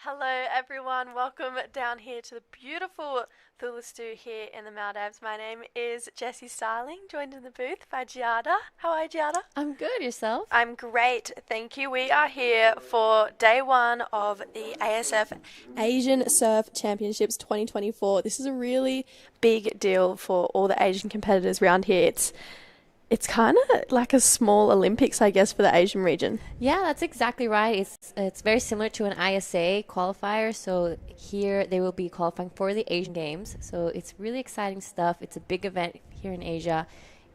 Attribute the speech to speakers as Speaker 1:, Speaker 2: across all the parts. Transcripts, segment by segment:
Speaker 1: Hello, everyone. Welcome down here to the beautiful Thulusdhoo here in the Maldives. My name is Jessie Starling, joined in the booth by Giada. How are you, Giada?
Speaker 2: I'm good. Yourself?
Speaker 1: I'm great, thank you. We are here for day one of the ASF Asian Surf Championships 2024. This is a really big deal for all the Asian competitors around here. It's kind of like a small Olympics, I guess, for the Asian region.
Speaker 2: Yeah, that's exactly right. It's very similar to an ISA qualifier. So here they will be qualifying for the Asian Games. So it's really exciting stuff. It's a big event here in Asia.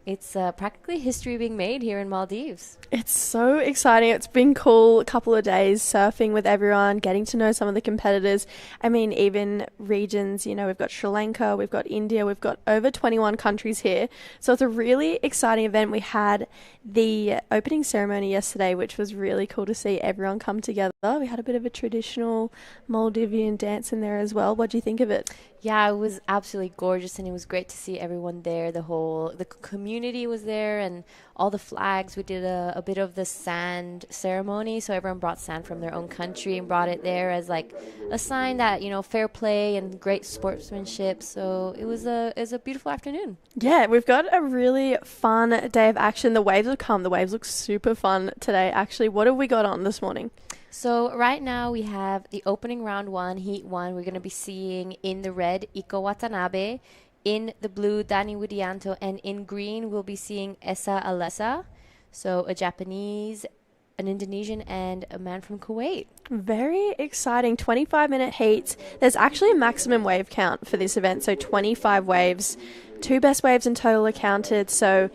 Speaker 2: It's practically history being made here in Maldives.
Speaker 1: It's so exciting. It's been cool a couple of days surfing with everyone, getting to know some of the competitors. I mean, even regions, we've got Sri Lanka, we've got India, we've got over 21 countries here. So it's a really exciting event. We had the opening ceremony yesterday, which was really cool to see everyone come together. We had a bit of a traditional Maldivian dance in there as well. What do you think of it?
Speaker 2: Yeah, it was absolutely gorgeous, and it was great to see everyone there. The community was there, and all the flags. We did a bit of the sand ceremony, so everyone brought sand from their own country and brought it there as like a sign that fair play and great sportsmanship. So it was a beautiful afternoon.
Speaker 1: Yeah, we've got a really fun day of action. The waves have come. The waves look super fun today, actually. What have we got on this morning?
Speaker 2: So right now we have the opening round one, heat one. We're going to be seeing in the red Iko Watanabe, in the blue Dani Widianto, and in green we'll be seeing Esa Alessa. So a Japanese, an Indonesian, and a man from Kuwait.
Speaker 1: Very exciting. 25-minute heats. There's actually a maximum wave count for this event, so 25 waves. Two best waves in total are counted, so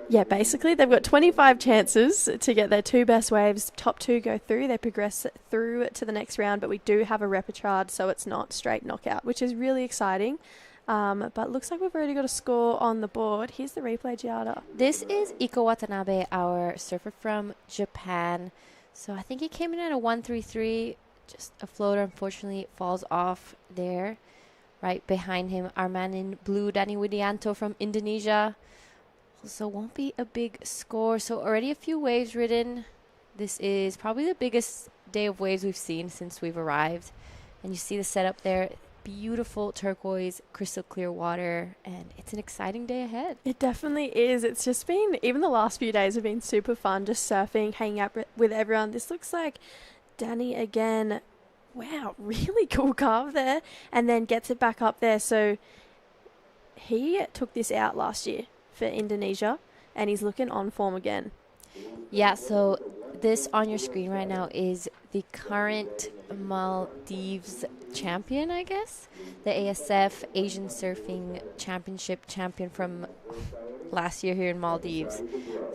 Speaker 1: yeah, basically they've got 25 chances to get their two best waves. Top two go through. They progress through to the next round, but we do have a repertoire, so it's not straight knockout, which is really exciting. But looks like we've already got a score on the board. Here's the replay, Giada.
Speaker 2: This is Iko Watanabe, our surfer from Japan. So I think he came in at a 133. Just a floater, unfortunately, falls off there. Right behind him, our man in blue, Dani Widianto from Indonesia. So won't be a big score. So already a few waves ridden. This is probably the biggest day of waves we've seen since we've arrived. And you see the setup there. Beautiful turquoise, crystal clear water. And it's an exciting day ahead.
Speaker 1: It definitely is. It's just been, even the last few days have been super fun, just surfing, hanging out with everyone. This looks like Danny again. Wow, really cool carve there. And then gets it back up there. So he took this out last year for Indonesia, and he's looking on form again.
Speaker 2: Yeah, so this on your screen right now is the current Maldives champion, I guess. The ASF Asian Surfing Championship champion from last year here in Maldives.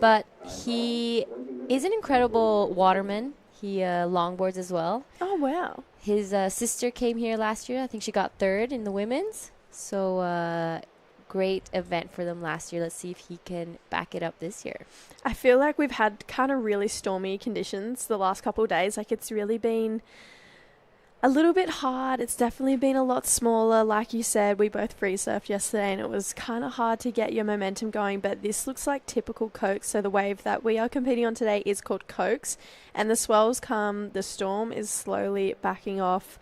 Speaker 2: But he is an incredible waterman. He longboards as well.
Speaker 1: Oh, wow.
Speaker 2: His sister came here last year. I think she got third in the women's. So great event for them last year. Let's see if he can back it up this year.
Speaker 1: I feel like we've had kind of really stormy conditions the last couple of days. Like, it's really been a little bit hard. It's definitely been a lot smaller. Like you said, we both free surfed yesterday and it was kind of hard to get your momentum going, but this looks like typical Cokes. So the wave that we are competing on today is called Cokes, and the swells come, the storm is slowly backing off,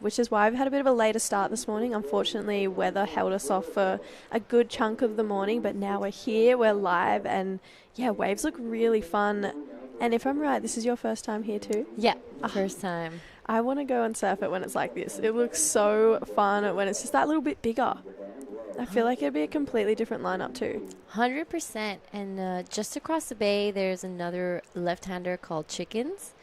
Speaker 1: which is why we've had a bit of a later start this morning. Unfortunately, weather held us off for a good chunk of the morning, but now we're here, we're live, and yeah, waves look really fun. And if I'm right, this is your first time here too?
Speaker 2: Yeah, first time.
Speaker 1: I want to go and surf it when it's like this. It looks so fun when it's just that little bit bigger. I feel like it'd be a completely different lineup too.
Speaker 2: 100%. And just across the bay, there's another left-hander called Chickens.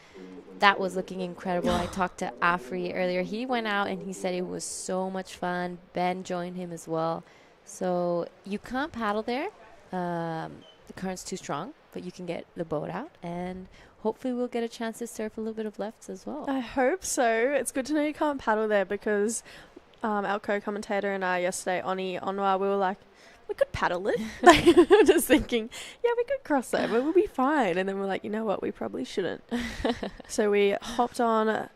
Speaker 2: That was looking incredible. I talked to Afri earlier. He went out and he said it was so much fun. Ben joined him as well. So you can't paddle there. The current's too strong, but you can get the boat out, and hopefully we'll get a chance to surf a little bit of lefts as well.
Speaker 1: I hope so. It's good to know you can't paddle there because our co-commentator and I yesterday, Oni Onwa, we were like, we could paddle it. Like, just thinking, yeah, we could cross over. We'll be fine. And then we're like, you know what? We probably shouldn't. So we hopped on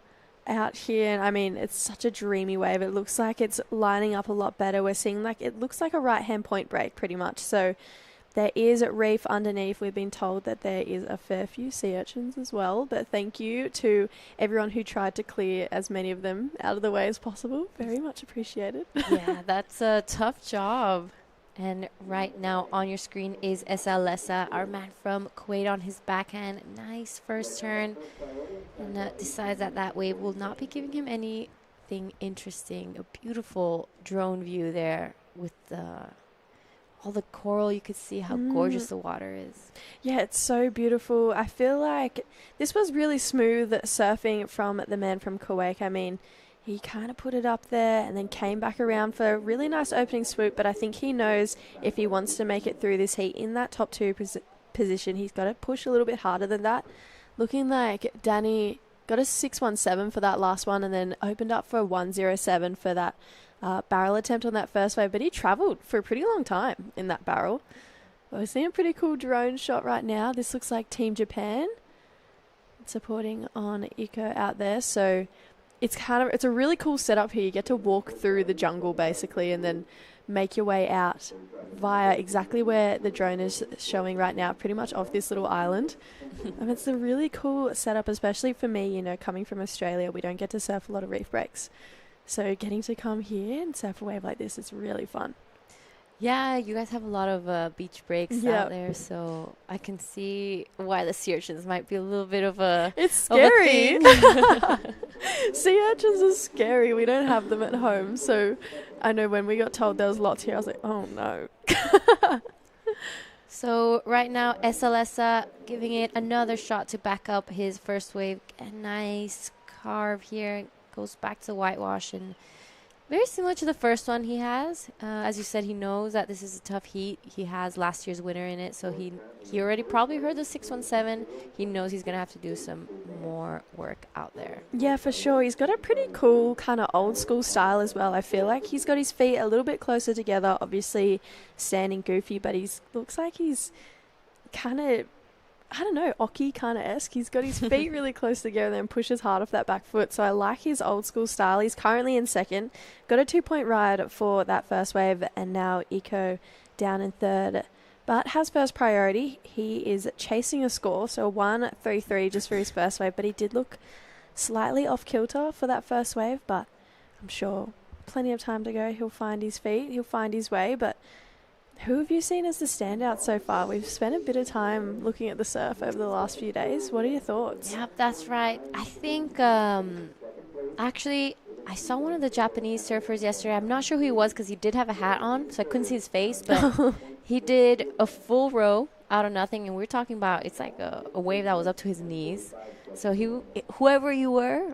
Speaker 1: out here, and I mean, it's such a dreamy wave. It looks like it's lining up a lot better. We're seeing it looks like a right-hand point break pretty much. So There is a reef underneath. We've been told that there is a fair few sea urchins as well. But thank you to everyone who tried to clear as many of them out of the way as possible. Very much appreciated.
Speaker 2: Yeah, that's a tough job. And right now on your screen is SL Lessa, our man from Kuwait on his backhand. Nice first turn. And decides that that wave will not be giving him anything interesting. A beautiful drone view there with all the coral. You could see how gorgeous the water is.
Speaker 1: Yeah, it's so beautiful. I feel like this was really smooth surfing from the man from Kuwait. I mean, he kind of put it up there and then came back around for a really nice opening swoop, but I think he knows if he wants to make it through this heat in that top two position, he's got to push a little bit harder than that. Looking like Danny got a 617 for that last one and then opened up for a 107 for that barrel attempt on that first wave, but he travelled for a pretty long time in that barrel. We're seeing a pretty cool drone shot right now. This looks like Team Japan supporting on Eco out there, so it's a really cool setup here. You get to walk through the jungle basically and then make your way out via exactly where the drone is showing right now, pretty much off this little island. And it's a really cool setup, especially for me, coming from Australia. We don't get to surf a lot of reef breaks. So getting to come here and surf a wave like this is really fun.
Speaker 2: Yeah, you guys have a lot of beach breaks out there, so I can see why the sea urchins might be a little bit of a
Speaker 1: It's scary. Sea urchins are scary. We don't have them at home, so I know when we got told there was lots here, I was like, oh no.
Speaker 2: So right now, SLSA giving it another shot to back up his first wave. A nice carve here. Goes back to whitewash and very similar to the first one he has. As you said, he knows that this is a tough heat. He has last year's winner in it, so he already probably heard the 617. He knows he's going to have to do some more work out there.
Speaker 1: Yeah, for sure. He's got a pretty cool kind of old school style as well. I feel like he's got his feet a little bit closer together, obviously standing goofy, but looks like he's kind of, I don't know, Oki kind of esque. He's got his feet really close together and pushes hard off that back foot. So I like his old school style. He's currently in second. Got a 2-point ride for that first wave, and now Eco down in third. But has first priority. He is chasing a score, so 1-3-3 just for his first wave. But he did look slightly off kilter for that first wave. But I'm sure plenty of time to go. He'll find his feet. He'll find his way. But who have you seen as the standout so far? We've spent a bit of time looking at the surf over the last few days. What are your thoughts?
Speaker 2: Yep, that's right. I think, actually, I saw one of the Japanese surfers yesterday. I'm not sure who he was because he did have a hat on, so I couldn't see his face. But he did a full row out of nothing, and we're talking about it's like a wave that was up to his knees. So whoever you were,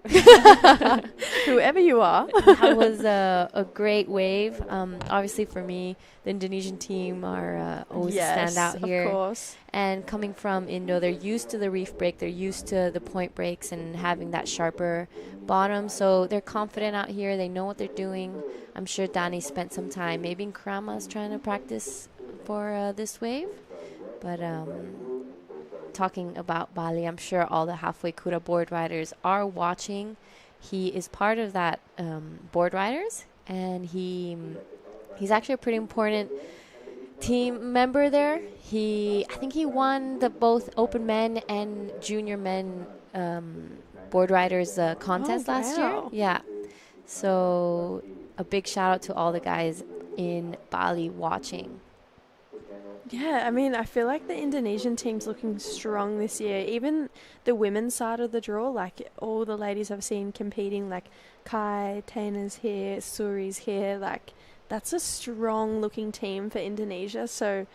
Speaker 1: whoever you are,
Speaker 2: that was a great wave. Obviously, for me, the Indonesian team are always a standout here.
Speaker 1: Of course.
Speaker 2: And coming from Indo, they're used to the reef break. They're used to the point breaks and having that sharper bottom. So they're confident out here. They know what they're doing. I'm sure Danny spent some time maybe in Kramas trying to practice for this wave. But talking about Bali, I'm sure all the halfway Kura board riders are watching. He is part of that board riders, and he's actually a pretty important team member there. I think he won the both open men and junior men board riders contest last year. Yeah, so a big shout out to all the guys in Bali watching.
Speaker 1: Yeah, I mean, I feel like the Indonesian team's looking strong this year. Even the women's side of the draw, like all the ladies I've seen competing, like Kai, Tana's here, Suri's here, like that's a strong looking team for Indonesia. So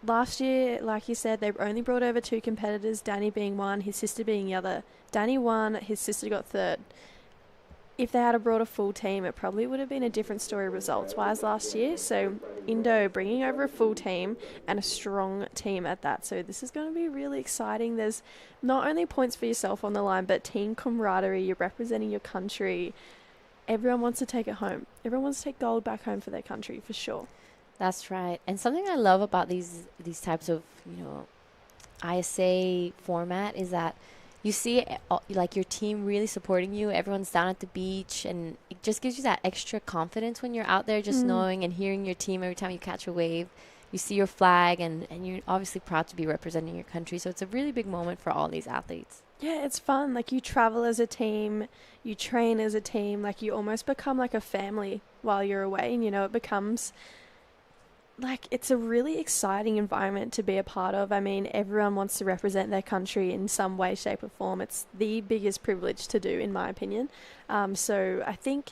Speaker 1: last year, like you said, they only brought over 2 competitors, Danny being one, his sister being the other. Danny won, his sister got third. If they had brought a full team, it probably would have been a different story results-wise last year. So Indo bringing over a full team and a strong team at that. So this is going to be really exciting. There's not only points for yourself on the line, but team camaraderie. You're representing your country. Everyone wants to take it home. Everyone wants to take gold back home for their country, for sure.
Speaker 2: That's right. And something I love about these types of, ISA format is that you see like your team really supporting you. Everyone's down at the beach, and it just gives you that extra confidence when you're out there just knowing and hearing your team every time you catch a wave. you see your flag, and you're obviously proud to be representing your country. So it's a really big moment for all these athletes.
Speaker 1: Yeah, it's fun. Like, you travel as a team, you train as a team, like you almost become like a family while you're away, and it becomes like it's a really exciting environment to be a part of. I mean, everyone wants to represent their country in some way, shape, or form. It's the biggest privilege to do, in my opinion. So I think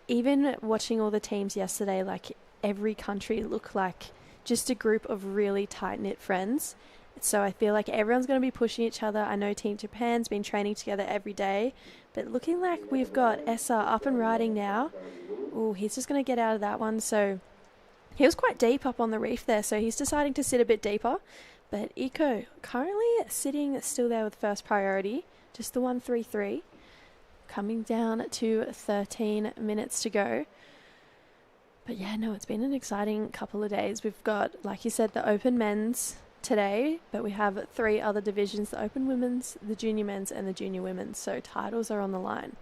Speaker 1: even watching all the teams yesterday, like every country looked like just a group of really tight-knit friends. So I feel like everyone's going to be pushing each other. I know Team Japan's been training together every day, but looking like we've got Essa up and riding now. Oh, he's just going to get out of that one. So he was quite deep up on the reef there, so he's deciding to sit a bit deeper. But Iko currently sitting still there with first priority, just the 133, coming down to 13 minutes to go. But yeah, no, it's been an exciting couple of days. We've got, like you said, the Open Men's today, but we have 3 other divisions: the Open Women's, the Junior Men's, and the Junior Women's. So titles are on the line.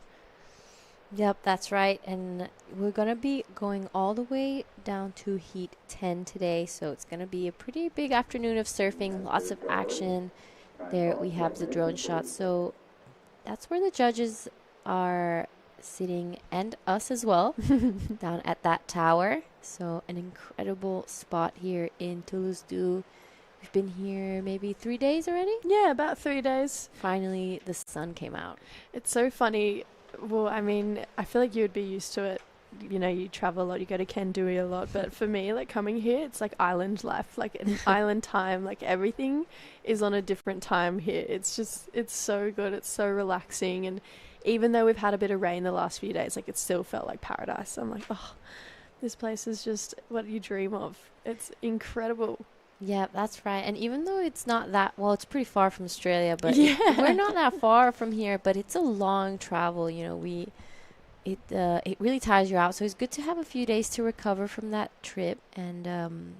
Speaker 2: Yep, that's right. And we're going to be going all the way down to Heat 10 today. So it's going to be a pretty big afternoon of surfing, lots of action. There we have the drone shot. So that's where the judges are sitting, and us as well, down at that tower. So an incredible spot here in Thulusdhoo. We've been here maybe 3 days already?
Speaker 1: Yeah, about 3 days.
Speaker 2: Finally, the sun came out.
Speaker 1: It's so funny. Well, I mean, I feel like you would be used to it. You travel a lot, you go to Kendui a lot. But for me, like coming here, it's like island life, like an island time. Like everything is on a different time here. It's so good. It's so relaxing. And even though we've had a bit of rain the last few days, like it still felt like paradise. I'm like, oh, this place is just what you dream of. It's incredible.
Speaker 2: Yeah, that's right. And even though it's not that, well, it's pretty far from Australia, but
Speaker 1: Yeah.
Speaker 2: we're not that far from here, but it's a long travel. It really tires you out. So it's good to have a few days to recover from that trip and,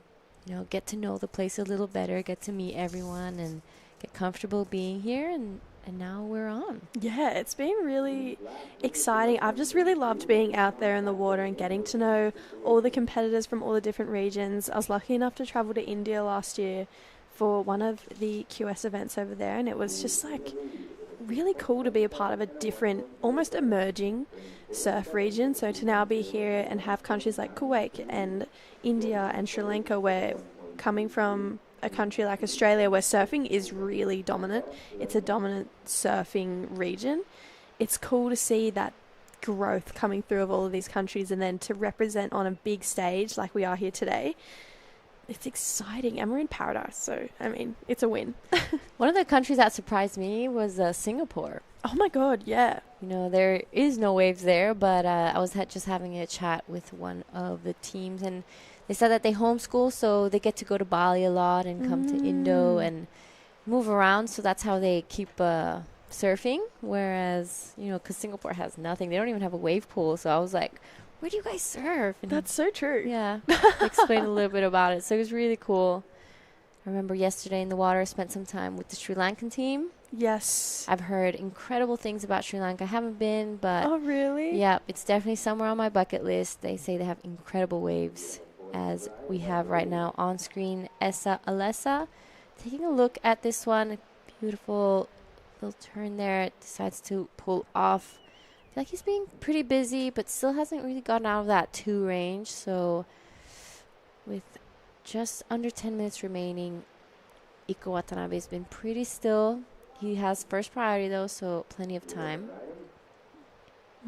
Speaker 2: get to know the place a little better, get to meet everyone and get comfortable being here. And now we're on.
Speaker 1: Yeah, it's been really exciting. I've just really loved being out there in the water and getting to know all the competitors from all the different regions. I was lucky enough to travel to India last year for one of the QS events over there, and it was just like really cool to be a part of a different, almost emerging surf region. So to now be here and have countries like Kuwait and India and Sri Lanka, where coming from a country like Australia where surfing is really dominant, it's a dominant surfing region, it's cool to see that growth coming through of all of these countries, and then to represent on a big stage like we are here today. It's exciting, and we're in paradise, so I mean, it's a win.
Speaker 2: One of the countries that surprised me was Singapore.
Speaker 1: Oh my god, yeah.
Speaker 2: There is no waves there, but I was just having a chat with one of the teams, and they said that they homeschool, so they get to go to Bali a lot and come to Indo and move around. So that's how they keep surfing. Whereas, because Singapore has nothing. They don't even have a wave pool. So I was like, where do you guys surf? And
Speaker 1: that's so true.
Speaker 2: Yeah. Explain a little bit about it. So it was really cool. I remember yesterday in the water, spent some time with the Sri Lankan team.
Speaker 1: Yes.
Speaker 2: I've heard incredible things about Sri Lanka. I haven't been, but...
Speaker 1: Oh, really?
Speaker 2: Yeah, it's definitely somewhere on my bucket list. They say they have incredible waves, as we have right now on screen. Essa Alessa taking a look at this one. Beautiful little turn there. Decides to pull off. I feel like he's being pretty busy, but still hasn't really gotten out of that 2 range. So with just under 10 minutes remaining, Iko Watanabe has been pretty still. He has first priority though, so plenty of time.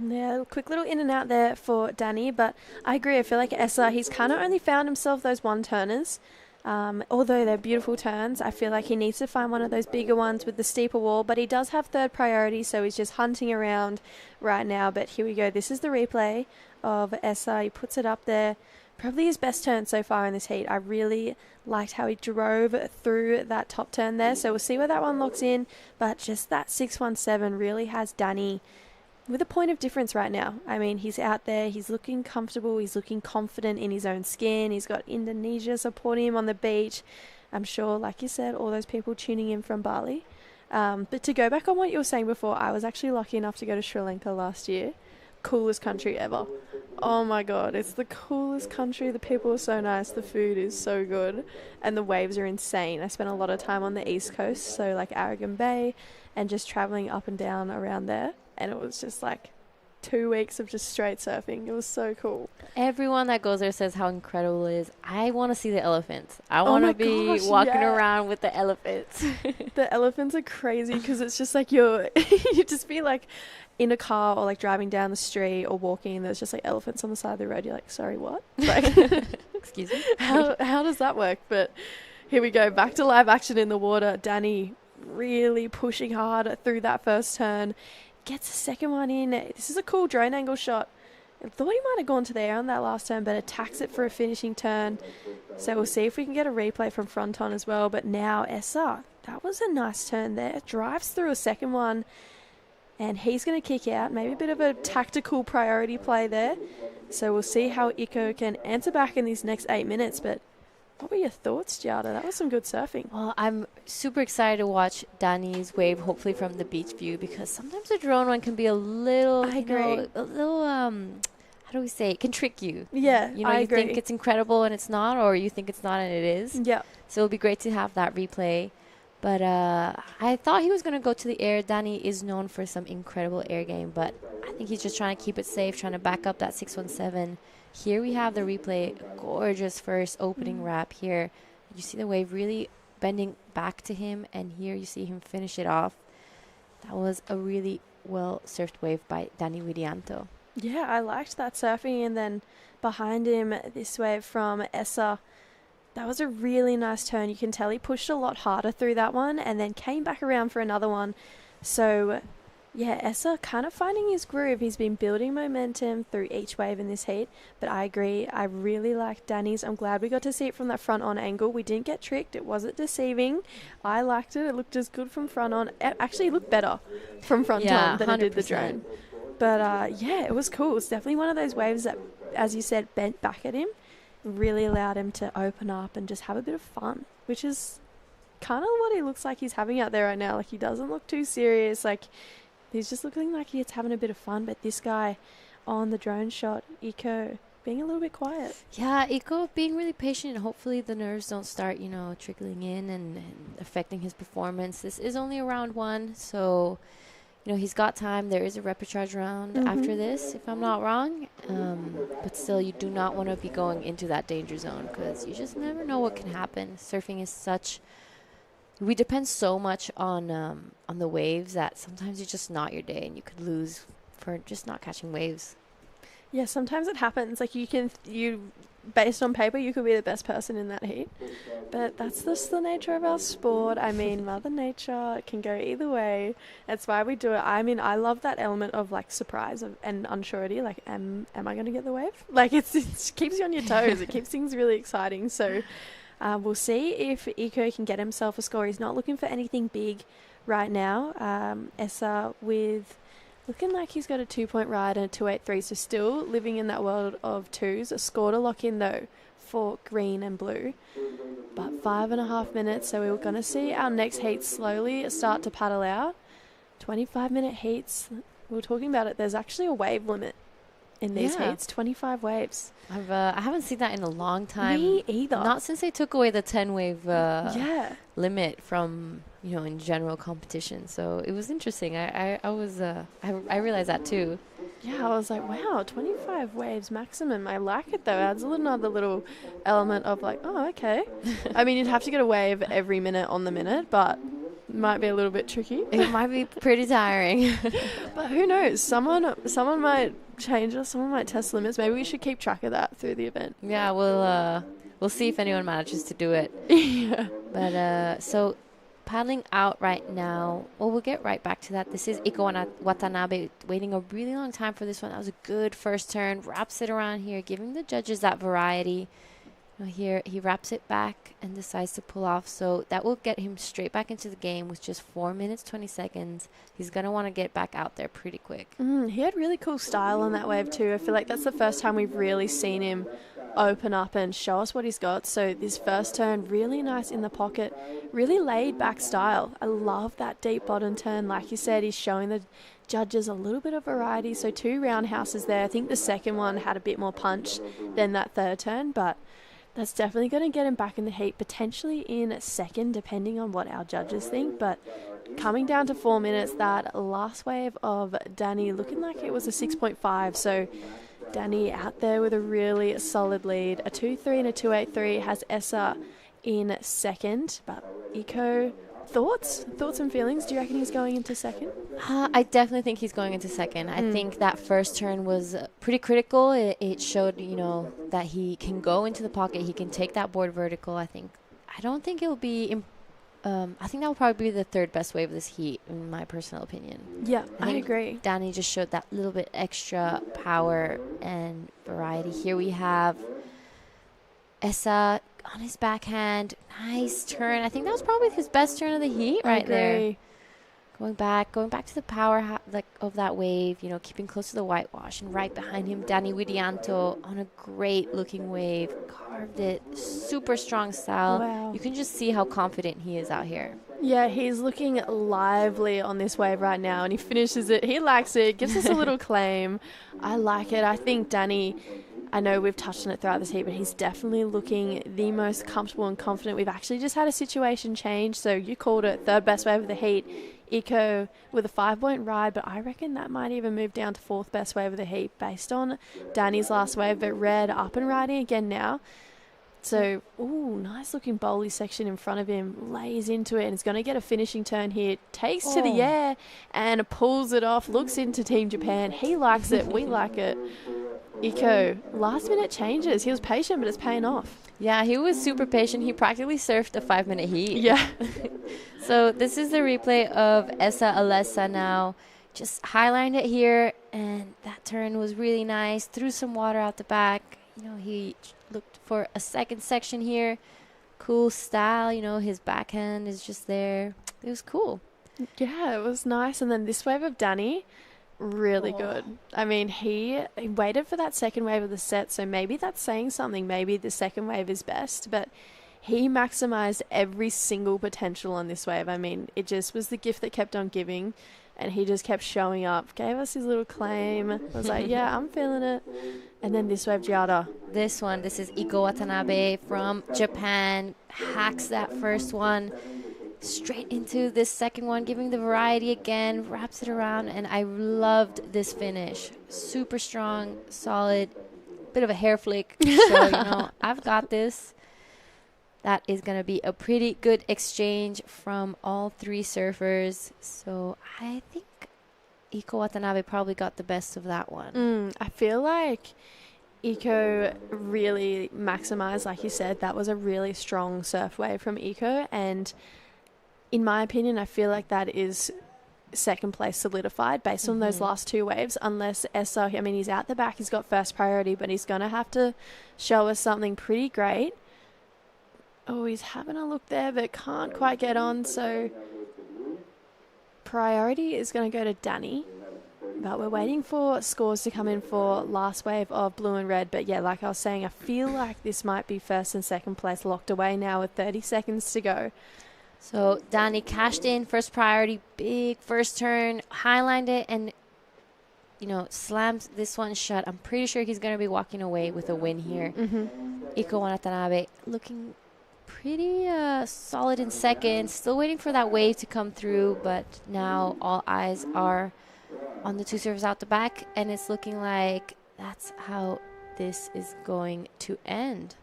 Speaker 1: Yeah, quick little in and out there for Danny, but I agree. I feel like Essa, he's kind of only found himself those one-turners. Although they're beautiful turns, I feel like he needs to find one of those bigger ones with the steeper wall, but he does have third priority, so he's just hunting around right now. But here we go. This is the replay of Essa. He puts it up there. Probably his best turn so far in this heat. I really liked how he drove through that top turn there, so we'll see where that one locks in. But just that 617 really has Danny with a point of difference right now. I mean, he's out there, he's looking comfortable, he's looking confident in his own skin, he's got Indonesia supporting him on the beach. I'm sure, like you said, all those people tuning in from Bali. But to go back on what you were saying before, I was actually lucky enough to go to Sri Lanka last year. coolest country ever. Oh my god, it's the coolest country. The people are so nice. The food is so good. And the waves are insane. I spent a lot of time on the east coast, so like Aragon Bay, and just traveling up and down around there. And it was just like 2 weeks of just straight surfing. It was so cool.
Speaker 2: Everyone that goes there says how incredible it is. I want to see the elephants. I
Speaker 1: Oh
Speaker 2: want
Speaker 1: my
Speaker 2: to be
Speaker 1: gosh,
Speaker 2: walking
Speaker 1: yeah.
Speaker 2: around with the elephants.
Speaker 1: The elephants are crazy because it's just like you just be like in a car or like driving down the street or walking and there's just like elephants on the side of the road. You're like, sorry, what? Like,
Speaker 2: Excuse me?
Speaker 1: how does that work? But here we go, back to live action in the water. Danny really pushing hard through that first turn. Gets a second one in. This is a cool drone angle shot. I thought he might have gone to the air on that last turn, but attacks it for a finishing turn. So we'll see if we can get a replay from front on as well. But now Essa, that was a nice turn there. Drives through a second one, and he's going to kick out. Maybe a bit of a tactical priority play there. So we'll see how Iko can answer back in these next 8 minutes. But what were your thoughts, Giada? That was some good surfing.
Speaker 2: Well, I'm super excited to watch Danny's wave, hopefully from the beach view, because sometimes the drone one can be a little,
Speaker 1: I agree.
Speaker 2: a little, how do we say it? Can trick you.
Speaker 1: Yeah,
Speaker 2: You know,
Speaker 1: I
Speaker 2: you
Speaker 1: agree.
Speaker 2: think it's incredible and it's not, or you think it's not and it is.
Speaker 1: Yeah.
Speaker 2: So it'll be great to have that replay. But I thought he was going to go to the air. Danny is known for some incredible air game, but I think he's just trying to keep it safe, trying to back up that 617. Here we have the replay. Gorgeous first opening wrap here. You see the wave really bending back to him, and here you see him finish it off. That was a really well-surfed wave by Danny Widianto.
Speaker 1: Yeah, I liked that surfing. And then behind him, this wave from Essa. That was a really nice turn. You can tell he pushed a lot harder through that one and then came back around for another one. So, yeah, Essa kind of finding his groove. He's been building momentum through each wave in this heat. But I agree. I really like Danny's. I'm glad we got to see it from that front on angle. We didn't get tricked. It wasn't deceiving. I liked it. It looked as good from front on. It actually looked better from front on than it did the
Speaker 2: 100%.
Speaker 1: drone. But, yeah, it was cool. It's definitely one of those waves that, as you said, bent back at him. Really allowed him to open up and just have a bit of fun, which is kind of what he looks like he's having out there right now. Like, he doesn't look too serious. Like, he's just looking like he's having a bit of fun. But this guy on the drone shot, Iko, being a little bit quiet.
Speaker 2: Yeah, Iko being really patient. Hopefully the nerves don't start, trickling in and affecting his performance. This is only a round one, so he's got time. There is a repechage round after this, if I'm not wrong. But still, you do not want to be going into that danger zone because you just never know what can happen. Surfing is we depend so much on the waves that sometimes it's just not your day and you could lose for just not catching waves.
Speaker 1: Yeah, sometimes it happens. Like, based on paper, you could be the best person in that heat. But that's just the nature of our sport. I mean, Mother Nature can go either way. That's why we do it. I mean, I love that element of, like, surprise and unsurety. Like, am I going to get the wave? Like, it keeps you on your toes. It keeps things really exciting. So we'll see if Iko can get himself a score. He's not looking for anything big right now. Essa with... looking like he's got a 2-point ride and a 283, so still living in that world of twos. A score to lock in, though, for green and blue. But 5.5 minutes, so we're going to see our next heat slowly start to paddle out. 25-minute heats. We were talking about it. There's actually a wave limit in these heats, 25 waves.
Speaker 2: I haven't seen that in a long time.
Speaker 1: Me either.
Speaker 2: Not since they took away the 10-wave limit from... in general competition. So it was interesting. I realized that too. Yeah,
Speaker 1: I was like, wow, 25 waves maximum. I like it though. Adds another little element of like, oh, okay. I mean, you'd have to get a wave every minute on the minute, but might be a little bit tricky.
Speaker 2: It might be pretty tiring.
Speaker 1: But who knows? Someone might change us. Someone might test limits. Maybe we should keep track of that through the event.
Speaker 2: Yeah, we'll see if anyone manages to do it.
Speaker 1: Yeah.
Speaker 2: But so paddling out right now. Well, we'll get right back to that. This is Iko Watanabe waiting a really long time for this one. That was a good first turn. Wraps it around here, giving the judges that variety. Here he wraps it back and decides to pull off. So that will get him straight back into the game with just 4 minutes, 20 seconds. He's going to want to get back out there pretty quick.
Speaker 1: He had really cool style on that wave too. I feel like that's the first time we've really seen him open up and show us what he's got. So this first turn, really nice in the pocket, really laid back style. I love that deep bottom turn. Like you said, he's showing the judges a little bit of variety. So 2 roundhouses there. I think the second one had a bit more punch than that third turn, but that's definitely going to get him back in the heat, potentially in second, depending on what our judges think. But coming down to 4 minutes, that last wave of Danny looking like it was a 6.5. So Danny out there with a really solid lead. A 2-3 and a 2-8-3 has Essa in second. But Eco, thoughts and feelings? Do you reckon he's going into second?
Speaker 2: I definitely think he's going into second. I think that first turn was pretty critical. It showed, that he can go into the pocket. He can take that board vertical. I don't think it'll be. I think that will probably be the third best wave of this heat, in my personal opinion.
Speaker 1: Yeah, I agree.
Speaker 2: Danny just showed that little bit extra power and variety. Here we have Essa on his backhand. Nice turn. I think that was probably his best turn of the heat right there. Going back to the power of that wave, keeping close to the whitewash. And right behind him, Danny Widianto on a great looking wave. Carved it. Super strong style.
Speaker 1: Wow.
Speaker 2: You can just see how confident he is out here.
Speaker 1: Yeah, he's looking lively on this wave right now, and he finishes it. He likes it. Gives us a little claim. I like it. I think Danny, I know we've touched on it throughout this heat, but he's definitely looking the most comfortable and confident. We've actually just had a situation change, so you called it third best wave of the heat. Eco with a 5-point ride, but I reckon that might even move down to fourth best wave of the heat based on Danny's last wave. But Red up and riding again now. So, nice looking bowly section in front of him. Lays into it and is going to get a finishing turn here. Takes to the air and pulls it off. Looks into Team Japan. He likes it. We like it. Eco, last minute changes. He was patient, but it's paying off.
Speaker 2: Yeah, he was super patient. He practically surfed a 5-minute heat.
Speaker 1: Yeah.
Speaker 2: So this is the replay of Essa Alessa now. Just highlined it here, and that turn was really nice. Threw some water out the back. He looked for a second section here. Cool style. His backhand is just there. It was cool.
Speaker 1: Yeah, it was nice. And then this wave of Danny, really good. I mean, he waited for that second wave of the set, so maybe that's saying something. Maybe the second wave is best, but he maximized every single potential on this wave. I mean, it just was the gift that kept on giving, and he just kept showing up. Gave us his little claim. I was like, yeah, I'm feeling it. And then this wave, Giada.
Speaker 2: This is Iko Watanabe from Japan. Hacks that first one. Straight into this second one, giving the variety again, wraps it around, and I loved this finish. Super strong, solid, bit of a hair flick. So, I've got this. That is going to be a pretty good exchange from all three surfers. So I think Iko Watanabe probably got the best of that one.
Speaker 1: I feel like Iko really maximized, like you said. That was a really strong surf wave from Iko, and in my opinion, I feel like that is second place solidified based on those last two waves, unless Essa, I mean, he's out the back, he's got first priority, but he's going to have to show us something pretty great. Oh, he's having a look there, but can't quite get on, so priority is going to go to Danny, but we're waiting for scores to come in for last wave of blue and red. But yeah, like I was saying, I feel like this might be first and second place locked away now with 30 seconds to go.
Speaker 2: So Danny cashed in first priority, big first turn, highlined it, and slammed this one shut. I'm pretty sure he's going to be walking away with a win here. Iko Watanabe looking pretty solid in second, still waiting for that wave to come through, but now all eyes are on the two servers out the back, and it's looking like that's how this is going to end.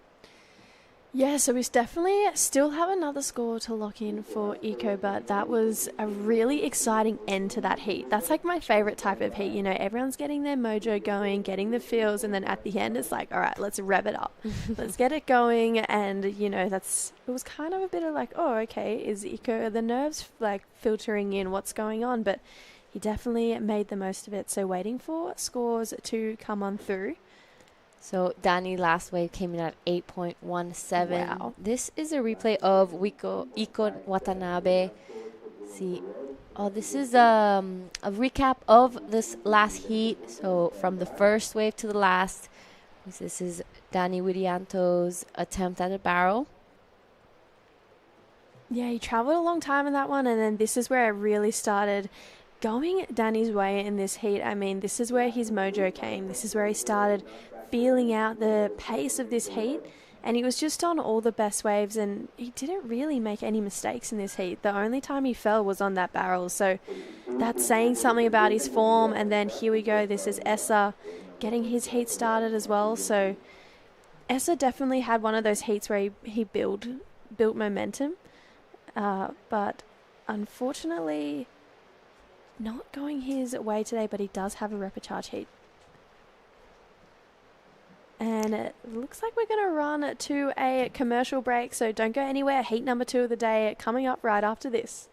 Speaker 1: Yeah, so we definitely still have another score to lock in for Eco, but that was a really exciting end to that heat. That's like my favorite type of heat. Everyone's getting their mojo going, getting the feels, and then at the end it's like, all right, let's rev it up. Let's get it going. And, it was kind of a bit of like, oh, okay, is Eco, the nerves like filtering in what's going on? But he definitely made the most of it. So waiting for scores to come on through.
Speaker 2: So Danny last wave came in at 8.17.
Speaker 1: Wow.
Speaker 2: This is a replay of Iko Watanabe. See, this is a recap of this last heat. So from the first wave to the last, this is Danny Widianto's attempt at a barrel.
Speaker 1: Yeah, he travelled a long time in that one, and then this is where it really started going Danny's way in this heat. I mean, this is where his mojo came. This is where he started feeling out the pace of this heat, and he was just on all the best waves, and he didn't really make any mistakes in this heat. The only time he fell was on that barrel, so that's saying something about his form. And then here we go. This is Essa getting his heat started as well. So Essa definitely had one of those heats where he built momentum. But unfortunately, not going his way today, but he does have a repechage heat. And it looks like we're going to run to a commercial break, so don't go anywhere. Heat number 2 of the day coming up right after this.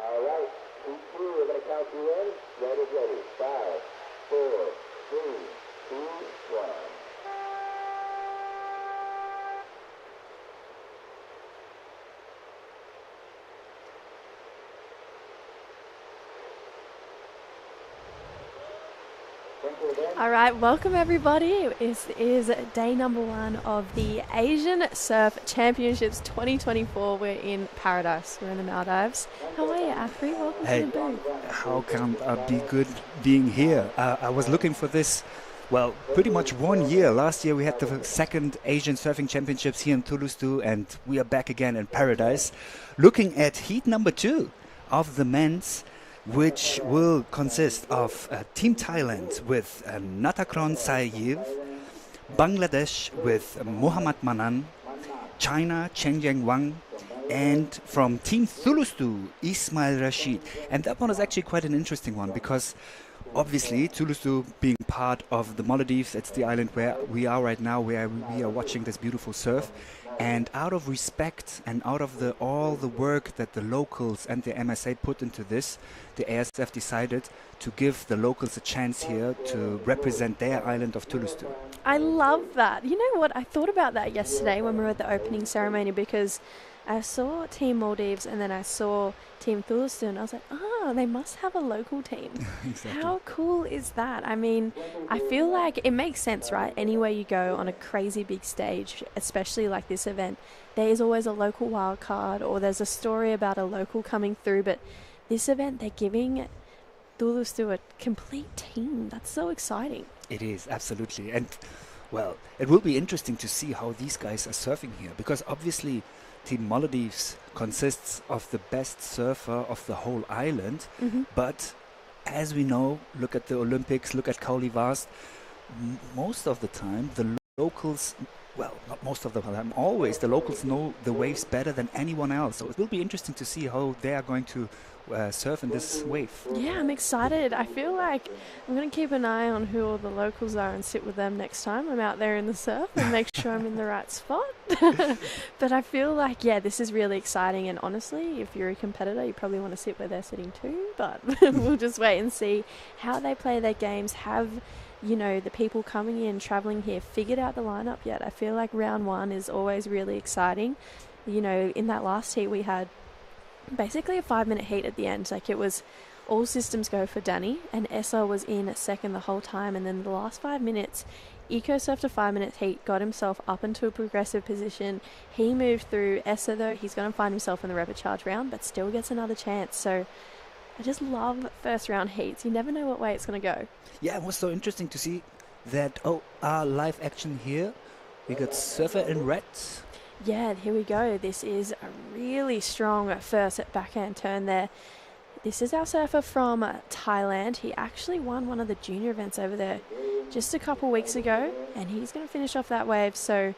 Speaker 3: All right, we're going to count you in. Ready. 5, 4, 3, 2, 1.
Speaker 1: All right, welcome everybody. This is day number 1 of the Asian Surf Championships 2024. We're in paradise. We're in the Maldives. How are you, Afri? Welcome to the booth.
Speaker 4: How can I be good being here? I was looking for this, well, pretty much 1 year. Last year we had the second Asian Surfing Championships here in Thulusdhoo, and we are back again in paradise, looking at heat number 2 of the men's, which will consist of Team Thailand with Natakron Sayev, Bangladesh with Mohammad Manan, China Cheng Yang Wang, and from Team Thulusdhoo, Ismail Rashid. And that one is actually quite an interesting one because obviously Thulusdhoo being part of the Maldives, it's the island where we are right now, where we are watching this beautiful surf. And out of respect and out of all the work that the locals and the MSA put into this, the ASF decided to give the locals a chance here to represent their island of Thulusdhoo.
Speaker 1: I love that. You know what? I thought about that yesterday when we were at the opening ceremony because I saw Team Maldives and then I saw Team Thulusdhoo and I was like, they must have a local team.
Speaker 4: Exactly.
Speaker 1: How cool is that? I mean, I feel like it makes sense, right? Anywhere you go on a crazy big stage, especially like this event, there is always a local wild card or there's a story about a local coming through. But this event, they're giving Thulusdhoo a complete team. That's so exciting.
Speaker 4: It is, absolutely. And, well, it will be interesting to see how these guys are surfing here because obviously Team Maldives consists of the best surfer of the whole island.
Speaker 1: Mm-hmm.
Speaker 4: But as we know, look at the Olympics, look at Kauli Vast, most of the time the locals well, not most of the time, always the locals know the waves better than anyone else. So it will be interesting to see how they are going to surf in this wave.
Speaker 1: Yeah, I'm excited. I feel like I'm going to keep an eye on who all the locals are and sit with them next time I'm out there in the surf and make sure I'm in the right spot. But I feel like, yeah, this is really exciting. And honestly, if you're a competitor, you probably want to sit where they're sitting too. But we'll just wait and see how they play their games. Have, you know, the people coming in, traveling here, figured out the lineup yet? I feel like round one is always really exciting. You know, in that last heat we had basically a 5-minute heat at the end. Like, it was all systems go for Danny, and Essa was in second the whole time. And then the last 5 minutes, Eco surfed a 5-minute heat, got himself up into a progressive position. He moved through. Essa, though, he's going to find himself in the rapid charge round, but still gets another chance. So I just love first round heats. You never know what way it's going to go.
Speaker 4: Yeah, it was so interesting to see that, live action here. We got Surfer in red.
Speaker 1: Yeah, here we go. This is a really strong first backhand turn there. This is our surfer from Thailand. He actually won one of the junior events over there just a couple weeks ago, and he's going to finish off that wave. So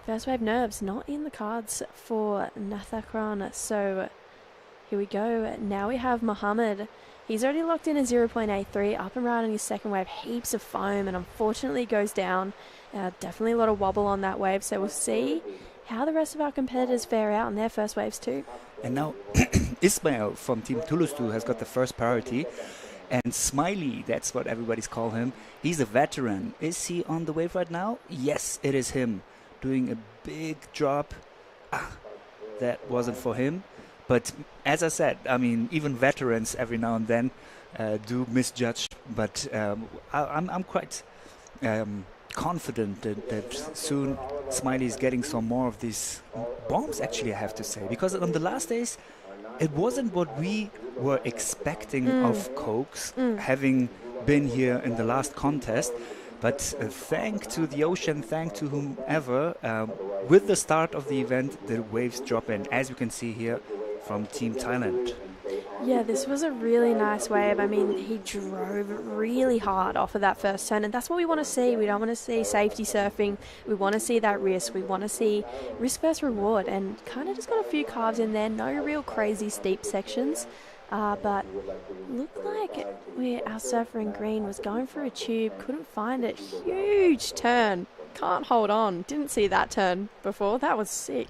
Speaker 1: first wave nerves not in the cards for Nathakron. So here we go. Now we have Mohammed. He's already locked in a 0.83, up and right on his second wave, heaps of foam, and unfortunately goes down. Definitely a lot of wobble on that wave, so we'll see how the rest of our competitors fare out in their first waves too.
Speaker 4: And now Ismail from Team Thulusdhoo has got the first priority. And Smiley, that's what everybody's call him. He's a veteran. Is he on the wave right now? Yes, it is him. Doing a big drop. That wasn't for him. But as I said, I mean, even veterans every now and then do misjudge. But I'm quite confident that soon Smiley is getting some more of these bombs, actually, I have to say. Because on the last days, it wasn't what we were expecting of Cokes, having been here in the last contest. But thank to the ocean, thank to whomever, with the start of the event, the waves drop in, as you can see here from Team Thailand.
Speaker 1: Yeah, this was a really nice wave. I mean, he drove really hard off of that first turn, and that's what we want to see. We don't want to see safety surfing. We want to see that risk. We want to see risk versus reward, and kind of just got a few carves in there. No real crazy steep sections, but looked like our surfer in green was going for a tube, couldn't find it. Huge turn. Can't hold on. Didn't see that turn before. That was sick.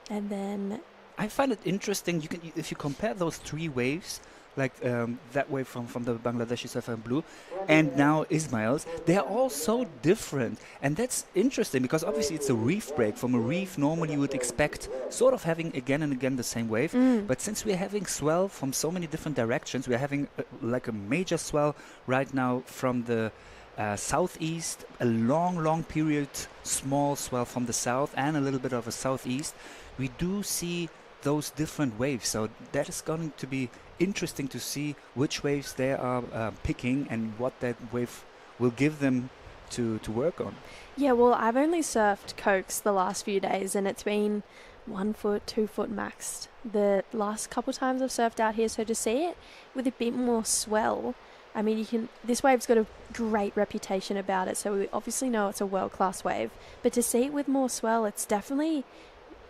Speaker 1: And then
Speaker 4: I find it interesting. If you compare those three waves, like that wave from the Bangladeshi surfer in blue, and now Ismail's, they are all so different, and that's interesting because obviously it's a reef break. From a reef, normally you would expect sort of having again and again the same wave, but since we're having swell from so many different directions, we're having like a major swell right now from the southeast, a long period small swell from the south, and a little bit of a southeast. We do see those different waves, so that is going to be interesting to see which waves they are picking and what that wave will give them to work on. Yeah,
Speaker 1: well, I've only surfed Cokes the last few days, and it's been 1 foot, 2 foot maxed the last couple times I've surfed out here. So to see it with a bit more swell, I mean, this wave's got a great reputation about it, so we obviously know it's a world-class wave, but to see it with more swell, it's definitely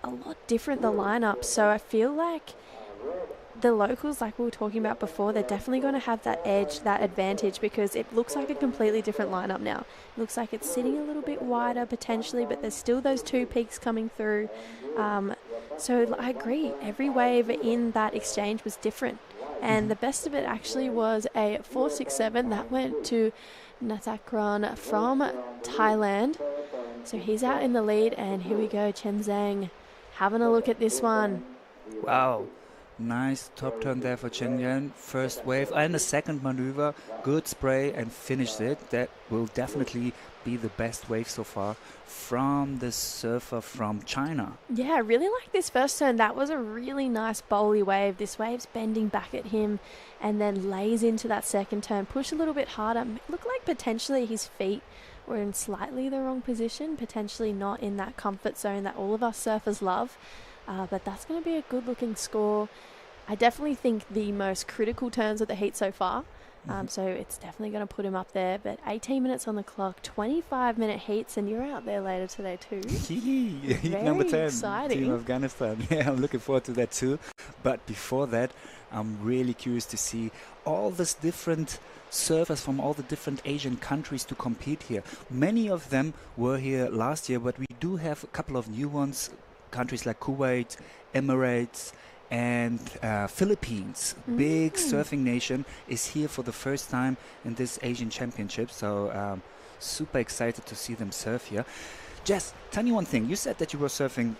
Speaker 1: a lot different, the lineup. So I feel like the locals, like we were talking about before, they're definitely going to have that edge, that advantage, because it looks like a completely different lineup now. It looks like it's sitting a little bit wider potentially, but there's still those two peaks coming through. So I agree, every wave in that exchange was different, and the best of it actually was a 467 that went to Nathakron from Thailand. So he's out in the lead, and here we go, Chen Zhang having a look at this one.
Speaker 4: Wow, nice top turn there for Chen Yan. First wave and a second maneuver, good spray and finished it. That will definitely be the best wave so far from the surfer from China.
Speaker 1: Yeah, I really like this first turn. That was a really nice bowly wave. This wave's bending back at him and then lays into that second turn. Push a little bit harder. Looked like potentially his feet were in slightly the wrong position, potentially not in that comfort zone that all of us surfers love. But that's going to be a good looking score. I definitely think the most critical turns of the heat so far So it's definitely going to put him up there. But 18 minutes on the clock, 25-minute heats, and you're out there later today too.
Speaker 4: Heat
Speaker 1: Very
Speaker 4: number 10,
Speaker 1: exciting.
Speaker 4: Team Afghanistan. Yeah, I'm looking forward to that too. But before that, I'm really curious to see all these different surfers from all the different Asian countries to compete here. Many of them were here last year, but we do have a couple of new ones. Countries like Kuwait, Emirates, and Philippines. Big surfing nation is here for the first time in this Asian Championship. So super excited to see them surf here. Jess, tell me one thing. You said that you were surfing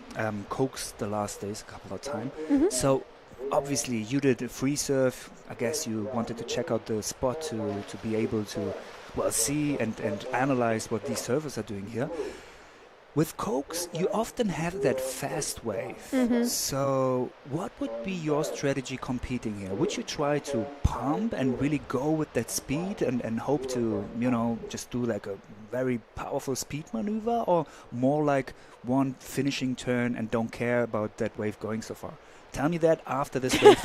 Speaker 4: Cokes the last days a couple of times. So obviously you did a free surf. I guess you wanted to check out the spot to be able to see and analyze what these surfers are doing here. With Cokes, you often have that fast wave. So what would be your strategy competing here? Would you try to pump and really go with that speed and hope to, just do like a very powerful speed maneuver, or more like one finishing turn and don't care about that wave going so far? Tell me that after this wave.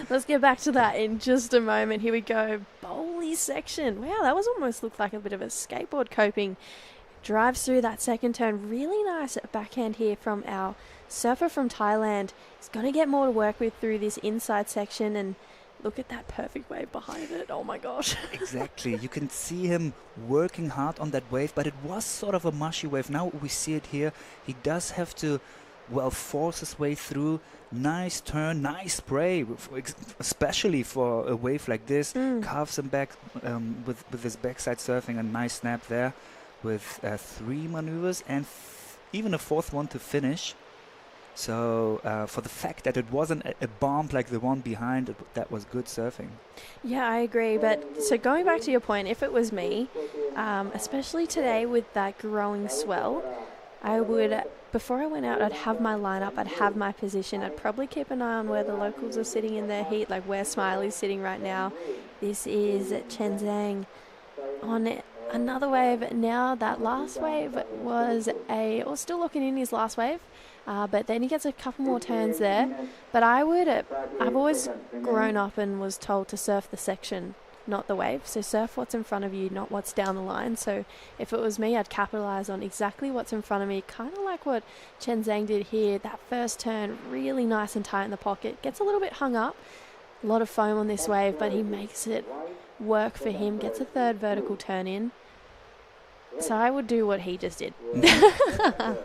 Speaker 1: Let's get back to that in just a moment. Here we go. Bowley section. Wow, that was almost looked like a bit of a skateboard coping. Drives through that second turn. Really nice backhand here from our surfer from Thailand. He's going to get more to work with through this inside section, and look at that perfect wave behind it. Oh my gosh.
Speaker 4: Exactly. You can see him working hard on that wave, but it was sort of a mushy wave. Now we see it here. He does have to, force his way through. Nice turn, nice spray, especially for a wave like this. Carves him back with his backside surfing. A nice snap there, with 3 maneuvers and even a 4th one to finish. So for the fact that it wasn't a bomb like the one behind, that was good surfing.
Speaker 1: Yeah, I agree. But so going back to your point, if it was me, especially today with that growing swell, I would, before I went out, I'd have my lineup, I'd have my position. I'd probably keep an eye on where the locals are sitting in their heat, like where Smiley's sitting right now. This is Chen Zhang on another wave. Now that last wave was still looking in his last wave, but then he gets a couple more turns there. But I've always grown up and was told to surf the section, not the wave. So surf what's in front of you, not what's down the line. So if it was me, I'd capitalize on exactly what's in front of me, kind of like what Chen Zhang did here. That first turn, really nice and tight in the pocket. Gets a little bit hung up, a lot of foam on this wave, but he makes it work for him, gets a 3rd vertical turn in. So I would do what he just did.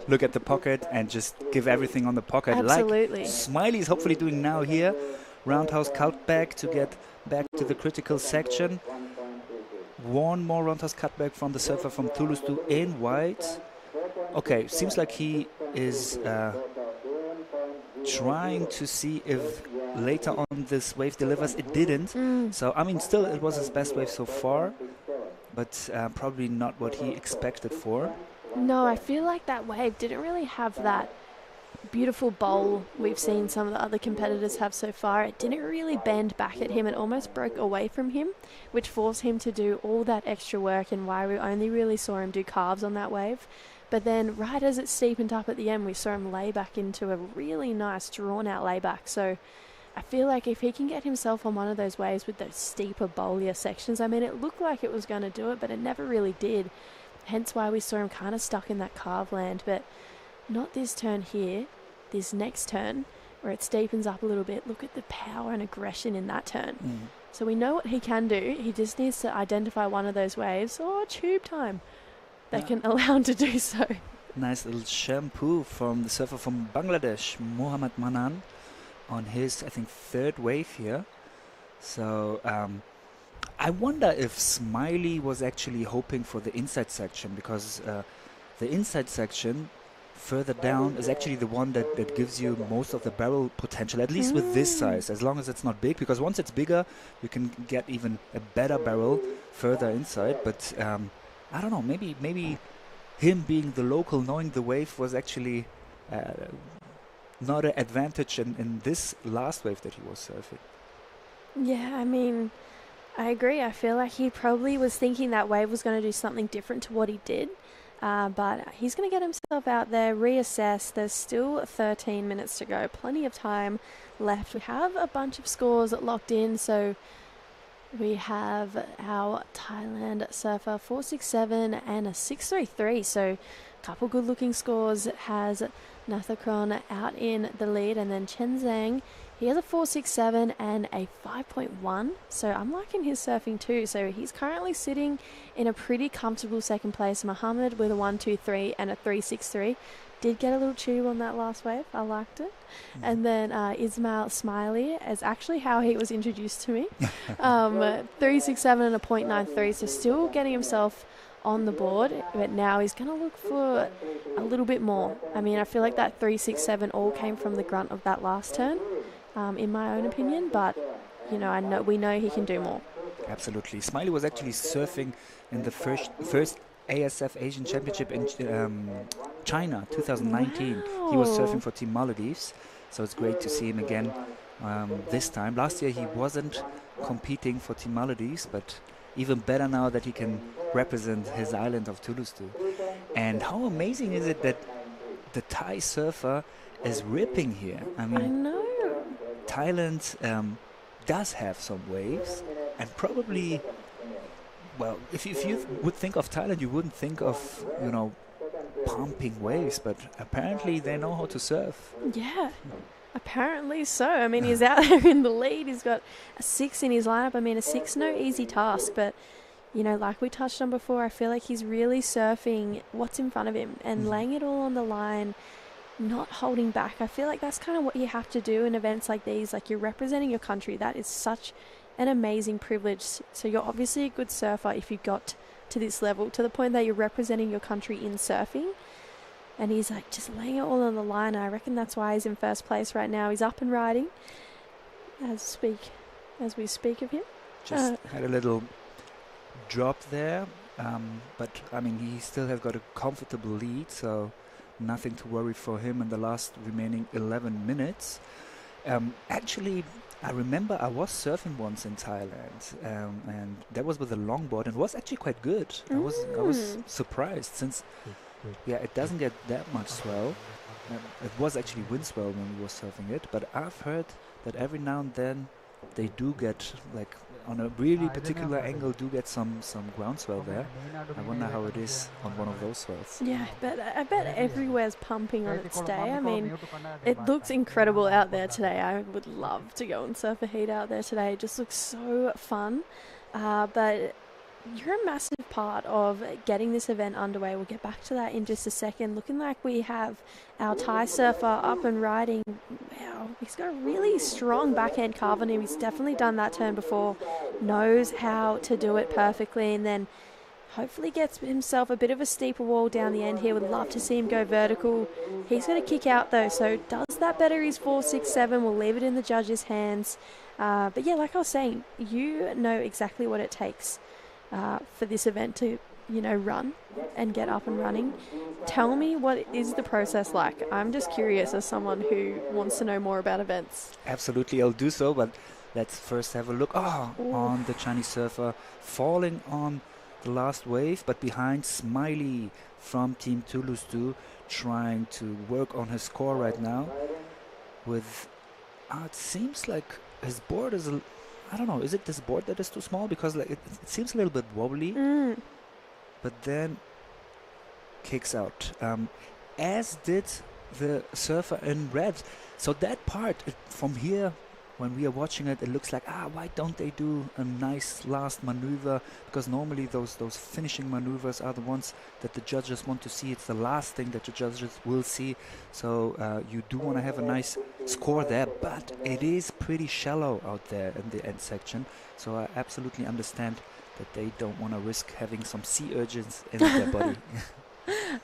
Speaker 4: Look at the pocket and just give everything on the pocket.
Speaker 1: Absolutely.
Speaker 4: Like Smiley's hopefully doing now here. Roundhouse cutback to get back to the critical section. One more roundhouse cutback from the surfer from Thulusdhoo in white. Okay, seems like he is trying to see if later on this wave delivers. It didn't. So, still it was his best wave so far, but probably not what he expected for.
Speaker 1: No, I feel like that wave didn't really have that beautiful bowl we've seen some of the other competitors have so far. It didn't really bend back at him. It almost broke away from him, which forced him to do all that extra work, and why we only really saw him do carves on that wave. But then right as it steepened up at the end, we saw him lay back into a really nice drawn out layback. So I feel like if he can get himself on one of those waves with those steeper, bowlier sections, it looked like it was going to do it, but it never really did. Hence why we saw him kind of stuck in that carve land. But not this turn here, this next turn, where it steepens up a little bit. Look at the power and aggression in that turn. So we know what he can do. He just needs to identify one of those waves, or tube time, that can allow him to do so.
Speaker 4: Nice little shampoo from the surfer from Bangladesh, Mohammad Manan, on his, I think, 3rd wave here. So I wonder if Smiley was actually hoping for the inside section, because the inside section further down is actually the one that gives you most of the barrel potential, at least with this size, as long as it's not big, because once it's bigger you can get even a better barrel further inside. But I don't know, maybe him being the local, knowing the wave, was actually not an advantage in this last wave that he was surfing.
Speaker 1: Yeah, I agree. I feel like he probably was thinking that wave was going to do something different to what he did. But he's going to get himself out there, reassess. There's still 13 minutes to go. Plenty of time left. We have a bunch of scores locked in, so We have our Thailand surfer 467 and a 633. So a couple good looking scores. Has Nathakron out in the lead, and then Chen Zhang, he has a 467 and a 5.1. So I'm liking his surfing too. So he's currently sitting in a pretty comfortable second place. Mohammed with a 123 and a 363. Did get a little tube on that last wave. I liked it. And then Ismail Smiley is actually how he was introduced to me. 367 and a 0.93. So still getting himself on the board, but now he's going to look for a little bit more. I mean, I feel like that 367 all came from the grunt of that last turn, in my own opinion, but you know, we know he can do more.
Speaker 4: Absolutely. Smiley was actually surfing in the first ASF Asian Championship in China 2019.
Speaker 1: Wow.
Speaker 4: He was surfing for Team Maldives, so it's great to see him again this time. Last year he wasn't competing for Team Maldives, but even better now that he can represent his island of Thulusdhoo. And how amazing is it that the Thai surfer is ripping here? I mean,
Speaker 1: I know.
Speaker 4: Thailand does have some waves, and probably, well, if you would think of Thailand, you wouldn't think of, you know, pumping waves, but apparently they know how to surf.
Speaker 1: Yeah, apparently so. I mean, he's out there in the lead. He's got a 6 in his lineup. I mean, a 6, no easy task, but you know, like we touched on before, I feel like he's really surfing what's in front of him and laying it all on the line, not holding back. I feel like that's kind of what you have to do in events like these. Like, you're representing your country. That is such an amazing privilege. So you're obviously a good surfer if you got to this level, to the point that you're representing your country in surfing. And he's like just laying it all on the line. I reckon that's why he's in first place right now. He's up and riding as we speak of him.
Speaker 4: Just had a little drop there, but I mean, he still has got a comfortable lead, so nothing to worry for him in the last remaining 11 minutes. Actually, I remember I was surfing once in Thailand, and that was with a longboard, and it was actually quite good. I was surprised, since it doesn't get that much swell. It was actually wind swell when we were surfing it, but I've heard that every now and then they do get, like, on a really particular angle, do get some ground swell there. I wonder how it is on one of those swells.
Speaker 1: Yeah, but I bet everywhere's pumping on its day. I mean, it looks incredible out there today. I would love to go and surf a heat out there today. It just looks so fun. But you're a massive part of getting this event underway. We'll get back to that in just a second. Looking like we have our Thai surfer up and riding. Wow, he's got a really strong backhand carve on him. He's definitely done that turn before, knows how to do it perfectly, and then hopefully gets himself a bit of a steeper wall down the end here. Would love to see him go vertical. He's going to kick out though, so does that better his 4.67. We'll leave it in the judges' hands. But yeah, like I was saying, you know exactly what it takes for this event to, you know, run and get up and running. Tell me, what is the process like? I'm just curious as someone who wants to know more about events.
Speaker 4: Absolutely, I'll do so, but let's first have a look on the Chinese surfer falling on the last wave, but behind Smiley from Team Thulusdhoo, trying to work on his score right now with, it seems like his board is I don't know, is it this board that is too small? Because like it seems a little bit wobbly, but then kicks out, as did the surfer in red. So that part, from here, when we are watching it, it looks like, why don't they do a nice last maneuver? Because normally those finishing maneuvers are the ones that the judges want to see. It's the last thing that the judges will see. So you do want to have a nice score there, but it is pretty shallow out there in the end section. So I absolutely understand that they don't want to risk having some sea urchins in their body.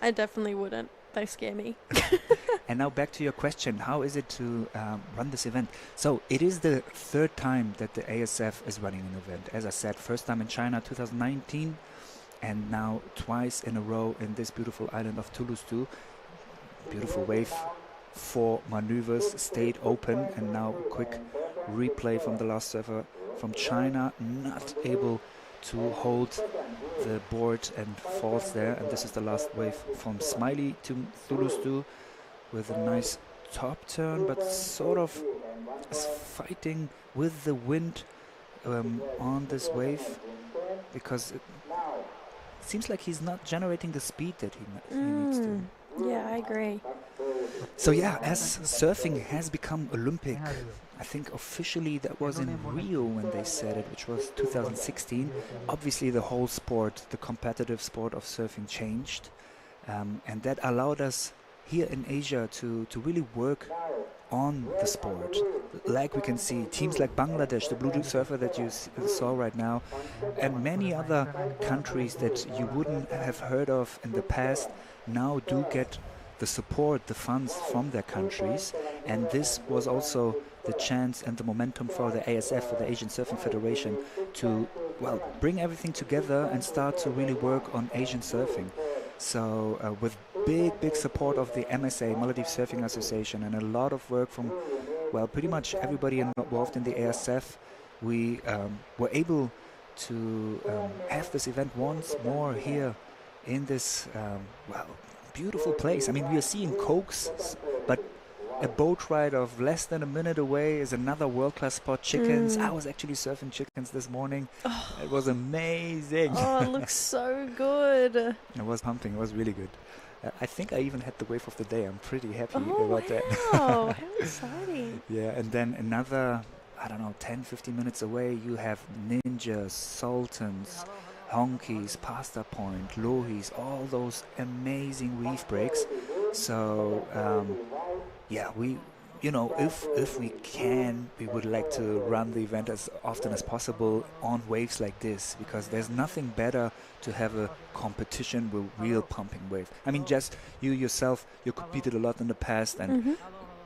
Speaker 1: I definitely wouldn't. They scare me.
Speaker 4: And now back to your question, how is it to run this event? So it is the third time that the ASF is running an event. As I said, first time in China 2019, and now twice in a row in this beautiful island of Thulusdhoo. Beautiful wave, 4 maneuvers stayed open, and now quick replay from the last surfer from China, not able to hold the board and falls there. And this is the last wave from Smiley to Thulusdhoo, with a nice top turn, but sort of is fighting with the wind on this wave, because it seems like he's not generating the speed that he needs to.
Speaker 1: Yeah, I agree.
Speaker 4: So yeah, as surfing has become Olympic, I think officially that was in Rio when they said it, which was 2016. Obviously the whole sport, the competitive sport of surfing changed, and that allowed us here in Asia to really work on the sport. Like we can see teams like Bangladesh, the blue surfer that you saw right now, and many other countries that you wouldn't have heard of in the past now do get the support, the funds from their countries. And this was also the chance and the momentum for the ASF, for the Asian Surfing Federation, to, well, bring everything together and start to really work on Asian surfing. So with big support of the MSA, Maldives Surfing Association, and a lot of work from, well, pretty much everybody involved in the ASF, we were able to have this event once more here in this, well, beautiful place. I mean, we are seeing cokes, but a boat ride of less than a minute away is another world-class spot. Chickens. I was actually surfing chickens this morning. It was amazing.
Speaker 1: Oh, it looks so good.
Speaker 4: It was pumping. It was really good. I think I even had the wave of the day. I'm pretty happy about that.
Speaker 1: Oh, how exciting.
Speaker 4: Yeah, and then another, I don't know, 10-15 minutes away, you have ninjas, sultans, honkies, pasta point, lohis, all those amazing reef breaks. So yeah, we, you know, if we can, we would like to run the event as often as possible on waves like this, because there's nothing better to have a competition with real pumping wave. I mean, just you yourself, you competed a lot in the past, and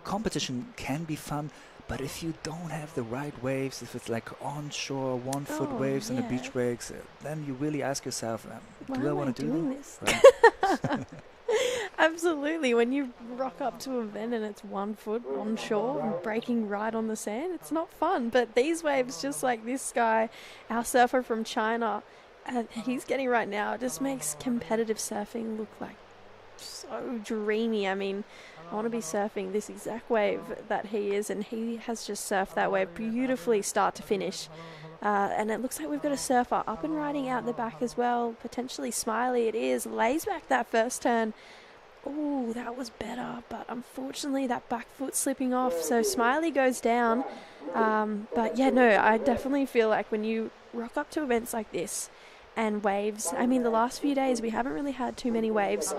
Speaker 4: competition can be fun. But if you don't have the right waves, if it's like onshore, 1 foot waves and the beach breaks, then you really ask yourself, do I want to do
Speaker 1: this?
Speaker 4: Right.
Speaker 1: Absolutely. When you rock up to an event and it's 1 foot onshore and breaking right on the sand, it's not fun. But these waves, just like this guy, our surfer from China, he's getting right now, it just makes competitive surfing look like so dreamy. I mean, I want to be surfing this exact wave that he is, and he has just surfed that wave beautifully start to finish. And it looks like we've got a surfer up and riding out the back as well, potentially Smiley. It is, lays back that first turn. Oh, that was better, but unfortunately that back foot slipping off, so Smiley goes down. But yeah, no, I definitely feel like when you rock up to events like this, and waves, I mean, the last few days we haven't really had too many waves.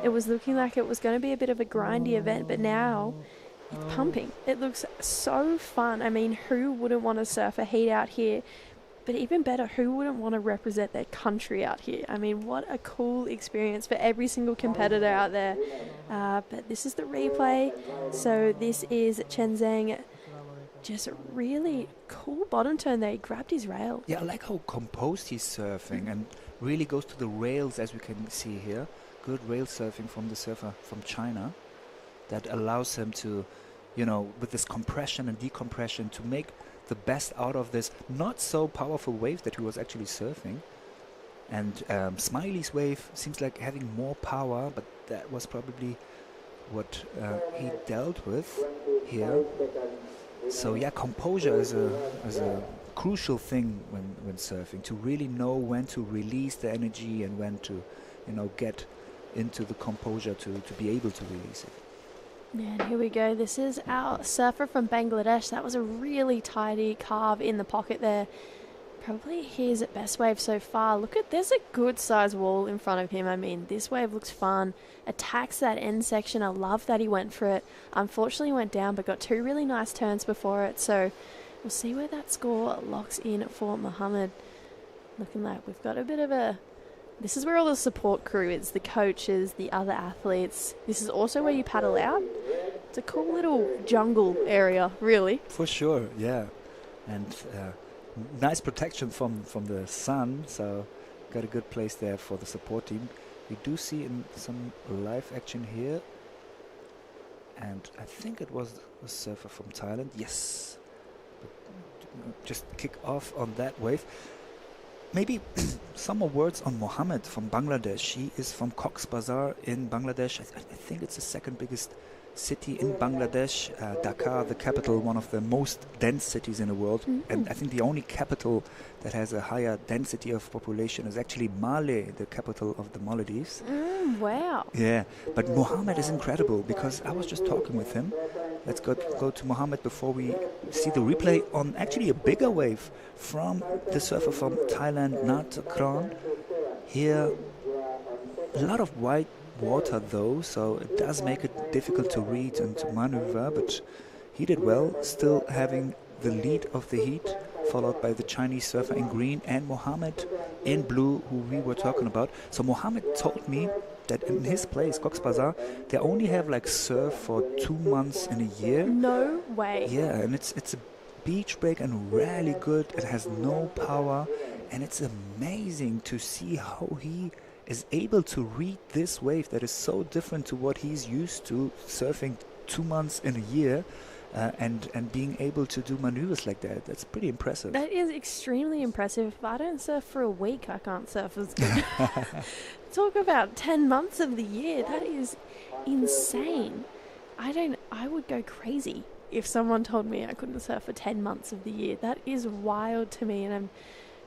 Speaker 1: It was looking like it was going to be a bit of a grindy event, but now it's pumping. It looks so fun. I mean, who wouldn't want to surf a heat out here? But even better, who wouldn't want to represent their country out here? I mean, what a cool experience for every single competitor out there. But this is the replay. So this is Chen Zhang. Just a really cool bottom turn there. He grabbed his rail.
Speaker 4: Yeah, I like how composed he's surfing and really goes to the rails, as we can see here. Good rail surfing from the surfer from China that allows him to, you know, with this compression and decompression, to make the best out of this not so powerful wave that he was actually surfing. And Smiley's wave seems like having more power, but that was probably what he dealt with here. So yeah, composure is a crucial thing when surfing, to really know when to release the energy and when to, you know, get into the composure to be able to release it.
Speaker 1: Yeah, and here we go. This is our surfer from Bangladesh. That was a really tidy carve in the pocket there. Probably his best wave so far. Look at, there's a good size wall in front of him. I mean, this wave looks fun. Attacks that end section. I love that he went for it. Unfortunately went down, but got 2 really nice turns before it. So we'll see where that score locks in for Mohammed. Looking like we've got a bit of a... This is where all the support crew is, the coaches, the other athletes. This is also where you paddle out. It's a cool little jungle area, really.
Speaker 4: For sure, yeah. And nice protection from the sun, so got a good place there for the support team. We do see in some live action here, and I think it was a surfer from Thailand. Yes, but just kick off on that wave. Maybe some more words on Mohammed from Bangladesh. He is from Cox's Bazar in Bangladesh. I think it's the second biggest city in Bangladesh, Dhaka, the capital, one of the most dense cities in the world. And I think the only capital that has a higher density of population is actually Malé, the capital of the Maldives.
Speaker 1: Wow.
Speaker 4: Yeah, but Mohammed is incredible because I was just talking with him. Let's go to Mohammed before we see the replay on actually a bigger wave from the surfer from Thailand, Nat Kron. Here, a lot of white water though, so it does make it difficult to read and to maneuver, but he did well, still having the lead of the heat, followed by the Chinese surfer in green and Mohammed in blue, who we were talking about. So Mohammed told me that in his place, Cox's Bazar, they only have like surf for 2 months in a year.
Speaker 1: No way.
Speaker 4: Yeah, and it's a beach break and really good. It has no power, and it's amazing to see how he is able to read this wave that is so different to what he's used to surfing 2 months in a year. And being able to do maneuvers like that, that's pretty impressive.
Speaker 1: That is extremely impressive. If I don't surf for a week, I can't surf as good. Talk about 10 months of the year. That is insane. I would go crazy if someone told me I couldn't surf for 10 months of the year. That is wild to me, and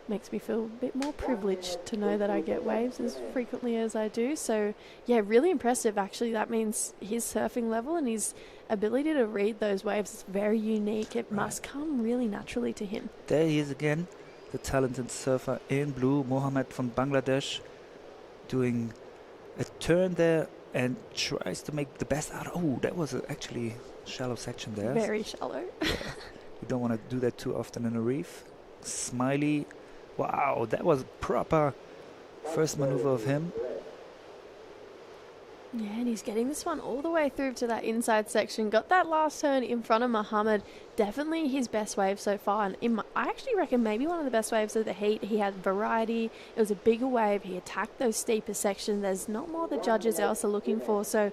Speaker 1: makes me feel a bit more privileged to know that I get waves as frequently as I do. So yeah, really impressive actually. That means his surfing level and his ability to read those waves is very unique. It must come really naturally to him.
Speaker 4: There he is again, the talented surfer in blue, Mohammed from Bangladesh, doing a turn there and tries to make the best out. Oh, that was actually shallow section there.
Speaker 1: Very shallow.
Speaker 4: Yeah. You don't want to do that too often in a reef. Smiley. Wow, that was proper first maneuver of him.
Speaker 1: Yeah, and he's getting this one all the way through to that inside section. Got that last turn in front of Mohammed. Definitely his best wave so far. And I actually reckon maybe one of the best waves of the heat. He had variety. It was a bigger wave. He attacked those steeper sections. There's not more the judges else are looking for. So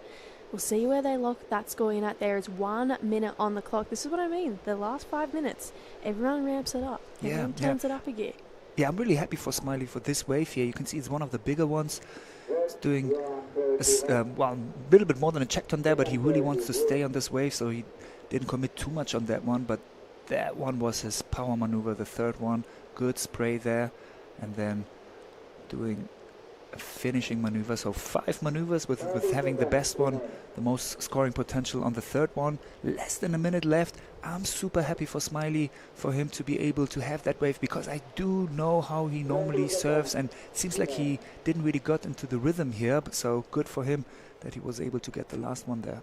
Speaker 1: we'll see where they lock that score in at. There is 1 minute on the clock. This is what I mean. The last 5 minutes, everyone ramps it up. Everyone turns it up a gear.
Speaker 4: Yeah, I'm really happy for Smiley for this wave here. You can see it's one of the bigger ones. It's doing a little bit more than a check turn there, but he really wants to stay on this wave, so he didn't commit too much on that one. But that one was his power maneuver, the third one. Good spray there, and then doing a finishing maneuver. So 5 maneuvers with having the best one, the most scoring potential on the third one. Less than a minute left. I'm super happy for Smiley, for him to be able to have that wave, because I do know how he normally surfs, and it seems like he didn't really got into the rhythm here, but so good for him that he was able to get the last one there.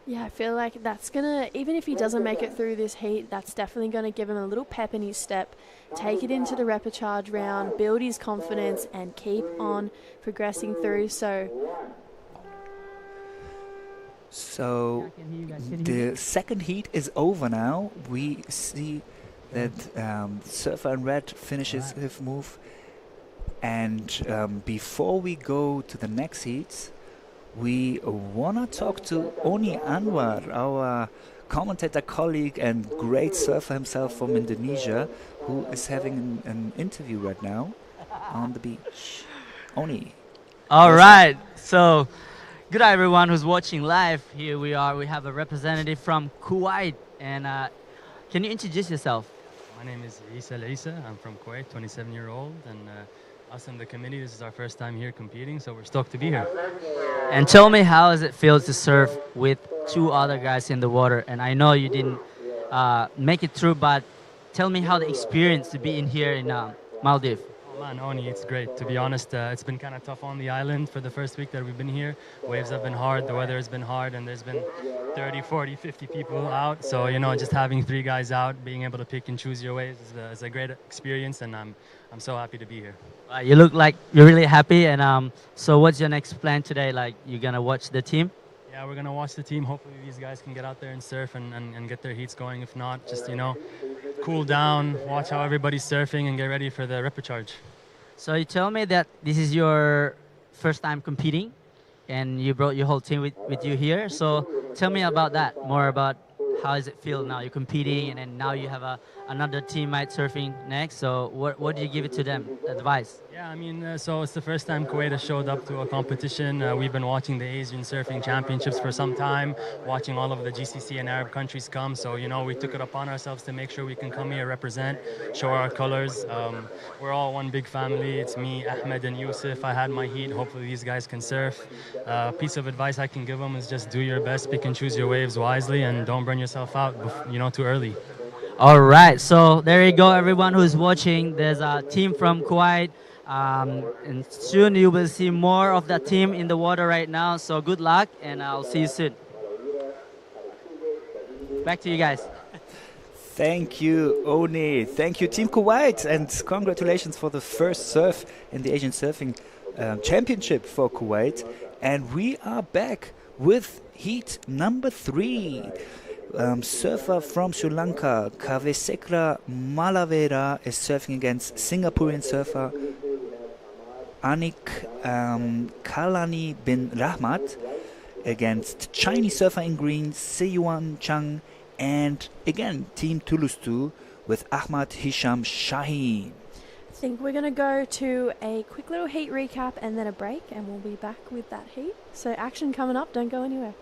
Speaker 1: Yeah, I feel like that's gonna, even if he doesn't make it through this heat, that's definitely gonna give him a little pep in his step, take it into the repechage round, build his confidence, and keep on progressing through.
Speaker 4: So the second heat is over now. We see that Surfer in Red finishes his move. And before we go to the next heats, we want to talk to Oni Anwar, our commentator colleague and great surfer himself from Indonesia, who is having an interview right now on the beach. Oni.
Speaker 5: All right. So, good day, everyone who's watching live. Here we are. We have a representative from Kuwait. And can you introduce yourself?
Speaker 6: My name is Isa. I'm from Kuwait, 27-year-old. And us in the committee, this is our first time here competing, so we're stoked to be here.
Speaker 5: And tell me, how does it feel to surf with 2 other guys in the water? And I know you didn't make it through, but tell me how the experience to be in here in Maldives.
Speaker 6: Oh man, Oni, it's great. To be honest, it's been kind of tough on the island for the first week that we've been here. Waves have been hard, the weather has been hard, and there's been 30, 40, 50 people out. So, you know, just having 3 guys out, being able to pick and choose your waves is a great experience, and I'm so happy to be here.
Speaker 5: You look like you're really happy. And so what's your next plan today? Like, you're going to watch the team?
Speaker 6: Yeah, we're going to watch the team. Hopefully these guys can get out there and surf and get their heats going. If not, just, you know, cool down, watch how everybody's surfing, and get ready for the repechage.
Speaker 5: So you tell me that this is your first time competing, and you brought your whole team with you here. So tell me about that, more about how does it feel now? You're competing, and then now you have another teammate surfing next. So what do you give it to them, advice?
Speaker 6: Yeah, I mean, so it's the first time Kuwait has showed up to a competition. We've been watching the Asian Surfing Championships for some time, watching all of the GCC and Arab countries come. So, we took it upon ourselves to make sure we can come here, represent, show our colors. We're all one big family. It's me, Ahmed, and Yusuf. I had my heat. Hopefully these guys can surf. Piece of advice I can give them is just do your best, pick and choose your waves wisely, and don't burn yourself out, too early.
Speaker 5: All right, so there you go, everyone who's watching. There's a team from Kuwait, and soon you will see more of that team in the water right now. So good luck, and I'll see you soon. Back to you guys.
Speaker 4: Thank you, Oni. Thank you, Team Kuwait, and congratulations for the first surf in the Asian Surfing Championship for Kuwait. And we are back with heat number 3. Surfer from Sri Lanka, Kavesekra Malavera, is surfing against Singaporean surfer Anik Kalani bin Rahmat, against Chinese surfer in green Seyuan Chang, and again Team Thulusdhoo with Ahmad Hisham Shaheen.
Speaker 1: I think we're going to go to a quick little heat recap and then a break, and we'll be back with that heat. So action coming up, don't go anywhere.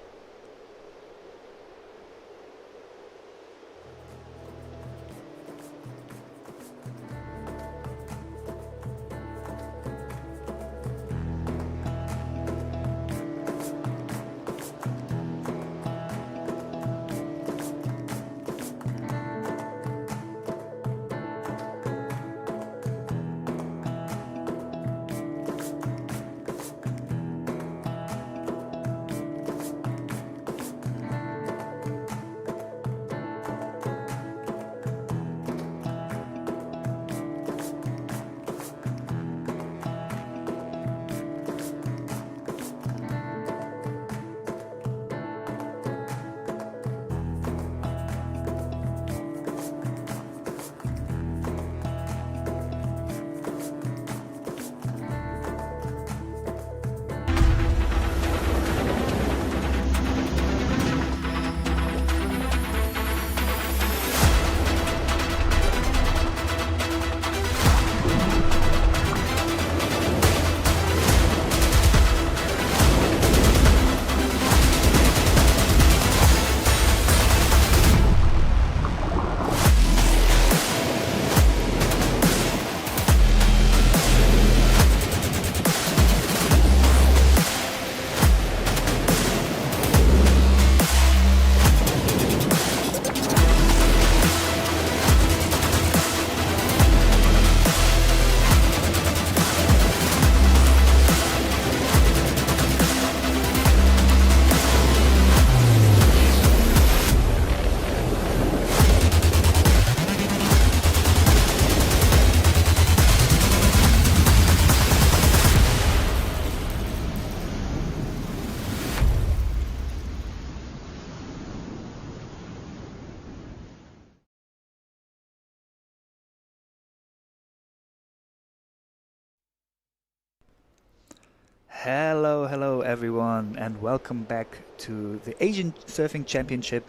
Speaker 4: Hello everyone, and welcome back to the Asian Surfing Championship.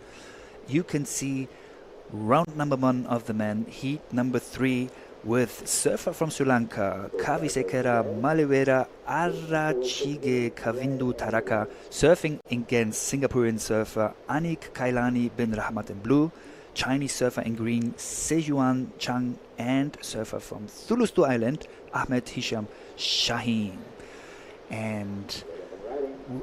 Speaker 4: You can see round number 1 of the men, heat number 3, with surfer from Sri Lanka, Kavisekera Malivera Arachige Kavindu Taraka, surfing against Singaporean surfer Anik Kailani bin Rahmat in blue, Chinese surfer in green Sejuan Chang, and surfer from Thulusdhoo Island Ahmed Hisham Shaheen. And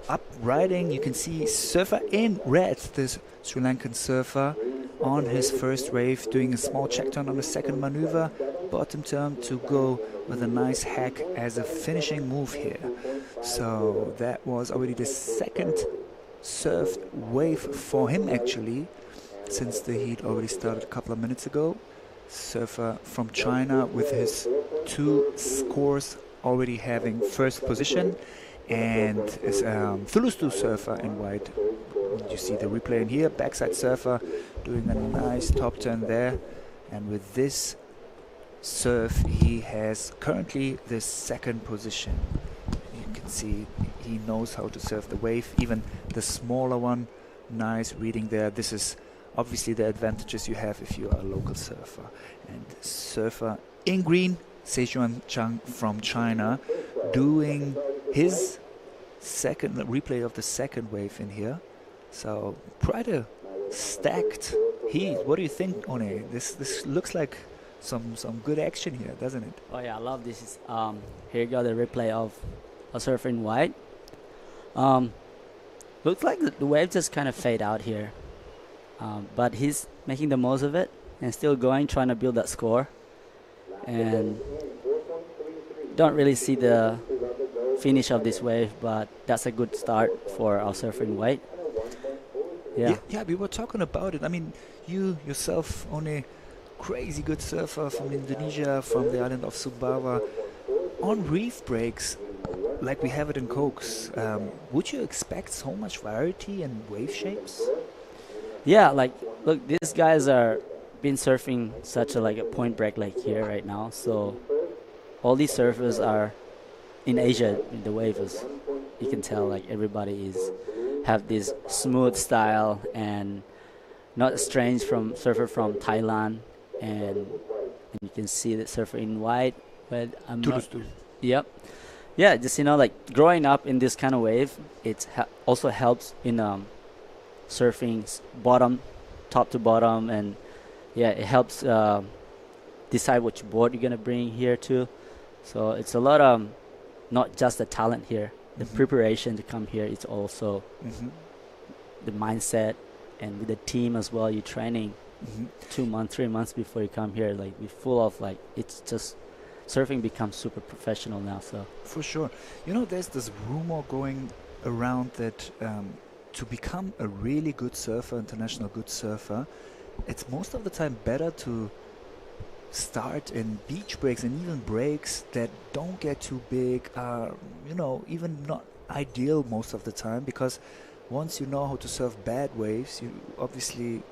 Speaker 4: up riding, you can see surfer in red, this Sri Lankan surfer, on his first wave, doing a small check turn on the second maneuver, bottom turn to go with a nice hack as a finishing move here. So that was already the second surfed wave for him actually, since the heat already started a couple of minutes ago. Surfer from China with his 2 scores already having first position, and is Thulusdhoo surfer in white. You see the replay in here, backside surfer doing a nice top turn there, and with this surf he has currently the second position. You can see he knows how to surf the wave, even the smaller one. Nice reading there. This is obviously the advantages you have if you are a local surfer. And surfer in green, Szechuan Chang from China, doing his second replay of the second wave in here. So quite a stacked heat. What do you think, One? This looks like some good action here, doesn't it?
Speaker 7: Oh yeah, I love this. Here you go, the replay of a surfer in white. Looks like the wave just kind of fade out here, but he's making the most of it and still going, trying to build that score. And don't really see the finish of this wave, but that's a good start for our surfer in white.
Speaker 4: Yeah, we were talking about it. I mean, you yourself, only crazy good surfer from Indonesia, from the island of Sumbawa, on reef breaks like we have it in Cokes. Would you expect so much variety and wave shapes?
Speaker 7: Yeah, like look, these guys are been surfing such a like a point break like here right now. So all these surfers are in Asia in the waves. You can tell like everybody is have this smooth style and not strange from surfer from Thailand, and you can see the surfer in white. But I'm not. Yep. Yeah, just like growing up in this kind of wave, it also helps in surfing top to bottom, and yeah, it helps decide which board you're gonna bring here too. So it's a lot of not just the talent here, the preparation to come here. It's also the mindset, and with the team as well. You're training 2 months, 3 months before you come here. Like we're full of like it's just. Surfing becomes super professional now, so
Speaker 4: for sure. There's this rumor going around that to become a really good surfer, international good surfer, it's most of the time better to start in beach breaks and even breaks that don't get too big, even not ideal most of the time, because once you know how to surf bad waves, you obviously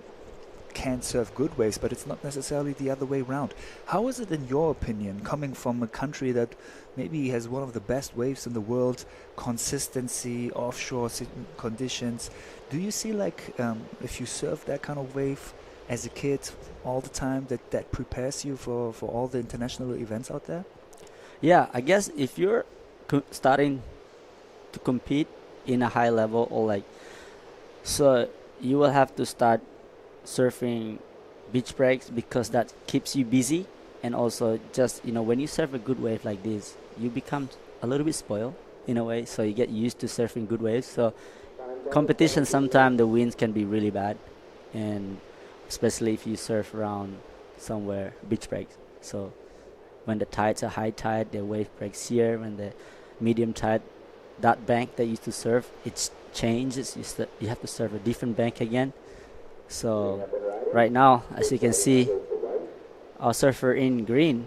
Speaker 4: can surf good waves, but it's not necessarily the other way around. How is it in your opinion, coming from a country that maybe has one of the best waves in the world, consistency, offshore conditions? Do you see like if you surf that kind of wave as a kid all the time, that prepares you for all the international events out there?
Speaker 7: Yeah, I guess if you're starting to compete in a high level, or like, so you will have to start surfing beach breaks, because that keeps you busy, and also just when you surf a good wave like this, you become a little bit spoiled in a way, so you get used to surfing good waves. So competition, sometimes the winds can be really bad, and especially if you surf around somewhere beach breaks. So when the tides are high tide, the wave breaks here. When the medium tide, that bank that you used to surf, it changes. You have to surf a different bank again. So right now, as you can see, our surfer in green,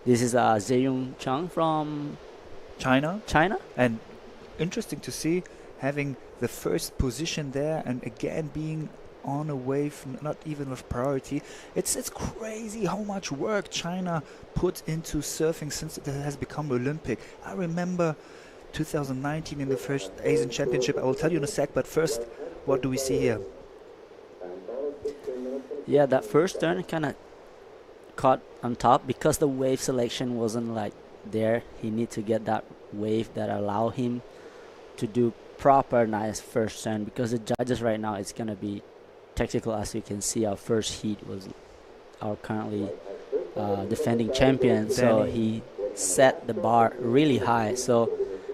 Speaker 7: this is Zeyong Chang from
Speaker 4: China.
Speaker 7: And
Speaker 4: interesting to see having the first position there, and again being on a wave, not even with priority. It's crazy how much work China put into surfing since it has become Olympic. I remember 2019 in the first Asian Championship. I will tell you in a sec, but first, what do we see here?
Speaker 7: Yeah, that first turn kind of caught on top because the wave selection wasn't like there. He need to get that wave that allow him to do proper nice first turn, because the judges right now, it's gonna be technical. As you can see, our first heat was our currently defending champion, so he set the bar really high. So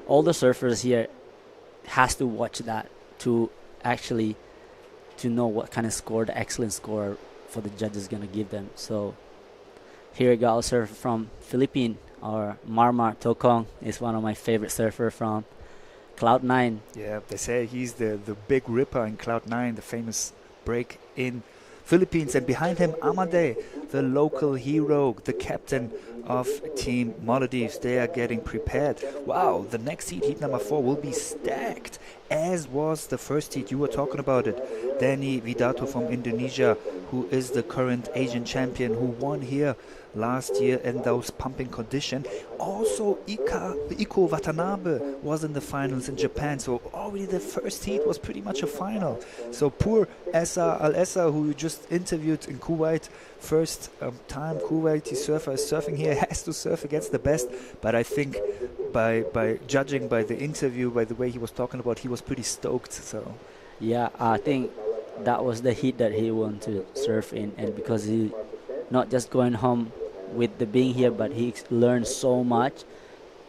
Speaker 7: all the surfers here has to watch that to actually to know what kind of score, the excellent score for the judges gonna give them. So here we go, a surfer from Philippines, our Marmar Tokong is one of my favorite surfer from Cloud9.
Speaker 4: Yeah, they say he's the big ripper in Cloud9, the famous break in Philippines. And behind him, Amade, the local hero, the captain of Team Maldives. They are getting prepared. Wow, the next heat number 4, will be stacked. as was the first heat. You were talking about it. Danny Widato from Indonesia, who is the current Asian champion, who won here last year in those pumping conditions. Also, Iko Watanabe was in the finals in Japan. So already the first heat was pretty much a final. So poor Essa Al-Essa, who you just interviewed in Kuwait, first time Kuwaiti surfer is surfing here, has to surf against the best. But I think by judging by the interview, by the way he was talking about, he was pretty stoked. So
Speaker 7: Yeah, I think that was the heat that he wanted to surf in, and because he not just going home with the being here, but he learned so much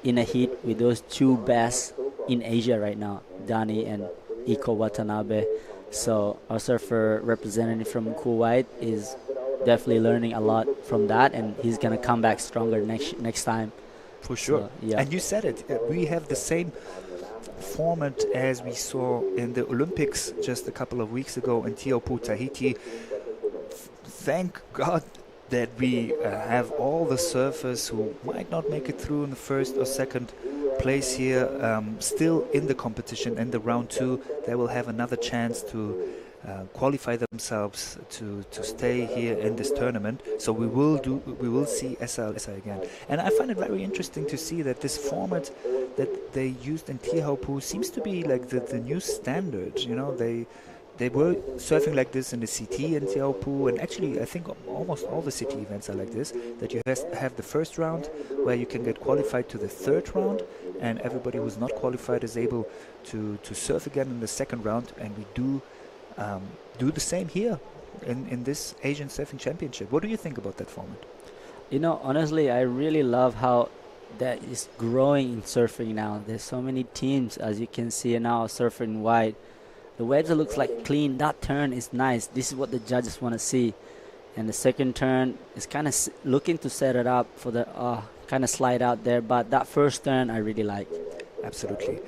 Speaker 7: in a heat with those two best in Asia right now, Dani and Iko Watanabe. So our surfer representative from Kuwait is definitely learning a lot from that, and he's gonna come back stronger next time.
Speaker 4: for sure.
Speaker 7: So, yeah.
Speaker 4: And you said it. We have the same format as we saw in the Olympics just a couple of weeks ago in Teahupo'o, Tahiti. Thank God that we have all the surfers who might not make it through in the first or second place here still in the competition. In the round 2, they will have another chance to qualify themselves to stay here in this tournament. So we will see SLSI again. And I find it very interesting to see that this format that they used in Teahupo'o seems to be like the new standard. You know, they were surfing like this in the CT in Teahupo'o, and actually I think almost all the city events are like this, that you have the first round where you can get qualified to the third round, and everybody who's not qualified is able to surf again in the second round. And we do the same here in this Asian Surfing Championship. What do you think about that format?
Speaker 7: You know, honestly, I really love how that is growing in surfing now. There's so many teams, as you can see now, surfing wide. The waves looks like clean. That turn is nice. This is what the judges want to see. And the second turn is kind of looking to set it up for the kind of slide out there. But that first turn I really like.
Speaker 4: Absolutely.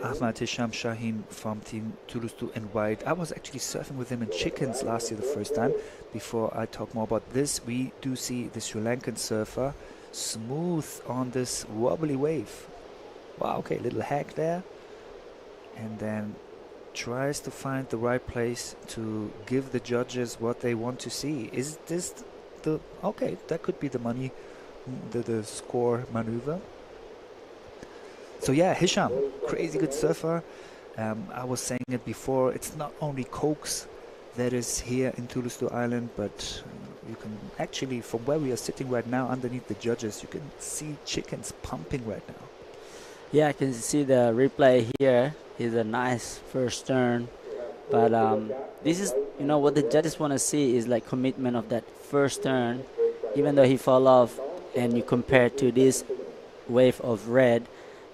Speaker 4: Ahmad Hisham Shaheen from Team Thulusdhoo and White. I was actually surfing with him in Chickens last year the first time. Before I talk more about this, we do see the Sri Lankan surfer smooth on this wobbly wave. Wow, okay, little hack there. And then tries to find the right place to give the judges what they want to see. Is this the... Okay, that could be the money, the score maneuver. So yeah, Hisham, crazy good surfer. I was saying it before, it's not only Cokes that is here in Thulusdhoo Island, but you can actually, from where we are sitting right now underneath the judges, you can see Chickens pumping right now.
Speaker 7: Yeah, I can see the replay here. Is a nice first turn, but this is, you know, what the judges want to see is like commitment of that first turn. Even though he fall off, and you compare to this wave of red,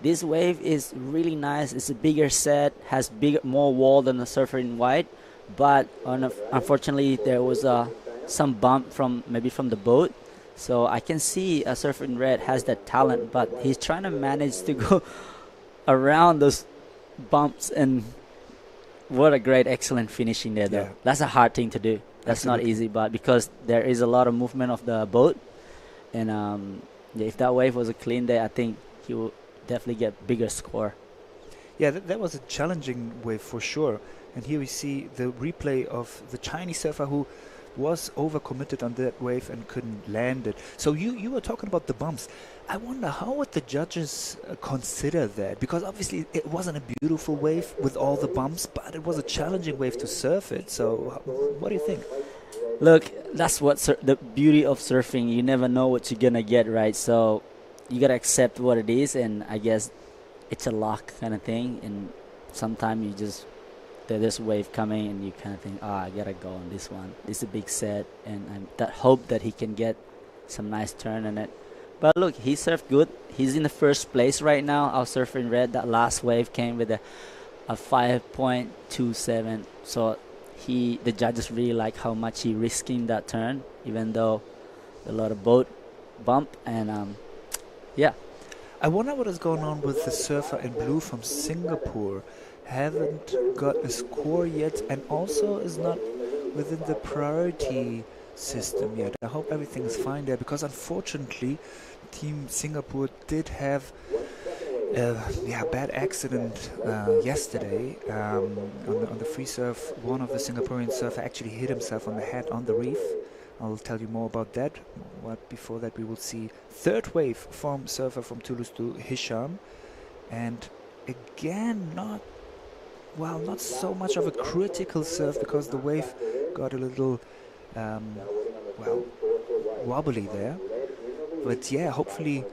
Speaker 7: this wave is really nice. It's a bigger set, has more wall than the surfer in white, but unfortunately there was some bump from the boat. So I can see a surfer in red has that talent, but he's trying to manage to go around those bumps, and what a great, excellent finishing there, though. Yeah. That's a hard thing to do. That's Absolutely. Not easy, but because there is a lot of movement of the boat, and if that wave was a clean day, I think he will definitely get bigger score.
Speaker 4: Yeah, that was a challenging wave for sure. And here we see the replay of the Chinese surfer who was overcommitted on that wave and couldn't land it. So you were talking about the bumps. I wonder how would the judges consider that, because obviously it wasn't a beautiful wave with all the bumps, but it was a challenging wave to surf it. So what do you think?
Speaker 7: Look, that's what the beauty of surfing. You never know what you're gonna get, right? So you gotta accept what it is, and I guess it's a luck kind of thing. And sometimes you just, there's a wave coming and you kind of think, I gotta go on this one. This is a big set, and that hope that he can get some nice turn in it. But look, he surfed good. He's in the first place right now. Our surfer in red, that last wave came with a 5.27. So the judges really like how much he risking that turn, even though a lot of boat bump, and yeah.
Speaker 4: I wonder what is going on with the surfer in blue from Singapore. Haven't got a score yet, and also is not within the priority system yet. I hope everything is fine there, because unfortunately Team Singapore did have Yeah, bad accident yesterday on the free surf. One of the Singaporean surfer actually hit himself on the head on the reef. I'll tell you more about that. But before that, we will see third wave from surfer from Thulusdhoo, Hisham, and again not so much of a critical surf because the wave got a little wobbly there. But yeah, hopefully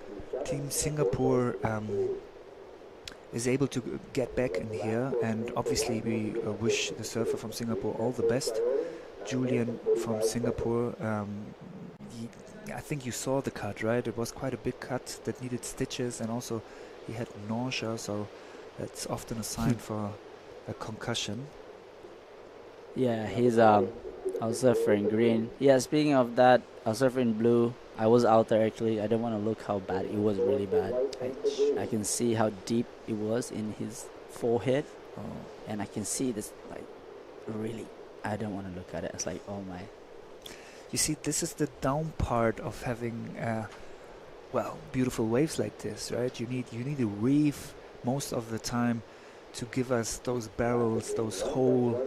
Speaker 4: Team Singapore is able to get back in here, and obviously we wish the surfer from Singapore all the best. Julian from Singapore, I think you saw the cut, right? It was quite a big cut that needed stitches, and also he had nausea, so that's often a sign for a concussion.
Speaker 7: Yeah, he's I was surfing green. Yeah, speaking of that, I was surfing blue. I was out there actually. I don't want to look how bad it was. Really bad. I can see how deep it was in his forehead, and I can see this like really. I don't want to look at it. It's like, oh my.
Speaker 4: You see, this is the down part of having beautiful waves like this, right? You need a reef most of the time to give us those barrels, those whole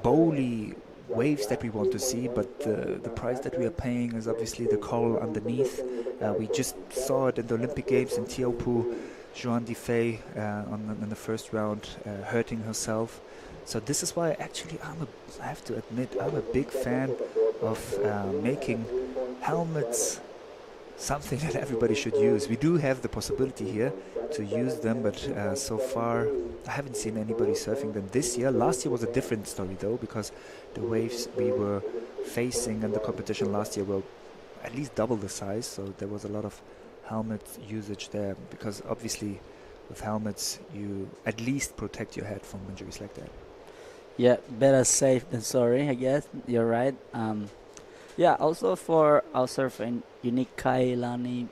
Speaker 4: bowly waves that we want to see, but the price that we are paying is obviously the coral underneath. We just saw it in the Olympic Games in Teahupo'o, Joan Defay in the first round hurting herself. So this is why actually I have to admit I'm a big fan of making helmets something that everybody should use. We do have the possibility here to use them, but so far I haven't seen anybody surfing them this year. Last year was a different story though, because the waves we were facing in the competition last year were at least double the size, so there was a lot of helmet usage there, because obviously with helmets you at least protect your head from injuries like that.
Speaker 7: Yeah, better safe than sorry, I guess. You're right. Yeah, also for our surfing, Unique Kailani,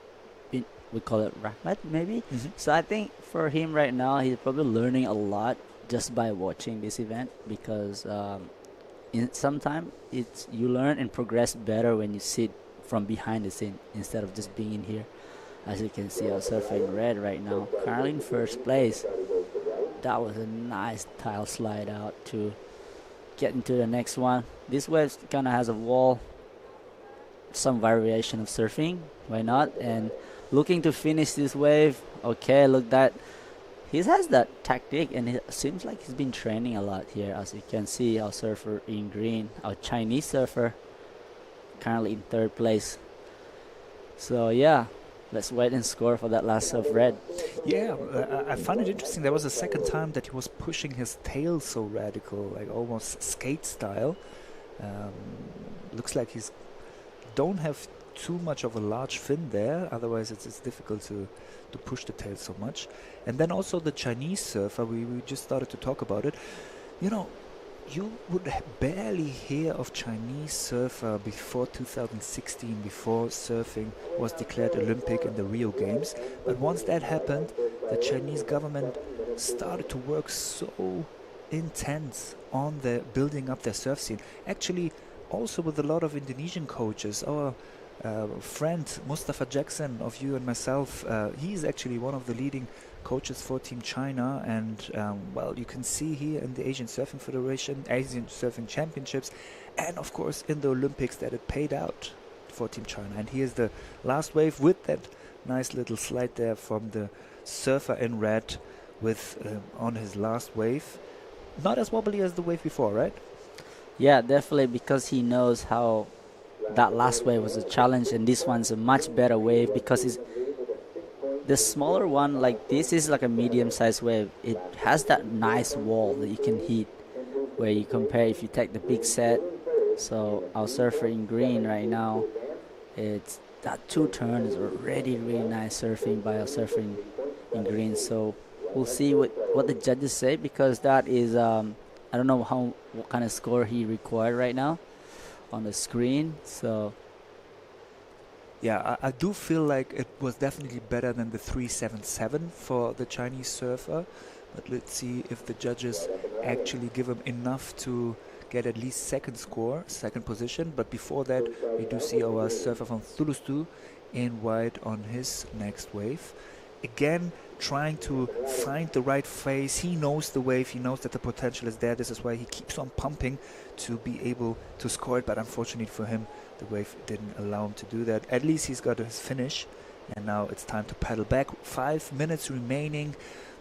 Speaker 7: we call it Rahmat maybe.
Speaker 4: Mm-hmm.
Speaker 7: So I think for him right now, he's probably learning a lot just by watching this event, because sometimes it's you learn and progress better when you sit from behind the scene instead of just being in here. As you can see, our surfing red right now, currently in first place. That was a nice tile slide out to get into the next one. This wave kind of has a wall, some variation of surfing, why not? And looking to finish this wave. Okay, look that he has that tactic, and it seems like he's been training a lot here. As you can see, our surfer in green, our Chinese surfer, currently in third place. So yeah, let's wait and score for that last surf red.
Speaker 4: Yeah, I found it interesting. There was a second time that he was pushing his tail so radical, like almost skate style. Looks like he's don't have too much of a large fin there, otherwise it's difficult to push the tail so much. And then also the Chinese surfer, we just started to talk about it. You know, you would barely hear of Chinese surfer before 2016, before surfing was declared Olympic in the Rio Games. But once that happened, the Chinese government started to work so intense on the building up their surf scene. Actually, also with a lot of Indonesian coaches. Our friend Mustafa Jackson of you and myself, he's actually one of the leading coaches for Team China, and you can see here in the Asian Surfing Federation, Asian Surfing Championships, and of course in the Olympics that it paid out for Team China. And here's the last wave with that nice little slide there from the surfer in red with on his last wave. Not as wobbly as the wave before, right?
Speaker 7: Yeah, definitely, because he knows how that last wave was a challenge, and this one's a much better wave because it's the smaller one. Like this is like a medium-sized wave. It has that nice wall that you can hit, where you compare if you take the big set. So our surfer in green right now, it's that two turns already really nice surfing by our surfer in green. So we'll see what the judges say, because that is I don't know what kind of score he required right now on the screen. So
Speaker 4: yeah, I do feel like it was definitely better than the 377 for the Chinese surfer, but let's see if the judges actually give him enough to get at least second position. But before that, we do see our surfer from Thulusdhoo in white on his next wave. again trying to find the right phase. He knows the wave, he knows that the potential is there. This is why he keeps on pumping to be able to score it, but unfortunately for him, the wave didn't allow him to do that. At least he's got his finish, and now it's time to paddle back. 5 minutes remaining.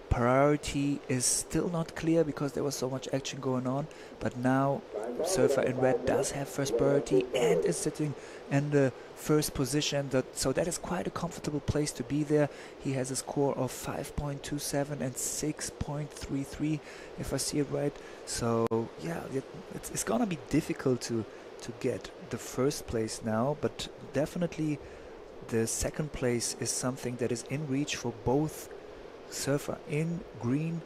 Speaker 4: Priority is still not clear because there was so much action going on, but now surfer in red does have first priority and is sitting in the first position, so that is quite a comfortable place to be there. He has a score of 5.27 and 6.33 if I see it right. So yeah, it's gonna be difficult to get the first place now, but definitely the second place is something that is in reach for both surfer in green,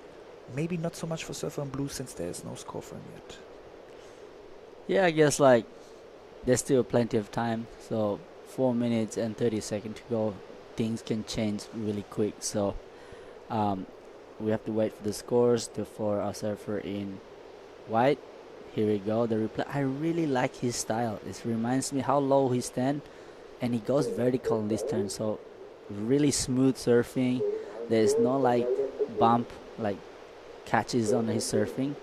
Speaker 4: maybe not so much for surfer in blue since there's no score for him yet.
Speaker 7: Yeah, I guess like there's still plenty of time. So 4 minutes and 30 seconds to go. Things can change really quick. So we have to wait for the scores for our surfer in white. Here we go. The replay. I really like his style. It reminds me how low he stands, and he goes vertical in this turn. So really smooth surfing. There's no like bump, like catches on his surfing.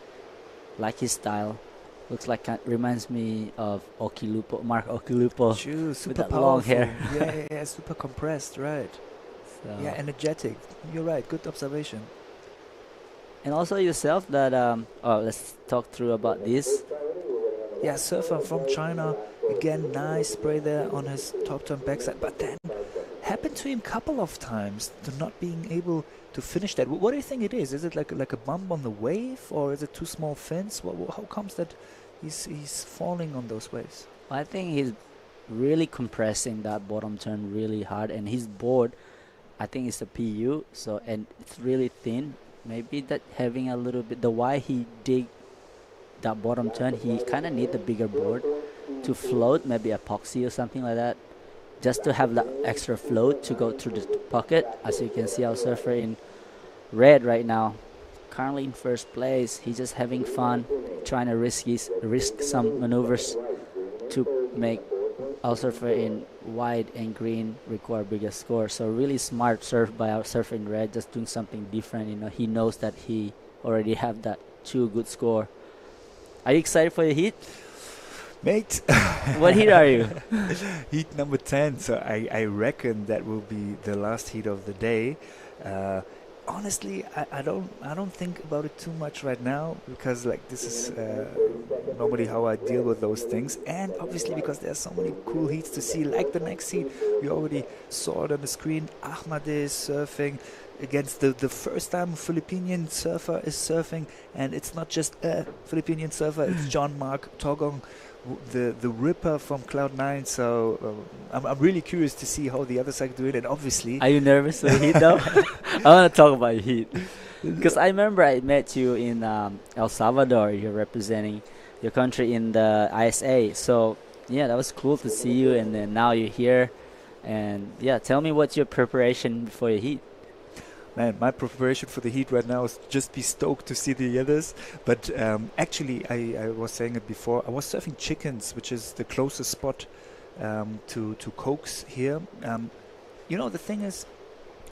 Speaker 7: Like his style. Looks like reminds me of Okilupo, Mark Okilupo.
Speaker 4: True, super
Speaker 7: with that
Speaker 4: powerful.
Speaker 7: long hair.
Speaker 4: yeah, super compressed, right.
Speaker 7: So.
Speaker 4: Yeah, energetic. You're right, good observation.
Speaker 7: And also yourself that, let's talk through about this.
Speaker 4: Yeah, surfer from China. Again, nice spray there on his top turn backside, but then happened to him a couple of times to not being able to finish that. What do you think it is? Is it like a bump on the wave, or is it too small fins? How comes that he's falling on those waves?
Speaker 7: I think he's really compressing that bottom turn really hard, and his board, I think it's a PU, so and it's really thin. Maybe that having a little bit, the why he dig that bottom turn, he kind of need the bigger board to float, maybe epoxy or something like that, just to have that extra float to go through the pocket. As you can see, our surfer in red right now, currently in first place. He's just having fun, trying to risk some maneuvers to make our surfer in white and green require bigger score. So really smart surf by our surfer in red, just doing something different. You know, he knows that he already have that 2 good score. Are you excited for the heat?
Speaker 4: Mate,
Speaker 7: what heat are you?
Speaker 4: Heat number 10, so I reckon that will be the last heat of the day. Honestly, I don't think about it too much right now, because like this is normally how I deal with those things, and obviously because there's so many cool heats to see, like the next heat. We already saw it on the screen. Ahmad is surfing against the first time Filipinian surfer is surfing, and it's not just a Filipinian surfer, it's John Mark Togong, the ripper from Cloud9. So I'm really curious to see how the other side do it, and obviously.
Speaker 7: Are you nervous for the heat though? I want to talk about your heat, because I remember I met you in El Salvador. You're representing your country in the ISA, so yeah, that was cool to see you, and then now you're here, and yeah, tell me what's your preparation before your heat.
Speaker 4: Man, my preparation for the heat right now is just be stoked to see the others. But actually, I was saying it before, I was surfing Chickens, which is the closest spot to Cokes here. You know, the thing is,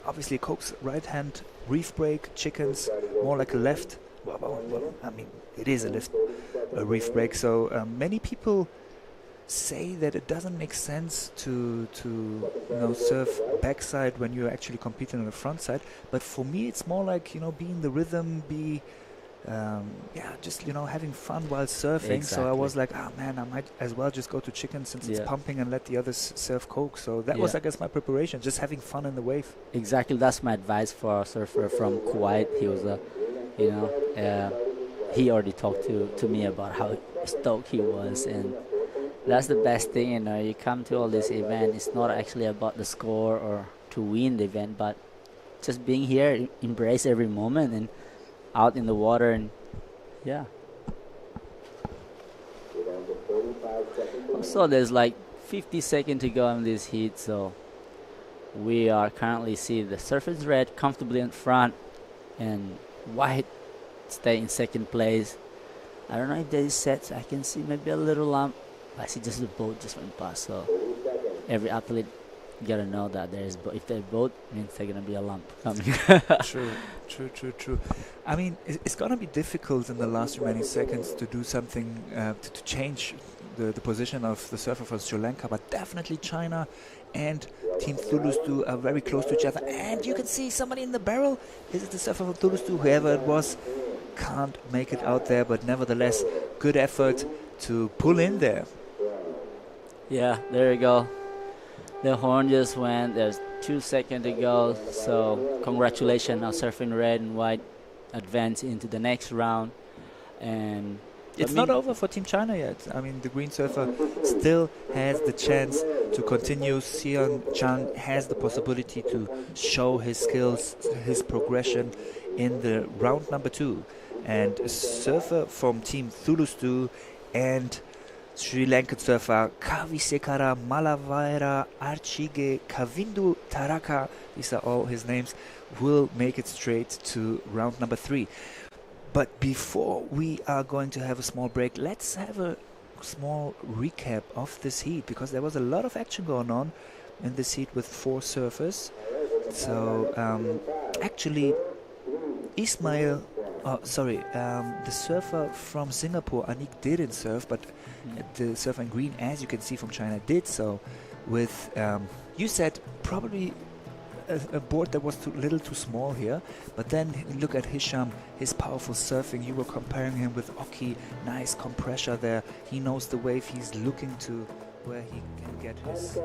Speaker 4: obviously Cokes right-hand reef break, Chickens more like a left. Well, I mean, it is a reef break. So many people say that it doesn't make sense to surf backside when you're actually competing on the front side, but for me it's more like, you know, be in the rhythm, be just, you know, having fun while surfing.
Speaker 7: Exactly.
Speaker 4: So I was like, man, I might as well just go to Chicken since it's pumping and let the others surf Coke. So that was, I guess, my preparation, just having fun in the wave.
Speaker 7: Exactly, that's my advice for a surfer from Kuwait. He was he already talked to me about how stoked he was, and that's the best thing, you know. You come to all this event, it's not actually about the score or to win the event, but just being here, embrace every moment and out in the water, and yeah. Also, there's like 50 seconds to go in this heat, so we are currently see the surface red comfortably in front, and white stay in second place. I don't know if there is sets. I can see maybe a little lump. I see just the boat just went past, so every athlete you gotta know that if they both means they're gonna be a lump coming.
Speaker 4: True. I mean, it's gonna be difficult in the last remaining seconds to do something to change the position of the surfer from Sri Lanka, but definitely China and Team Thulusdhoo are very close to each other. And you can see somebody in the barrel. Is it the surfer from Thulusdhoo? Whoever it was, can't make it out there, but nevertheless, good effort to pull in there.
Speaker 7: Yeah, there you go. The horn just went. There's 2 seconds to go. So congratulations, now surfing red and white advance into the next round. And
Speaker 4: it's not over for Team China yet. I mean, the green surfer still has the chance to continue. Sion Chan has the possibility to show his skills, his progression in the round number 2. And a surfer from Team Thulusdhoo and Sri Lankan surfer Kavisekara Malavaira Archige Kavindu Taraka, these are all his names, will make it straight to round number 3. But before we are going to have a small break, let's have a small recap of this heat, because there was a lot of action going on in this heat with 4 surfers. So actually Ismail, the surfer from Singapore, Anik, didn't surf, but the surfer in green, as you can see from China, did so with, you said, probably a board that was too too small here. But then look at Hisham, his powerful surfing. You were comparing him with Oki, nice compressor there. He knows the wave, he's looking to where he can get his...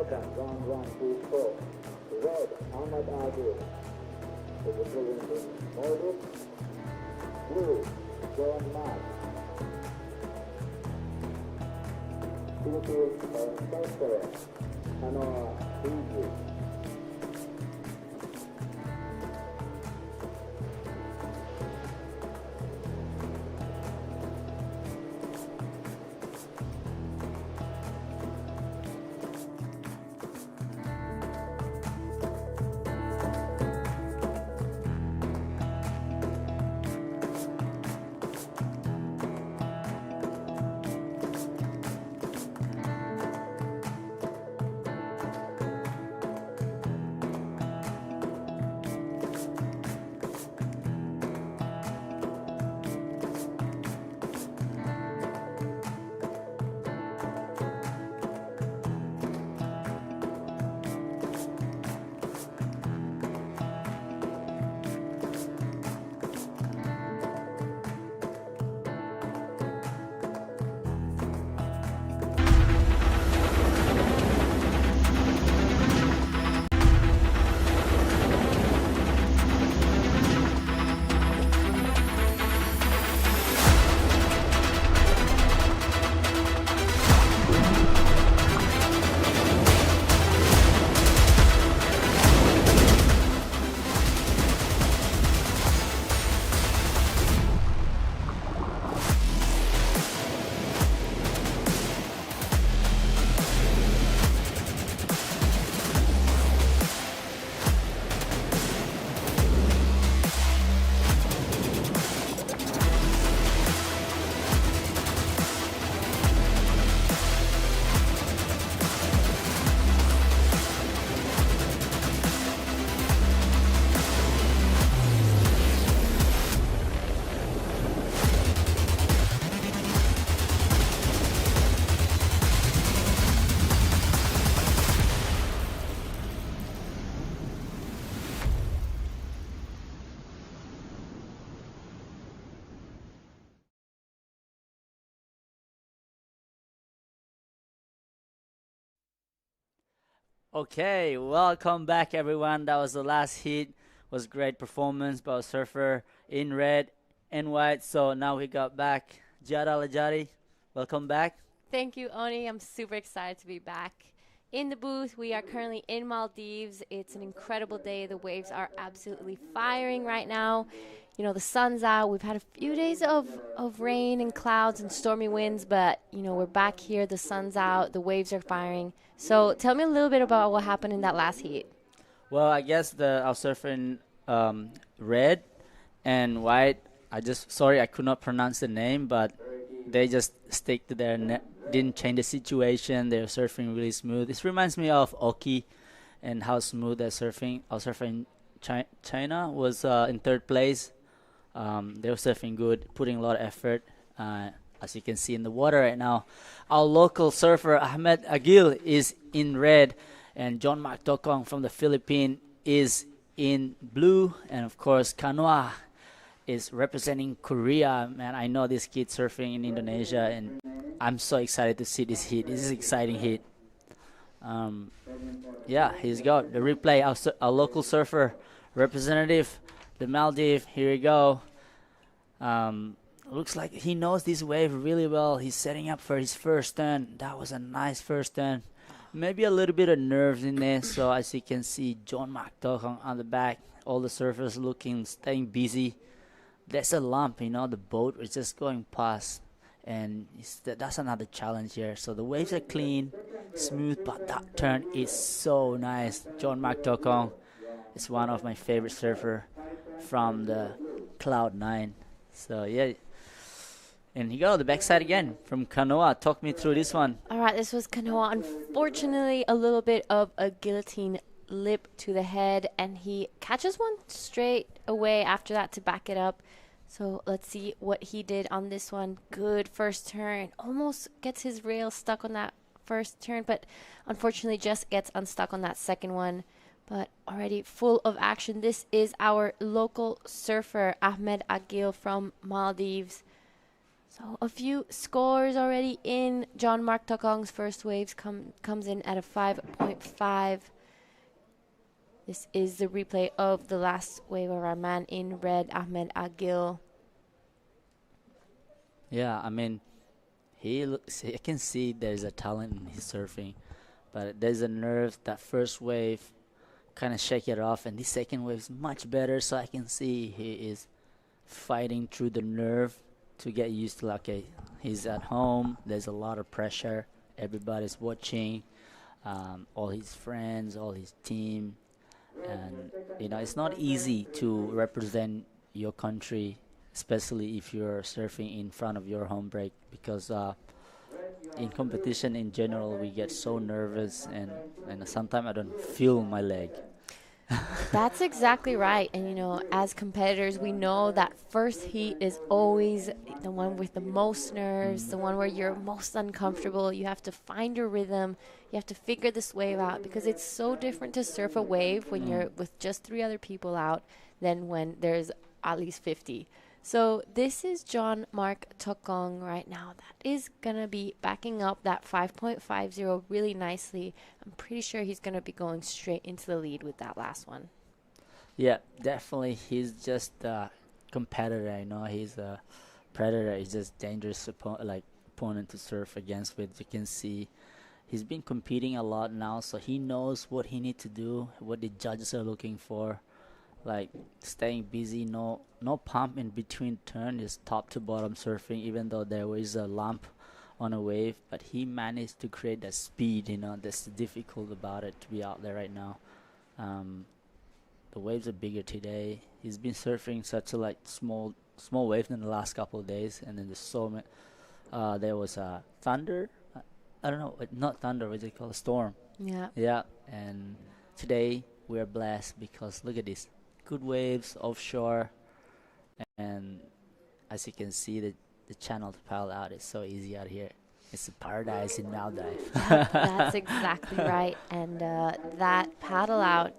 Speaker 7: Okay, welcome back everyone. That was the last heat. Was great performance by a surfer in red and white. So now we got back Jada Lajari. Welcome back.
Speaker 2: Thank you, Oni. I'm super excited to be back in the booth. We are currently in Maldives. It's an incredible day. The waves are absolutely firing right now. You know, the sun's out. We've had a few days of rain and clouds and stormy winds, but, you know, we're back here. The sun's out. The waves are firing. So tell me a little bit about what happened in that last heat.
Speaker 7: Well, I guess I was surfing red and white. I could not pronounce the name, but they just stick to their net. Didn't change the situation. They were surfing really smooth. This reminds me of Oki and how smooth they're surfing. Our surfer in China was in third place. They were surfing good, putting a lot of effort. As you can see in the water right now, our local surfer Ahmed Agil is in red, and John Mark Tokong from the Philippines is in blue, and of course Kanoa is representing Korea. Man, I know this kid surfing in Indonesia, and I'm so excited to see this heat. This is an exciting heat. Yeah, he's got the replay. Our local surfer representative, the Maldives. Here we go. Looks like he knows this wave really well. He's setting up for his first turn. That was a nice first turn. Maybe a little bit of nerves in there. So as you can see, John Mark Tokong on the back. All the surfers staying busy. There's a lump, the boat is just going past. And that's another challenge here. So the waves are clean, smooth, but that turn is so nice. John Mark Tokong is one of my favorite surfer from the Cloud9. So yeah. And he got on the backside again from Kanoa. Talk me through this one.
Speaker 2: All right, this was Kanoa. Unfortunately, a little bit of a guillotine lip to the head, and he catches one straight away after that to back it up. So let's see what he did on this one. Good first turn. Almost gets his rail stuck on that first turn, but unfortunately just gets unstuck on that second one. But already full of action. This is our local surfer, Ahmed Agil from Maldives. So a few scores already in. John Mark Tokong's first waves comes in at a 5.5. This is the replay of the last wave of our man in red, Ahmed Agil.
Speaker 7: Yeah, I mean, I can see there's a talent in his surfing, but there's a nerve. That first wave kind of shake it off, and the second wave is much better, so I can see he is fighting through the nerve to get used to, okay, he's at home, there's a lot of pressure, everybody's watching, all his friends, all his team, and it's not easy to represent your country, especially if you're surfing in front of your home break, because in competition in general we get so nervous, and sometimes I don't feel my leg.
Speaker 2: That's exactly right. And as competitors, we know that first heat is always the one with the most nerves, the one where you're most uncomfortable. You have to find your rhythm. You have to figure this wave out, because it's so different to surf a wave when you're with just 3 other people out than when there's at least 50. So this is John Mark Tokong right now. That is going to be backing up that 5.50 really nicely. I'm pretty sure he's going to be going straight into the lead with that last one.
Speaker 7: Yeah, definitely. He's just a competitor. I know he's a predator. He's just dangerous opponent to surf against with. You can see he's been competing a lot now, so he knows what he needs to do, what the judges are looking for. Like staying busy, no pump in between turn, is top to bottom surfing, even though there was a lump on a wave, but he managed to create that speed. That's difficult about it, to be out there right now. The waves are bigger today. He's been surfing such a small wave in the last couple of days, and then there's so many. There was a thunder. I don't know, not thunder. What's it called? A storm.
Speaker 2: Yeah.
Speaker 7: Yeah, and today we're blessed because look at this. Good waves offshore, and as you can see, the channel to paddle out is so easy out here. It's a paradise in Maldives.
Speaker 2: That's exactly right. And that paddle out,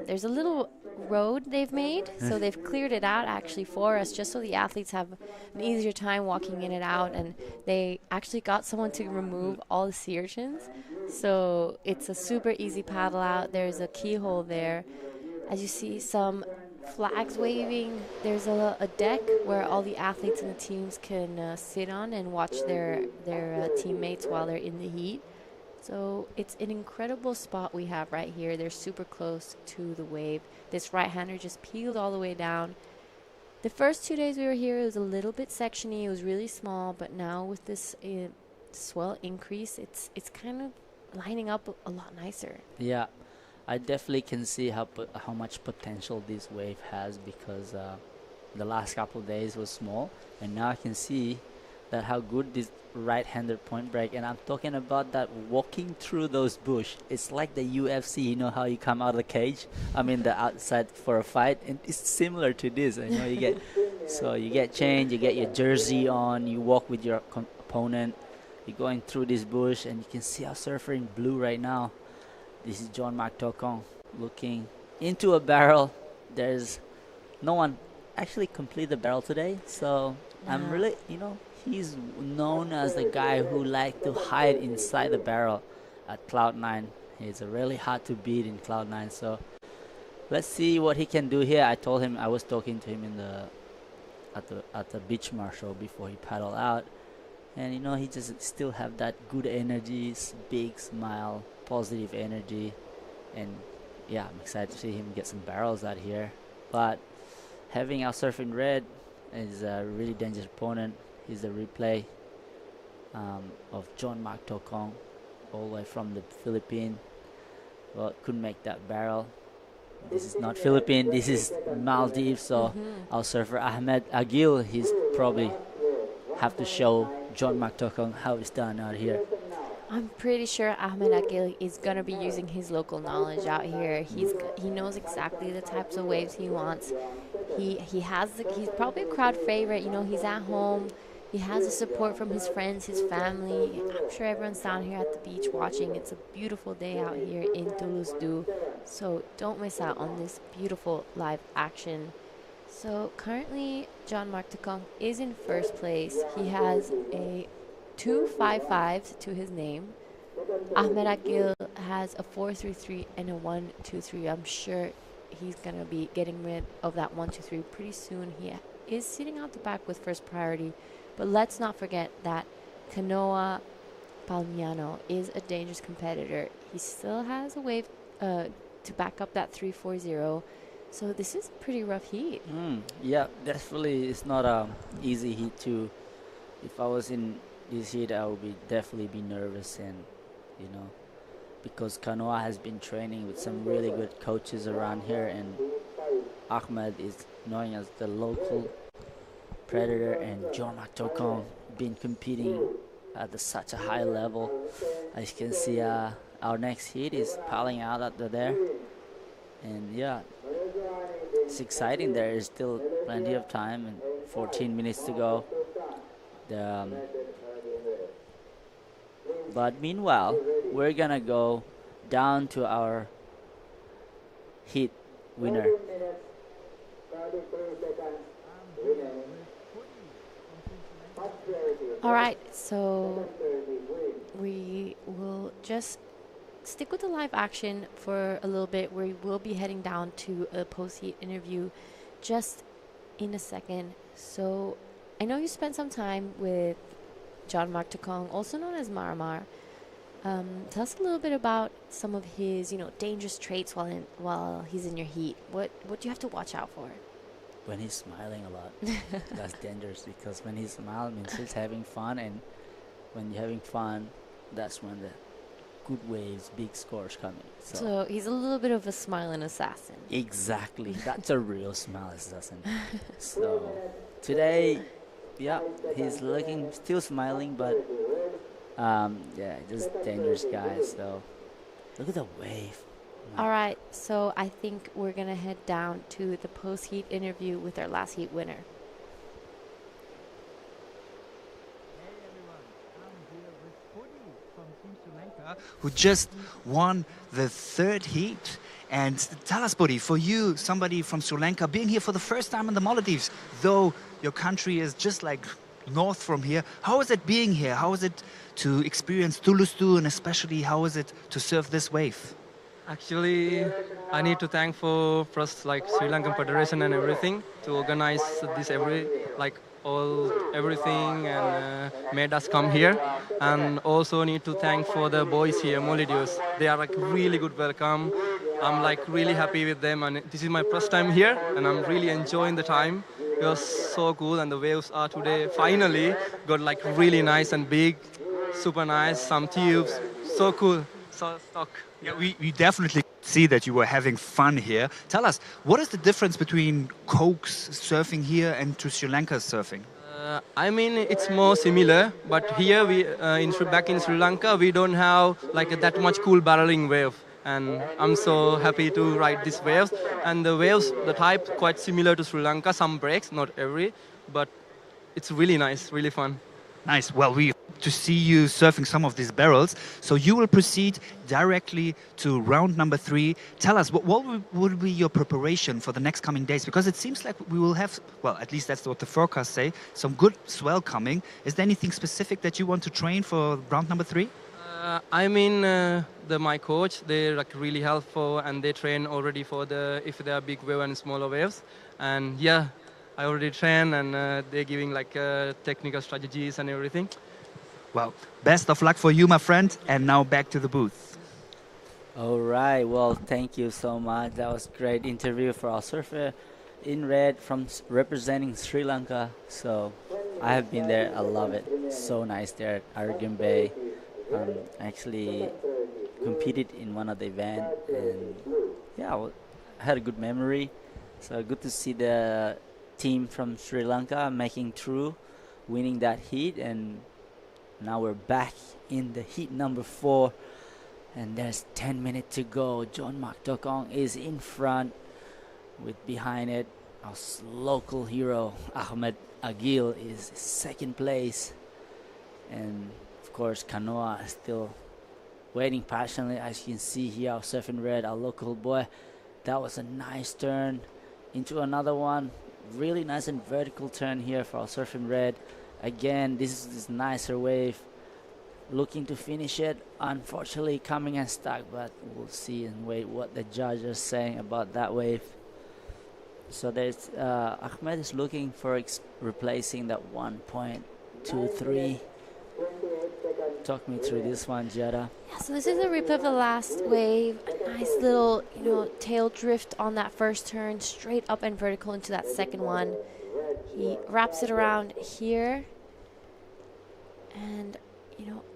Speaker 2: there's a little road they've made, so they've cleared it out actually for us, just so the athletes have an easier time walking in and out. And they actually got someone to remove all the sea urchins, so it's a super easy paddle out. There's a keyhole there. As you see, some flags waving. There's a deck where all the athletes and the teams can sit on and watch their teammates while they're in the heat. So it's an incredible spot we have right here. They're super close to the wave. This right-hander just peeled all the way down. The first 2 days we were here, it was a little bit sectiony. It was really small, but now with this swell increase, it's kind of lining up a lot nicer.
Speaker 7: Yeah. I definitely can see how much potential this wave has, because the last couple of days was small, and now I can see that how good this right-handed point break, and I'm talking about that walking through those bush. It's like the UFC, you know how you come out of the cage, I mean the outside for a fight, and it's similar to this. You know, you get so you get changed, you get your jersey on, you walk with your opponent, you're going through this bush, and you can see our surfer in blue right now. This is John Mark Tokong looking into a barrel. There's no one actually complete the barrel today, so I'm really, you know, he's known as the guy who likes to hide inside the barrel at Cloud9. He's really hard to beat in Cloud9, so let's see what he can do here. I told him, I was talking to him in the at the beach marshal before he paddled out, and you know, he just still have that good energy, big smile, positive energy, and yeah, I'm excited to see him get some barrels out here. But having our surfing red is a really dangerous opponent. He's the replay of John Mark Tokong, all the way from the Philippines. Well, couldn't make that barrel. This is not Philippines, this is Maldives, so our surfer Ahmed Agil, he's probably have to show John Mark Tokong how it's done out here.
Speaker 2: I'm pretty sure Ahmed Agil is gonna be using his local knowledge out here. He knows exactly the types of waves he wants. He's probably a crowd favorite. You know, he's at home. He has the support from his friends, his family. I'm sure everyone's down here at the beach watching. It's a beautiful day out here in Thulusdhoo, so don't miss out on this beautiful live action. So currently, John Mark Tokong is in first place. He has a 2.55 to his name. Ahmed Agil has a 4.33 and a 1.23. I'm sure he's going to be getting rid of that 1.23 pretty soon. He is sitting out the back with first priority. But let's not forget that Kanoa Palmiano is a dangerous competitor. He still has a wave to back up that 3.40. So this is a pretty rough heat.
Speaker 7: Yeah, definitely it's not a easy heat too. If I was in this heat, I would definitely be nervous, and you know, because Kanoa has been training with some really good coaches around here, and Ahmed is known as the local predator, and John Mark Tokong been competing at such a high level. As you can see, our next heat is piling out at there, and yeah, it's exciting. There is still plenty of time and 14 minutes to go. But meanwhile, we're gonna go down to our heat winner.
Speaker 2: All right, so we will just stick with the live action for a little bit. We will be heading down to a post-heat interview just in a second. So I know you spent some time with John Mark Tokong, also known as Maramar. Tell us a little bit about some of his, dangerous traits while he's in your heat. What do you have to watch out for?
Speaker 7: When he's smiling a lot, that's dangerous, because when he smiles means he's having fun, and when you're having fun, that's when the good waves, big scores coming.
Speaker 2: So he's a little bit of a smiling assassin.
Speaker 7: Exactly, that's a real smile assassin. So today, yeah, he's looking still smiling, but yeah, just dangerous guy. So look at the wave.
Speaker 2: All right, so I think we're going to head down to the post-heat interview with our last heat winner.
Speaker 4: Hey everyone, I'm here with Pudi from Team Sri Lanka, who just won the third heat. And tell us, Pudi, for you, somebody from Sri Lanka, being here for the first time in the Maldives, though your country is just like north from here, how is it being here? How is it to experience Thulusdhoo, and especially how is it to surf this wave?
Speaker 8: Actually, I need to thank for first Sri Lankan Federation and everything to organize this everything and made us come here. And also need to thank for the boys here, Maldives. They are really good welcome. I'm really happy with them, and this is my first time here, and I'm really enjoying the time. It was so cool, and the waves are today finally got really nice and big, super nice, some tubes, so cool. So stock.
Speaker 4: Yeah, we definitely see that you were having fun here. Tell us, what is the difference between Coke's surfing here and to Sri Lanka's surfing?
Speaker 8: I mean, it's more similar, but here back in Sri Lanka, we don't have like that much cool barreling wave. And I'm so happy to ride these waves. And the waves, the type, quite similar to Sri Lanka. Some breaks, not every, but it's really nice, really fun.
Speaker 4: Nice. Well, we hope to see you surfing some of these barrels. So you will proceed directly to round number 3. Tell us, would be your preparation for the next coming days? Because it seems like we will have, well, at least that's what the forecasts say, some good swell coming. Is there anything specific that you want to train for round number 3?
Speaker 8: I mean, my coach, they're like really helpful, and they train already for if there are big wave and smaller waves. And yeah, I already train, and they're giving like technical strategies and everything.
Speaker 4: Well, best of luck for you, my friend. And now back to the booth.
Speaker 7: All right. Well, thank you so much. That was a great interview for our surfer in red from representing Sri Lanka. So I have been there. I love it. So nice there at Aragon Bay. Actually competed in one of the event, and yeah, I had a good memory. So good to see the team from Sri Lanka making through, winning that heat, and now we're back in the heat number 4, and there's 10 minutes to go. John Mark Tokong is in front, with behind it our local hero Ahmed Agil is second place, and of course Kanoa is still waiting patiently. As you can see here, our surfing red, our local boy, that was a nice turn into another one. Really nice and vertical turn here for our surfing red. Again, this is this nicer wave, looking to finish it. Unfortunately coming and stuck, but we'll see and wait what the judge is saying about that wave. So there's Ahmed is looking for replacing that 1.23. Talk me through this one, Jada.
Speaker 2: Yeah, so this is a replay of the last wave. A nice little, tail drift on that first turn, straight up and vertical into that second one. He wraps it around here, and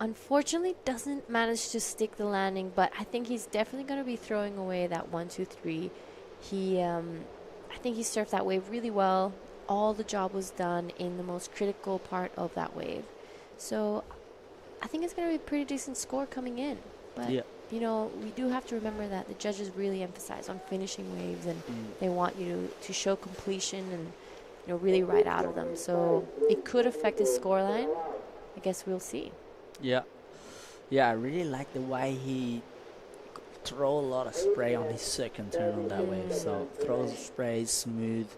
Speaker 2: unfortunately doesn't manage to stick the landing, but I think he's definitely going to be throwing away that 1-2-3. I think he surfed that wave really well. All the job was done in the most critical part of that wave. So I think it's going to be a pretty decent score coming in. But,
Speaker 7: yeah,
Speaker 2: we do have to remember that the judges really emphasize on finishing waves, and they want you to show completion and, really ride out of them. So it could affect his scoreline. I guess we'll see.
Speaker 7: Yeah, I really like the way he throw a lot of spray on his second turn on that wave. So throws spray smooth.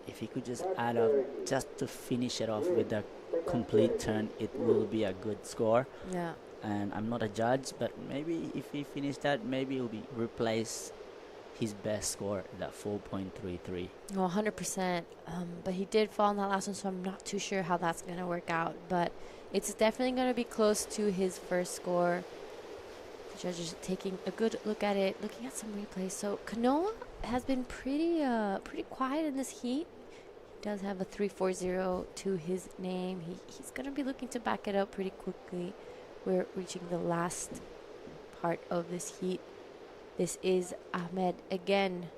Speaker 7: If he could just add up just to finish it off with a complete turn, it will be a good score.
Speaker 2: Yeah.
Speaker 7: And I'm not a judge, but maybe if he finished that, maybe he'll be replace his best score, that 4.33.
Speaker 2: Oh, 100%. But he did fall in that last one, so I'm not too sure how that's going to work out. But it's definitely going to be close to his first score. The judges taking a good look at it, looking at some replays. So Kanoa has been pretty quiet in this heat. He does have a 3.40 to his name. He's going to be looking to back it up pretty quickly. We're reaching the last part of this heat. This is Ahmed again.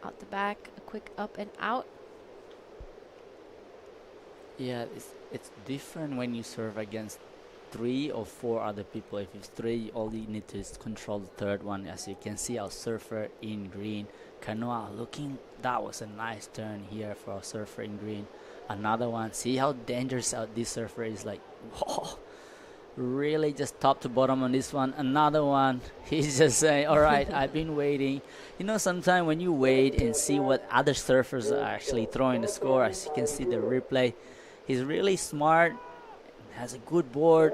Speaker 2: Out the back, a quick up and out.
Speaker 7: Yeah, it's different when you serve against 3 or 4 other people. If it's 3, all you need to is control the third one. As you can see, our surfer in green. Kanoa looking, that was a nice turn here for our surfer in green. Another one. See how dangerous this surfer is, like, whoa. Really just top to bottom on this one. Another one. He's just saying, all right, I've been waiting. Sometimes when you wait and see what other surfers are actually throwing the score, as you can see the replay, he's really smart, has a good board.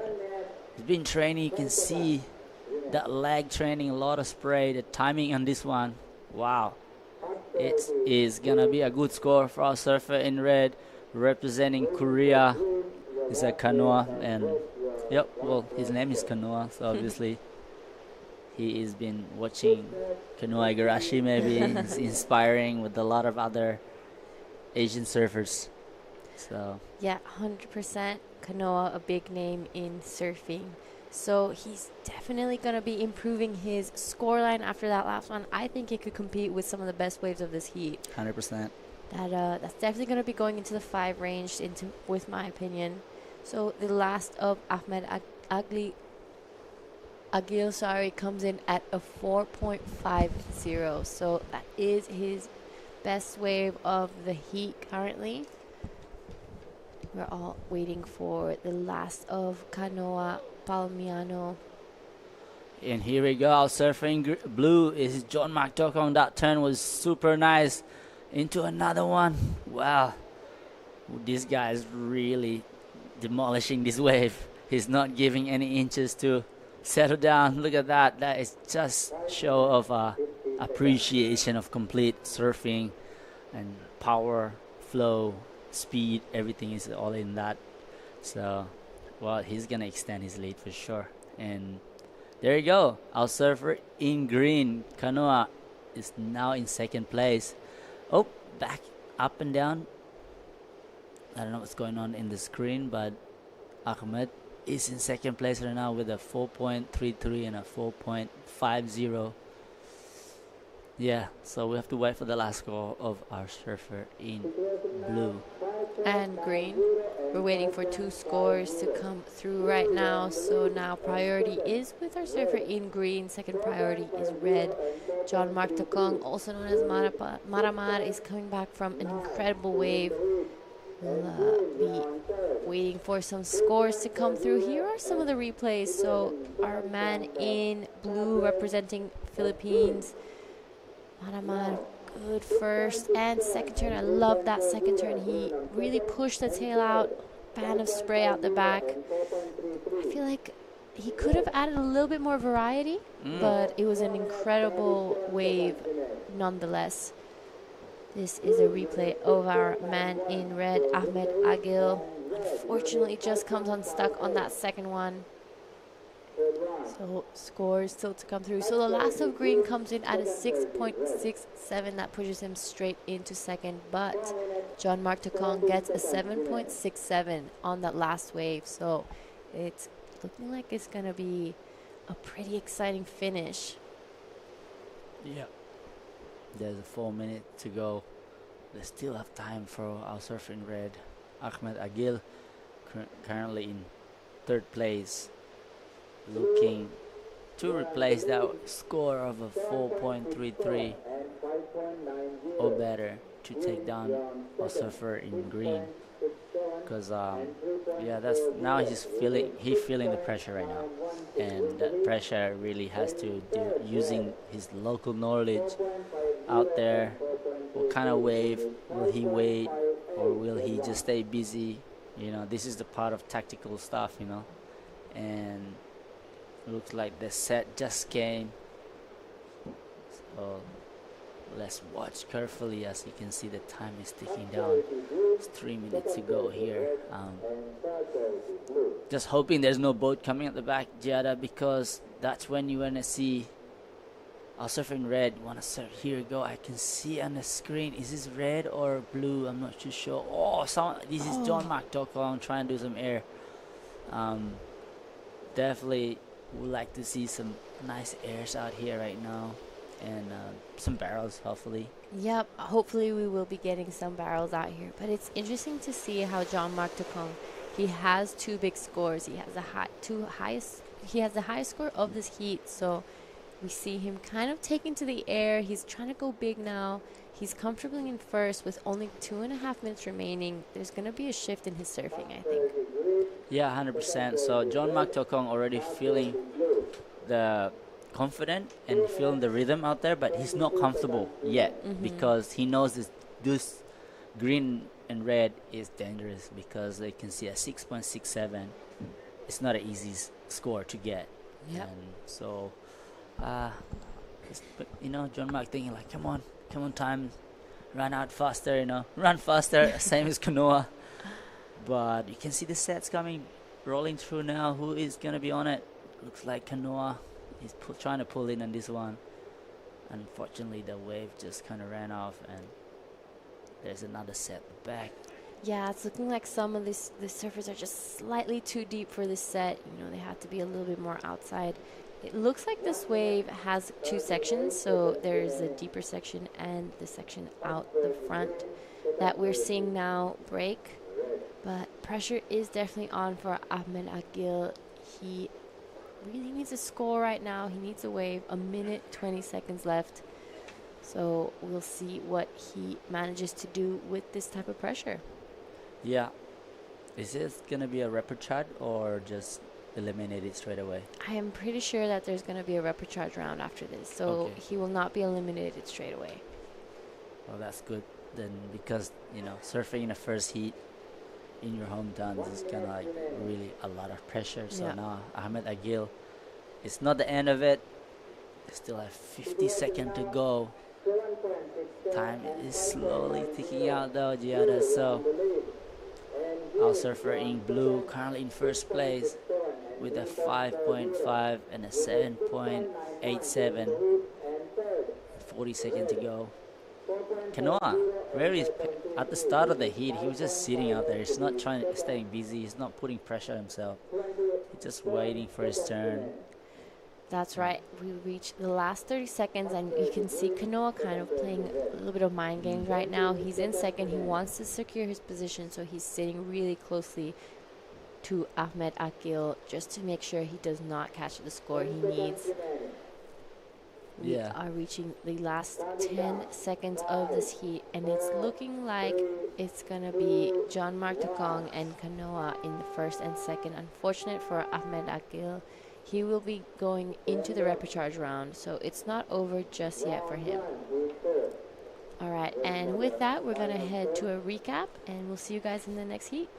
Speaker 7: He's been training. You can see that leg training, a lot of spray, the timing on this one. Wow. It is going to be a good score for our surfer in red, representing Korea. It's a Kanoa, and yep, well, his name is Kanoa, so obviously he has been watching Kanoa Igarashi, maybe. It's inspiring with a lot of other Asian surfers. So
Speaker 2: yeah, 100%. Kanoa, a big name in surfing. So he's definitely going to be improving his scoreline after that last one. I think he could compete with some of the best waves of this heat.
Speaker 7: 100%.
Speaker 2: That's definitely going to be going into the 5 range, with my opinion. So the last of Ahmed Agil, comes in at a 4.50. So that is his best wave of the heat currently. We're all waiting for the last of Kanoa Palmiano.
Speaker 7: And here we go. Our surfing blue is John McTokong. That turn was super nice. Into another one. Wow. This guy is really demolishing this wave. He's not giving any inches to settle down. Look at that. That is just show of appreciation of complete surfing and power, flow, speed. Everything is all in that. So, well, he's gonna extend his lead for sure. And there you go. Our surfer in green, Kanoa, is now in second place. Oh, back up and down. I don't know what's going on in the screen, but Ahmed is in second place right now with a 4.33 and a 4.50. Yeah, so we have to wait for the last score of our surfer in blue
Speaker 2: and green. We're waiting for 2 scores to come through right now. So now priority is with our surfer in green. Second priority is red. John Mark Takong, also known as Maramar, is coming back from an incredible wave. We'll be waiting for some scores to come through. Here are some of the replays. So our man in blue representing Philippines, Maramar, good first and second turn. I love that second turn. He really pushed the tail out, fan of spray out the back. I feel like he could have added a little bit more variety, but it was an incredible wave nonetheless. This is a replay of our man in red, Ahmed Agil. Unfortunately, just comes unstuck on that second one. So scores still to come through. So the last of green comes in at a 6.67. That pushes him straight into second. But John Mark Takong gets a 7.67 on that last wave. So it's looking like it's going to be a pretty exciting finish.
Speaker 7: Yeah. There's a 4 minute to go. They still have time for our surfing red. Ahmed Agil currently in third place, looking to replace that score of a 4.33 or better to take down our surfer in green. Because yeah, that's now he's feeling the pressure right now, and that pressure really has to do using his local knowledge out there. What kind of wave will he wait, or will he just stay busy? You know, this is the part of tactical stuff, you know. And looks like the set just came, so let's watch carefully. As you can see, the time is ticking down. It's 3 minutes to go here. Just hoping there's no boat coming at the back, Giada, because that's when you want to see our surfing red. Want to surf? Here we go. I can see on the screen. Is this red or blue? I'm not too sure. Oh, this is John McTokong trying to do some air. Definitely would like to see some nice airs out here right now, and some barrels, hopefully.
Speaker 2: Yep, hopefully we will be getting some barrels out here. But it's interesting to see how John Mark Takong, he has 2 big scores. He has the highest score of this heat. So we see him kind of taking to the air. He's trying to go big now. He's comfortably in first with only 2.5 minutes remaining. There's going to be a shift in his surfing, I think.
Speaker 7: Yeah, 100%. So John Mark Takong already feeling the confident and feeling the rhythm out there, but he's not comfortable yet, because he knows this green and red is dangerous, because they can see a 6.67. It's not an easy score to get.
Speaker 2: Yep.
Speaker 7: And so, you know, John Mark thinking like, come on, time, run out faster, you know, run faster, same as Kanoa. But you can see the sets coming, rolling through now. Who is going to be on it? Looks like Kanoa is trying to pull in on this one. Unfortunately, the wave just kind of ran off, and there's another set back.
Speaker 2: Yeah, it's looking like some of the surfers are just slightly too deep for this set. You know, they have to be a little bit more outside It looks like this wave has two sections, so there's a deeper section and the section out the front that we're seeing now break. But pressure is definitely on for Ahmed Agil. He really needs a score right now. He needs a wave. A minute, 20 seconds left. So we'll see what he manages to do with this type of pressure.
Speaker 7: Yeah. Is this going to be a repechage or just eliminate it straight away?
Speaker 2: I am pretty sure that there's going to be a repechage round after this. So
Speaker 7: Okay.
Speaker 2: he will not be eliminated straight away.
Speaker 7: Well, that's good then, because, surfing in the first heat in your hometown is kind of like really a lot of pressure. So
Speaker 2: Yeah.
Speaker 7: now Ahmed Agil, it's not the end of it. Still have 50 seconds to go. Time is slowly ticking out though, Giada. So our surfer in blue currently in first place with a 5.5 and a 7.87. 40 seconds to go. Kanoa, at the start of the heat, he was just sitting out there. He's not staying busy. He's not putting pressure on himself. He's just waiting for his turn.
Speaker 2: That's right. We reached the last 30 seconds, and you can see Kanoa kind of playing a little bit of mind games right now. He's in second. He wants to secure his position, so he's sitting really closely to Ahmed Akil just to make sure he does not catch the score he needs. We are reaching the last 10 seconds of this heat, and it's looking like it's going to be John Mark Takong and Kanoa in the first and second. Unfortunate for Ahmed Akil. He will be going into the repechage round, so it's not over just yet for him. All right, and with that, we're going to head to a recap, and we'll see you guys in the next heat.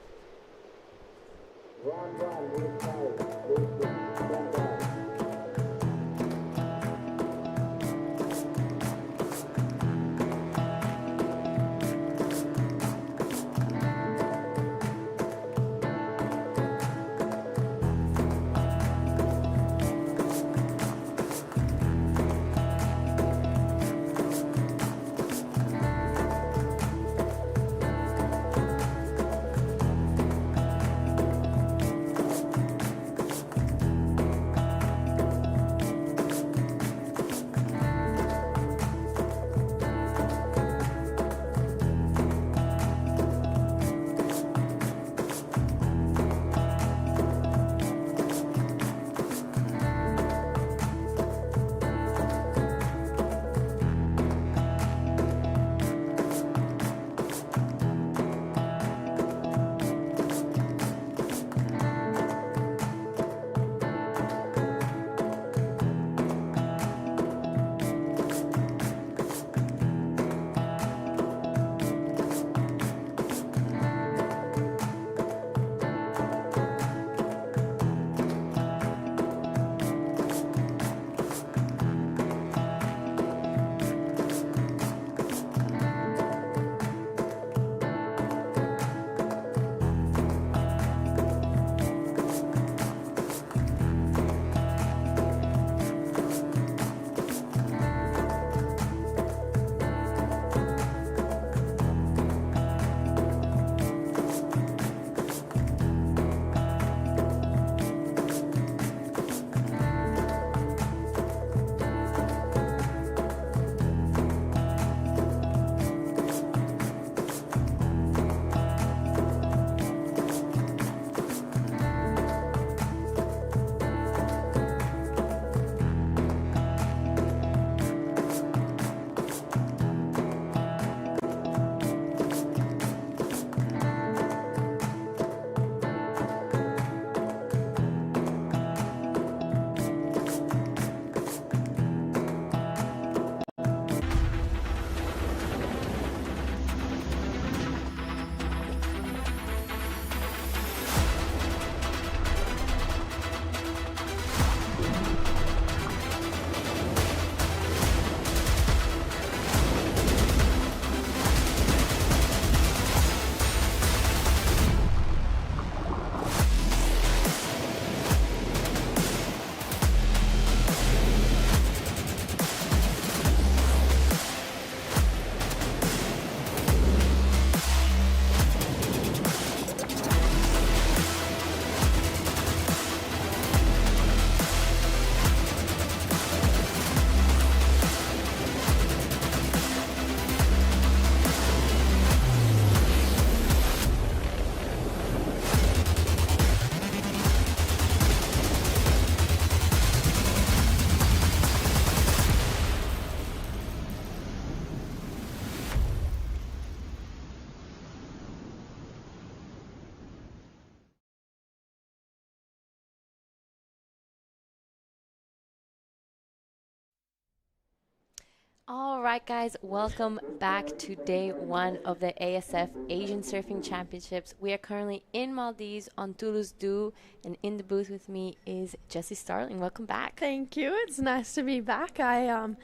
Speaker 2: All right, guys, welcome back to day one of the ASF Asian Surfing Championships. We are currently in Maldives on Thulusdhoo, and in the booth with me is Jessie Starling. Welcome back.
Speaker 1: Thank you. It's nice to be back. I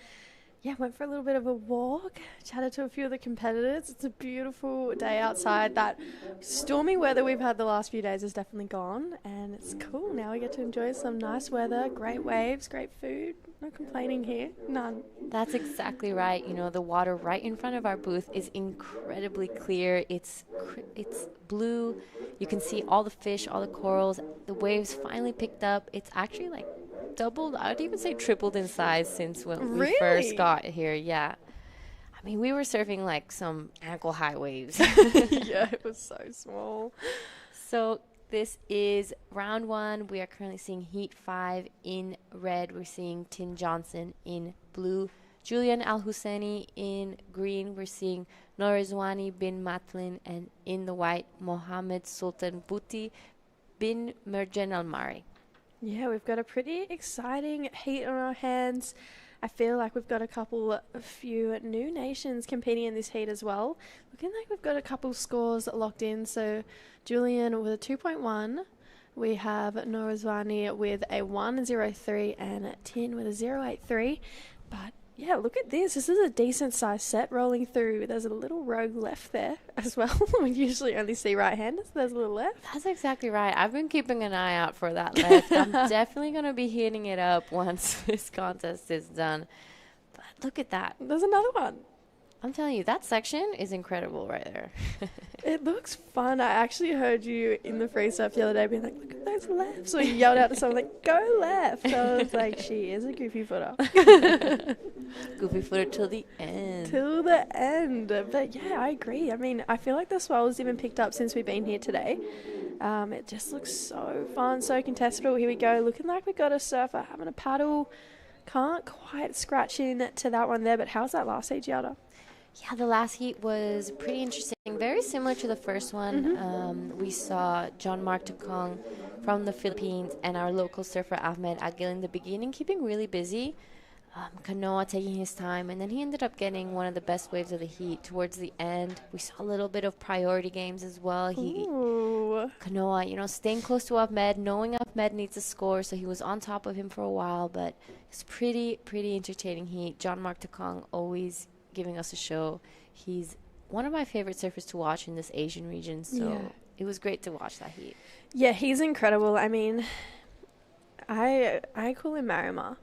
Speaker 1: went for a little bit of a walk, chatted to a few of the competitors. It's a beautiful day outside. That stormy weather we've had the last few days is definitely gone, and it's cool. Now we get to enjoy some nice weather, great waves, great food. No complaining here, none.
Speaker 2: That's exactly right. You know, the water right in front of our booth is incredibly clear. It's blue. You can see all the fish, all the corals. The waves finally picked up. It's actually like doubled, I'd even say tripled in size since when we first got here. Yeah. I mean, we were surfing like some ankle high waves.
Speaker 1: Yeah, it was so small.
Speaker 2: So this is round one. We are currently seeing Heat 5 in red. We're seeing Tin Johnson in blue. Julian Al Husseini in green. We're seeing Norizwani bin Matlin, and in the white, Mohammed Sultan Buti bin Merjan Al Mari.
Speaker 1: Yeah, we've got a pretty exciting heat on our hands. I feel like we've got a few new nations competing in this heat as well. Looking like we've got a couple scores locked in. So Julian with a 2.1. We have Norizwani with a 1.03 and Tin with a 0.83. But yeah, look at this. This is a decent sized set rolling through. There's a little rogue left there as well. We usually only see right-handers. There's a little left.
Speaker 2: That's exactly right. I've been keeping an eye out for that left. I'm definitely going to be hitting it up once this contest is done. But look at that.
Speaker 1: There's another one.
Speaker 2: I'm telling you, that section is incredible right there.
Speaker 1: It looks fun. I actually heard you in the free surf the other day being like, look at those lefts. So you yelled out to someone like, go left. So I was like, she is a goofy footer.
Speaker 2: Goofy footer till the end.
Speaker 1: Till the end. But yeah, I agree. I mean, I feel like the swell's even picked up since we've been here today. It just looks so fun, so contestable. Here we go. Looking like we got a surfer having a paddle. Can't quite scratch in to that one there, but how's that last heat, Giada?
Speaker 2: Yeah, the last heat was pretty interesting. Very similar to the first one.
Speaker 1: Mm-hmm.
Speaker 2: We saw John Mark Tukong from the Philippines and our local surfer Ahmed Agil in the beginning, keeping really busy. Kanoa taking his time, and then he ended up getting one of the best waves of the heat towards the end. We saw a little bit of priority games as well. Kanoa, you know, staying close to Ahmed, knowing Ahmed needs a score, so he was on top of him for a while, but it's pretty entertaining heat. John Mark Tukong always giving us a show. He's one of my favorite surfers to watch in this Asian region, so it was great to watch that heat.
Speaker 1: Yeah, he's incredible. I mean, I call him Marima.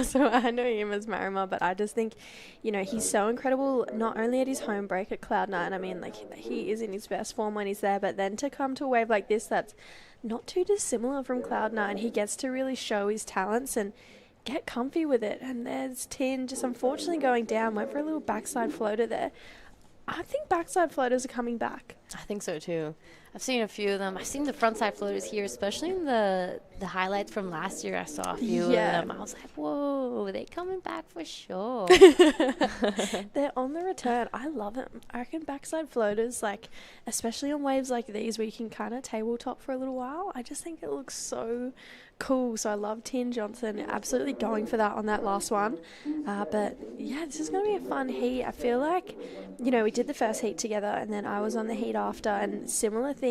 Speaker 1: So I know him as Marima, but I just think, you know, he's so incredible, not only at his home break at Cloud9. I mean, like, he is in his best form when he's there, but then to come to a wave like this that's not too dissimilar from Cloud9, he gets to really show his talents and get comfy with it. And there's Tin just unfortunately going down, went for a little backside floater there. I think backside floaters are coming back.
Speaker 2: I think so too. I've seen a few of them. I've seen the frontside floaters here, especially in the highlights from last year. I saw a few of them. I was like, whoa, they coming back for sure.
Speaker 1: They're on the return. I love them. I reckon backside floaters, like, especially on waves like these where you can kind of tabletop for a little while, I just think it looks so cool. So I love Tin Johnson absolutely going for that on that last one. But yeah, this is going to be a fun heat. I feel like, you know, we did the first heat together and then I was on the heat after, and similar thing.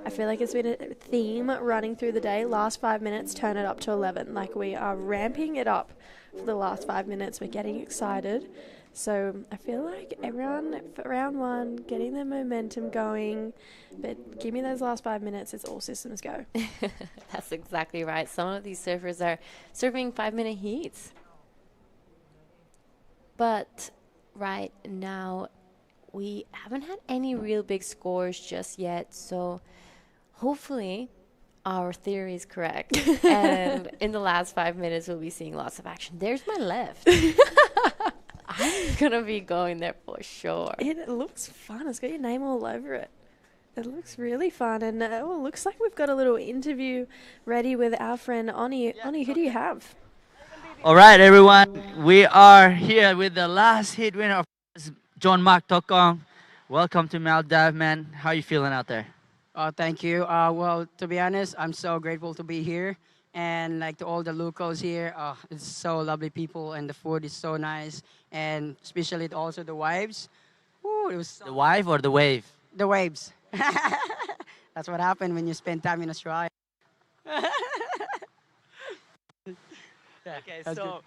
Speaker 1: I feel like it's been a theme running through the day. Last 5 minutes, turn it up to 11. Like, we are ramping it up for the last 5 minutes. We're getting excited. So I feel like everyone for round one, getting their momentum going, but give me those last 5 minutes, it's all systems go.
Speaker 2: That's exactly right. Some of these surfers are surfing 5-minute heats. But right now, we haven't had any real big scores just yet, so hopefully our theory is correct. And in the last 5 minutes, we'll be seeing lots of action. There's my left. I'm going to be going there for sure.
Speaker 1: It looks fun. It's got your name all over it. It looks really fun. And it looks like we've got a little interview ready with our friend Oni. Oni, who do you have?
Speaker 5: All right, everyone. We are here with the last hit winner, John Mark Tokong. Welcome to Maldives, man. How are you feeling out there?
Speaker 9: Thank you. Well, to be honest, I'm so grateful to be here and like to all the locals here. It's so lovely people, and the food is so nice, and especially also the wives. Ooh, it was
Speaker 5: The wife or the wave?
Speaker 9: the waves. That's what happened when you spend time in Australia. Yeah,
Speaker 5: Okay,
Speaker 9: that's good.
Speaker 5: so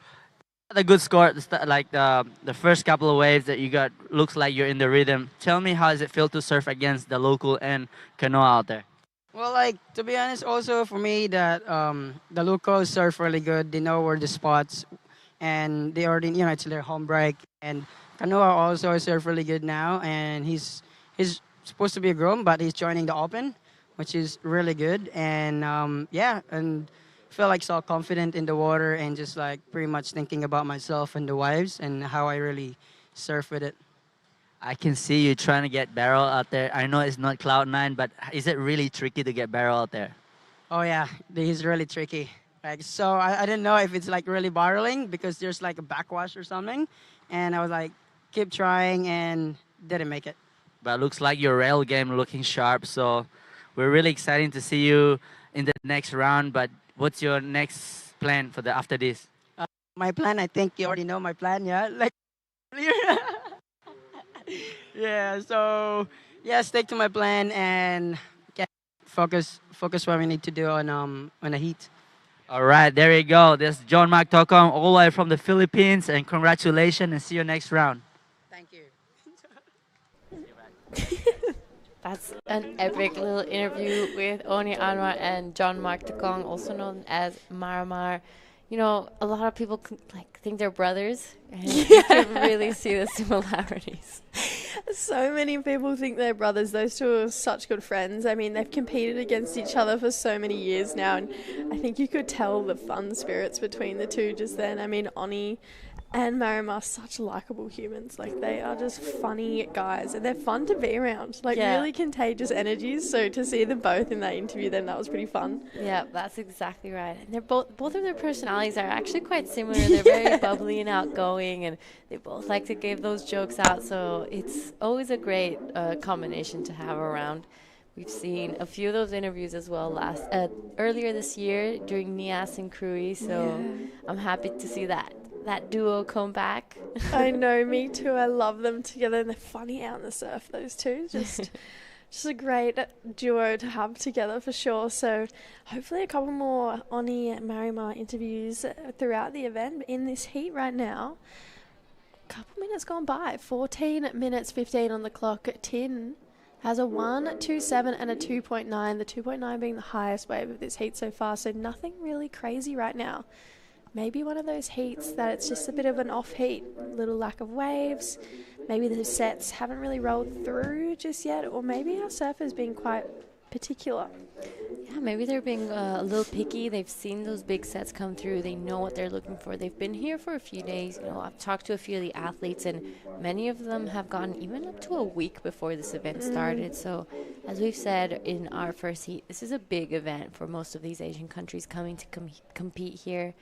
Speaker 5: the good score, like the first couple of waves that you got, looks like you're in the rhythm. Tell me, how does it feel to surf against the local and canoe out there?
Speaker 9: Well, like to be honest, also for me that the locals surf really good. They know where the spots, and they already it's their home break. And Kanoa also surf really good now, and he's supposed to be a groom, but he's joining the Open, which is really good. And yeah, and feel like so confident in the water, and just like pretty much thinking about myself and the waves and how I really surf with it.
Speaker 5: I can see you trying to get barrel out there. I know it's not Cloud9, but is it really tricky to get barrel out there?
Speaker 9: Oh yeah, he's really tricky. Like so, I didn't know if it's like really barreling because there's like a backwash or something, and I was like, keep trying and didn't make it.
Speaker 5: But looks like your rail game looking sharp. So we're really excited to see you in the next round. But what's your next plan for the after this?
Speaker 9: My plan, I think you already know my plan, yeah. Like, yeah. So yeah, stick to my plan and get focus what we need to do on the heat.
Speaker 5: All right, there you go. This is John Mark Tokong, all the way from the Philippines, and congratulations, and see you next round.
Speaker 9: Thank you.
Speaker 2: That's an epic little interview with Oni Anwar and John Mark Takong, also known as Maramar. You know, a lot of people think they're brothers, and you can really see the similarities.
Speaker 1: So many people think they're brothers. Those two are such good friends. I mean, they've competed against each other for so many years now, and I think you could tell the fun spirits between the two just then. I mean, Oni and Marim are such likable humans. Like, they are just funny guys, and they're fun to be around. Like,
Speaker 2: Yeah.
Speaker 1: really contagious energies. So to see them both in that interview, then that was pretty fun.
Speaker 2: Yeah, that's exactly right. And they're both of their personalities are actually quite similar. They're very bubbly and outgoing, and they both like to give those jokes out. So it's always a great combination to have around. We've seen a few of those interviews as well earlier this year during Nias and Krui. So I'm happy to see that duo come back.
Speaker 1: I know, me too. I love them together, and they're funny out in the surf, those two. Just a great duo to have together for sure. So hopefully a couple more Oni and Marimar interviews throughout the event. In this heat right now, a couple minutes gone by, 14 minutes 15 on the clock. Tin has a 1.27 and a 2.9, the 2.9 being the highest wave of this heat so far, so nothing really crazy right now. Maybe one of those heats that it's just a bit of an off heat, little lack of waves. Maybe the sets haven't really rolled through just yet, or maybe our surfers being quite particular.
Speaker 2: Yeah, maybe they're being a little picky. They've seen those big sets come through. They know what they're looking for. They've been here for a few days. You know, I've talked to a few of the athletes, and many of them have gone even up to a week before this event started. So, as we've said in our first heat, this is a big event for most of these Asian countries coming to compete here.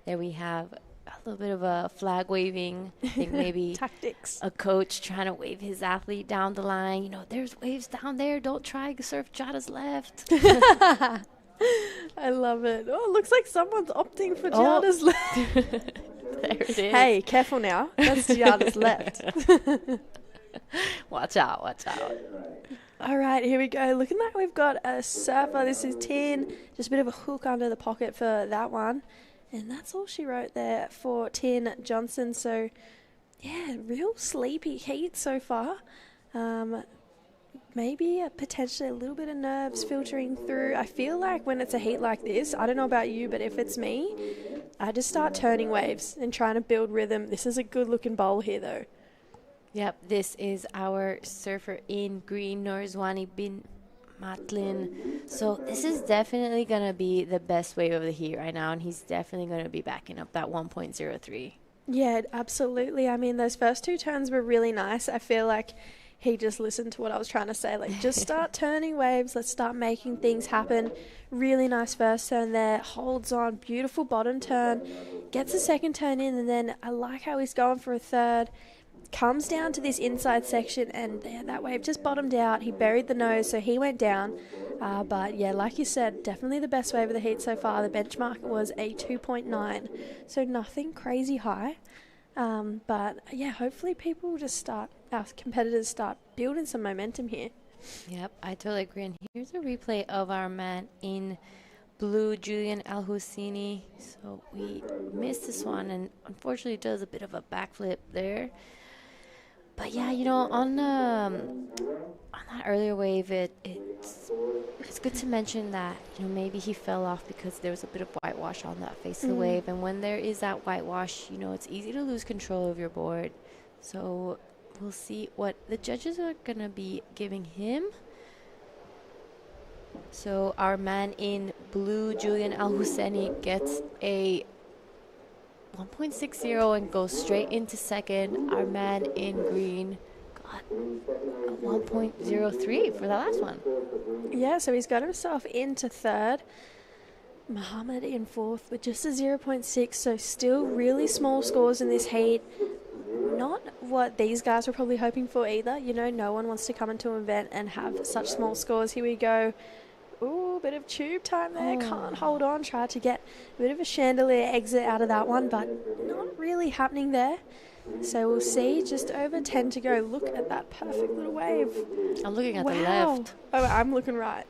Speaker 2: There we have a little bit of a flag waving. I think maybe
Speaker 1: Tactics.
Speaker 2: a coach trying to wave his athlete down the line. You know, there's waves down there. Don't try to surf Jada's left.
Speaker 1: I love it. Oh, it looks like someone's opting for Giada's left.
Speaker 2: There it is.
Speaker 1: Hey, careful now. That's Giada's left.
Speaker 2: Watch out, watch out.
Speaker 1: All right, here we go. Looking like we've got a surfer. This is Tin. Just a bit of a hook under the pocket for that one. And that's all she wrote there for Tin Johnson. So, yeah, real sleepy heat so far. Maybe potentially a little bit of nerves filtering through. I feel like when it's a heat like this, I don't know about you, but if it's me, I just start turning waves and trying to build rhythm. This is a good-looking bowl here, though.
Speaker 2: Yep, this is our surfer in green, Norzwani bin Matlin. So this is definitely going to be the best wave of the heat right now, and he's definitely going to be backing up that 1.03.
Speaker 1: Yeah, absolutely. I mean, those first two turns were really nice. I feel like he just listened to what I was trying to say. Like, just start turning waves. Let's start making things happen. Really nice first turn there. Holds on. Beautiful bottom turn. Gets a second turn in, and then I like how he's going for a third. comes down to this inside section, and that wave just bottomed out. He buried the nose, so he went down. But yeah, like you said, definitely the best wave of the heat so far. The benchmark was a 2.9, so nothing crazy high. But yeah, hopefully our competitors start building some momentum here.
Speaker 2: Yep, I totally agree. And here's a replay of our man in blue, Julian Al-Husseini. So we missed this one, and unfortunately does a bit of a backflip there. But yeah, on that earlier wave, it's good to mention that maybe he fell off because there was a bit of whitewash on that face of the wave, and when there is that whitewash, it's easy to lose control of your board. So we'll see what the judges are gonna be giving him. So our man in blue, Julian Al-Husseini, gets a 1.60 and goes straight into second. Our man in green got a 1.03 for the last one.
Speaker 1: Yeah, so he's got himself into third. Muhammad in fourth with just a 0.6, so still really small scores in this heat. Not what these guys were probably hoping for either. No one wants to come into an event and have such small scores. Here we go. Ooh, bit of tube time there. Can't hold on. Tried to get a bit of a chandelier exit out of that one, but not really happening there. So we'll see. Just over 10 to go. Look at that perfect little wave.
Speaker 2: I'm looking at the left.
Speaker 1: Oh, I'm looking right.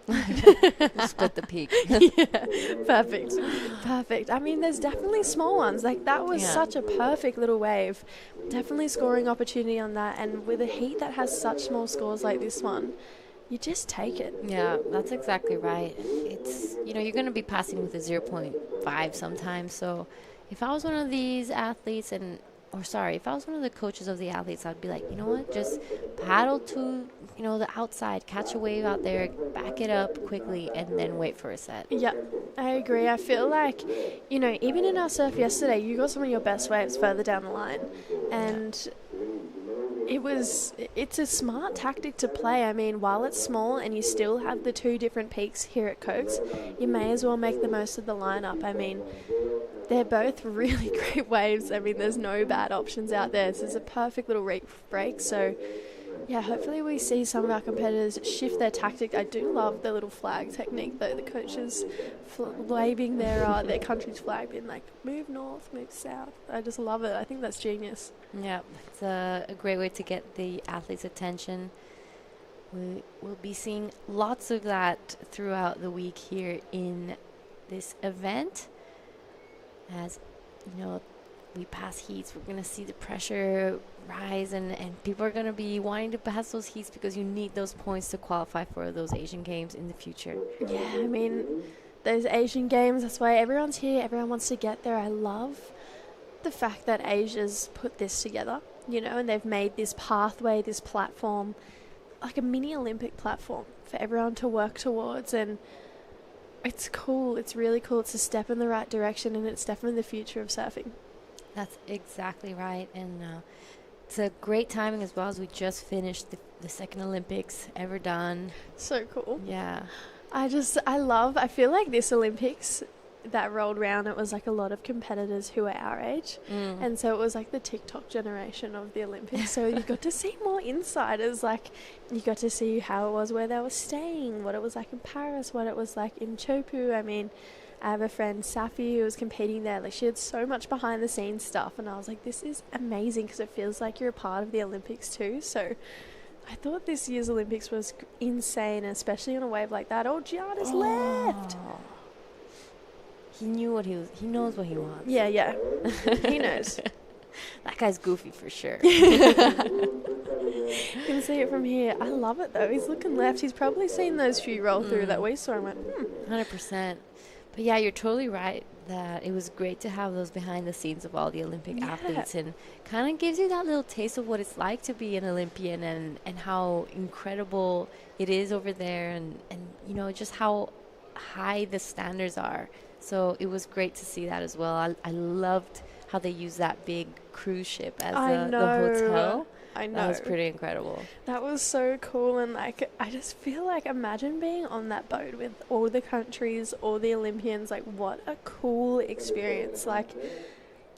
Speaker 2: Split the peak.
Speaker 1: Yeah, perfect. I mean, there's definitely small ones. Like, that was such a perfect little wave. Definitely scoring opportunity on that. And with a heat that has such small scores like this one, you just take it.
Speaker 2: Yeah, that's exactly right. It's, you're going to be passing with a 0.5 sometimes. So if I was one of these athletes if I was one of the coaches of the athletes, I'd be like, you know what, just paddle to, the outside, catch a wave out there, back it up quickly, and then wait for a set.
Speaker 1: Yeah, I agree. I feel like, even in our surf yesterday, you got some of your best waves further down the line. And it's a smart tactic to play. I mean, while it's small and you still have the two different peaks here at Cokes, you may as well make the most of the lineup. I mean, they're both really great waves. I mean, there's no bad options out there. This is a perfect little reef break. So, yeah, hopefully we see some of our competitors shift their tactic. I do love the little flag technique, though. The coaches waving their country's flag, being like, move north, move south. I just love it. I think that's genius.
Speaker 2: Yeah, it's a great way to get the athletes' attention. We will be seeing lots of that throughout the week here in this event. As we pass heats, we're going to see the pressure rise, and people are going to be wanting to pass those heats because you need those points to qualify for those Asian Games in the future.
Speaker 1: Yeah, I mean, those Asian Games, that's why everyone's here. Everyone wants to get there. I love the fact that Asia's put this together, and they've made this pathway, this platform, like a mini Olympic platform for everyone to work towards. And it's cool. It's really cool. It's a step in the right direction, and it's definitely the future of surfing.
Speaker 2: That's exactly right. And it's a great timing as well, as we just finished the second Olympics ever done.
Speaker 1: So cool.
Speaker 2: Yeah.
Speaker 1: I feel like this Olympics that rolled around, it was like a lot of competitors who are our age. And so it was like the TikTok generation of the Olympics. So you got to see more insiders. Like, you got to see how it was where they were staying, what it was like in Paris, what it was like in Chopu. I mean, I have a friend, Safi, who was competing there. Like, she had so much behind the scenes stuff. And I was like, this is amazing, because it feels like you're a part of the Olympics too. So I thought this year's Olympics was insane, especially on a wave like that. Oh, Gianna's left.
Speaker 2: He he knows what he wants.
Speaker 1: Yeah. He knows.
Speaker 2: That guy's goofy for sure.
Speaker 1: You can see it from here. I love it though. He's looking left. He's probably seen those few roll through that we saw and went,
Speaker 2: 100%. But yeah, you're totally right that it was great to have those behind the scenes of all the Olympic athletes, and kind of gives you that little taste of what it's like to be an Olympian, and how incredible it is over there, and just how high the standards are. So it was great to see that as well. I loved how they used that big cruise ship as the hotel.
Speaker 1: I know.
Speaker 2: That was pretty incredible.
Speaker 1: That was so cool. And like, I just feel like, imagine being on that boat with all the countries, all the Olympians. Like, what a cool experience. Like,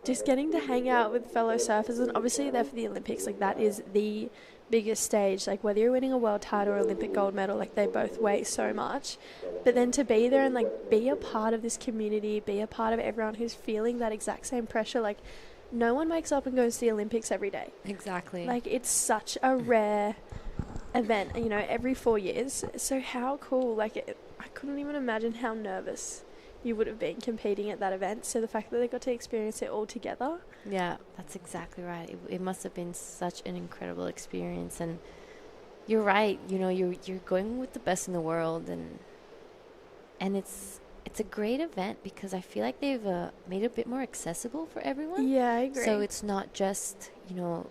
Speaker 1: just getting to hang out with fellow surfers, and obviously they're for the Olympics. Like, that is the biggest stage. Like, whether you're winning a world title or Olympic gold medal, like, they both weigh so much. But then to be there and, like, be a part of this community, be a part of everyone who's feeling that exact same pressure, like, no one wakes up and goes to the Olympics every day.
Speaker 2: Exactly.
Speaker 1: Like, it's such a rare event, you know, every 4 years. So how cool. Like, I couldn't even imagine how nervous you would have been competing at that event. So the fact that they got to experience it all together.
Speaker 2: Yeah, that's exactly right. It must have been such an incredible experience. And you're right. You know, you're going with the best in the world, and it's a great event because I feel like they've made it a bit more accessible for everyone.
Speaker 1: Yeah, I agree.
Speaker 2: So it's not just, you know,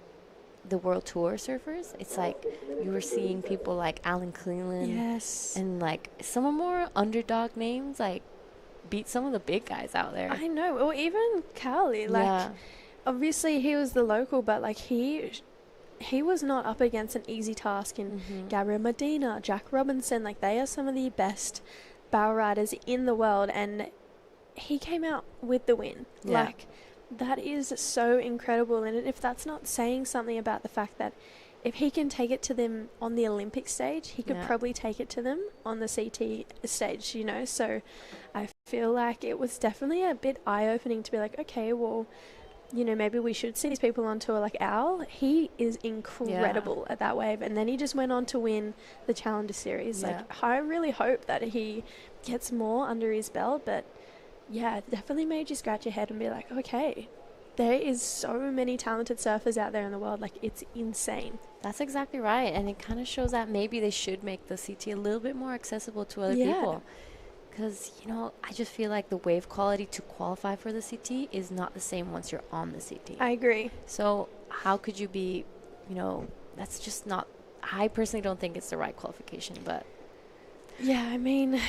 Speaker 2: the World Tour surfers. It's like you were seeing people like Alan Cleland.
Speaker 1: Yes.
Speaker 2: And like some of more underdog names like beat some of the big guys out there.
Speaker 1: I know. Or even Carly. Like, obviously he was the local, but like he was not up against an easy task in Gabriel Medina, Jack Robinson. Like, they are some of the best bow riders in the world, and he came out with the win.
Speaker 2: Yeah.
Speaker 1: Like, that is so incredible. And if that's not saying something about the fact that if he can take it to them on the Olympic stage, he could probably take it to them on the CT stage, you know. So I feel like it was definitely a bit eye-opening to be like, okay, well, you know, maybe we should see these people on tour. Like, Al, he is incredible at that wave. And then he just went on to win the Challenger Series. Like, I really hope that he gets more under his belt. But, yeah, it definitely made you scratch your head and be like, okay, there is so many talented surfers out there in the world. Like, it's insane.
Speaker 2: That's exactly right. And it kind of shows that maybe they should make the CT a little bit more accessible to other people. Because, you know, I just feel like the wave quality to qualify for the CT is not the same once you're on the CT.
Speaker 1: I agree.
Speaker 2: So how could you be, you know, that's just not, I personally don't think it's the right qualification, but.
Speaker 1: Yeah, I mean,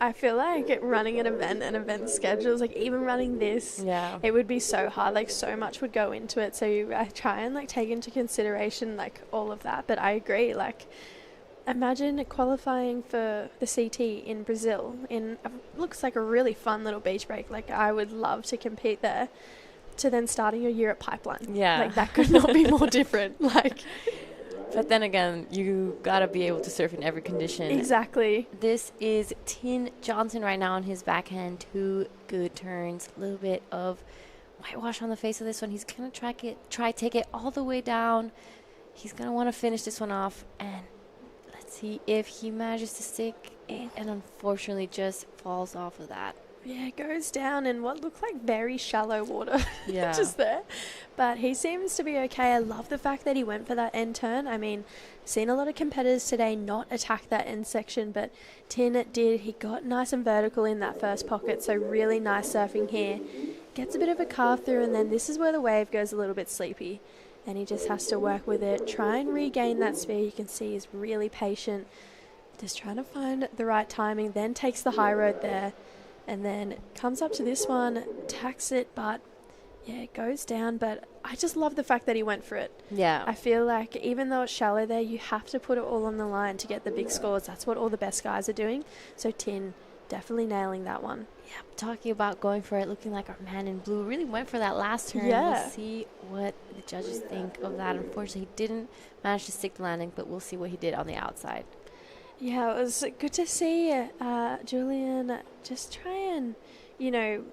Speaker 1: I feel like running an event and event schedules, like even running this, it would be so hard. Like, so much would go into it. So I try and like take into consideration like all of that. But I agree, like, imagine qualifying for the CT in Brazil in looks like a really fun little beach break. Like, I would love to compete there. To then starting your year at Pipeline. Yeah. Like, that could not be more different. Like,
Speaker 2: but then again, you gotta be able to surf in every condition.
Speaker 1: Exactly.
Speaker 2: This is Tin Johnson right now on his backhand. 2 good turns. A little bit of whitewash on the face of this one. He's gonna try take it all the way down. He's gonna want to finish this one off, and let's see if he manages to stick it, and unfortunately just falls off of that.
Speaker 1: Yeah, it goes down in what looked like very shallow water.
Speaker 2: Yeah.
Speaker 1: Just there. But he seems to be okay. I love the fact that he went for that end turn. I mean, seen a lot of competitors today not attack that end section, but Tin did. He got nice and vertical in that first pocket, so really nice surfing here. Gets a bit of a carve through, and then this is where the wave goes a little bit sleepy. And he just has to work with it, try and regain that speed. You can see he's really patient, just trying to find the right timing, then takes the high road there. And then comes up to this one, tacks it, but yeah, it goes down. But I just love the fact that he went for it.
Speaker 2: Yeah.
Speaker 1: I feel like even though it's shallow there, you have to put it all on the line to get the big scores. That's what all the best guys are doing. So Tin definitely nailing that one.
Speaker 2: Yeah, talking about going for it, looking like our man in blue really went for that last turn.
Speaker 1: Yeah.
Speaker 2: We'll see what the judges think of that. Unfortunately, he didn't manage to stick the landing, but we'll see what he did on the outside.
Speaker 1: Yeah, it was good to see Julian just try and, you know,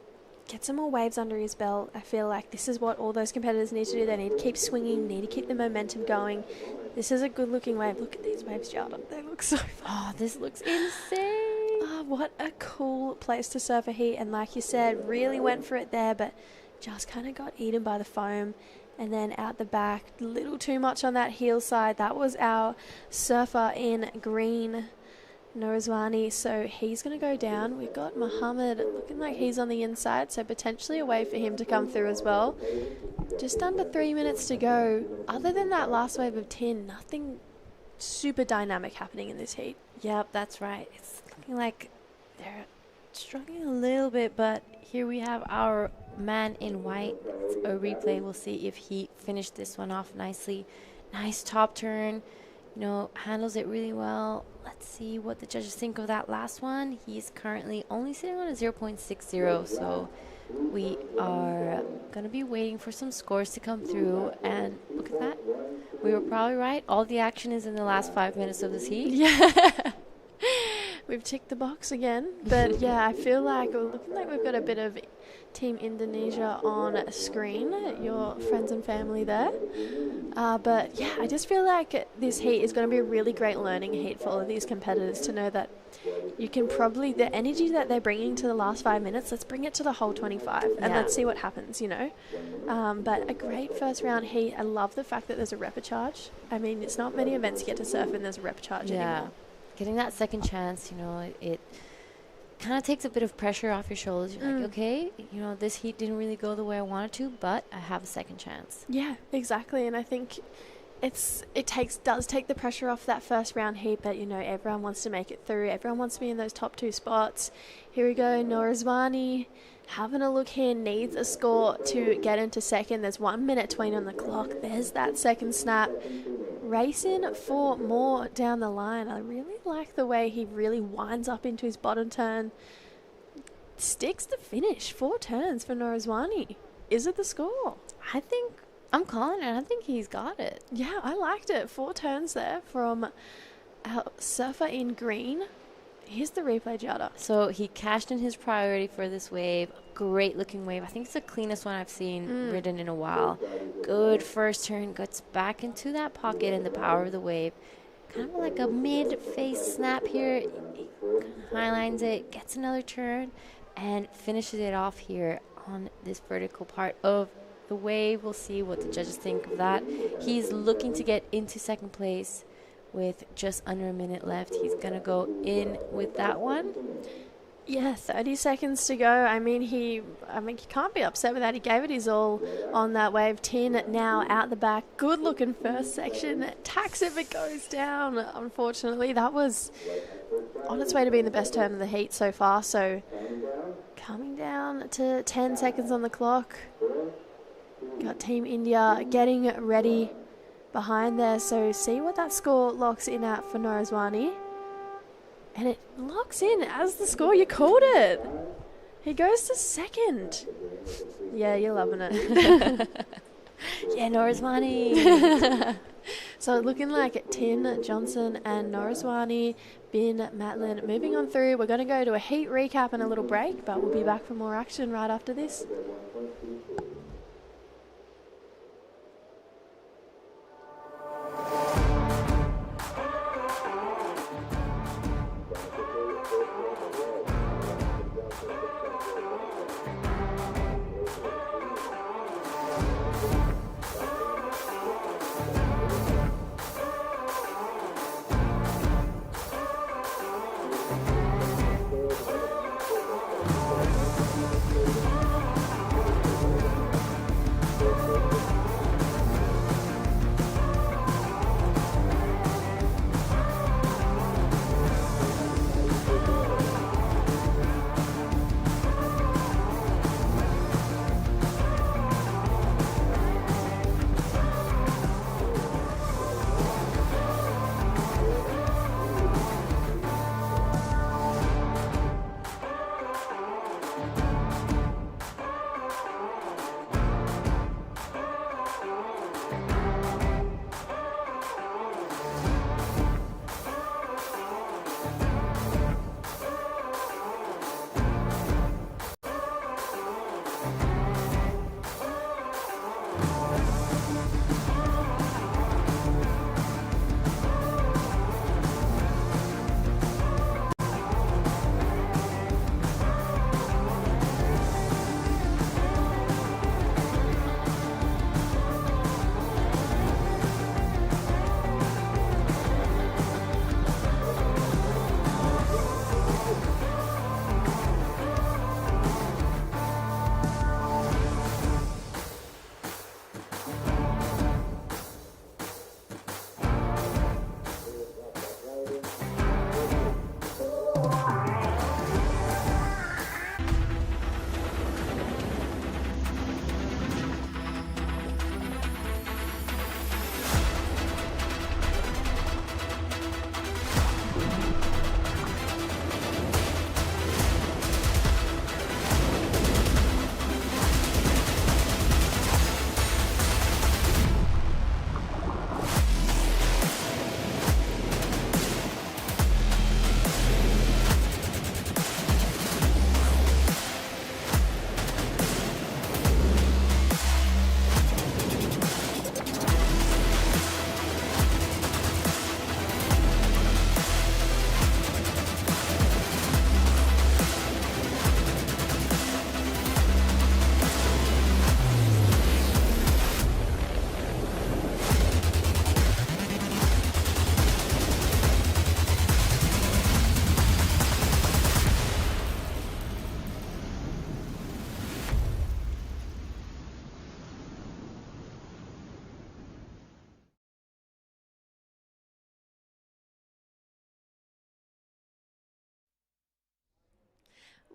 Speaker 1: get some more waves under his belt. I feel like this is what all those competitors need to do. They need to keep swinging, need to keep the momentum going. This is a good-looking wave. Look at these waves, Jada. They look so fun.
Speaker 2: Oh, this looks insane.
Speaker 1: Oh, what a cool place to surf a heat. And like you said, really went for it there, but just kind of got eaten by the foam. And then out the back, a little too much on that heel side. That was our surfer in green, Norzwani. So he's going to go down. We've got Muhammad looking like he's on the inside, so potentially a way for him to come through as well. Just under 3 minutes to go. Other than that last wave of Tin, nothing super dynamic happening in this heat.
Speaker 2: Yep, that's right. It's looking like they're struggling a little bit, but here we have our man in white. It's a replay. We'll see if he finished this one off nicely. Nice top turn. You know, handles it really well. Let's see what the judges think of that last one. He's currently only sitting on a 0.60, so we are gonna be waiting for some scores to come through, and look at that. We were probably right. All the action is in the last 5 minutes of this heat.
Speaker 1: Yeah. We've ticked the box again. But yeah, I feel like we're looking like we've got a bit of Team Indonesia on screen, your friends and family there. But yeah, I just feel like this heat is going to be a really great learning heat for all of these competitors to know that you can probably, the energy that they're bringing to the last 5 minutes, let's bring it to the whole 25 and let's see what happens, you know. But a great first round heat. I love the fact that there's a repechage. I mean, it's not many events you get to surf and there's a repechage anymore.
Speaker 2: Getting that second chance, you know, it kind of takes a bit of pressure off your shoulders. You're like, okay, you know, this heat didn't really go the way I wanted to, but I have a second chance.
Speaker 1: Yeah, exactly. And I think does take the pressure off that first round heat, but you know, everyone wants to make it through. Everyone wants to be in those top 2 spots. Here we go, Norizwani having a look here, needs a score to get into second. There's 1 minute 20 on the clock. There's that second snap. Racing for more down the line. I really like the way he really winds up into his bottom turn. Sticks the finish. 4 turns for Norizwani. Is it the score?
Speaker 2: I think I'm calling it. I think he's got it.
Speaker 1: Yeah, I liked it. 4 turns there from our surfer in green. Here's the replay, Jada.
Speaker 2: So he cashed in his priority for this wave. Great looking wave. I think it's the cleanest one I've seen ridden in a while. Good first turn. Gets back into that pocket and the power of the wave. Kind of like a mid-face snap here. He highlines it, gets another turn, and finishes it off here on this vertical part of the wave. We'll see what the judges think of that. He's looking to get into second place with just under a minute left. He's going to go in with that one.
Speaker 1: Yeah, 30 seconds to go. I mean, he can't be upset with that. He gave it his all on that wave. Tin now out the back. Good looking first section. Tax if it goes down. Unfortunately, that was on its way to being the best turn of the heat so far. So coming down to 10 seconds on the clock. Got Team India getting ready behind there. So see what that score locks in at for Norizwani. And it locks in as the score. You called it. He goes to second. Yeah, you're loving it.
Speaker 2: Yeah, Norizwani.
Speaker 1: So looking like Tin, Johnson and Norizwani, Bin, Matlin moving on through. We're going to go to a heat recap and a little break, but we'll be back for more action right after this.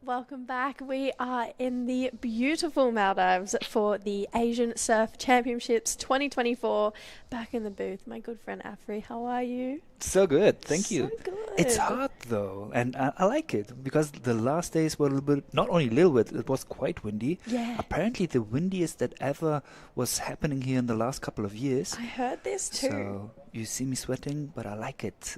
Speaker 1: Welcome back. We are in the beautiful Maldives for the Asian Surf Championships 2024. Back in the booth, my good friend Afri. How are you?
Speaker 4: So good, thank you.
Speaker 1: So good.
Speaker 4: It's hot though, and I like it because the last days were a little bit, not only a little bit, it was quite windy.
Speaker 1: Yeah.
Speaker 4: Apparently the windiest that ever was happening here in the last couple of years.
Speaker 1: I heard this too.
Speaker 4: So you see me sweating, but I like it.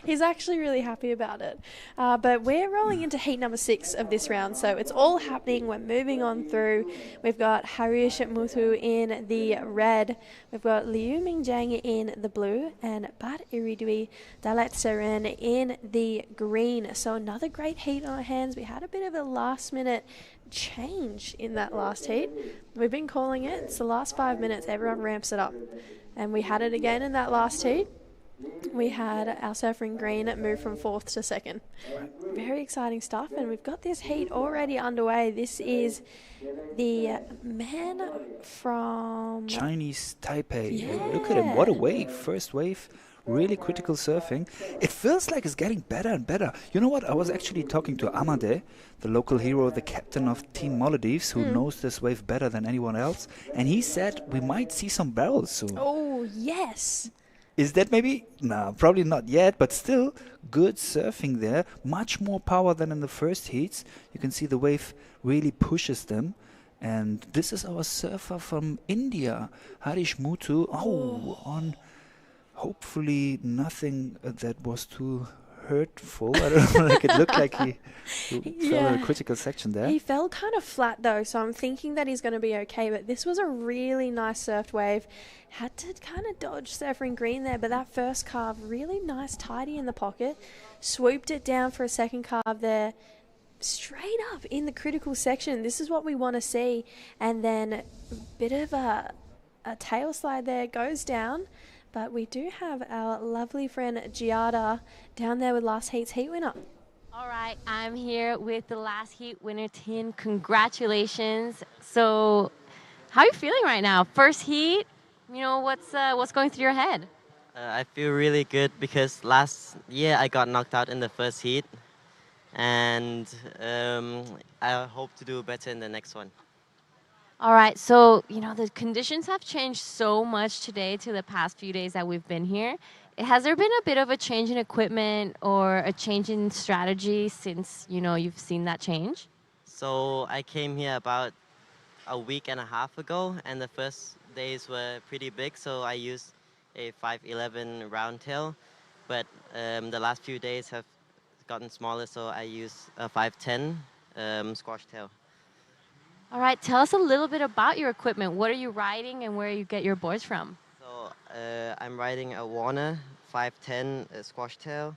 Speaker 1: He's actually really happy about it. But we're rolling into heat number 6 of this round, so it's all happening. We're moving on through. We've got Harish Muthu in the red. We've got Liu Mingjiang in the blue and Bat Iridui Dalat Seren in the green. So another great heat on our hands. We had a bit of a last minute change in that last heat. We've been calling it. It's the last 5 minutes. Everyone ramps it up. And we had it again in that last heat. We had our surfer in green move from 4th to 2nd. Very exciting stuff, and we've got this heat already underway. This is the man from
Speaker 4: Chinese Taipei.
Speaker 1: Yeah.
Speaker 4: Look at him, what a wave. First wave, really critical surfing. It feels like it's getting better and better. You know what, I was actually talking to Amade, the local hero, the captain of Team Maldives, who knows this wave better than anyone else, and he said we might see some barrels soon.
Speaker 1: Oh, yes.
Speaker 4: Is that maybe? No, probably not yet, but still good surfing there. Much more power than in the first heats. You can see the wave really pushes them. And this is our surfer from India, Harish Muthu. Oh, on hopefully nothing that was too hurtful. I don't know, like it looked like he fell in a critical section there.
Speaker 1: He fell kind of flat though, so I'm thinking that he's going to be okay. But this was a really nice surfed wave. Had to kind of dodge surfer in green there, but that first carve, really nice, tidy in the pocket. Swooped it down for a second carve there. Straight up in the critical section. This is what we want to see. And then a bit of a tail slide there, goes down. But we do have our lovely friend Giada down there with last heat's heat winner.
Speaker 2: All right, I'm here with the last heat winner, Tin. Congratulations. So, how are you feeling right now? First heat, you know, what's going through your head?
Speaker 10: I feel really good because last year I got knocked out in the first heat, and I hope to do better in the next one.
Speaker 2: All right, so, you know, the conditions have changed so much today to the past few days that we've been here. Has there been a bit of a change in equipment or a change in strategy since, you know, you've seen that change?
Speaker 10: So I came here about a week and a half ago, and the first days were pretty big, so I used a 511 round tail, but the last few days have gotten smaller, so I use a 510 squash tail.
Speaker 2: All right, tell us a little bit about your equipment. What are you riding and where you get your boards from?
Speaker 10: So I'm riding a Warner 510 squash tail,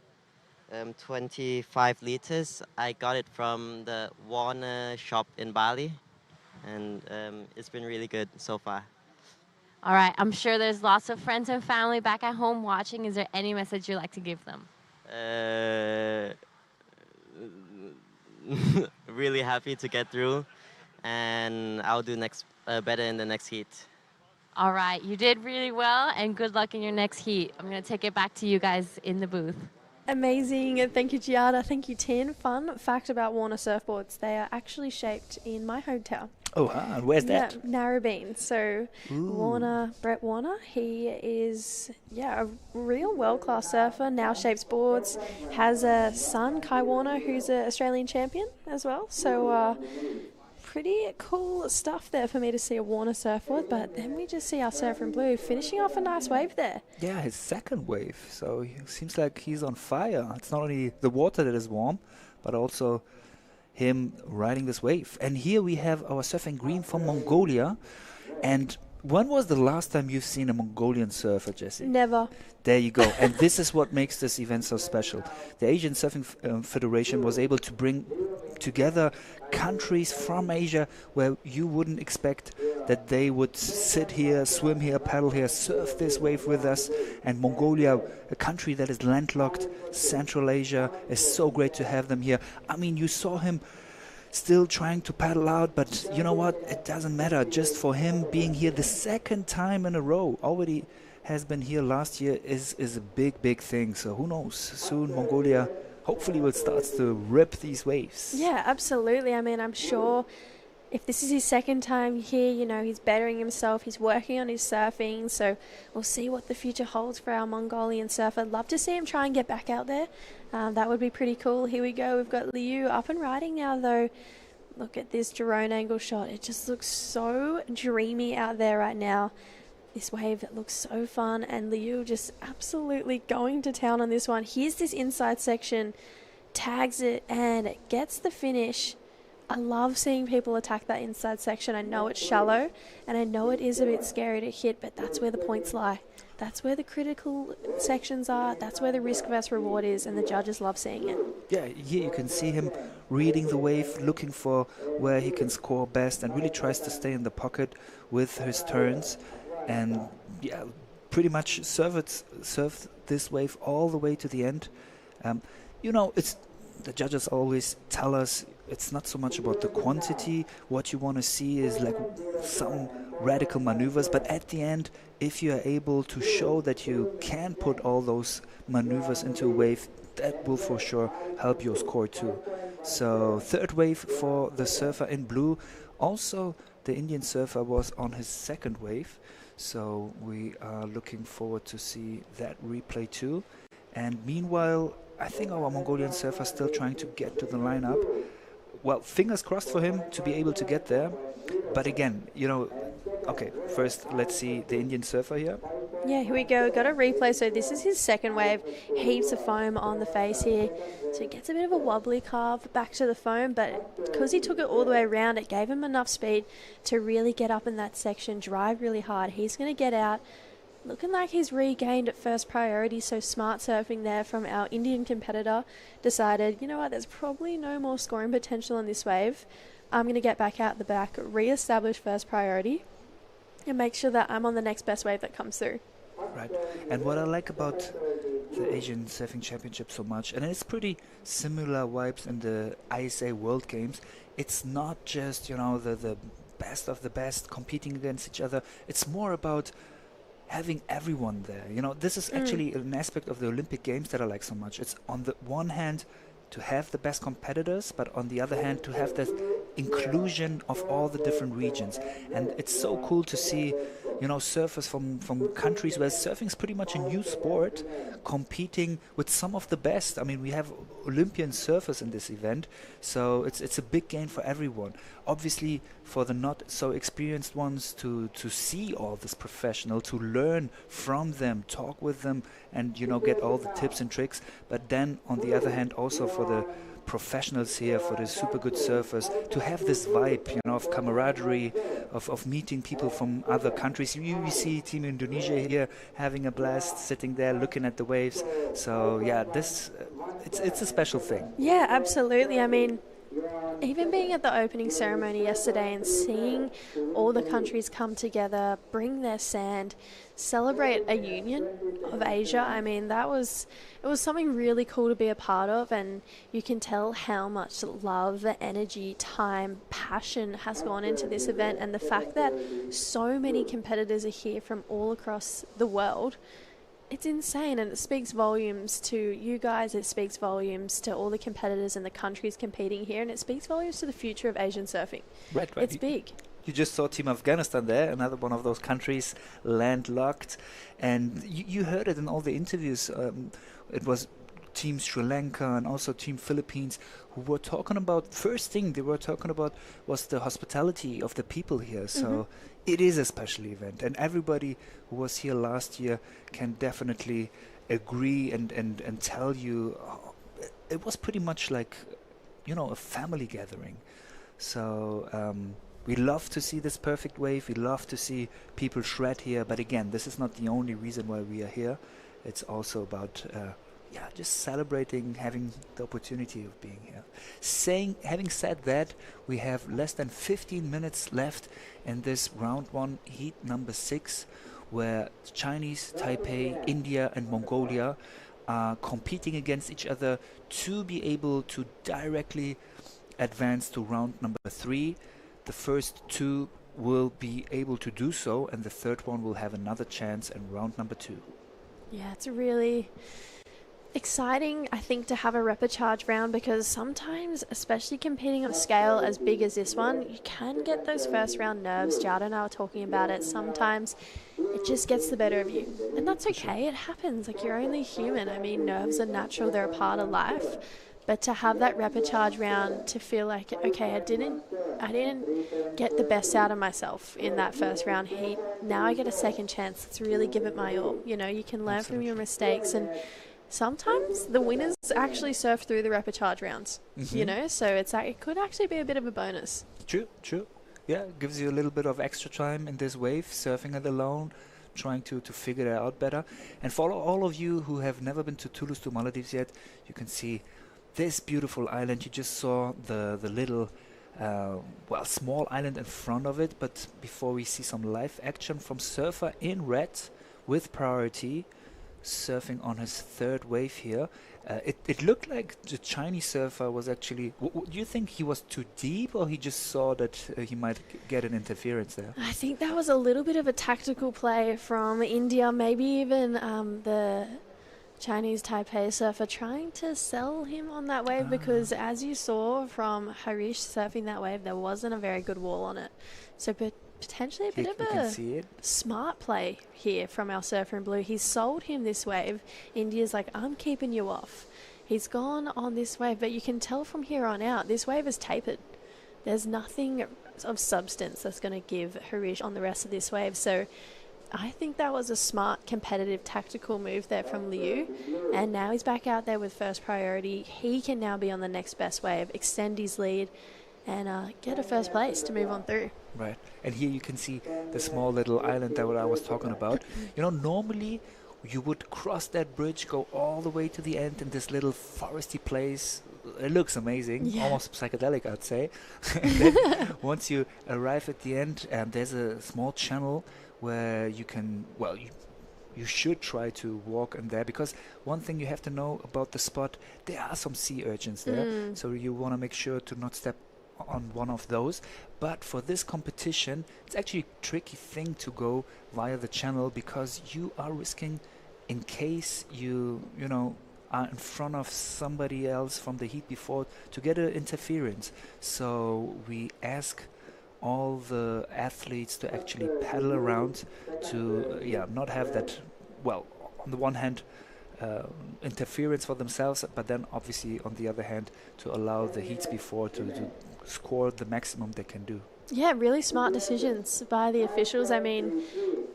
Speaker 10: 25 liters. I got it from the Warner shop in Bali, and it's been really good so far.
Speaker 2: All right, I'm sure there's lots of friends and family back at home watching. Is there any message you'd like to give them?
Speaker 10: Really happy to get through, and I'll do better in the next heat.
Speaker 2: All right, you did really well, and good luck in your next heat. I'm going to take it back to you guys in the booth.
Speaker 1: Amazing. Thank you, Giada. Thank you, Tin. Fun fact about Warner surfboards. They are actually shaped in my hometown.
Speaker 4: Oh, and where's that?
Speaker 1: Narrabeen. So Warner, Brett Warner, he is, a real world-class surfer, now shapes boards, has a son, Kai Warner, who's an Australian champion as well. So pretty cool stuff there for me to see a Warner surfboard, but then we just see our surfer in blue finishing off a nice wave there.
Speaker 4: Yeah, his second wave. So it seems like he's on fire. It's not only the water that is warm, but also him riding this wave. And here we have our surfing green from Mongolia. And when was the last time you've seen a Mongolian surfer, Jessie?
Speaker 1: Never.
Speaker 4: There you go. And this is what makes this event so special. The Asian Surfing Federation was able to bring together countries from Asia where you wouldn't expect that they would sit here, swim here, paddle here, surf this wave with us. And Mongolia, a country that is landlocked, Central Asia, is so great to have them here. I mean, you saw him still trying to paddle out, but you know what? It doesn't matter. Just for him being here the second time in a row, already has been here last year, is a big thing. So who knows? Soon Mongolia hopefully will start to rip these waves.
Speaker 1: Yeah, absolutely. I mean, I'm sure if this is his second time here, you know, he's bettering himself, he's working on his surfing, so we'll see what the future holds for our Mongolian surfer. I'd love to see him try and get back out there. That would be pretty cool. Here we go. We've got Liu up and riding now, though. Look at this drone angle shot. It just looks so dreamy out there right now. This wave looks so fun, and Liu just absolutely going to town on this one. Here's this inside section, tags it, and gets the finish. I love seeing people attack that inside section. I know it's shallow, and I know it is a bit scary to hit, but that's where the points lie. That's where the critical sections are. That's where the risk versus reward is, and the judges love seeing it.
Speaker 4: Yeah, here you can see him reading the wave, looking for where he can score best, and really tries to stay in the pocket with his turns. And yeah, pretty much served this wave all the way to the end. You know, it's the judges always tell us it's not so much about the quantity. What you want to see is like some radical maneuvers, but at the end, if you are able to show that you can put all those maneuvers into a wave, that will for sure help your score too. So third wave for the surfer in blue. Also, the Indian surfer was on his second wave, so we are looking forward to see that replay too. And meanwhile, I think our Mongolian surfer is still trying to get to the lineup. Well, fingers crossed for him to be able to get there. But again, you know, okay, first let's see the Indian surfer here.
Speaker 1: Yeah, here we go. We've got a replay. So this is his second wave. Heaps of foam on the face here. So he gets a bit of a wobbly carve back to the foam, but because he took it all the way around, it gave him enough speed to really get up in that section, drive really hard. He's going to get out. Looking like he's regained at first priority, so smart surfing there from our Indian competitor. Decided, you know what, there's probably no more scoring potential on this wave. I'm going to get back out the back, re-establish first priority, and make sure that I'm on the next best wave that comes through.
Speaker 4: Right. And what I like about the Asian Surfing Championship so much, and it's pretty similar vibes in the ISA World Games, it's not just, you know, the best of the best competing against each other. It's more about having everyone there. You know, this is actually an aspect of the Olympic Games that I like so much. It's on the one hand to have the best competitors, but on the other hand to have that inclusion of all the different regions. And it's so cool to see, you know, surfers from countries where surfing is pretty much a new sport competing with some of the best. I mean, we have Olympian surfers in this event, so it's a big gain for everyone. Obviously, for the not so experienced ones to see all this professional, to learn from them, talk with them, and, you know, get all the tips and tricks. But then, on the other hand, also for the professionals here, for the super good surfers, to have this vibe, you know, of camaraderie, of meeting people from other countries. You see Team Indonesia here having a blast, sitting there looking at the waves. So yeah, this it's a special thing.
Speaker 1: Yeah, absolutely. I mean, even being at the opening ceremony yesterday and seeing all the countries come together, bring their sand, celebrate a union of Asia, I mean, it was something really cool to be a part of, and you can tell how much love, energy, time, passion has gone into this event, and the fact that so many competitors are here from all across the world. It's insane, and it speaks volumes to you guys, it speaks volumes to all the competitors and the countries competing here, and it speaks volumes to the future of Asian surfing.
Speaker 4: Right.
Speaker 1: It's big.
Speaker 4: You just saw Team Afghanistan there, another one of those countries landlocked, and you heard it in all the interviews. It was Team Sri Lanka and also Team Philippines who were talking about, first thing they were talking about was the hospitality of the people here. So it is a special event, and everybody who was here last year can definitely agree and tell you it was pretty much like, you know, a family gathering. So we love to see this perfect wave. We love to see people shred here. But again, this is not the only reason why we are here. It's also about just celebrating having the opportunity of being here. Having said that, we have less than 15 minutes left in this round one, heat number 6, where Chinese, Taipei, India and Mongolia are competing against each other to be able to directly advance to round number 3. The first 2 will be able to do so, and the third one will have another chance in round number 2.
Speaker 1: Yeah, it's really Exciting, I think, to have a repechage round because sometimes, especially competing on a scale as big as this one, you can get those first round nerves. Jada and I were talking about it. Sometimes it just gets the better of you. And that's okay. It happens. Like, you're only human. I mean, nerves are natural. They're a part of life. But to have that repechage round, to feel like, okay, I didn't get the best out of myself in that first round heat. Now I get a second chance. Let's really give it my all. You know, you can learn from your mistakes, and sometimes the winners actually surf through the repechage rounds, you know, so it could actually be a bit of a bonus.
Speaker 4: True. Yeah, it gives you a little bit of extra time in this wave, surfing it alone, trying to figure it out better. And for all of you who have never been to Thulusdhoo, Maldives yet, you can see this beautiful island. You just saw the little, small island in front of it. But before we see some live action from surfer in red with priority, surfing on his third wave here. It looked like the Chinese surfer was actually... do you think he was too deep, or he just saw that he might get an interference there?
Speaker 1: I think that was a little bit of a tactical play from India, maybe even the Chinese Taipei surfer trying to sell him on that wave, because as you saw from Harish surfing that wave, there wasn't a very good wall on it. So potentially a bit of a smart play here from our surfer in blue. He's sold him this wave. India's like, I'm keeping you off. He's gone on this wave, but you can tell from here on out, this wave is tapered. There's nothing of substance that's going to give Harish on the rest of this wave. So I think that was a smart, competitive, tactical move there from Liu. And now he's back out there with first priority. He can now be on the next best wave, extend his lead, and get a first place to move on through.
Speaker 4: Right. And here you can see the small little island that I was talking about. You know, normally you would cross that bridge, go all the way to the end in this little foresty place. It looks amazing, almost psychedelic, I'd say. And then once you arrive at the end, there's a small channel where you can, you should try to walk in there, because one thing you have to know about the spot, there are some sea urchins there. So you want to make sure to not step on one of those. But for this competition, it's actually a tricky thing to go via the channel, because you are risking, in case you are in front of somebody else from the heat before, to get an interference. So we ask all the athletes to actually paddle around to not have that, on the one hand, interference for themselves, but then obviously on the other hand to allow the heats before to score the maximum they can do.
Speaker 1: Yeah, really smart decisions by the officials. I mean,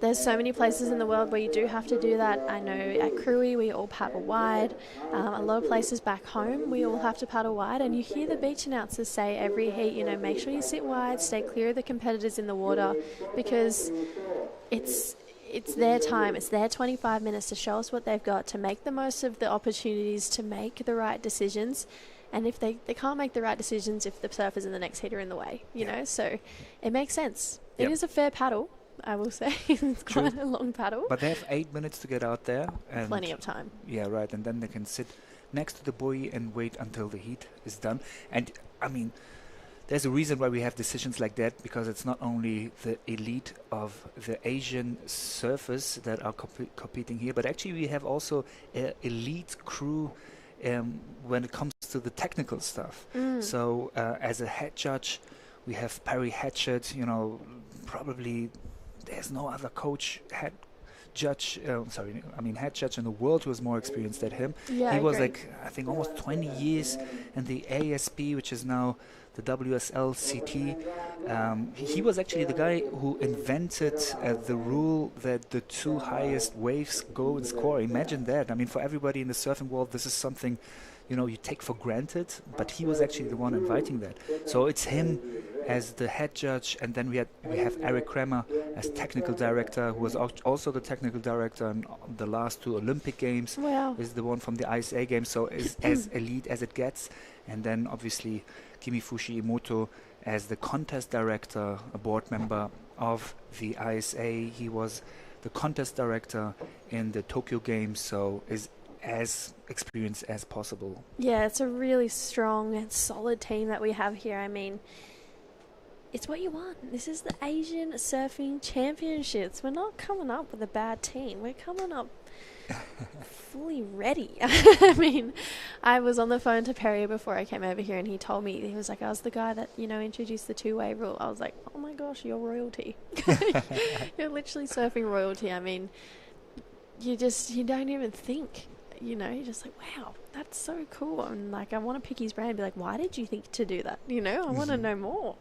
Speaker 1: there's so many places in the world where you do have to do that. I know at Cruy we all paddle wide. A lot of places back home we all have to paddle wide, and you hear the beach announcers say every heat, make sure you sit wide, stay clear of the competitors in the water, because it's their time. It's their 25 minutes to show us what they've got, to make the most of the opportunities, to make the right decisions. And if they can't make the right decisions if the surfers in the next heat are in the way, you know, so it makes sense. It is a fair paddle, I will say. It's quite a long paddle.
Speaker 4: But they have 8 minutes to get out there. And
Speaker 1: plenty of time.
Speaker 4: Yeah, right. And then they can sit next to the buoy and wait until the heat is done. And, I mean, there's a reason why we have decisions like that, because it's not only the elite of the Asian surfers that are competing here, but actually we have also an elite crew when it comes to the technical stuff. So as a head judge, we have Perry Hatchett. Probably there's no other head judge in the world who is more experienced than him. He was I think almost 20 years in the ASP, which is now the WSL-CT. He was actually the guy who invented the rule that the two highest waves go and score. Imagine that. I mean, for everybody in the surfing world, this is something you take for granted, but he was actually the one inviting that. So it's him as the head judge, and then we have Eric Kramer as technical director, who was also the technical director in the last two Olympic Games.
Speaker 1: Wow.
Speaker 4: Is the one from the ISA Games, so is as elite as it gets. And then obviously Kimifushi Imoto as the contest director, a board member of the ISA. He was the contest director in the Tokyo Games, so is as experienced as possible.
Speaker 1: Yeah, it's a really strong and solid team that we have here. I mean, it's what you want. This is the Asian Surfing Championships. We're not coming up with a bad team. We're coming up fully ready. I mean, I was on the phone to Perry before I came over here, and he told me, he was like, I was the guy that, introduced the two-wave rule. I was like, oh my gosh, you're royalty. You're literally surfing royalty. I mean, you don't even think, you're just like, wow, that's so cool. And like, I want to pick his brain and be like, why did you think to do that? I want to know more.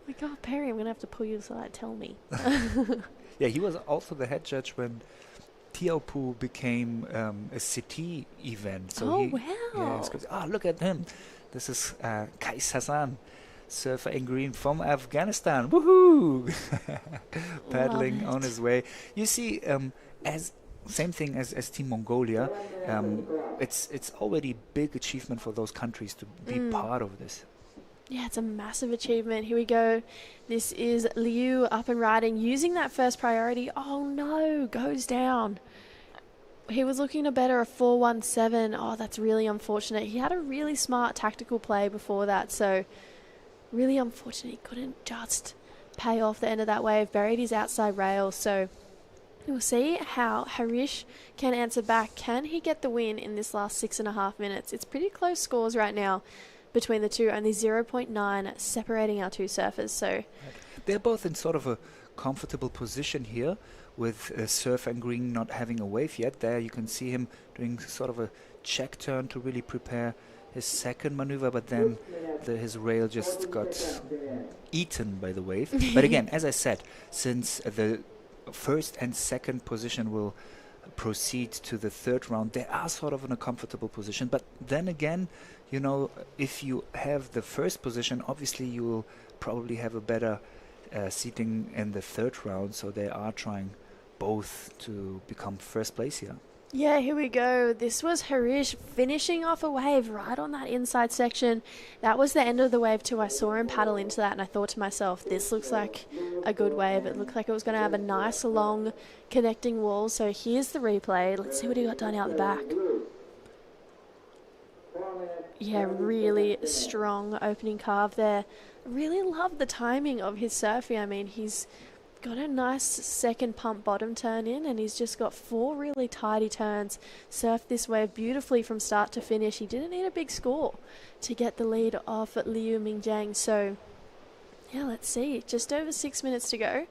Speaker 1: Like, oh, Perry, I'm going to have to pull you aside, tell me.
Speaker 4: Yeah, he was also the head judge when Teahupo'o became a city event. So
Speaker 1: wow.
Speaker 4: Yeah, look at him. This is Kais Hassan, surfer in green from Afghanistan. Woohoo! Paddling on his way. You see, same thing as Team Mongolia. It's already big achievement for those countries to be part of this.
Speaker 1: Yeah, it's a massive achievement. Here we go. This is Liu up and riding, using that first priority. Oh no, goes down. He was looking to better a 4.17. Oh, that's really unfortunate. He had a really smart tactical play before that, so really unfortunate. He couldn't just pay off the end of that wave, buried his outside rail. So we'll see how Harish can answer back. Can he get the win in this last 6.5 minutes? It's pretty close scores right now between the two, only 0.9 separating our two surfers. So
Speaker 4: they're both in sort of a comfortable position here, with Surf and Green not having a wave yet. There you can see him doing sort of a check turn to really prepare his second maneuver, but then his rail just got eaten by the wave. But again, as I said, since the first and second position will proceed to the third round, they are sort of in a comfortable position. But then again, if you have the first position, obviously you will probably have a better seating in the third round. So they are trying both to become first place here.
Speaker 1: Yeah, here we go. This was Harish finishing off a wave right on that inside section. That was the end of the wave too. I saw him paddle into that and I thought to myself, this looks like a good wave. It looked like it was going to have a nice long connecting wall. So here's the replay. Let's see what he got done out the back. Yeah, really strong opening carve there. Really love the timing of his surfing. I mean, he's got a nice second pump bottom turn in, and he's just got 4 really tidy turns. Surfed this wave beautifully from start to finish. He didn't need a big score to get the lead off at Liu Mingjiang. So, yeah, let's see. Just over 6 minutes to go.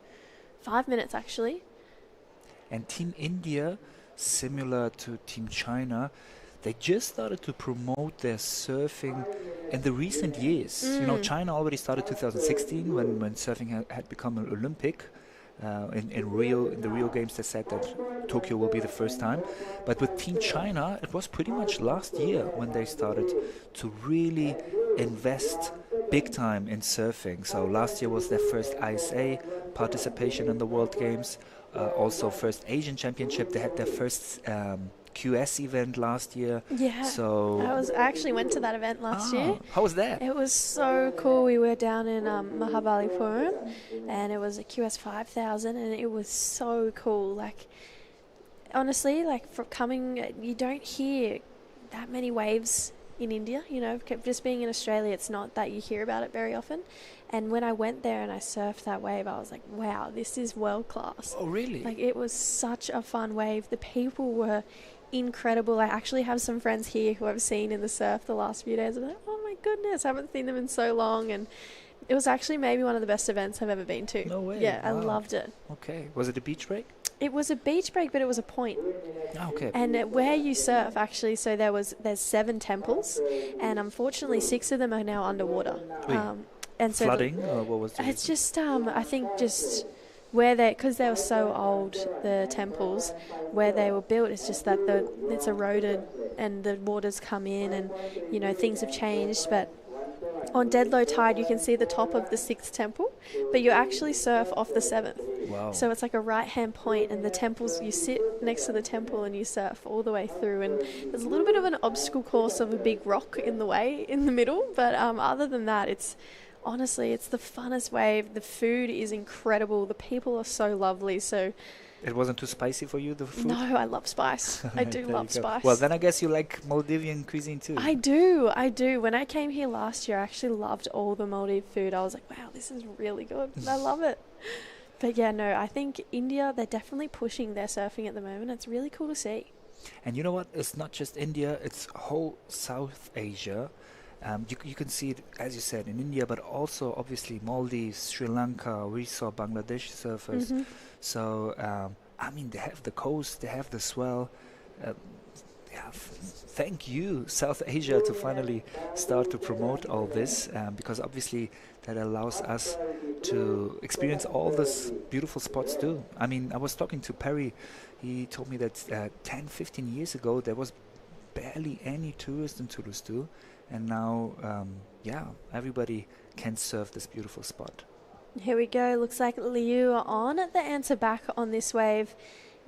Speaker 1: 5 minutes, actually.
Speaker 4: And Team India, similar to Team China, they just started to promote their surfing in the recent years. China already started 2016 when surfing had become an Olympic. In the Rio Games, they said that Tokyo will be the first time. But with Team China, it was pretty much last year when they started to really invest big time in surfing. So last year was their first ISA participation in the World Games. Also first Asian Championship. They had their first QS event last year.
Speaker 1: Yeah.
Speaker 4: So
Speaker 1: I actually went to that event last year.
Speaker 4: How was that?
Speaker 1: It was so cool. We were down in Mahabalipuram, and it was a QS 5000, and it was so cool. Like, honestly, like you don't hear that many waves in India. Just being in Australia, it's not that you hear about it very often. And when I went there and I surfed that wave, I was like, wow, this is world class.
Speaker 4: Oh, really?
Speaker 1: Like, it was such a fun wave. The people were incredible. I actually have some friends here who I've seen in the surf the last few days. I'm like, oh my goodness, I haven't seen them in so long. And it was actually maybe one of the best events I've ever been to.
Speaker 4: No way.
Speaker 1: Yeah,
Speaker 4: wow.
Speaker 1: I loved it.
Speaker 4: Okay. Was it a beach break?
Speaker 1: It was a beach break, but it was a point.
Speaker 4: Okay.
Speaker 1: And where you surf, actually, so there's 7 temples, and unfortunately 6 of them are now underwater. And so
Speaker 4: flooding, or what was it?
Speaker 1: It's just I think just where because they were so old, the temples where they were built, it's just that it's eroded and the waters come in, and things have changed. But on dead low tide, you can see the top of the 6th temple, but you actually surf off the 7th.
Speaker 4: Wow.
Speaker 1: So it's like a right-hand point, and the temples, you sit next to the temple and you surf all the way through. And there's a little bit of an obstacle course of a big rock in the way in the middle, but other than that, honestly, it's the funnest wave. The food is incredible. The people are so lovely. So
Speaker 4: it wasn't too spicy for you, the food?
Speaker 1: No, I love spice. I do love spice.
Speaker 4: Well, then I guess you like Maldivian cuisine too.
Speaker 1: I do. When I came here last year, I actually loved all the Maldive food. I was like, wow, this is really good. I love it. But yeah, no, I think India, they're definitely pushing their surfing at the moment. It's really cool to see.
Speaker 4: And you know what? It's not just India, it's whole South Asia. You can see it, as you said, in India, but also obviously Maldives, Sri Lanka. We saw Bangladesh surfers.
Speaker 1: Hmm.
Speaker 4: So, I mean, they have the coast, they have the swell. Uh, yeah, thank you, South Asia, to finally start to promote all this, because obviously that allows us to experience all these beautiful spots too. I mean, I was talking to Perry. He told me that 10, 15 years ago there was barely any tourists in Thulusdhoo, and now, yeah, everybody can surf this beautiful spot.
Speaker 1: Here we go. Looks like Liu on the answer back on this wave.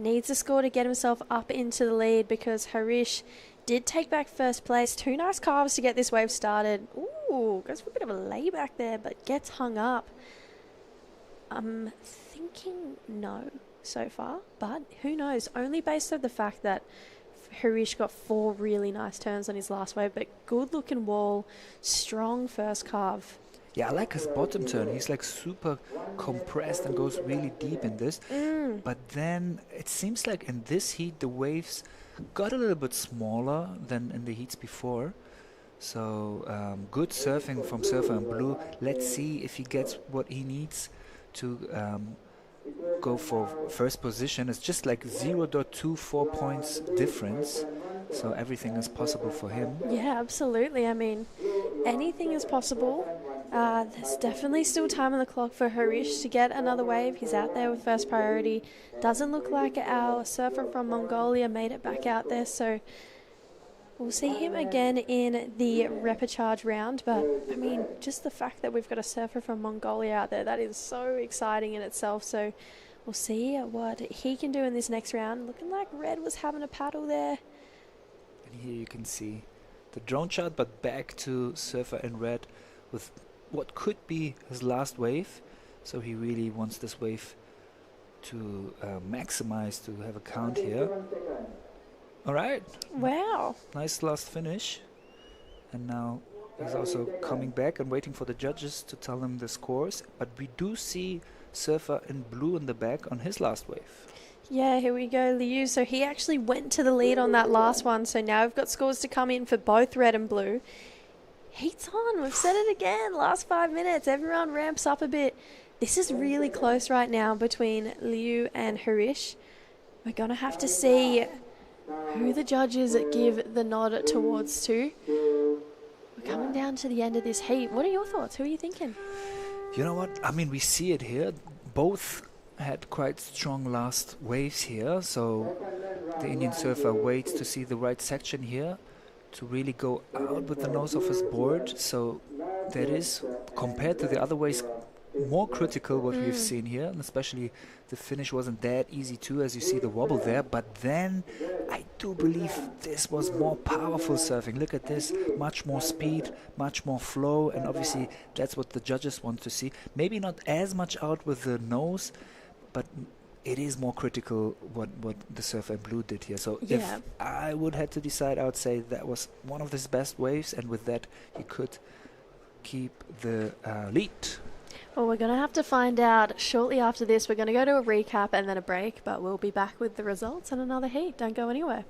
Speaker 1: Needs a score to get himself up into the lead because Harish did take back first place. 2 nice carves to get this wave started. Ooh, goes for a bit of a layback there, but gets hung up. I'm thinking no so far, but who knows? Only based on the fact that Harish got 4 really nice turns on his last wave, but good looking wall, strong first carve.
Speaker 4: Yeah, I like his bottom turn. He's like super compressed and goes really deep in this. But then it seems like in this heat the waves got a little bit smaller than in the heats before. So good surfing from Surfer in Blue. Let's see if he gets what he needs to go for first position. It's just like 0.24 points difference. So everything is possible for him.
Speaker 1: Yeah, absolutely. I mean, anything is possible. There's definitely still time on the clock for Harish to get another wave. He's out there with first priority. Doesn't look like our surfer from Mongolia made it back out there, so we'll see him again in the repechage round. But, I mean, just the fact that we've got a surfer from Mongolia out there, that is so exciting in itself. So we'll see what he can do in this next round. Looking like Red was having a paddle there.
Speaker 4: And here you can see the drone shot, but back to Surfer in Red with what could be his last wave. So he really wants this wave to maximize, to have a count here. All right.
Speaker 1: Wow.
Speaker 4: Nice last finish. And now he's also coming back and waiting for the judges to tell him the scores. But we do see Surfer in Blue in the back on his last wave.
Speaker 1: Yeah, here we go, Liu. So he actually went to the lead on that last one. So now we've got scores to come in for both Red and Blue. Heat's on. We've said it again. Last 5 minutes. Everyone ramps up a bit. This is really close right now between Liu and Harish. We're going to have to see who the judges give the nod towards to. We're coming down to the end of this heat. What are your thoughts? Who are you thinking?
Speaker 4: You know what? I mean, we see it here. Both had quite strong last waves here. So the Indian surfer waits to see the right section here to really go out with the nose of his board. So that is, compared to the other ways, more critical what we've seen here, and especially the finish wasn't that easy too, as you see the wobble there. But then I do believe this was more powerful surfing. Look at this, much more speed, much more flow, and obviously that's what the judges want to see. Maybe not as much out with the nose, but it is more critical what the Surfer in Blue did here. So if I would have to decide, I would say that was one of his best waves, and with that he could keep the lead.
Speaker 1: Well, we're going to have to find out shortly after this. We're going to go to a recap and then a break, but we'll be back with the results and another heat. Don't go anywhere.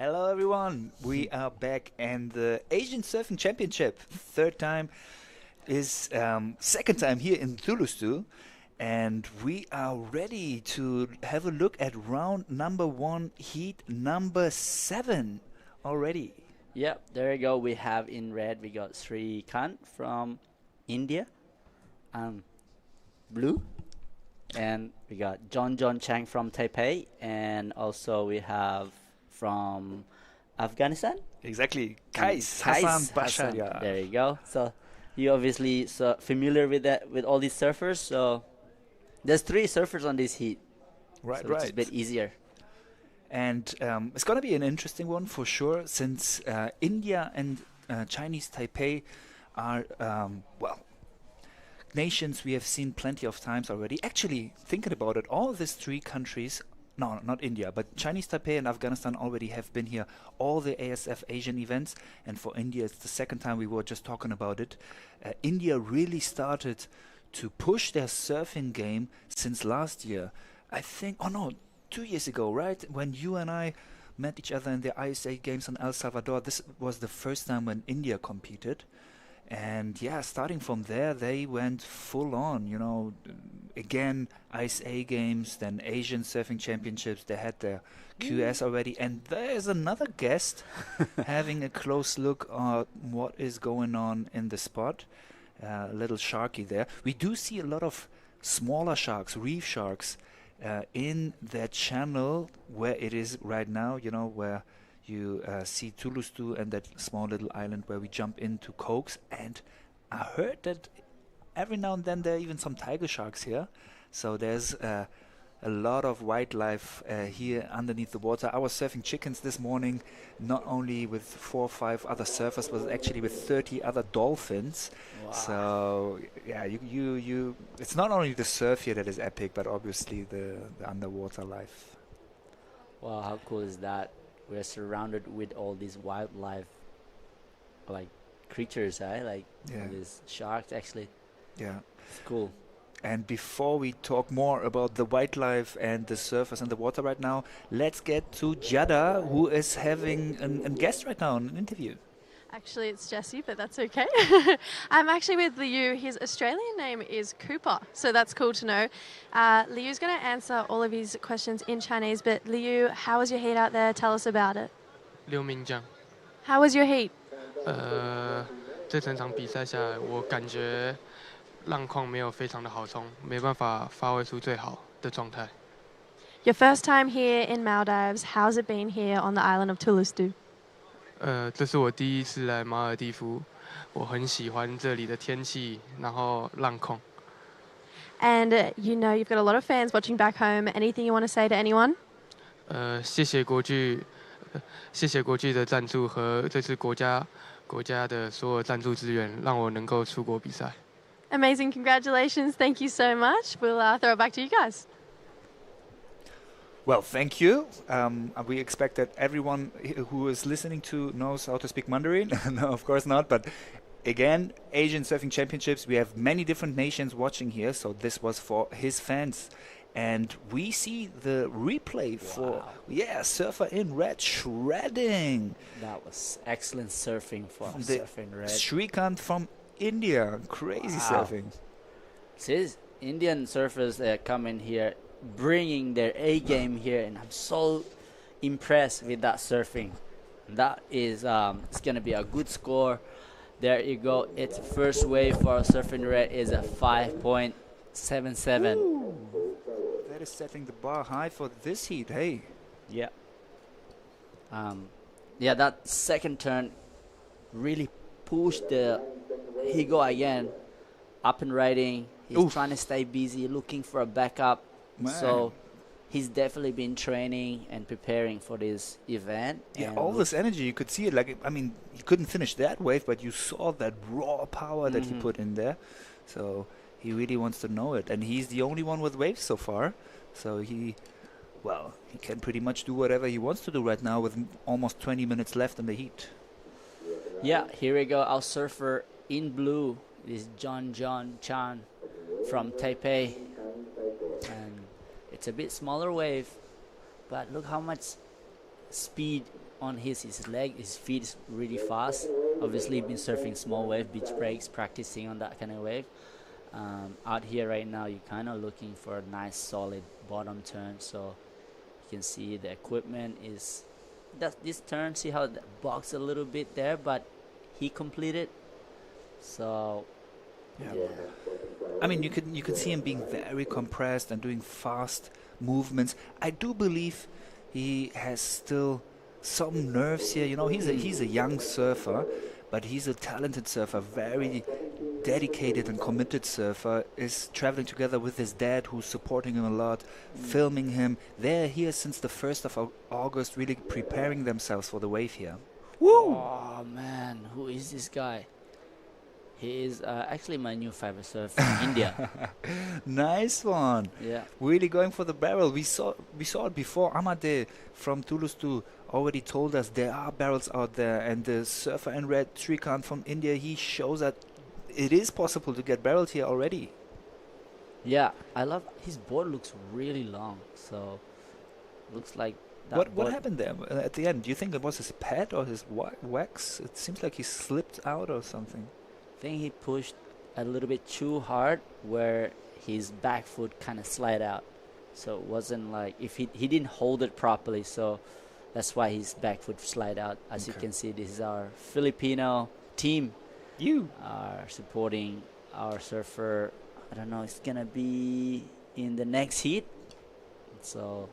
Speaker 4: Hello, everyone. We are back, and the Asian Surfing Championship, second time here in Thulusdhoo, and we are ready to have a look at round number 1, heat number 7 already.
Speaker 7: Yep, there you go. We have in red, we got Sri Kant from India, blue, and we got John Chang from Taipei, and also we have from Afghanistan.
Speaker 4: Exactly, Kais Hassan Basharia.
Speaker 7: There you go. So you obviously so familiar with that, with all these surfers. So there's 3 surfers on this heat.
Speaker 4: Right,
Speaker 7: so
Speaker 4: right.
Speaker 7: It's a bit easier.
Speaker 4: And it's going to be an interesting one for sure, since India and Chinese Taipei are, nations we have seen plenty of times already. Actually, thinking about it, all these 3 countries, no, not India, but Chinese Taipei and Afghanistan already have been here, all the ASF Asian events. And for India, it's the second time. We were just talking about it. India really started to push their surfing game since last year. I think, 2 years ago, right? When you and I met each other in the ISA games in El Salvador, this was the first time when India competed. And yeah, starting from there, they went full on, again, ISA games, then Asian Surfing Championships. They had their QS already. And there's another guest having a close look at what is going on in the spot. A little sharky there. We do see a lot of smaller sharks, reef sharks, in that channel where it is right now, where you see Thulusdhoo and that small little island where we jump into Cokes. And I heard that every now and then there are even some tiger sharks here. So there's a lot of wildlife here underneath the water. I was surfing chickens this morning, not only with 4 or 5 other surfers, but actually with 30 other dolphins. Wow. So yeah, you it's not only the surf here that is epic, but obviously the underwater life.
Speaker 7: Wow, how cool is that? We're surrounded with all these wildlife, like creatures, like these sharks actually.
Speaker 4: Yeah,
Speaker 7: it's cool.
Speaker 4: And before we talk more about the wildlife and the surfers and the water right now, let's get to Jada, who is having a guest right now, an interview.
Speaker 1: Actually, it's Jessie, but that's okay. I'm actually with Liu. His Australian name is Cooper, so that's cool to know. Liu's going to answer all of his questions in Chinese, but Liu, how was your heat out there? Tell us about it.
Speaker 11: 刘明江，
Speaker 1: How was your heat?
Speaker 11: 这整场比赛下来，我感觉浪况没有非常的好冲，没办法发挥出最好的状态。
Speaker 1: Your first time here in Maldives, how's it been here on the island of Thulusdhoo?
Speaker 11: 这是我第一次来马尔地夫，我很喜欢这里的天气，然后浪况。
Speaker 1: And you've got a lot of fans watching back home. Anything you want to say to anyone?
Speaker 11: 谢谢国巨的赞助和这次国家的所有赞助资源，让我能够出国比赛。
Speaker 1: Amazing, congratulations. Thank you so much. We'll throw it back to you guys.
Speaker 4: Well, thank you. We expect that everyone who is listening to knows how to speak Mandarin. No, of course not. But again, Asian Surfing Championships, we have many different nations watching here. So this was for his fans. And we see the replay for, Surfer in Red shredding.
Speaker 7: That was excellent surfing for Surfer in Red.
Speaker 4: Shrikant from India. Crazy surfing.
Speaker 7: See, Indian surfers come in here bringing their A game here, and I'm so impressed with that surfing. That is it's gonna be a good score. There you go. Its first wave for Surfing Red is a 5.77.
Speaker 4: That is setting the bar high for this heat. Hey.
Speaker 7: Yeah. That second turn really pushed the Higo again up and riding. He's trying to stay busy, looking for a backup. Man. So he's definitely been training and preparing for this event.
Speaker 4: Yeah, all this energy, you could see it. He couldn't finish that wave, but you saw that raw power that he put in there. So he really wants to know it. And he's the only one with waves so far. So he can pretty much do whatever he wants to do right now with almost 20 minutes left in the heat.
Speaker 7: Yeah, here we go. Our surfer in blue is John Chan from Taipei. And it's a bit smaller wave, but look how much speed on his leg, his feet is really fast. Obviously, been surfing small wave, beach breaks, practicing on that kind of wave. Out here right now, you're kind of looking for a nice solid bottom turn. So you can see the equipment is this turn. See how it box a little bit there, but he completed. So
Speaker 4: Yeah. I mean, you could see him being very compressed and doing fast movements. I do believe he has still some nerves here. You know, he's a young surfer, but he's a talented surfer, very dedicated and committed surfer. Is traveling together with his dad, who's supporting him a lot, filming him. They're here since the 1st of August, really preparing themselves for the wave here. Woo!
Speaker 7: Oh man, who is this guy? He is actually my new favorite surfer from India.
Speaker 4: Nice one.
Speaker 7: Yeah.
Speaker 4: Really going for the barrel. We saw it before. Amade from Thulusdhoo already told us there are barrels out there, and the surfer in red, Shrikant from India, he shows that it is possible to get barreled here already.
Speaker 7: Yeah, I love his board. Looks really long. So looks like that
Speaker 4: What
Speaker 7: board-
Speaker 4: happened there at the end? Do you think it was his pad or his wax? It seems like he slipped out or something.
Speaker 7: I think he pushed a little bit too hard, where his back foot kind of slid out. So it wasn't like if he didn't hold it properly. So that's why his back foot slid out. As you
Speaker 4: Okay.
Speaker 7: can see, this is our Filipino team
Speaker 4: You.
Speaker 7: are supporting our surfer. I don't know. It's gonna be in the next heat. So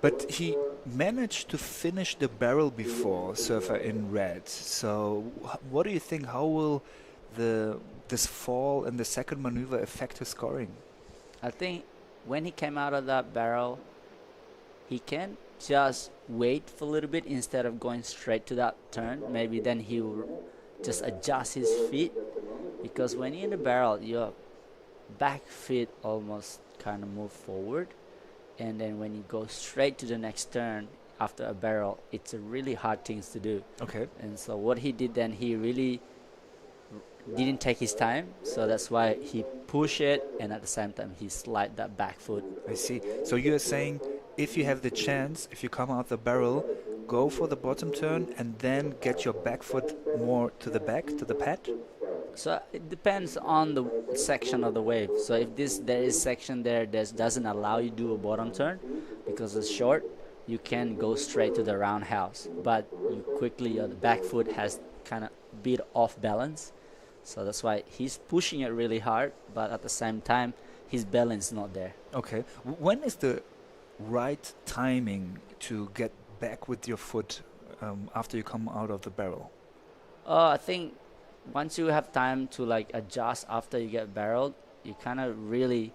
Speaker 4: But he managed to finish the barrel before Surfer in red. So what do you think? How will this fall and the second maneuver affect his scoring?
Speaker 7: I think when he came out of that barrel, he can just wait for a little bit instead of going straight to that turn. Maybe then he will just adjust his feet, because when you're in the barrel, your back feet almost kind of move forward, and then when you go straight to the next turn after a barrel, it's a really hard thing to do.
Speaker 4: Okay.
Speaker 7: And so what he did then, he really didn't take his time, so that's why he pushed it, and at the same time he slide that back foot.
Speaker 4: I see. So you're saying if you have the chance, if you come out the barrel, go for the bottom turn and then get your back foot more to the back, to the pad?
Speaker 7: So it depends on the section of the wave. So if there is section there that doesn't allow you to do a bottom turn because it's short, you can go straight to the roundhouse. But you quickly, your back foot has kind of bit off balance. So that's why he's pushing it really hard, but at the same time, his balance is not there.
Speaker 4: Okay. When is the right timing to get back with your foot after you come out of the barrel?
Speaker 7: I think once you have time to like adjust after you get barreled, you kind of really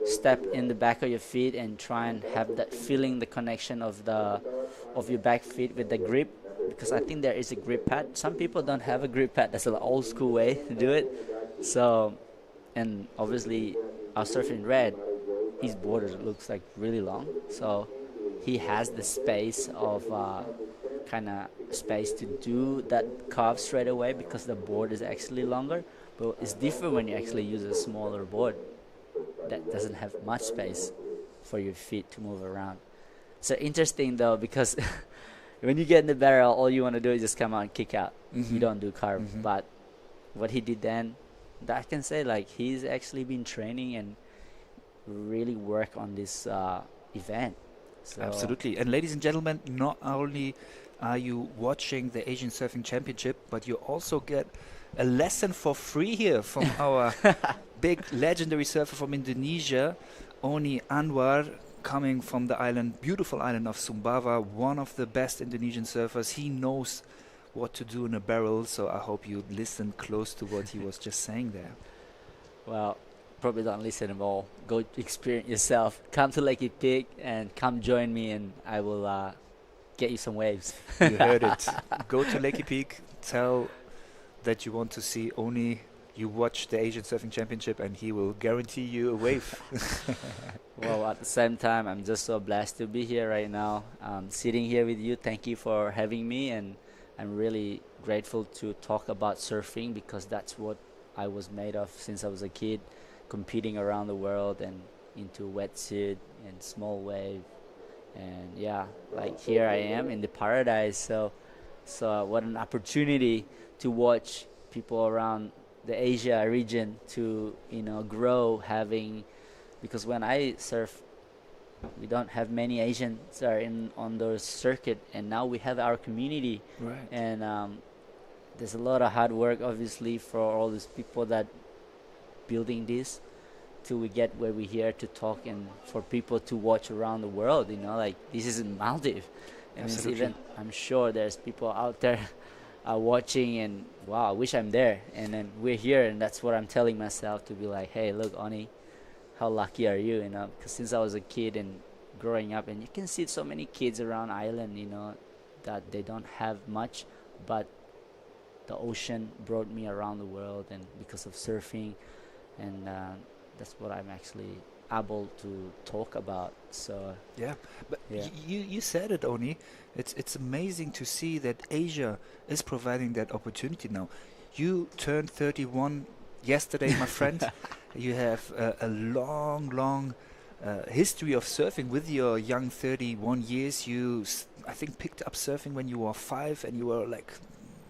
Speaker 7: step in the back of your feet and try and have that feeling, the connection of your back feet with the grip, because I think there is a grip pad. Some people don't have a grip pad. That's an old school way to do it. So, and obviously our surfing red, his border looks like really long, so he has the space of kind of space to do that carve straight away because the board is actually longer. But it's different when you actually use a smaller board that doesn't have much space for your feet to move around. So interesting though, because when you get in the barrel, all you want to do is just come out and kick out. You don't do carve. But what he did then, I can say like he's actually been training and really work on this event. So
Speaker 4: Absolutely. And ladies and gentlemen, not only are you watching the Asian Surfing Championship, but you also get a lesson for free here from our big legendary surfer from Indonesia, Oni Anwar, coming from the island, beautiful island of Sumbawa, one of the best Indonesian surfers. He knows what to do in a barrel, so I hope you listen close to what he was just saying there.
Speaker 7: Well, probably don't listen at all. Go experience yourself. Come to Lake Peak and come join me, and I will get you some waves.
Speaker 4: You heard it. Go to Lakey Peak, tell that you want to see Oni, you watch the Asian Surfing Championship, and he will guarantee you a wave.
Speaker 7: Well, at the same time, I'm just so blessed to be here right now, sitting here with you. Thank you for having me, and I'm really grateful to talk about surfing because that's what I was made of since I was a kid, competing around the world and into wetsuit and small wave And yeah, like here I am in the paradise. So what an opportunity to watch people around the Asia region to grow, having, because when I surf, we don't have many Asians are in on the circuit, and now we have our community.
Speaker 4: Right.
Speaker 7: And there's a lot of hard work, obviously, for all these people that building this till we get where we're here to talk, and for people to watch around the world. Like this is in Maldives, and it's
Speaker 4: Absolutely.
Speaker 7: even, I'm sure there's people out there watching, and wow, I wish I'm there. And then we're here, and that's what I'm telling myself, to be like, hey, look, Oni, how lucky are you? Because since I was a kid and growing up, and you can see so many kids around island, that they don't have much, but the ocean brought me around the world, and because of surfing, and that's what I'm actually able to talk about. So
Speaker 4: Yeah, but
Speaker 7: yeah.
Speaker 4: you said it, Oni. It's amazing to see that Asia is providing that opportunity now. You turned 31 yesterday, my friend. You have a long history of surfing with your young 31 years. I think, picked up surfing when you were 5, and you were like,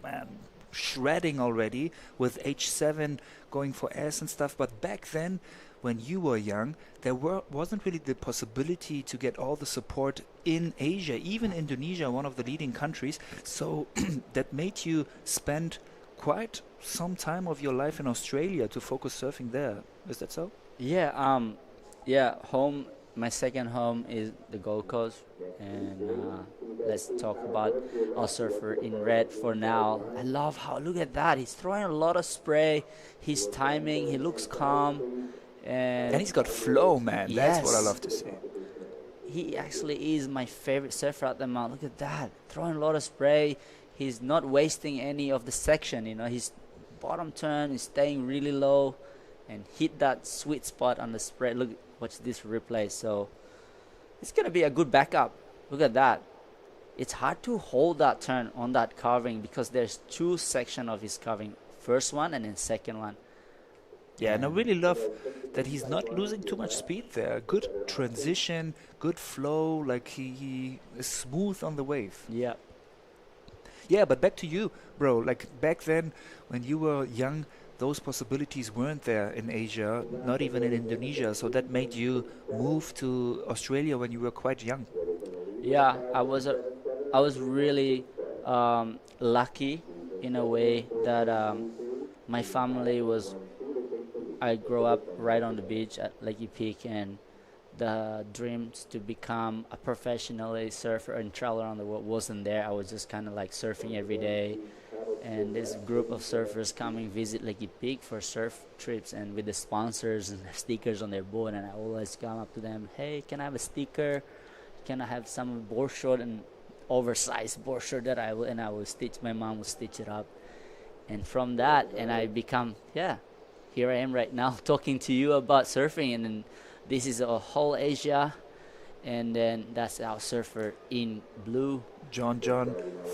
Speaker 4: man, shredding already with age 7, going for airs and stuff. But back then, when you were young, there wasn't really the possibility to get all the support in Asia, even Indonesia, one of the leading countries. So that made you spend quite some time of your life in Australia to focus surfing there. Is that so?
Speaker 7: Yeah, home. My second home is the Gold Coast, and let's talk about our surfer in red for now. I love how, look at that, he's throwing a lot of spray, his timing, he looks calm, and
Speaker 4: he's got flow, man. That's what I
Speaker 7: Yes.
Speaker 4: love to see.
Speaker 7: He actually is my favorite surfer at the moment. Look at that, throwing a lot of spray. He's not wasting any of the section. His bottom turn is staying really low, and hit that sweet spot on the spray. Look, watch this replay. So it's gonna be a good backup. Look at that. It's hard to hold that turn on that carving because there's 2 sections of his carving. First one and then second one.
Speaker 4: Yeah, and I really love that he's not losing too much speed there. Good transition, good flow, like he is smooth on the wave.
Speaker 7: Yeah.
Speaker 4: Yeah, but back to you, bro. Like back then, when you were young, those possibilities weren't there in Asia, not even in Indonesia. So that made you move to Australia when you were quite young.
Speaker 7: Yeah, I was really lucky in a way that my family was. I grew up right on the beach at Lakey Peak, and the dreams to become a professional surfer and travel around the world wasn't there. I was just kind of like surfing every day, and this group of surfers coming visit Lakey Peak for surf trips, and with the sponsors and stickers on their board, and I always come up to them, hey, can I have a sticker? Can I have some board short and oversized board short that I will stitch. My mom will stitch it up, and from that, and I become here I am right now talking to you about surfing, and then this is a whole Asia, and then that's our surfer in blue,
Speaker 4: John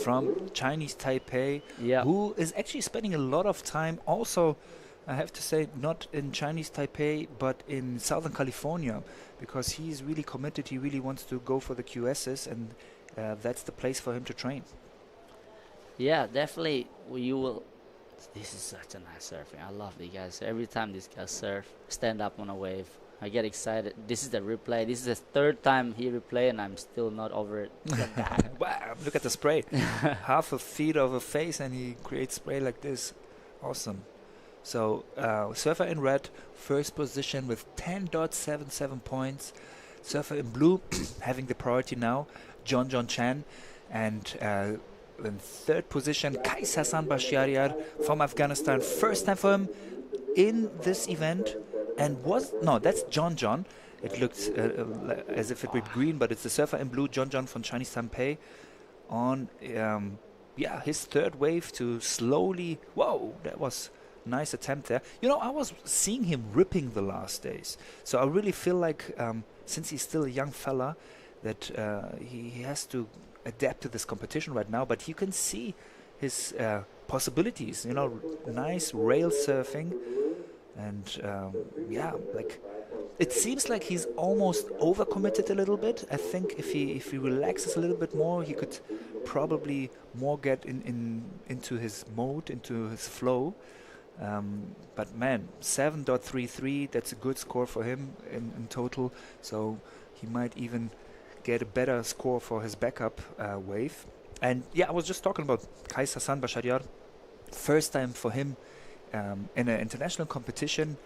Speaker 4: from Chinese Taipei,
Speaker 7: Yeah.
Speaker 4: who is actually spending a lot of time also, I have to say, not in Chinese Taipei, but in Southern California, because he's really committed. He really wants to go for the QSs, and that's the place for him to train.
Speaker 7: Yeah, definitely. You will. This is such a nice surfing. I love these guys. Every time these guys surf, stand up on a wave, I get excited. This is the replay. This is the 3rd time he replay, and I'm still not over it. Look at that.
Speaker 4: Wow, look at the spray. Half a feet of a face, and he creates spray like this. Awesome. So, surfer in red, first position with 10.77 points. Surfer in blue, having the priority now, John Chan. And in 3rd position, Kais Hassan Bashiariar from Afghanistan. First time for him in this event. And that's John. It looks as if it were green, but it's the surfer in blue, John from Chinese Taipei, on his 3rd wave to slowly. Whoa, that was nice attempt there. I was seeing him ripping the last days, so I really feel like since he's still a young fella, that he has to adapt to this competition right now. But you can see his possibilities. Nice rail surfing. And it seems like he's almost overcommitted a little bit. I think if he relaxes a little bit more, he could probably more get into his mode, into his flow. But man, 7.33, that's a good score for him in total. So he might even get a better score for his backup wave. And yeah, I was just talking about Kais Hassan Bashariar. First time for him in an international competition.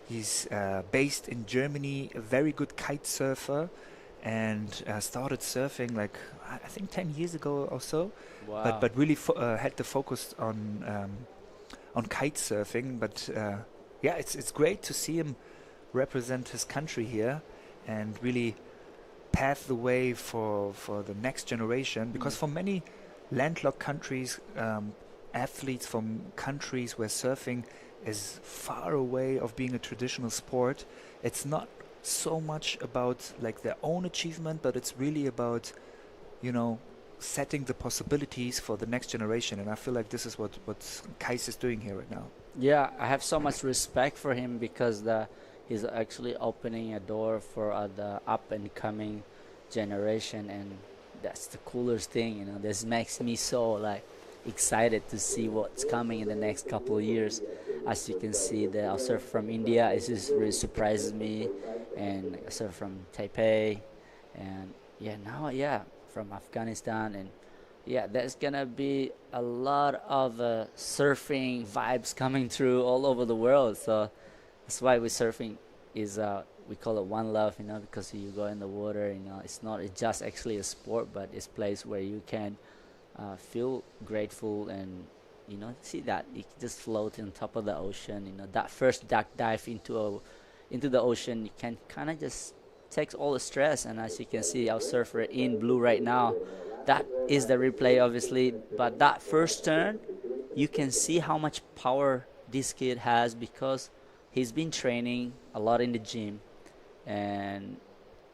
Speaker 4: He's based in Germany, a very good kite surfer, and started surfing like I think 10 years ago or so.
Speaker 7: Wow.
Speaker 4: But really had the focus on kite surfing. But yeah, it's great to see him represent his country here and really pave the way for the next generation. Because for many landlocked countries, athletes from countries where surfing is far away of being a traditional sport, it's not so much about like their own achievement, but it's really about, you know, setting the possibilities for the next generation. And I feel like this is what Kais is doing here right now.
Speaker 7: Yeah, I have so much respect for him because he's actually opening a door for the up and coming generation, and that's the coolest thing, you know. This makes me so like excited to see what's coming in the next couple of years. As you can see, the surf from India, it just really surprises me, and I surf from Taipei, and now from Afghanistan, and yeah, there's gonna be a lot of surfing vibes coming through all over the world. So that's why we surfing is we call it one love, you know, because you go in the water, you know, it's not just actually a sport, but it's a place where you can feel grateful and, you know, see that you can just float on top of the ocean. You know, that first duck dive into the ocean, you can kind of just takes all the stress. And as you can see, our surfer in blue right now, that is the replay obviously, but that first turn, you can see how much power this kid has because he's been training a lot in the gym. And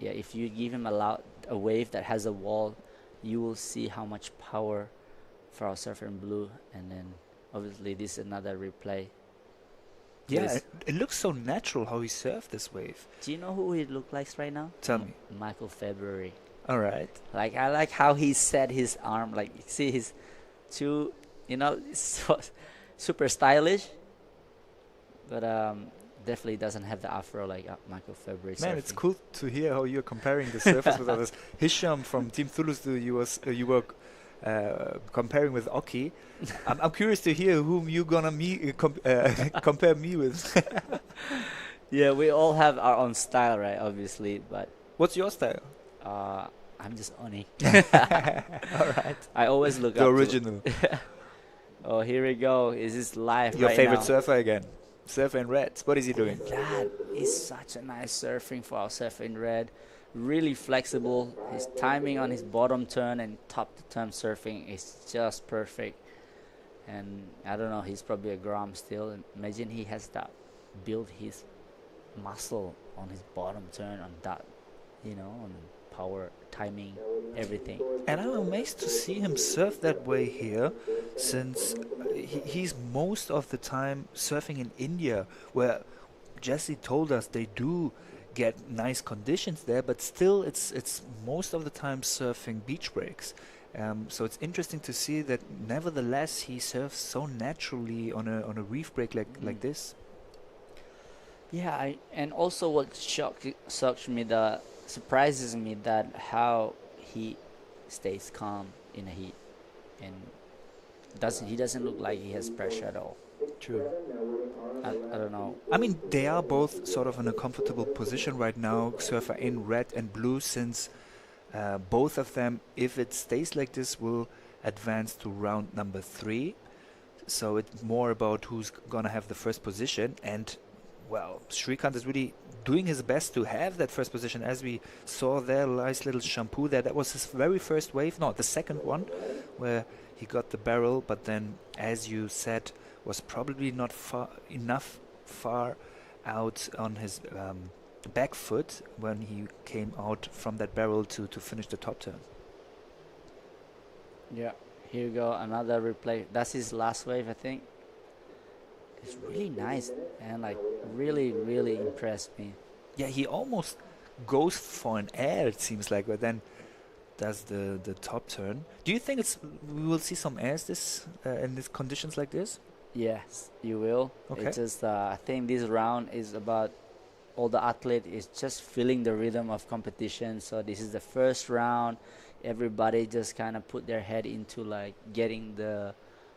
Speaker 7: yeah, if you give him a wave that has a wall, you will see how much power for our surfer in blue. And then obviously this is another replay.
Speaker 4: Yeah, it looks so natural how he surfed this wave.
Speaker 7: Do you know who he looks like right now?
Speaker 4: Tell me.
Speaker 7: Michael February.
Speaker 4: All right.
Speaker 7: Like, I like how he set his arm. Like, you see his two, you know, so super stylish. But definitely doesn't have the afro like Michael February.
Speaker 4: Man,
Speaker 7: surfing.
Speaker 4: it's cool to hear how you're comparing the surfers with others. Hisham from Team Thulusdhoo, you were comparing with Oki. I'm curious to hear whom you're gonna compare me with.
Speaker 7: Yeah, we all have our own style, right? Obviously, but
Speaker 4: what's your style?
Speaker 7: I'm just Oni.
Speaker 4: All right.
Speaker 7: I always look
Speaker 4: the
Speaker 7: up
Speaker 4: original.
Speaker 7: Oh, here we go. Is this live?
Speaker 4: Your
Speaker 7: right
Speaker 4: favorite
Speaker 7: now?
Speaker 4: surfer again? Surfer in red. What is he doing?
Speaker 7: God, he's such a nice surfing for our surfer in red. Really flexible. His timing on his bottom turn and top to turn surfing is just perfect. And I don't know, he's probably a gram still. And imagine he has that build his muscle on his bottom turn on that, you know, on power, timing, everything.
Speaker 4: And I'm amazed to see him surf that way here, since he's most of the time surfing in India, where Jesse told us they do get nice conditions there, but still it's most of the time surfing beach breaks. So it's interesting to see that nevertheless he surfs so naturally on a reef break like this.
Speaker 7: Yeah, and also what surprises me that how he stays calm in the heat, and he doesn't look like he has pressure at all.
Speaker 4: True.
Speaker 7: I don't know.
Speaker 4: I mean, they are both sort of in a comfortable position right now, surfer in red and blue, since both of them, if it stays like this, will advance to round number 3. So it's more about who's gonna have the first position. And well, Shrikant is really doing his best to have that first position. As we saw there, nice little shampoo there. That was his very first wave, no, the second one, where he got the barrel, but then, as you said, was probably not far out on his back foot when he came out from that barrel to finish the top turn.
Speaker 7: Yeah, here you go, another replay. That's his last wave, I think. It's really nice and like really impressed me.
Speaker 4: yeah, he almost goes for an air, it seems like, but then does the top turn. Do you think we will see some airs in these conditions like this?
Speaker 7: Yes, you will.
Speaker 4: Okay.
Speaker 7: It's just I think this round is about all the athlete is just feeling the rhythm of competition. So this is the first round. Everybody just kind of put their head into like getting the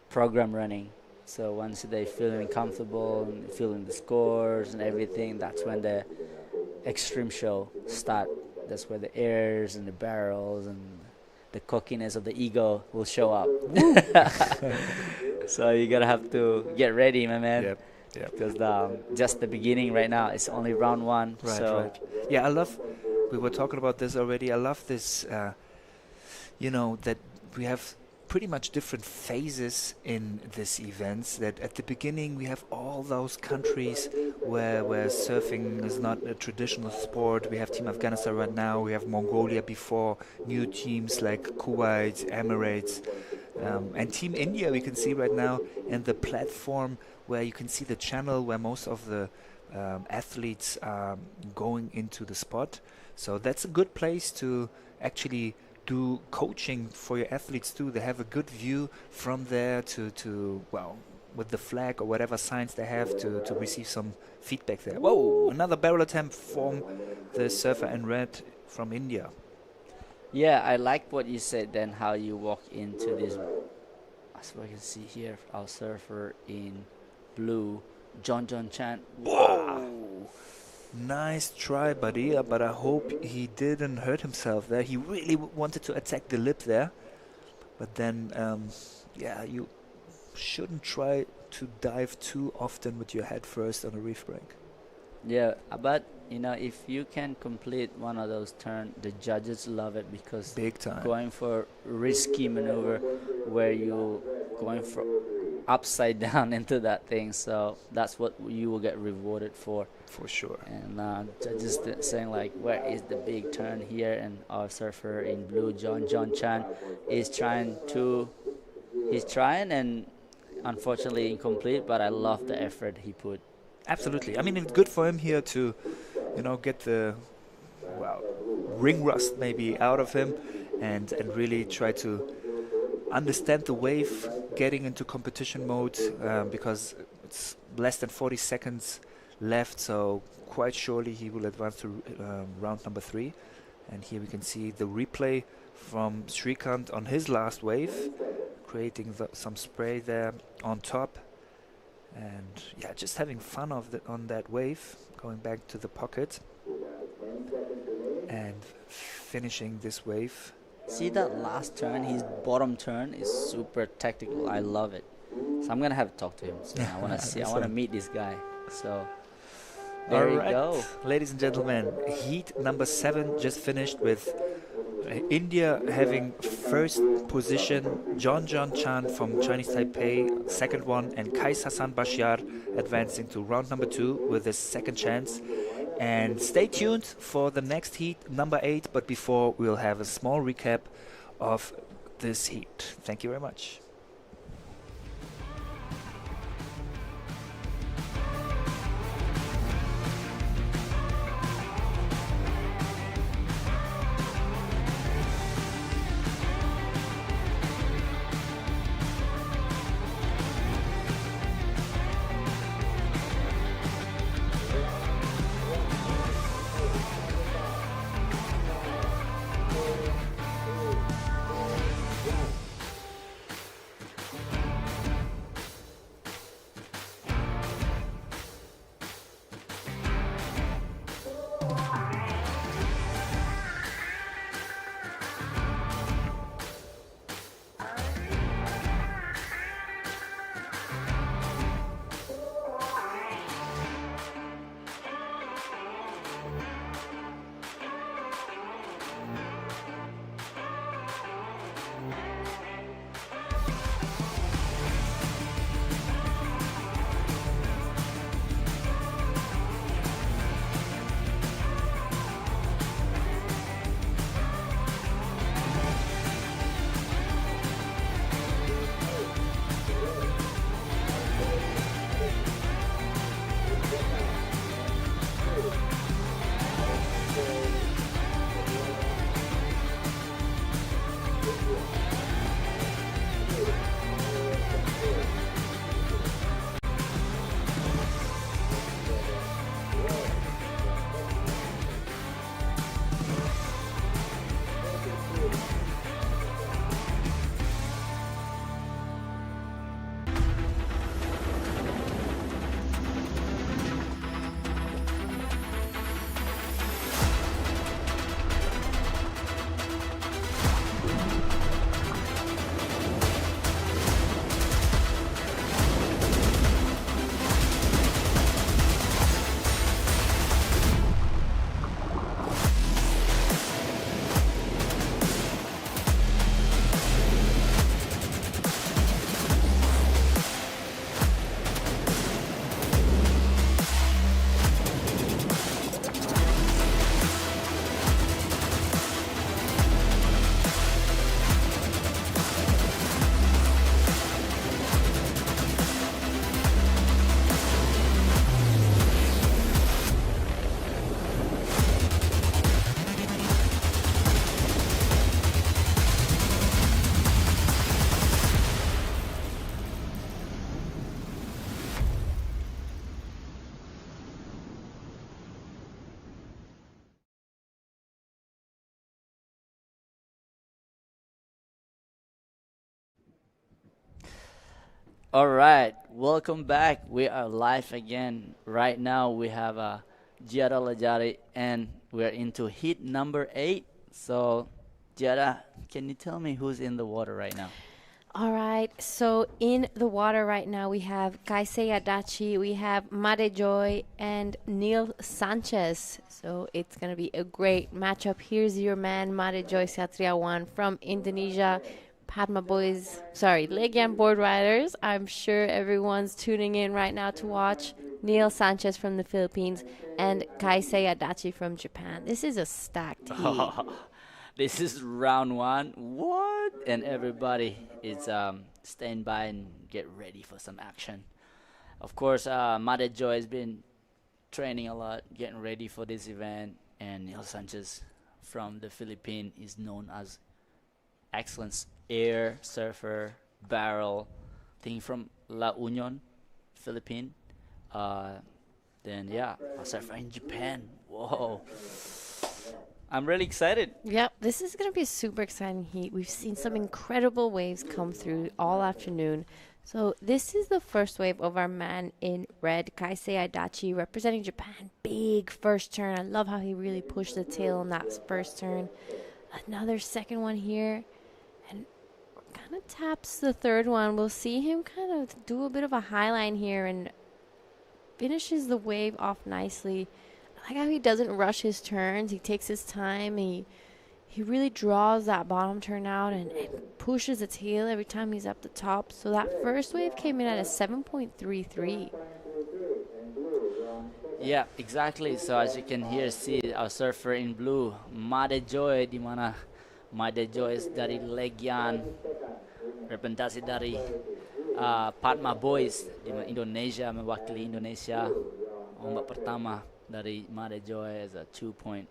Speaker 7: program running. So once they feeling comfortable and feeling the scores and everything, that's when the extreme show start. That's where the airs and the barrels and the cockiness of the ego will show up. So you gotta have to get ready, my man.
Speaker 4: Yep. Yep.
Speaker 7: Because just the beginning right now. It's only round one.
Speaker 4: Right,
Speaker 7: so
Speaker 4: right. Yeah, I love. We were talking about this already. I love this. That we have pretty much different phases in this events. That at the beginning we have all those countries where surfing is not a traditional sport. We have Team Afghanistan right now. We have Mongolia before. New teams like Kuwait, Emirates, and Team India. We can see right now, and the platform where you can see the channel where most of the athletes are going into the spot. So that's a good place to actually do coaching for your athletes too. They have a good view from there to with the flag or whatever signs they have to receive some feedback there. Whoa, another barrel attempt from the surfer in red from India.
Speaker 7: yeah, I like what you said then, how you walk into this. As we can see here, our surfer in blue, John Chan.
Speaker 4: Whoa! Nice try, buddy, but I hope he didn't hurt himself there. He really wanted to attack the lip there. But then, you shouldn't try to dive too often with your head first on a reef break.
Speaker 7: Yeah, but if you can complete one of those turns, the judges love it because
Speaker 4: big time
Speaker 7: going for risky maneuver where you going for upside down into that thing. So that's what you will get rewarded for.
Speaker 4: For sure.
Speaker 7: And judges saying like, where is the big turn here? And our surfer in blue, John Chan, is trying and unfortunately incomplete. But I love the effort he put.
Speaker 4: Absolutely. I mean, it's good for him here to, get the ring rust maybe out of him, and really try to understand the wave, getting into competition mode, because it's less than 40 seconds left, so quite surely he will advance to round number 3. And here we can see the replay from Shrikant on his last wave, creating some spray there on top, and just having fun on that wave, going back to the pocket and finishing this wave.
Speaker 7: See that last turn, his bottom turn is super tactical. I love it. So I'm gonna have to talk to him soon. I wanna see. I wanna meet this guy. So there you go,
Speaker 4: ladies and gentlemen. Heat number 7 just finished with India having first position, John Chan from Chinese Taipei, second one, and Kais Hassan Bashar advancing to round number 2 with his second chance. And stay tuned for the next heat, number 8. But before, we'll have a small recap of this heat. Thank you very much.
Speaker 7: All right, welcome back. We are live again. Right now we have Giada Lajari and we're into heat number 8. So, Giada, can you tell me who's in the water right now?
Speaker 2: All right, so in the water right now we have Kaisei Adachi, we have Made Joy, and Neil Sanchez. So it's going to be a great matchup. Here's your man, Made Joy Satriawan from Indonesia. Padma Boys, sorry, Legian Board Riders. I'm sure everyone's tuning in right now to watch. Neil Sanchez from the Philippines and Kaisei Adachi from Japan. This is a stacked heat.
Speaker 7: This is round 1. What? And everybody is staying by and get ready for some action. Of course, Made Joy has been training a lot, getting ready for this event. And Neil Sanchez from the Philippines is known as excellent air surfer, barrel, thing from La Union, Philippines. Then yeah, a surfer in Japan. Whoa. I'm really excited.
Speaker 2: Yep, this is going to be a super exciting heat. We've seen some incredible waves come through all afternoon. So this is the first wave of our man in red, Kaisei Adachi, representing Japan. Big first turn. I love how he really pushed the tail on that first turn. Another second one here. And kind of taps the third one. We'll see him kind of do a bit of a high line here and finishes the wave off nicely. I like how he doesn't rush his turns. He takes his time. He really draws that bottom turn out and pushes the tail every time he's up the top. So that first wave came in at a 7.33.
Speaker 7: Yeah, exactly. So as you can hear, see our surfer in blue, Made Joy, di mana Made Joy is dari Legian, representasi dari Padma Boys di mana Indonesia, mewakili Indonesia. Ombak pertama dari Made Joy is a 2.5.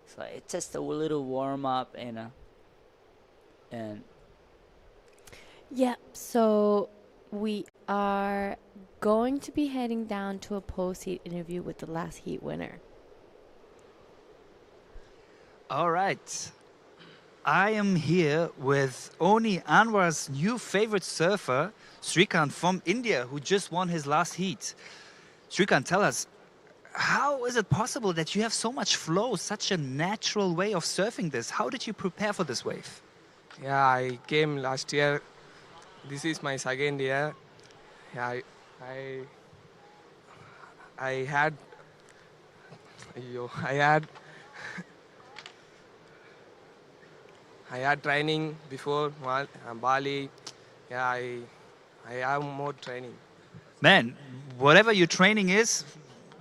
Speaker 7: So it's just a little warm up and
Speaker 2: Yep, so we are going to be heading down to a post-heat interview with the last heat winner.
Speaker 12: All right. I am here with Oni Anwar's new favorite surfer, Srikant from India, who just won his last heat. Srikant, tell us, how is it possible that you have so much flow, such a natural way of surfing this? How did you prepare for this wave?
Speaker 8: Yeah, I came last year. This is my second year. Yeah, I had I had training before Bali. Yeah, I have more training.
Speaker 12: Man, whatever your training is,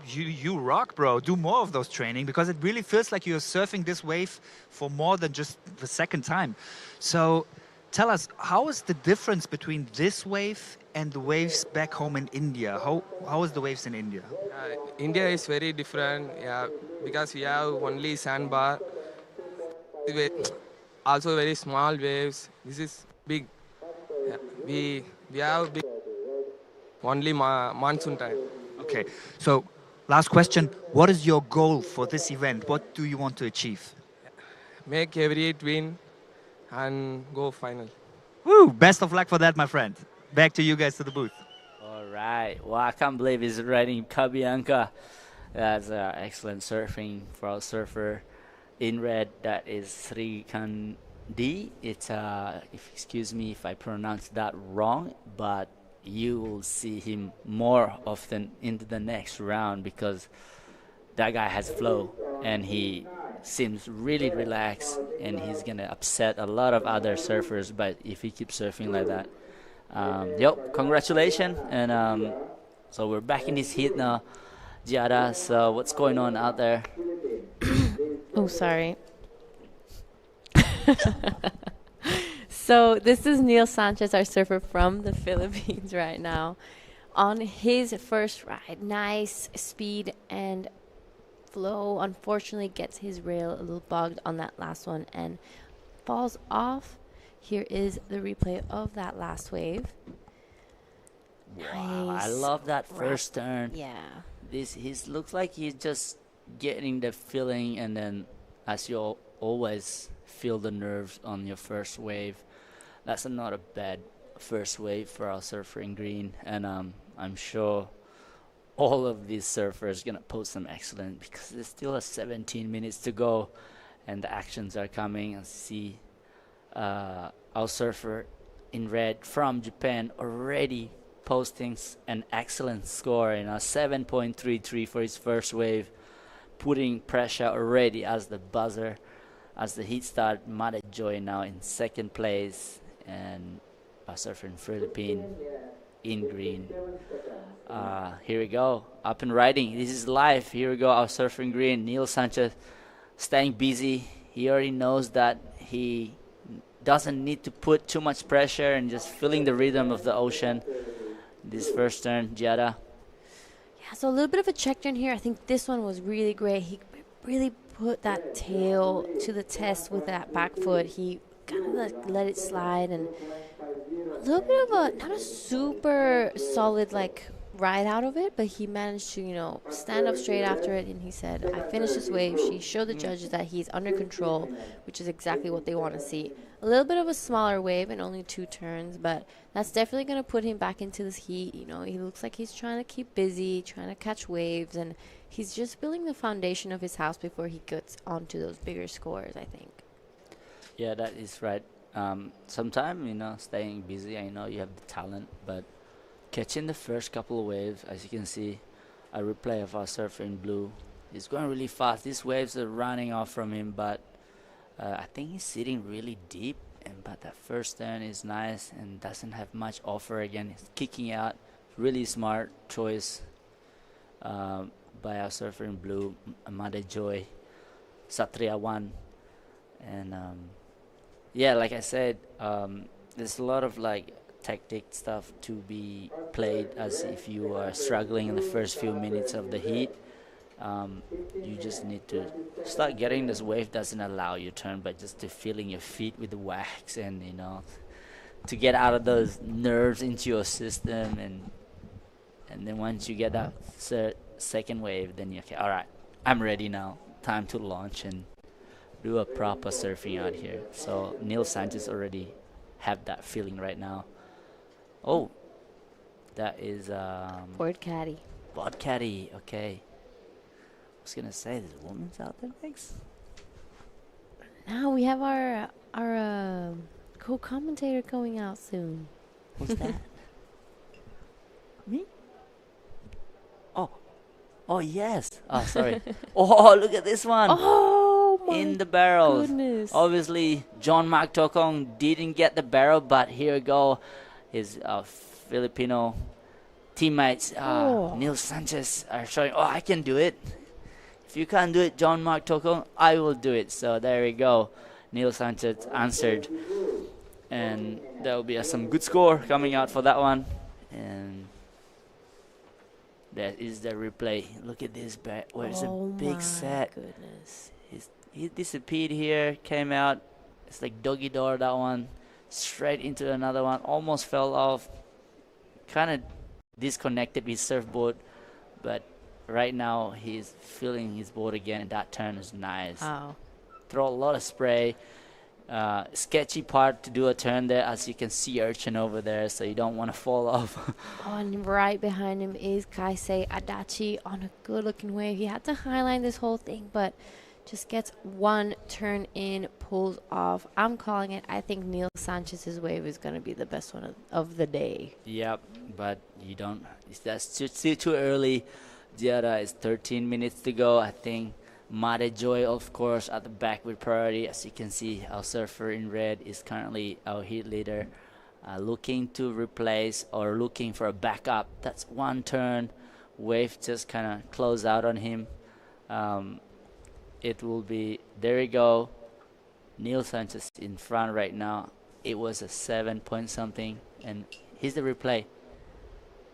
Speaker 12: you rock, bro. Do more of those training because it really feels like you're surfing this wave for more than just the second time. So tell us, how is the difference between this wave and the waves back home in India? How is the waves in India?
Speaker 8: India is very different, yeah, because we have only sandbar. Also very small waves. This is big. Yeah, we have big only monsoon time.
Speaker 12: Okay, so last question. What is your goal for this event? What do you want to achieve?
Speaker 8: Make every heat win and go final.
Speaker 12: Woo! Best of luck for that, my friend. Back to you guys to the booth.
Speaker 7: all right. Well, I can't believe he's riding Kabianka. That's excellent surfing for a surfer in red. That is Srikandi. It's excuse me if I pronounce that wrong, but you will see him more often into the next round because that guy has flow and he seems really relaxed and he's gonna upset a lot of other surfers. But if he keeps surfing like that, congratulations. And so we're back in this heat now, Giada. So what's going on out there?
Speaker 2: Oh, sorry. So this is Neil Sanchez, our surfer from the Philippines right now. On his first ride, nice speed and flow. Unfortunately, gets his rail a little bugged on that last one and falls off. Here is the replay of that last wave.
Speaker 7: Wow,
Speaker 2: Nice.
Speaker 7: I love that first turn.
Speaker 2: Yeah.
Speaker 7: He looks like he's just getting the feeling, and then as you always feel the nerves on your first wave, that's not a bad first wave for our surfer in green, and I'm sure all of these surfers gonna post some excellent because there's still 17 minutes to go, and the actions are coming. And see our surfer in red from Japan already posting an excellent score in a 7.33 for his first wave, putting pressure already as the buzzer. As the heat start, Mada Joy now in second place, and our surfer in Philippines in green. Here we go, up and riding. This is live. Here we go, our surfer in green, Neil Sanchez, staying busy. He already knows that he doesn't need to put too much pressure and just feeling the rhythm of the ocean. This first turn, Giada.
Speaker 2: Yeah, so a little bit of a check turn here. I think this one was really great. He really put that tail to the test with that back foot. He kind of like let it slide, and a little bit of a, not a super solid like ride out of it, but he managed to, you know, stand up straight after it, and he said, I finished this wave. She showed the judges that he's under control, which is exactly what they want to see. A little bit of a smaller wave and only 2 turns, but that's definitely going to put him back into this heat. You know, he looks like he's trying to keep busy, trying to catch waves, and he's just building the foundation of his house before he gets onto those bigger scores, I think.
Speaker 7: Yeah, that is right. Sometimes, you know, staying busy, I know you have the talent, but catching the first couple of waves, as you can see, a replay of our surfer in blue. He's going really fast. These waves are running off from him, but I think he's sitting really deep. But that first turn is nice and doesn't have much offer again. He's kicking out. Really smart choice by our surfer in blue, Amade Joy, Satria 1. And yeah, like I said, there's a lot of like tactic stuff to be played as if you are struggling in the first few minutes of the heat. You just need to start getting this wave doesn't allow you turn, but just to feeling your feet with the wax, and you know, to get out of those nerves into your system, and then once you get that second wave, then you're okay, all right, I'm ready now, time to launch and do a proper surfing out here. So Neil Sanchez already have that feeling right now. Oh, that is
Speaker 2: Board caddy.
Speaker 7: Board caddy, okay. I was gonna say there's women's out there next.
Speaker 2: Now we have our co-commentator going out soon.
Speaker 7: Who's that? Me? Oh yes. Oh, sorry. Oh, look at this one.
Speaker 2: Oh my
Speaker 7: in the barrel.
Speaker 2: goodness.
Speaker 7: Obviously, John Mark Tokong didn't get the barrel, but here we go. His Filipino teammates, Neil Sanchez, are showing, I can do it. If you can't do it, John Mark Tokong, I will do it. So there we go. Neil Sanchez answered. And there will be some good score coming out for that one. And that is the replay. Look at this. Where's a big set?
Speaker 2: Goodness.
Speaker 7: He disappeared here, came out. It's like doggy door, that one. Straight into another one. Almost fell off. Kind of disconnected with surfboard. But right now, he's feeling his board again, and that turn is nice.
Speaker 2: Wow.
Speaker 7: Throw a lot of spray. Sketchy part to do a turn there, as you can see Urchin over there, so you don't want to fall off.
Speaker 2: And right behind him is Kaisei Adachi on a good-looking wave. He had to highline this whole thing, but just gets one turn in, pulls off. I'm calling it. I think Neil Sanchez's wave is going to be the best one of the day.
Speaker 7: Yep, but you don't. That's still too early. The other is 13 minutes to go. I think Made Joy, of course, at the back with priority. As you can see, our surfer in red is currently our heat leader, looking to replace or looking for a backup. That's one turn. Wave just kind of close out on him. It will be, there we go. Neil Sanchez in front right now. It was a 7 point something, and here's the replay.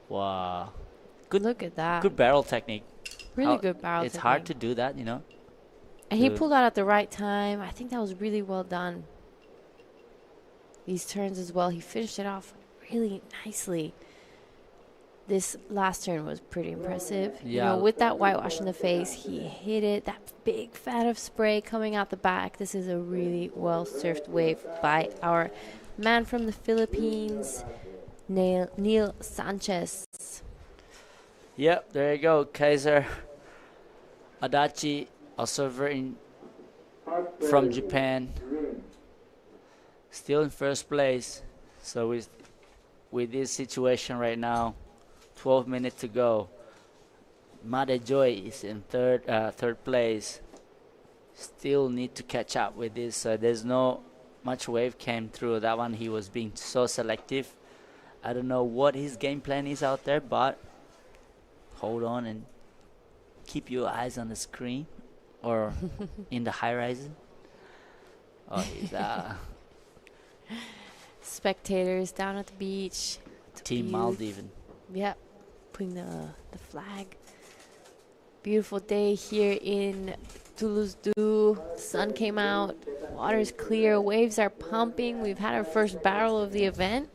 Speaker 7: Wow. Good,
Speaker 2: look at that.
Speaker 7: Good barrel technique.
Speaker 2: Really good barrel
Speaker 7: It's
Speaker 2: technique.
Speaker 7: hard to do that, you know.
Speaker 2: And he pulled out at the right time. I think that was really well done. These turns as well. He finished it off really nicely. This last turn was pretty impressive.
Speaker 7: Yeah.
Speaker 2: You know, with that whitewash in the face, he hit it. That big fat of spray coming out the back. This is a really well surfed wave by our man from the Philippines, Neil Sanchez.
Speaker 7: Yep, there you go. Kaiser Adachi, a server from Japan, still in first place. So with this situation right now, 12 minutes to go, Made Joy is in third place. Still need to catch up with this. There's no much wave came through. That one he was being so selective. I don't know what his game plan is out there, but hold on and keep your eyes on the screen or in the horizon. Oh, he's
Speaker 2: spectators down at the beach.
Speaker 7: Team Maldives.
Speaker 2: Yep, putting the flag. Beautiful day here in Thulusdhoo. Sun came out, water's clear, waves are pumping. We've had our first barrel of the event,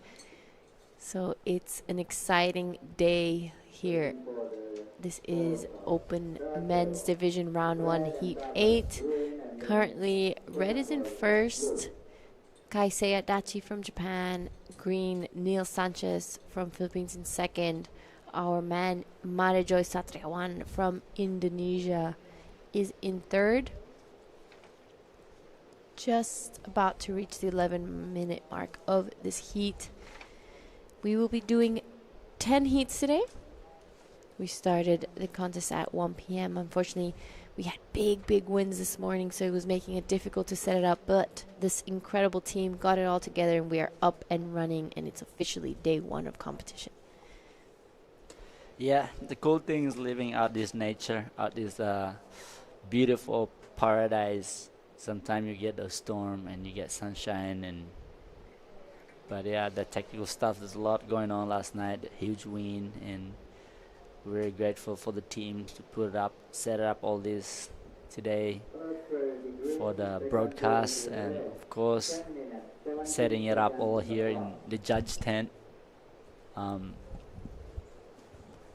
Speaker 2: so it's an exciting day here. This is Open Men's Division Round 1, Heat 8. Currently, red is in first. Kaisei Adachi from Japan. Green, Neil Sanchez from Philippines in second. Our man, Marijoy Satriawan from Indonesia is in third. Just about to reach the 11-minute mark of this heat. We will be doing 10 heats today. We started the contest at 1 p.m. Unfortunately, we had big winds this morning, so it was making it difficult to set it up. But this incredible team got it all together, and we are up and running, and it's officially day 1 of competition.
Speaker 7: Yeah, the cool thing is living out this nature, out this beautiful paradise. Sometimes you get a storm and you get sunshine, but yeah, the technical stuff, there's a lot going on last night, huge wind, and we're very grateful for the team to put it up, set up all this today for the broadcast, and of course setting it up all here in the judge tent.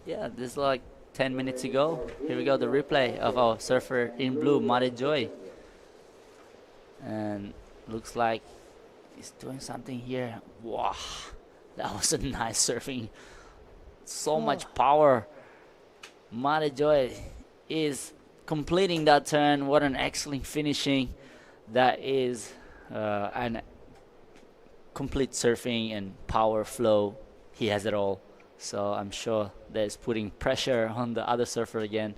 Speaker 7: Yeah, this is like 10 minutes ago. Here we go, the replay of our surfer in blue, Made Joy. And looks like he's doing something here. Wow, that was a nice surfing. So much power. Made Joy is completing that turn. What an excellent finishing. That is an complete surfing and power flow. He has it all. So I'm sure that is putting pressure on the other surfer again.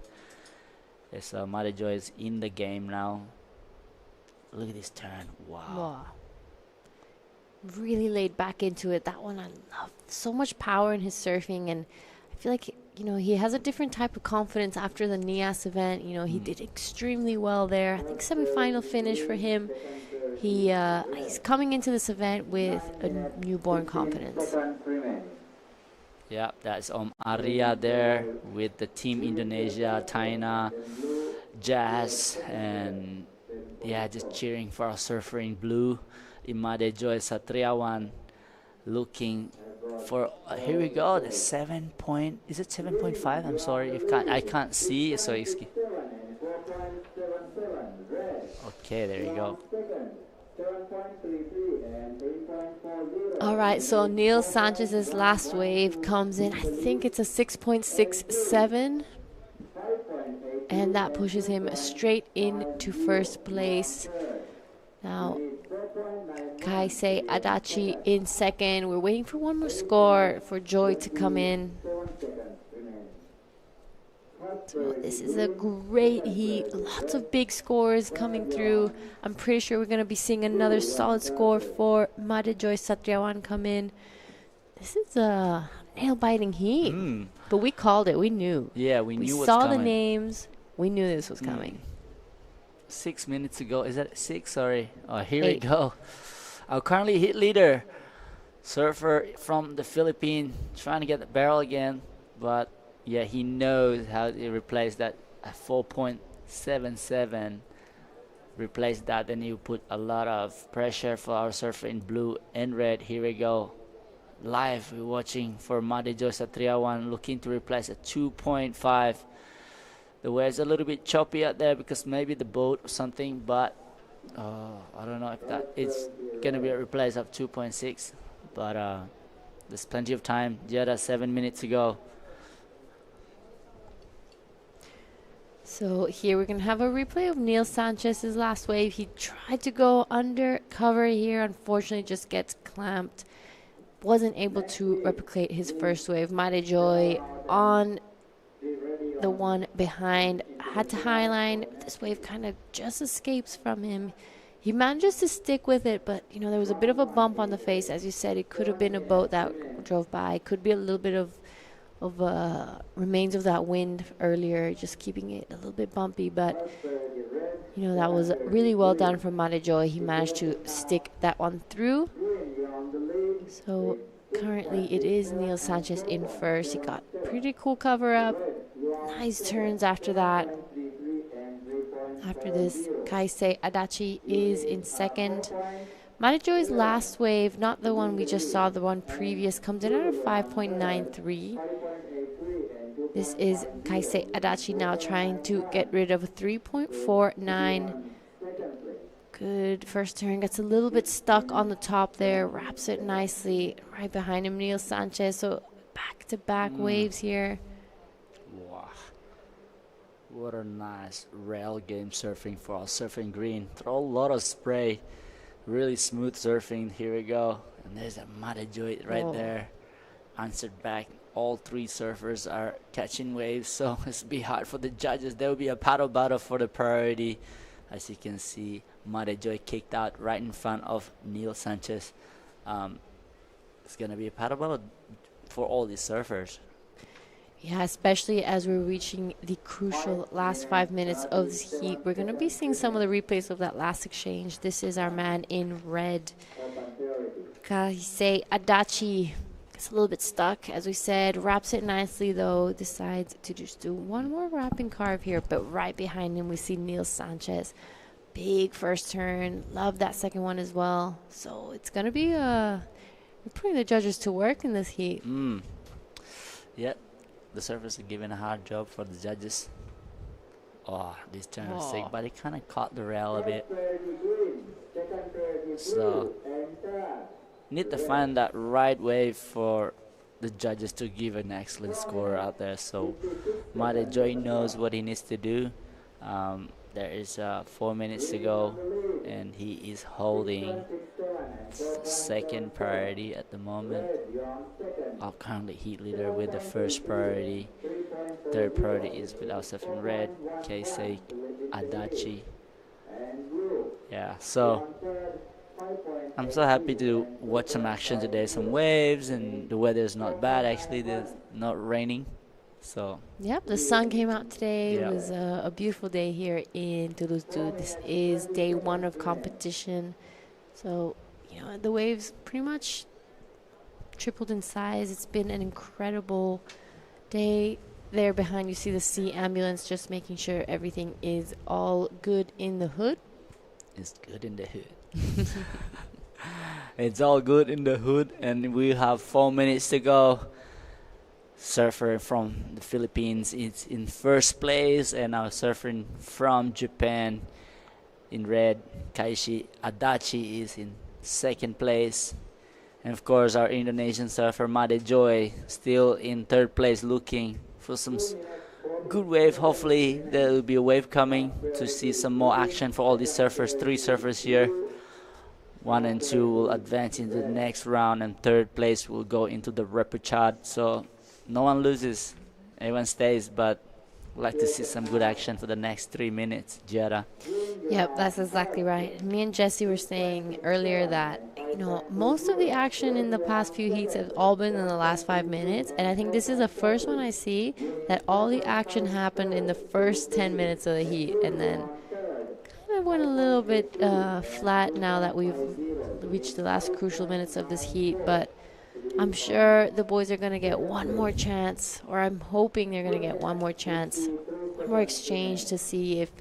Speaker 7: Yes, Made Joy is in the game now. Look at this turn. Wow.
Speaker 2: Really laid back into it. That one I love. So much power in his surfing, and I feel like, you know, he has a different type of confidence after the NIAS event. You know, he did extremely well there. I think semifinal finish for him. He's coming into this event with a newborn confidence.
Speaker 7: Yeah, that's Arya there with the team Indonesia, Taina, Jazz, and yeah, just cheering for our surfer in blue, Made Joy Satriawan, looking for here we go, the 7 point, is it 7.5? I'm sorry if I can't see, so excuse. Okay, there you go.
Speaker 2: All right, so Neil Sanchez's last wave comes in. I think it's a 6.67, and that pushes him straight into first place. Now, Kaisei Adachi in second. We're waiting for one more score for Joy to come in. So this is a great heat. Lots of big scores coming through. I'm pretty sure we're going to be seeing another solid score for Made Joy Satriawan come in. This is a nail-biting heat. But we called it. We knew.
Speaker 7: Yeah, we knew what's
Speaker 2: coming.
Speaker 7: coming.
Speaker 2: We saw the names. We knew this was coming.
Speaker 7: 6 minutes ago. Is that 6? Sorry. Oh, here
Speaker 2: 8.
Speaker 7: we go. Our currently hit leader, surfer from the Philippines, trying to get the barrel again. But yeah, he knows how to replace that 4.77. Replace that, then you put a lot of pressure for our surfer in blue and red. Here we go. Live, we're watching for Made Joy Satriawan, looking to replace a 2.5. The wave's a little bit choppy out there because maybe the boat or something, but I don't know if that it's gonna be a replace of 2.6, but there's plenty of time. Jeddah 7 minutes to go.
Speaker 2: So here we're going to have a replay of Neil Sanchez's last wave. He tried to go under cover here. Unfortunately, just gets clamped. Wasn't able to replicate his first wave. Mate Joy on the one behind. Had to highline. This wave kind of just escapes from him. He manages to stick with it, but, you know, there was a bit of a bump on the face. As you said, it could have been a boat that drove by. Could be a little bit of remains of that wind earlier, just keeping it a little bit bumpy. But, you know, that was really well done from Mate Joy. He managed to stick that one through. So currently it is Neil Sanchez in first. He got pretty cool cover up. Nice turns after that. After this, Kaisei Adachi is in second. Mate Joy's last wave, not the one we just saw, the one previous, comes in at a 5.93. This is Kaisei Adachi now trying to get rid of a 3.49. Good first turn, gets a little bit stuck on the top there, wraps it nicely. Right behind him, Neil Sanchez. So back-to-back waves here.
Speaker 7: Wow. What a nice rail game surfing for us. Surfing green. Throw a lot of spray. Really smooth surfing. Here we go. And there's a Mate Joy right there. Answered back. All three surfers are catching waves, so it's be hard for the judges. There will be a paddle battle for the priority. As you can see, Mate Joy kicked out right in front of Neil Sanchez. It's going to be a paddle battle for all these surfers.
Speaker 2: Yeah, especially as we're reaching the crucial last 5 minutes of this heat. We're going to be seeing some of the replays of that last exchange. This is our man in red, Kaisei Adachi. Gets a little bit stuck, as we said. Wraps it nicely, though. Decides to just do one more wrapping carve here. But right behind him, we see Neil Sanchez. Big first turn. Love that second one as well. So it's going to be putting the judges to work in this heat.
Speaker 7: Yep. The surfers are giving a hard job for the judges. Oh, this turn was sick, but it kind of caught the rail a bit. So, need to find that right way for the judges to give an excellent score out there. So, Mate Joy knows what he needs to do. There is 4 minutes to go, and he is holding second priority at the moment. Currently heat leader with the first priority. Third priority is with ASF in red, Kaisei Adachi. Yeah, so I'm so happy to watch some action today, some waves, and the weather is not bad actually. It's not raining. So
Speaker 2: yep, the sun came out today.
Speaker 7: Yep.
Speaker 2: It was a beautiful day here in Thulusdhoo. This is day one of competition. So, you know, the waves pretty much tripled in size. It's been an incredible day. There behind you see the sea ambulance, just making sure everything is all good in the hood.
Speaker 7: It's good in the hood. It's all good in the hood, and we have 4 minutes to go. Surfer from the Philippines is in first place, and our surfer from Japan in red, Kaisei Adachi, is in second place. And of course our Indonesian surfer Mate Joy still in third place, looking for some good wave. Hopefully there will be a wave coming to see some more action for all these surfers. 3 surfers here. 1 and 2 will advance into the next round, and third place will go into the repechage. So no one loses, everyone stays, but we'd like to see some good action for the next 3 minutes, Jeddah.
Speaker 2: Yep, that's exactly right. Me and Jesse were saying earlier that, you know, most of the action in the past few heats have all been in the last 5 minutes, and I think this is the first one I see that all the action happened in the first 10 minutes of the heat, and then kind of went a little bit flat now that we've reached the last crucial minutes of this heat. But I'm sure the boys are going to get one more chance, or I'm hoping they're going to get one more chance, one more exchange to see if,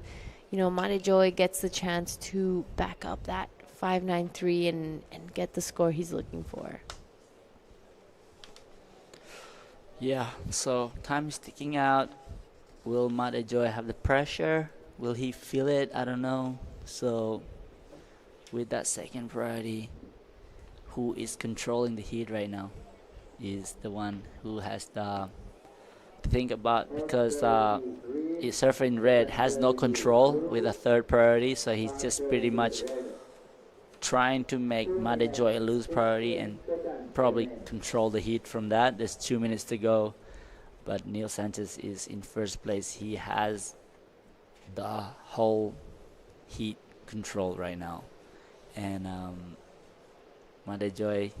Speaker 2: you know, Mate Joy gets the chance to back up that 5.93 and get the score he's looking for.
Speaker 7: Yeah, so time is ticking out. Will Mate Joy have the pressure? Will he feel it? I don't know. So with that second priority, who is controlling the heat right now is the one who has to think about, because Surfer in Red has no control with a third priority, so he's just pretty much trying to make Madejoy lose priority and probably control the heat from that. There's 2 minutes to go, but Neil Sanchez is in first place. He has the whole heat control right now, and Madejoy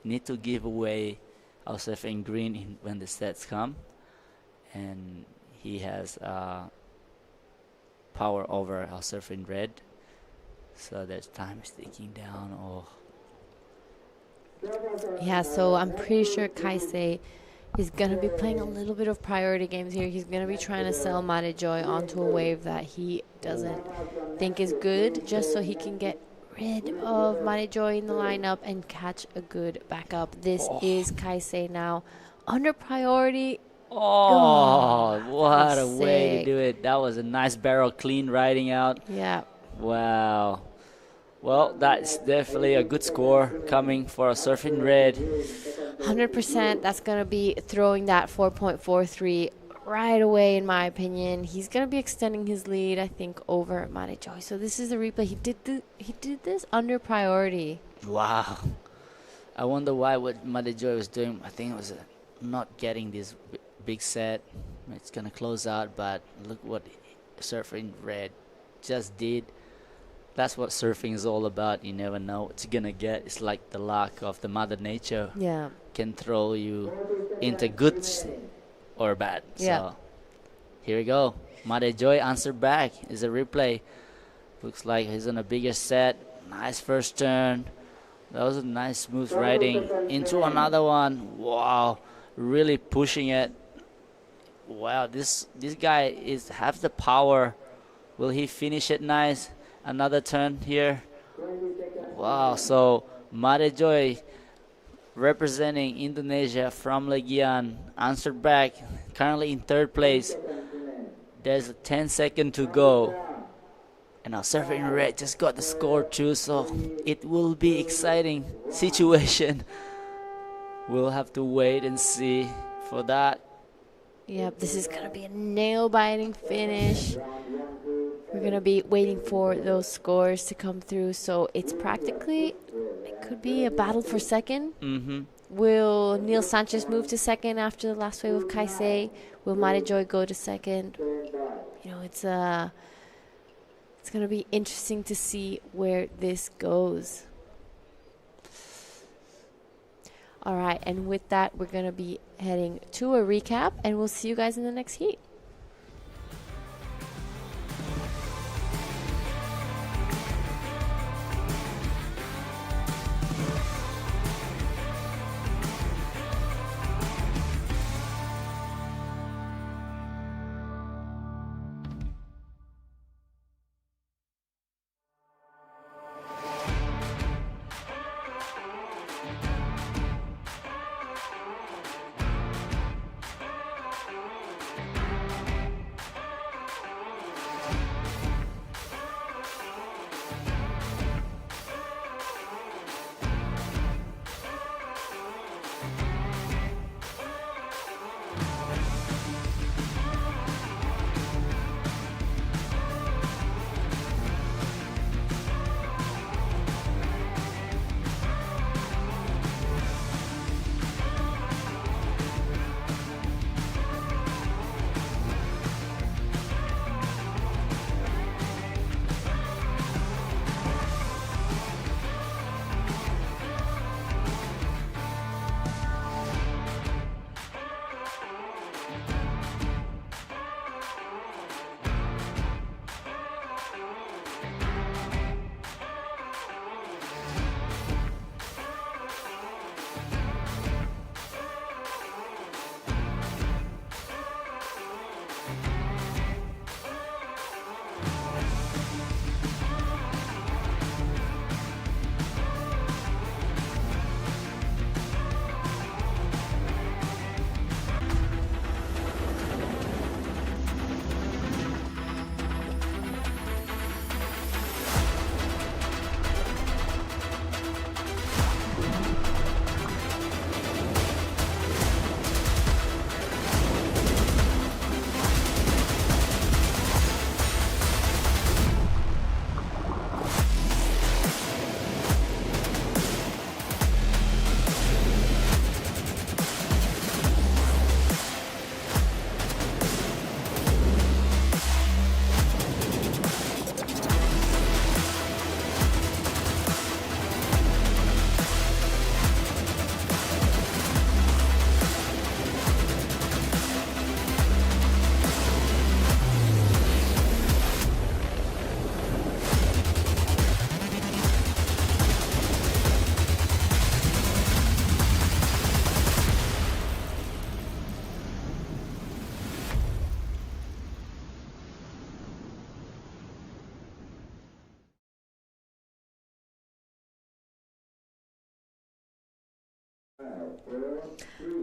Speaker 7: need to give away our Surfer in Green when the sets come, and he has power over our Surfer in Red. So that time is ticking down. Oh.
Speaker 2: Yeah, so I'm pretty sure Kaisei is going to be playing a little bit of priority games here. He's going to be trying to sell Madejoy onto a wave that he doesn't think is good, just so he can get rid of Madejoy in the lineup and catch a good backup. This is Kaisei now under priority.
Speaker 7: Oh, what a way to do it. That was a nice barrel, clean riding out.
Speaker 2: Yeah.
Speaker 7: Wow. Well, that's definitely a good score coming for a Surfer in Red.
Speaker 2: 100%. That's going to be throwing that 4.43 right away, in my opinion. He's going to be extending his lead, I think, over Madejoy. So this is a replay. He did this under priority.
Speaker 7: Wow. I wonder what Madejoy was doing. I think it was not getting this big set. It's going to close out, but look what Surfer in Red just did. That's what surfing is all about. You never know what you're gonna get. It's like the luck of the Mother Nature.
Speaker 2: Yeah.
Speaker 7: Can throw you into good or bad.
Speaker 2: Yeah.
Speaker 7: So here we go. Madejoy answer back is a replay. Looks like he's on a bigger set. Nice first turn. That was a nice smooth riding into another one. Wow, really pushing it. Wow, this guy has the power. Will he finish it nice? Another turn here. Wow, so Madejoy representing Indonesia from Legian answered back, currently in third place. There's a 10-second to go. And our Surfer in Red just got the score too, so it will be exciting situation. We'll have to wait and see for that.
Speaker 2: Yep, this is going to be a nail-biting finish. We're going to be waiting for those scores to come through. So it's practically, it could be a battle for second.
Speaker 7: Mm-hmm.
Speaker 2: Will Neil Sanchez move to second after the last wave of Kaisei? Will Madejoy go to second? You know, it's going to be interesting to see where this goes. All right, and with that, we're going to be heading to a recap, and we'll see you guys in the next heat.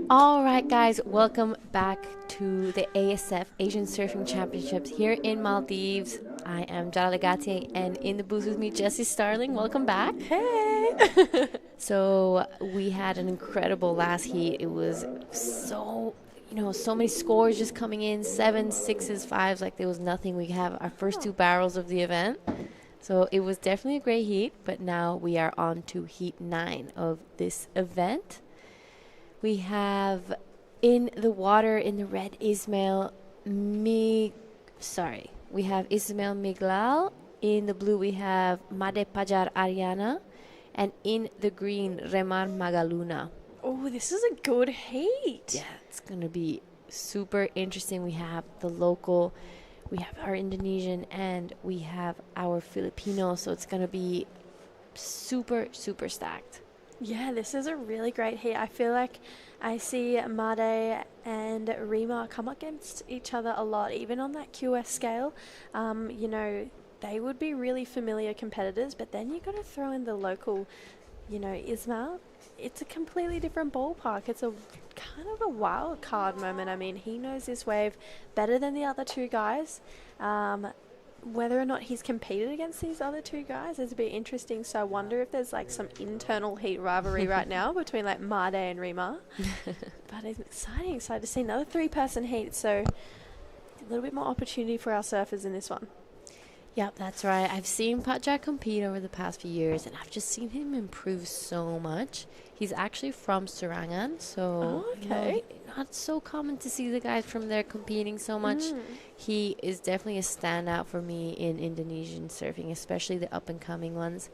Speaker 2: All right, guys, welcome back to the ASF Asian Surfing Championships here in Maldives. I am Jara Legati, and in the booth with me, Jessie Starling. Welcome back.
Speaker 1: Hey!
Speaker 2: So we had an incredible last heat. It was so many scores just coming in, 7s, 6s, 5s, like there was nothing. We have our first 2 barrels of the event. So it was definitely a great heat, but now we are on to heat 9 of this event. We have in the water in the red Ismail Miglal. In the blue we have Made Pajar Ariana, and in the green Remar Magaluna.
Speaker 1: Oh, this is a good heat.
Speaker 2: Yeah, it's gonna be super interesting. We have the local, we have our Indonesian, and we have our Filipino, so it's gonna be super stacked.
Speaker 1: Yeah, this is a really great heat. I feel like I see Made and Rima come against each other a lot, even on that QS scale. They would be really familiar competitors, but then you got to throw in the local, Ismail. It's a completely different ballpark. It's a kind of a wild card moment. I mean, he knows this wave better than the other 2 guys. Whether or not he's competed against these other 2 guys is a bit interesting. So I wonder if there's like some internal heat rivalry right now between like Made and Rima. But it's exciting to see another 3-person heat. So a little bit more opportunity for our surfers in this one.
Speaker 2: Yep, that's right. I've seen Pajar compete over the past few years, and I've just seen him improve so much. He's actually from Serangan, so not so common to see the guys from there competing so much. He is definitely a standout for me in Indonesian surfing, especially the up-and-coming ones.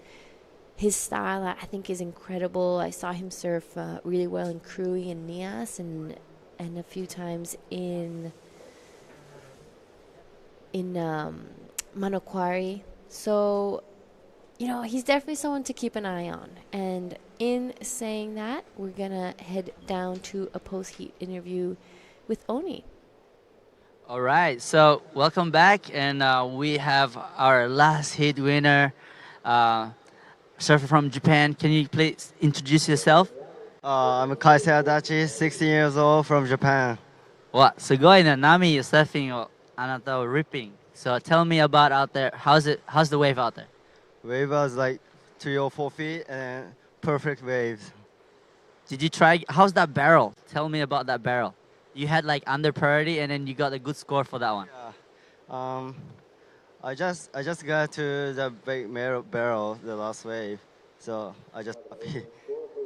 Speaker 2: His style, I think, is incredible. I saw him surf really well in Krui and Nias, and a few times in Manokwari. So, he's definitely someone to keep an eye on. And in saying that, we're going to head down to a post-heat interview with Oni.
Speaker 5: All right, so welcome back, and we have our last heat winner, surfer from Japan. Can you please introduce yourself?
Speaker 13: I'm Kaisei Adachi, 16 years old, from Japan.
Speaker 5: わ、すごいね。波 surfing をあなたを ripping. So tell me about out there. How's the wave out there?
Speaker 13: Wave was like 3 or 4 feet and perfect waves.
Speaker 5: Did you try? How's that barrel? Tell me about that barrel. You had like under priority and then you got a good score for that one.
Speaker 13: Yeah. I just got to the big barrel, the last wave. So I just happy.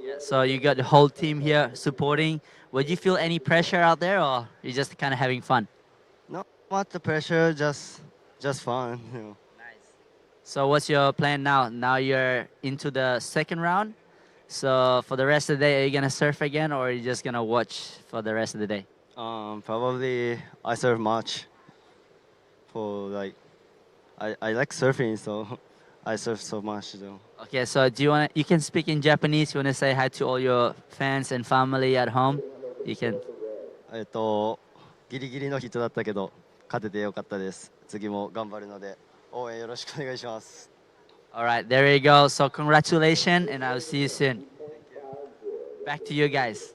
Speaker 5: Yeah, so you got the whole team here supporting. Would you feel any pressure out there, or you just kind of having fun?
Speaker 13: Not the pressure, just fun.
Speaker 5: Nice. So what's your plan now? Now you're into the second round. So for the rest of the day, are you gonna surf again, or are you just gonna watch for the rest of the day?
Speaker 13: Probably I surf much. For like, I like surfing, so I surf so much though.
Speaker 5: Okay, so you can speak in Japanese. You wanna say hi to all your fans and family at home? You can.
Speaker 13: ギリギリのヒットだったけど勝ててよかったです。次も頑張るので応援よろしくお願いします。
Speaker 5: All right, there you go. So congratulations, and I'll see you soon. Back to you guys.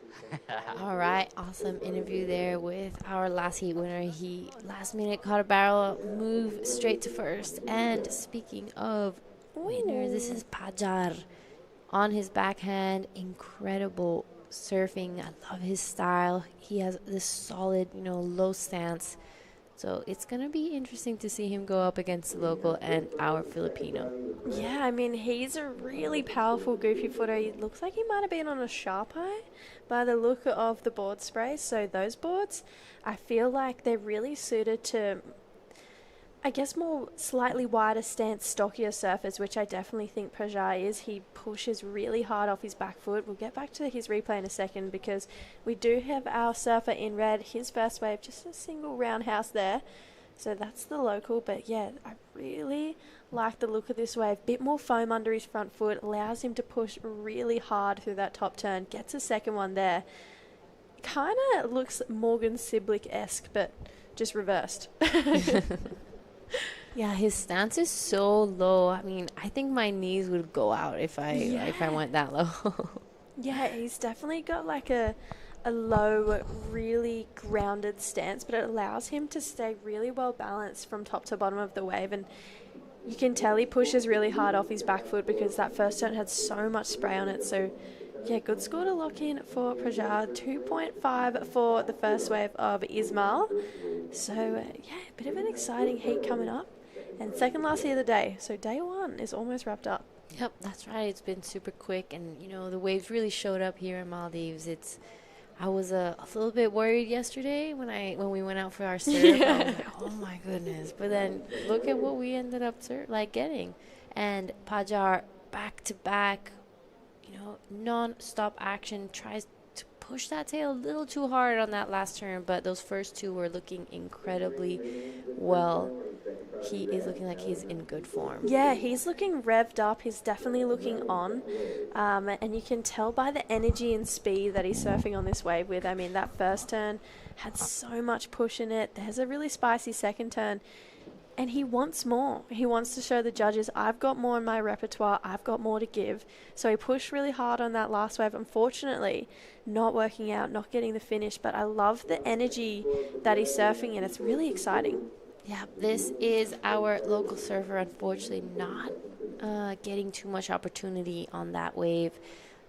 Speaker 2: All right, awesome interview there with our last heat winner. He last minute caught a barrel, moved straight to first. And speaking of winners, this is Pajar on his backhand. Incredible surfing. I love his style. He has this solid, low stance. So it's going to be interesting to see him go up against the local and our Filipino.
Speaker 1: Yeah, I mean, he's a really powerful goofy footer. He looks like he might have been on a sharp eye by the look of the board spray. So those boards, I feel like they're really suited to, I guess, more slightly wider stance, stockier surfers, which I definitely think Pajar is. He pushes really hard off his back foot. We'll get back to his replay in a second because we do have our surfer in red. His first wave, just a single roundhouse there. So that's the local. But yeah, I really like the look of this wave. Bit more foam under his front foot. Allows him to push really hard through that top turn. Gets a second one there. Kind of looks Morgan Siblick-esque, but just reversed.
Speaker 2: Yeah, his stance is so low. I mean, I think my knees would go out if I went that low.
Speaker 1: Yeah, he's definitely got like a low, really grounded stance, but it allows him to stay really well balanced from top to bottom of the wave. And you can tell he pushes really hard off his back foot because that first turn had so much spray on it. So, yeah, good score to lock in for Prajar. 2.5 for the first wave of Ismail. So, yeah, a bit of an exciting heat coming up. And second last heat of the day. So, day one is almost wrapped up.
Speaker 2: Yep, that's right. It's been super quick. And, you know, the waves really showed up here in Maldives. I was a little bit worried yesterday when we went out for our serve. I was like, oh my goodness! But then look at what we ended up getting, and Pajar back to back, you know, non-stop action, tries to push that tail a little too hard on that last turn, but those first two were looking incredibly well. He is looking like he's in good form.
Speaker 1: Yeah, he's looking revved up. He's definitely looking on. And you can tell by the energy and speed that he's surfing on this wave with. I mean, that first turn had so much push in it. There's a really spicy second turn. And he wants more. He wants to show the judges, I've got more in my repertoire. I've got more to give. So he pushed really hard on that last wave. Unfortunately, not working out, not getting the finish. But I love the energy that he's surfing in. It's really exciting.
Speaker 2: Yeah, this is our local surfer, unfortunately not getting too much opportunity on that wave.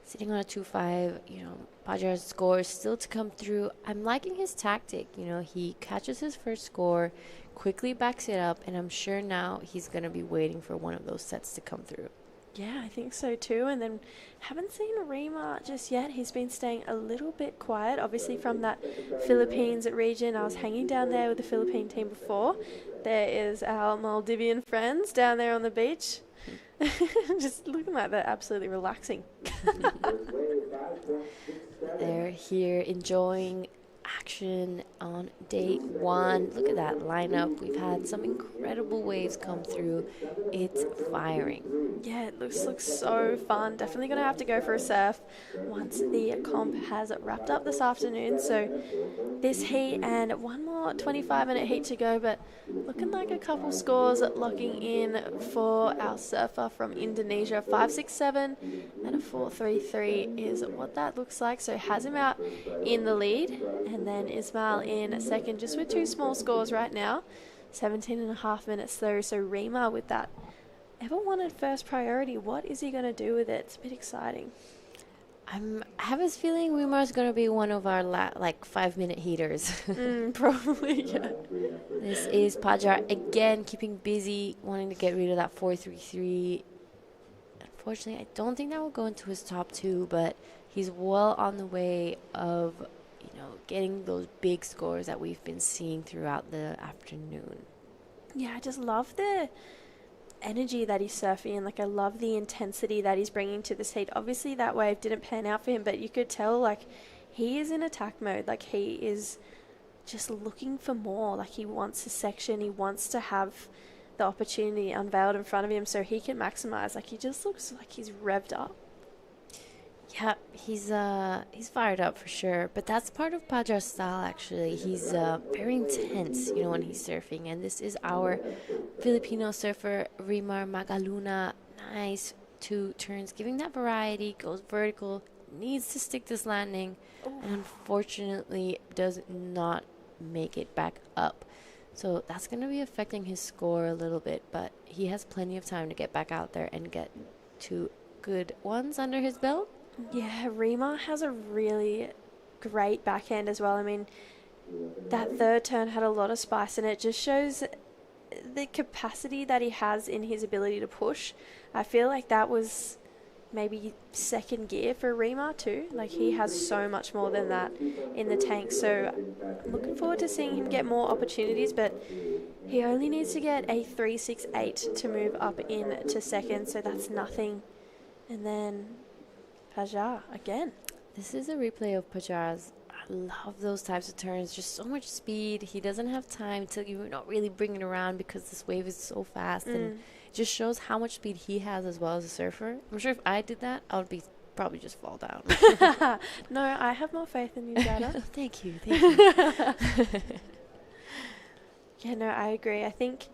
Speaker 2: Sitting on a 2.5, you know, Pajar's score is still to come through. I'm liking his tactic. You know, he catches his first score, quickly backs it up, and I'm sure now he's going to be waiting for one of those sets to come through.
Speaker 1: Yeah, I think so too. And then haven't seen Rima just yet. He's been staying a little bit quiet, obviously from that Philippines region. I was hanging down there with the Philippine team before. There is our Maldivian friends down there on the beach. Just looking like they're absolutely relaxing.
Speaker 2: They're here enjoying action on day one. Look at that lineup. We've had some incredible waves come through. It's firing.
Speaker 1: Yeah, it looks so fun. Definitely going to have to go for a surf once the comp has wrapped up this afternoon. So this heat and one more 25-minute heat to go, but looking like a couple scores locking in for our surfer from Indonesia. 5.67 and a 4.33 is what that looks like. So has him out in the lead, and then Ismail in second, just with two small scores right now. 17.5 minutes through. So Rima with that ever wanted first priority. What is he going to do with it? It's a bit exciting.
Speaker 2: I have this feeling Rima's going to be one of our 5-minute heaters.
Speaker 1: Probably, yeah.
Speaker 2: This is Pajar again keeping busy, wanting to get rid of that 4.33. Unfortunately, I don't think that will go into his top two, but he's well on the way of, you know, getting those big scores that we've been seeing throughout the afternoon.
Speaker 1: Yeah, I just love the energy that he's surfing. Like, I love the intensity that he's bringing to this heat. Obviously, that wave didn't pan out for him, but you could tell, like, he is in attack mode. Like, he is just looking for more. Like, he wants a section. He wants to have the opportunity unveiled in front of him so he can maximize. Like, he just looks like he's revved up.
Speaker 2: Yeah, he's fired up for sure, but that's part of Pajar's style actually. He's very intense, you know, when he's surfing, and this is our Filipino surfer, Rimar Magaluna. Nice 2 turns, giving that variety, goes vertical, needs to stick this landing, and unfortunately does not make it back up. So that's going to be affecting his score a little bit, but he has plenty of time to get back out there and get 2 good ones under his belt.
Speaker 1: Yeah, Rima has a really great backhand as well. I mean, that third turn had a lot of spice, and it just shows the capacity that he has in his ability to push. I feel like that was maybe second gear for Rima too. Like, he has so much more than that in the tank. So I'm looking forward to seeing him get more opportunities, but he only needs to get a 3.68 to move up into second, so that's nothing. And then Pajar again.
Speaker 2: This is a replay of Pajar's. I love those types of turns. Just so much speed. He doesn't have time to, you not really bring it around because this wave is so fast. And it just shows how much speed he has as well as a surfer. I'm sure if I did that, I would probably just fall down.
Speaker 1: No, I have more faith in you, Jada.
Speaker 2: Thank you. Thank you.
Speaker 1: Yeah, no, I agree. I think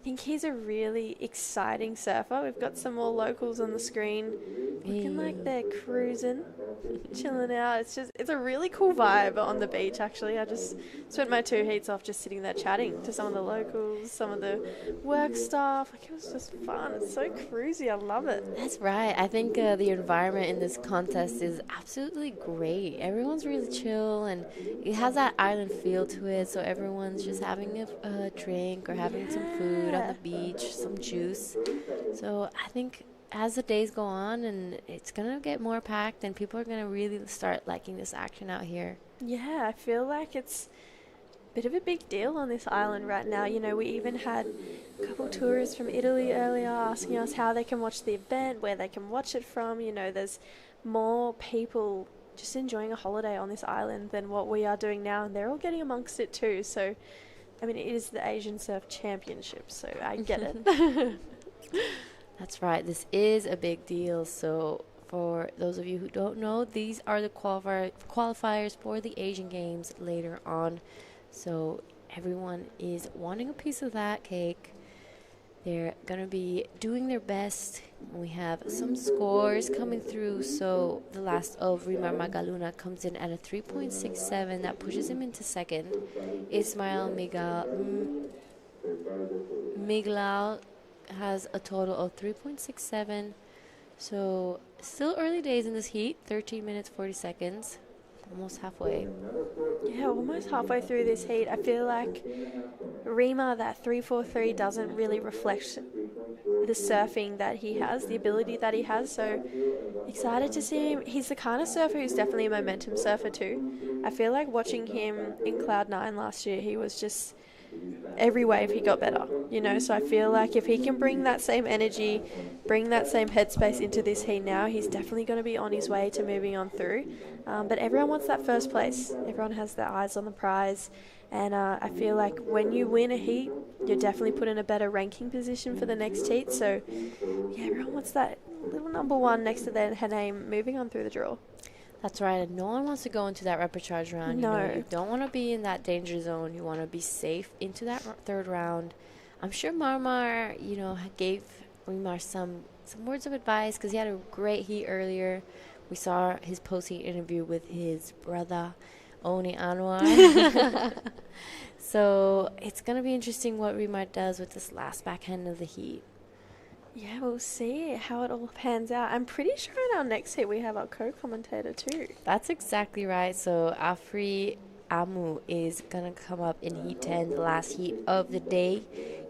Speaker 1: think he's a really exciting surfer. We've got some more locals on the screen looking like they're cruising, chilling out. It's a really cool vibe on the beach, actually. I just spent my 2 heats off just sitting there chatting to some of the locals, some of the work staff. Like, it was just fun. It's so cruisy. I love it.
Speaker 2: That's right. I think the environment in this contest is absolutely great. Everyone's really chill, and it has that island feel to it. So everyone's just having a drink or having some food on the beach, some juice. So I think as the days go on, and it's gonna get more packed, and people are gonna really start liking this action out here.
Speaker 1: Yeah, I feel like it's a bit of a big deal on this island right now. You know, we even had a couple tourists from Italy earlier asking us how they can watch the event, where they can watch it from. You know, there's more people just enjoying a holiday on this island than what we are doing now, and they're all getting amongst it too. So, I mean, it is the Asian Surf Championship, so I get it.
Speaker 2: That's right. This is a big deal. So for those of you who don't know, these are the qualifiers for the Asian Games later on. So everyone is wanting a piece of that cake. They're going to be doing their best. We have some scores coming through. So the last of Rimar Magaluna comes in at a 3.67. That pushes him into second. Ismail Miglau has a total of 3.67. So still early days in this heat. 13 minutes 40 seconds, almost halfway.
Speaker 1: Yeah, almost halfway through this heat. I feel like Rima, that 343 doesn't really reflect the surfing that he has, the ability that he has. So excited to see him. He's the kind of surfer who's definitely a momentum surfer too. I feel like watching him in Cloud9 last year, he was just, every wave he got better, you know. So I feel like if he can bring that same energy, bring that same headspace into this heat now, he's definitely going to be on his way to moving on through. But everyone wants that first place. Everyone has their eyes on the prize. And I feel like when you win a heat, you're definitely put in a better ranking position for the next heat. So yeah, everyone wants that little number one next to her name moving on through the draw.
Speaker 2: That's right. And no one wants to go into that repechage round.
Speaker 1: No.
Speaker 2: You know, you don't want to be in that danger zone. You want to be safe into that third round. I'm sure Marmar, you know, gave Rimar some words of advice because he had a great heat earlier. We saw his post-heat interview with his brother, Oni Anwar. So it's going to be interesting what Rimar does with this last backhand of the heat.
Speaker 1: Yeah, we'll see how it all pans out. I'm pretty sure in our next heat we have our co-commentator too.
Speaker 2: That's exactly right. So Afri Amu is going to come up in Heat 10, the last heat of the day.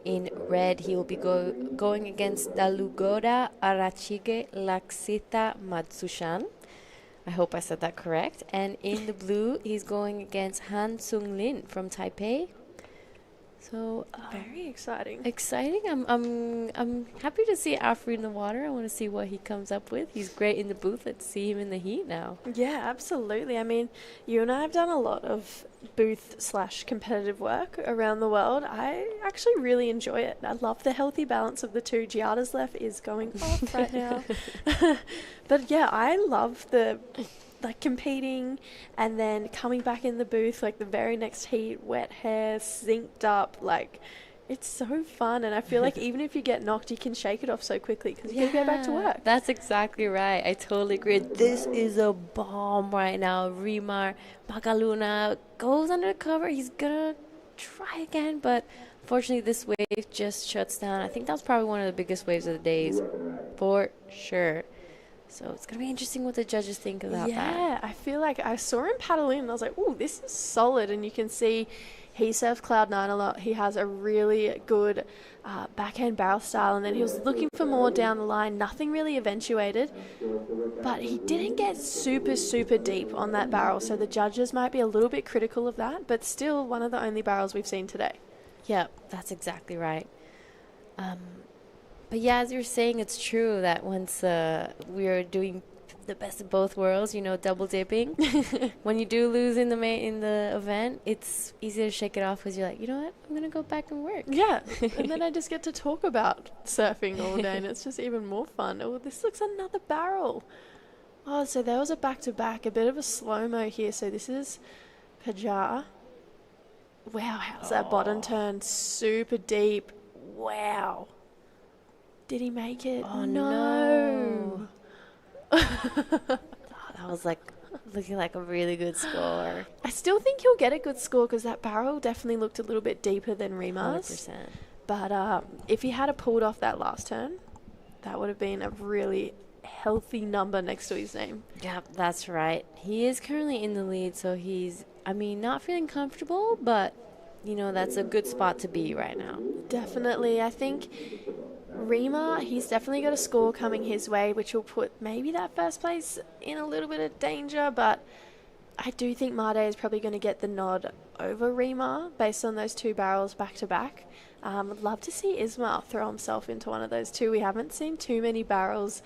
Speaker 2: In red, he will be going against Dalugoda Arachige Laksita Matsushan. I hope I said that correct. And in the blue, he's going against Han Sung Lin from Taipei. So
Speaker 1: very exciting.
Speaker 2: Exciting. I'm happy to see Afri in the water. I want to see what he comes up with. He's great in the booth. Let's see him in the heat now.
Speaker 1: Yeah, absolutely. I mean, you and I have done a lot of booth/competitive work around the world. I actually really enjoy it. I love the healthy balance of the two. Giada's left is going off right now. But yeah, I love the competing and then coming back in the booth like the very next heat, wet hair, synced up, like it's so fun. And I feel like even if you get knocked, you can shake it off so quickly because you can go back to work.
Speaker 2: That's exactly right. I totally agree. This is a bomb right now. Rimar Magaluna goes under the cover. He's gonna try again, but unfortunately this wave just shuts down. I think that was probably one of the biggest waves of the days for sure. So it's going to be interesting what the judges think about that.
Speaker 1: Yeah, I feel like I saw him paddle in and I was like, ooh, this is solid. And you can see he surfs Cloud9 a lot. He has a really good backhand barrel style. And then he was looking for more down the line. Nothing really eventuated. But he didn't get super, super deep on that barrel. So the judges might be a little bit critical of that. But still one of the only barrels we've seen today.
Speaker 2: Yeah, that's exactly right. But yeah, as you were saying, it's true that once we are doing the best of both worlds, you know, double dipping. When you do lose in the event, it's easy to shake it off because you're like, you know what, I'm gonna go back and work.
Speaker 1: Yeah, and then I just get to talk about surfing all day, and it's just even more fun. Oh, this looks another barrel. Oh, so there was a back-to-back, a bit of a slow-mo here. So this is Pajar. Wow, how's that bottom turn? Super deep. Wow. Did he make it?
Speaker 2: Oh,
Speaker 1: no.
Speaker 2: That was like looking like a really good score.
Speaker 1: I still think he'll get a good score because that barrel definitely looked a little bit deeper than Rima's.
Speaker 2: 100%.
Speaker 1: But if he had pulled off that last turn, that would have been a really healthy number next to his name.
Speaker 2: Yeah, that's right. He is currently in the lead, so he's, not feeling comfortable, but, that's a good spot to be right now.
Speaker 1: Definitely. I think Rima, he's definitely got a score coming his way, which will put maybe that first place in a little bit of danger, but I do think Made is probably going to get the nod over Rima based on those two barrels back to back. I'd love to see Ismail throw himself into one of those two. We haven't seen too many barrels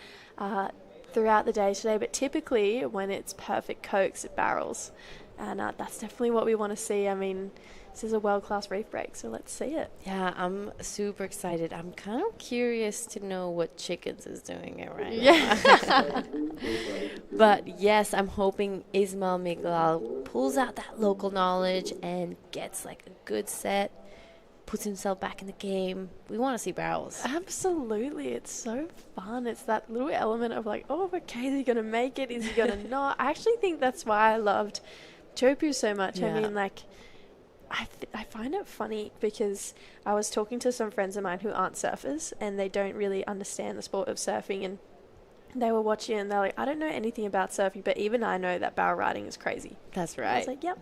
Speaker 1: throughout the day today, but typically when it's perfect cokes, it barrels. And that's definitely what we want to see. This is a world-class reef break, so let's see it.
Speaker 2: Yeah, I'm super excited. I'm kind of curious to know what Chickens is doing it right
Speaker 1: now.
Speaker 2: But yes, I'm hoping Ismail Miguel pulls out that local knowledge and gets like a good set, puts himself back in the game. We want to see barrels.
Speaker 1: Absolutely. It's so fun. It's that little element of like, oh, okay, is he going to make it? Is he going to not? I actually think that's why I loved Chopu so much.
Speaker 2: Yeah.
Speaker 1: I find it funny because I was talking to some friends of mine who aren't surfers and they don't really understand the sport of surfing, and they were watching and they're like, I don't know anything about surfing, but even I know that barrel riding is crazy.
Speaker 2: That's right.
Speaker 1: And I was like, yep,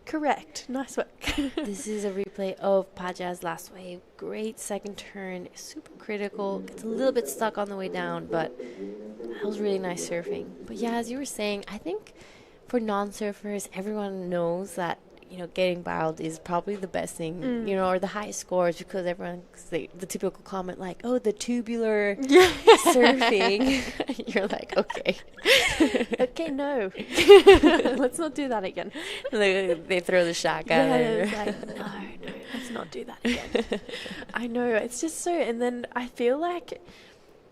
Speaker 1: correct. Nice work.
Speaker 2: This is a replay of Paja's last wave. Great second turn. Super critical. Gets a little bit stuck on the way down, but that was really nice surfing. But yeah, as you were saying, I think for non-surfers, everyone knows that getting barreled is probably the best thing, or the highest scores, because everyone, the typical comment like, oh, the tubular surfing. You're like, okay.
Speaker 1: Okay, no. Let's not do that again.
Speaker 2: They throw the shark at her.
Speaker 1: It's like, no, let's not do that again. I know, it's just so, and then I feel like,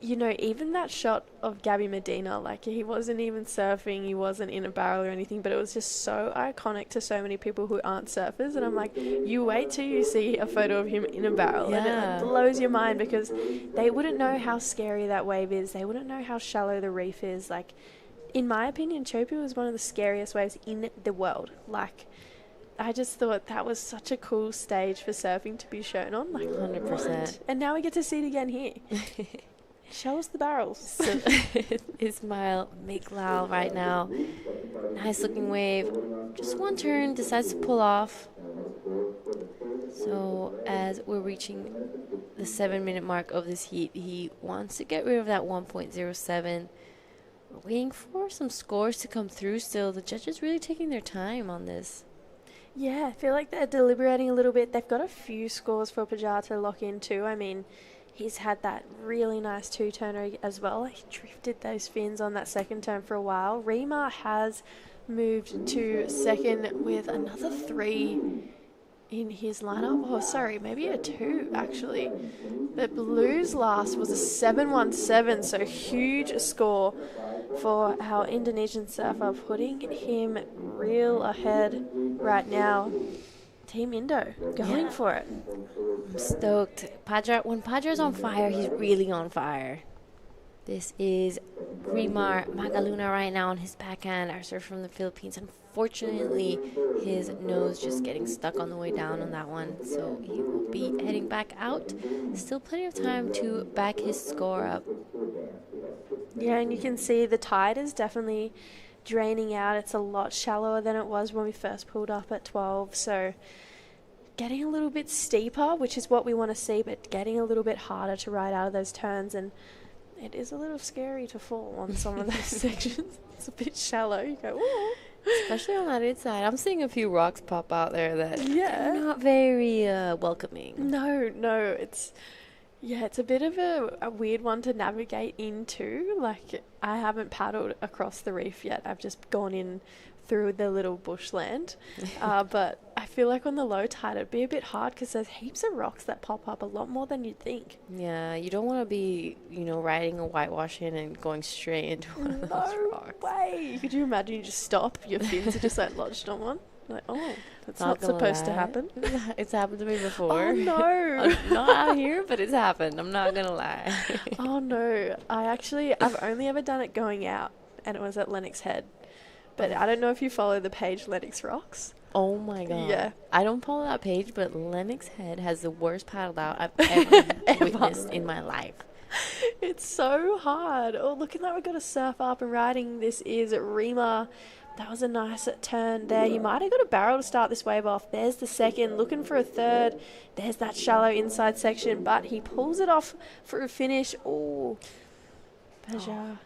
Speaker 1: even that shot of Gabby Medina, like he wasn't even surfing, he wasn't in a barrel or anything, but it was just so iconic to so many people who aren't surfers. And I'm like, you wait till you see a photo of him in a barrel, and it blows your mind, because they wouldn't know how scary that wave is. They wouldn't know how shallow the reef is. Like, in my opinion, Chopu was one of the scariest waves in the world. Like, I just thought that was such a cool stage for surfing to be shown on. Like,
Speaker 2: 100%.
Speaker 1: And now we get to see it again here. Show us the barrels.
Speaker 2: So Ismail Miguel right now. Nice looking wave. Just one turn, decides to pull off. So as we're reaching the 7-minute mark of this heat, he wants to get rid of that 1.07. We're waiting for some scores to come through still. The judges really taking their time on this.
Speaker 1: Yeah, I feel like they're deliberating a little bit. They've got a few scores for Pajar to lock into. He's had that really nice two-turner as well. He drifted those fins on that second turn for a while. Rima has moved to second with another 3 in his lineup. Oh, sorry, maybe a 2, actually. But Blue's last was a 717, so huge score for our Indonesian surfer, putting him real ahead right now. Team Indo going for it.
Speaker 2: I'm stoked. When Padra's on fire, he's really on fire. This is Rimar Magaluna right now on his backhand, our surfer from the Philippines. Unfortunately, his nose just getting stuck on the way down on that one, so he will be heading back out. Still plenty of time to back his score up.
Speaker 1: Yeah, and you can see the tide is definitely draining out. It's a lot shallower than it was when we first pulled up at 12, so getting a little bit steeper, which is what we want to see, but getting a little bit harder to ride out of those turns, and it is a little scary to fall on some of those sections. It's a bit shallow. You go, ooh.
Speaker 2: Especially on that inside. I'm seeing a few rocks pop out there that are not very welcoming.
Speaker 1: No, it's a bit of a weird one to navigate into. Like, I haven't paddled across the reef yet. I've just gone in through the little bushland. But I feel like on the low tide it'd be a bit hard because there's heaps of rocks that pop up, a lot more than you'd think.
Speaker 2: Yeah, you don't want to be, riding a whitewash in and going straight into one of those rocks.
Speaker 1: No way! Could you imagine you just stop, your fins are just like lodged on one? Like, oh, that's
Speaker 2: Not
Speaker 1: not
Speaker 2: gonna
Speaker 1: supposed to
Speaker 2: lie.
Speaker 1: happen.
Speaker 2: It's happened to me before.
Speaker 1: Oh, no.
Speaker 2: Not out here, but it's happened. I'm not gonna lie.
Speaker 1: Oh, no. I've only ever done it going out, and it was at Lennox Head. But I don't know if you follow the page Lennox Rocks.
Speaker 2: Oh my god.
Speaker 1: Yeah.
Speaker 2: I don't follow that page, but Lennox Head has the worst paddle out I've ever witnessed in my life.
Speaker 1: It's so hard. Oh, looking like we've got to surf up and riding. This is Rima. That was a nice turn there. You might have got a barrel to start this wave off. There's the second, looking for a third. There's that shallow inside section, but he pulls it off for a finish. Oh, Pajar.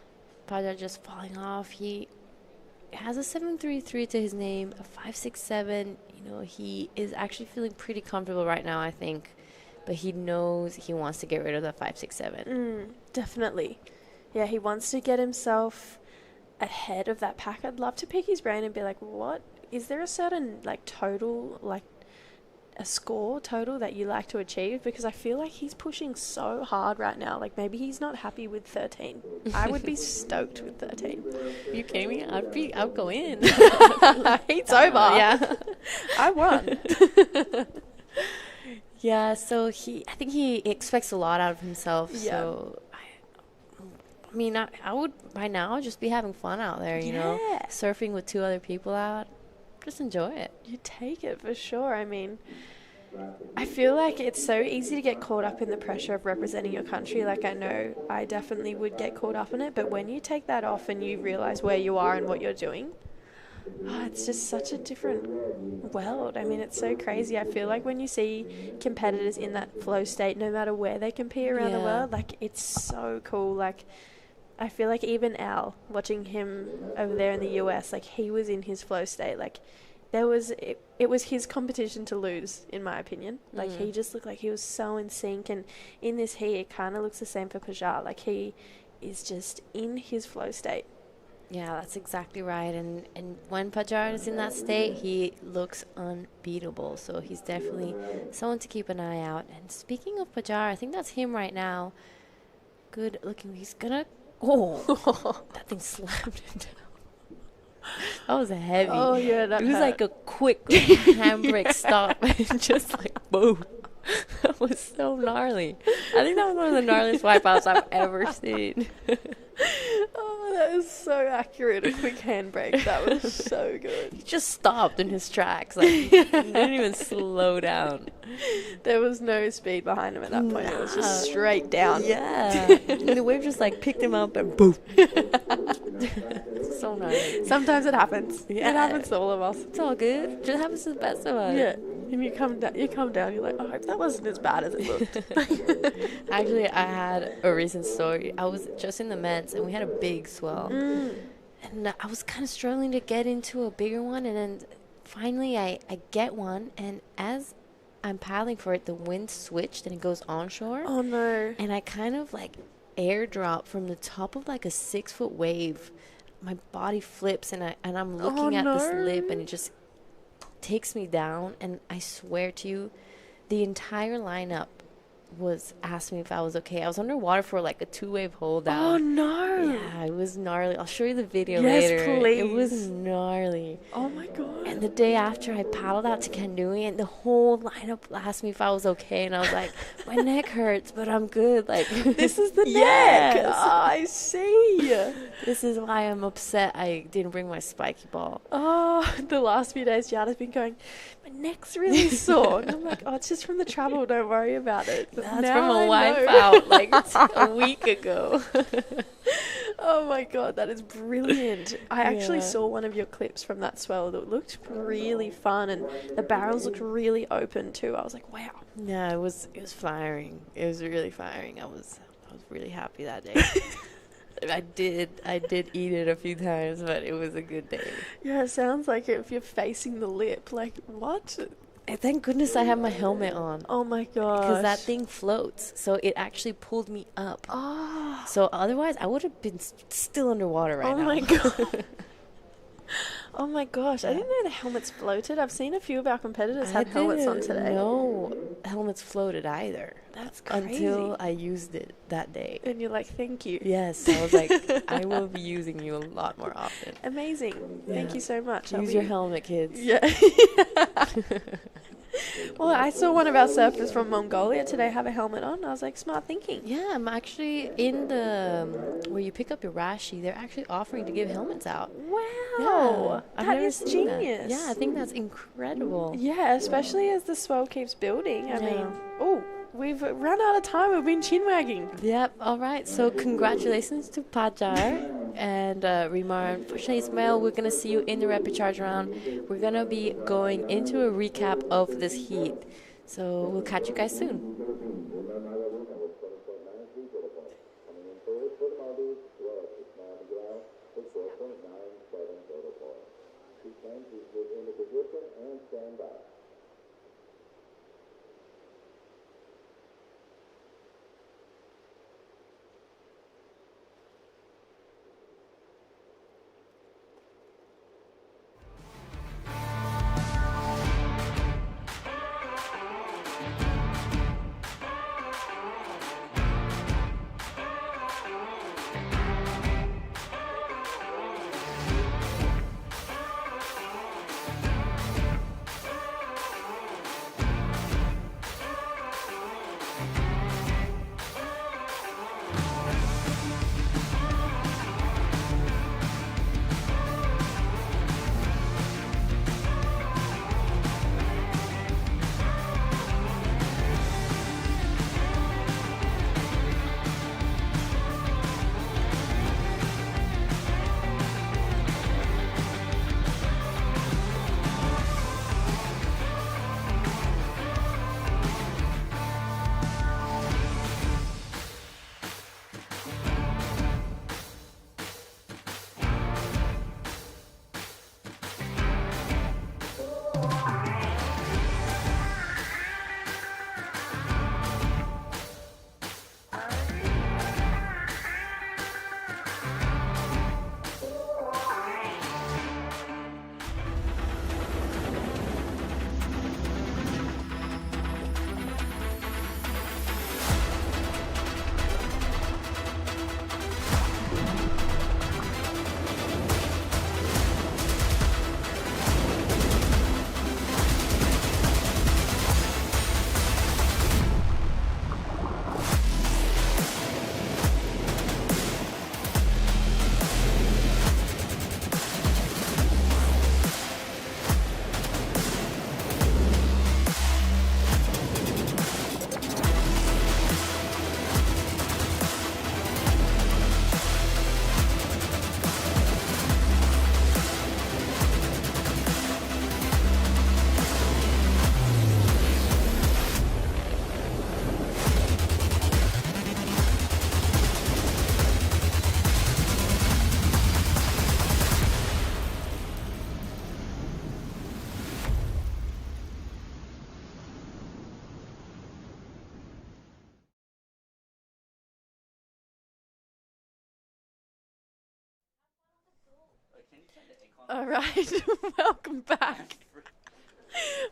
Speaker 2: Pajar just falling off. He has a 733 to his name, a 567. You know, he is actually feeling pretty comfortable right now, I think. But he knows he wants to get rid of that 567.
Speaker 1: Definitely. Yeah, he wants to get himself ahead of that pack. I'd love to pick his brain and be like, what? Is there a certain, like, total, like, a score total that you like to achieve? Because I feel like he's pushing so hard right now. Like, maybe he's not happy with 13. I would be stoked with 13.
Speaker 2: Are you kidding me? I'd go in.
Speaker 1: Heat's over.
Speaker 2: Yeah.
Speaker 1: I won.
Speaker 2: Yeah, so I think he expects a lot out of himself. Yeah. So, I mean, I would by now just be having fun out there, you know, surfing with 2 other people out. Just enjoy it.
Speaker 1: You take it for sure. I mean, I feel like it's so easy to get caught up in the pressure of representing your country. Like, I know I definitely would get caught up in it, but when you take that off and you realize where you are and what you're doing, it's just such a different world. I mean, it's so crazy. I feel like when you see competitors in that flow state, no matter where they compete around the world, like, it's so cool. Like, I feel like even Al, watching him over there in the US, like, he was in his flow state. Like, it was his competition to lose, in my opinion. Like, he just looked like he was so in sync. And in this heat, it kind of looks the same for Pajar. Like, he is just in his flow state.
Speaker 2: Yeah, that's exactly right. And when Pajar is in that state, he looks unbeatable. So he's definitely someone to keep an eye out. And speaking of Pajar, I think that's him right now. Good looking. He's gonna... Oh, that thing slammed him down. That was heavy.
Speaker 1: Oh, yeah, that
Speaker 2: It was
Speaker 1: hurt.
Speaker 2: like a quick handbrake stop. And just like, boom. That was so gnarly. I think that was one of the gnarliest wipeouts I've ever seen.
Speaker 1: Oh, that is so accurate. A quick handbrake. That was so good.
Speaker 2: He just stopped in his tracks. Like, he didn't even slow down.
Speaker 1: There was no speed behind him at that point. It was just straight down.
Speaker 2: Yeah. And the wave just like picked him up and boom. So nice.
Speaker 1: Sometimes it happens.
Speaker 2: Yeah.
Speaker 1: It happens to all of us.
Speaker 2: It's all good. It just happens to the best of us.
Speaker 1: Yeah. And you come down, you're like, I hope that wasn't as bad as it looked.
Speaker 2: Actually, I had a recent story. I was just in the Mets and we had a big swell. And I was kind of struggling to get into a bigger one. And then finally I get one. And as I'm paddling for it, the wind switched and it goes onshore.
Speaker 1: Oh, no.
Speaker 2: And I kind of like airdrop from the top of like a 6-foot wave. My body flips and I'm looking at this lip and it just takes me down. And I swear to you, the entire lineup was asking me if I was okay. I was underwater for like a 2-wave hold down.
Speaker 1: Oh, no.
Speaker 2: Yeah, it was gnarly. I'll show you the video
Speaker 1: Yes,
Speaker 2: later.
Speaker 1: please.
Speaker 2: It was gnarly.
Speaker 1: Oh, my God.
Speaker 2: And the day after, I paddled out to canoeing, and the whole lineup asked me if I was okay. And I was like, my neck hurts, but I'm good. Like,
Speaker 1: this is the neck.
Speaker 2: Yes.
Speaker 1: I see.
Speaker 2: This is why I'm upset I didn't bring my spiky ball.
Speaker 1: Oh, the last few days, Jada's been going, my neck's really sore. And I'm like, oh, it's just from the travel. Don't worry about it. But
Speaker 2: That's
Speaker 1: now
Speaker 2: from a
Speaker 1: I know.
Speaker 2: wipeout like a week ago.
Speaker 1: Oh, my God. That is brilliant. I actually
Speaker 2: Yeah.
Speaker 1: saw one of your clips from that swell that looked really fun. And the barrels looked really open, too. I was like, wow.
Speaker 2: Yeah, it was firing. It was really firing. I was really happy that day. I did eat it a few times, but it was a good day.
Speaker 1: Yeah, it sounds like if you're facing the lip. Like, what?
Speaker 2: And thank goodness I have my helmet on.
Speaker 1: Oh, my gosh.
Speaker 2: Because that thing floats, so it actually pulled me up.
Speaker 1: Oh.
Speaker 2: So otherwise, I would have been still underwater right now.
Speaker 1: Oh, my God. Oh, my gosh. I didn't know the helmets floated. I've seen a few of our competitors had helmets on today.
Speaker 2: No, helmets floated either.
Speaker 1: That's crazy.
Speaker 2: Until I used it that day.
Speaker 1: And you're like, thank you.
Speaker 2: Yes, I was like, I will be using you a lot more often.
Speaker 1: Amazing. Thank you so much.
Speaker 2: Use your helmet, kids.
Speaker 1: Yeah. Well, I saw one of our surfers from Mongolia today have a helmet on. I was like, smart thinking.
Speaker 2: Yeah, I'm actually in the where you pick up your rashi. They're actually offering to give helmets out.
Speaker 1: Wow.
Speaker 2: I've
Speaker 1: That
Speaker 2: never
Speaker 1: is
Speaker 2: seen that.
Speaker 1: genius.
Speaker 2: Yeah, I think that's incredible.
Speaker 1: Yeah, especially as the swell keeps building. I mean, we've run out of time. We've been chin wagging.
Speaker 2: Yep. All right. So congratulations to Pajar and Rimar. Unfortunately, Ismail, we're gonna see you in the rapid charge round. We're gonna be going into a recap of this heat. So we'll catch you guys soon.
Speaker 1: All right, welcome back.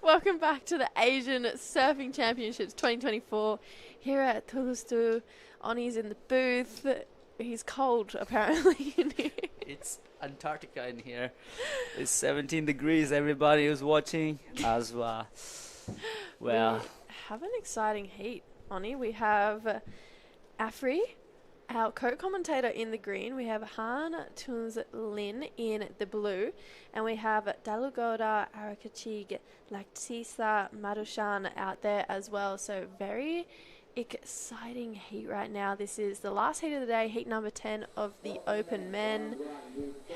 Speaker 1: Welcome back to the Asian Surfing Championships 2024 here at Thulusdhoo. Oni's in the booth. He's cold, apparently, in here.
Speaker 7: It's Antarctica in here. It's 17 degrees. Everybody who's watching as well. Well,
Speaker 1: we have an exciting heat, Oni. We have Afri, our co-commentator, in the green. We have Han Tuns Lin in the blue. And we have Dalugoda Arakachig Laktisa Madushan out there as well. So very exciting heat right now. This is the last heat of the day, heat number 10 of the Open Men.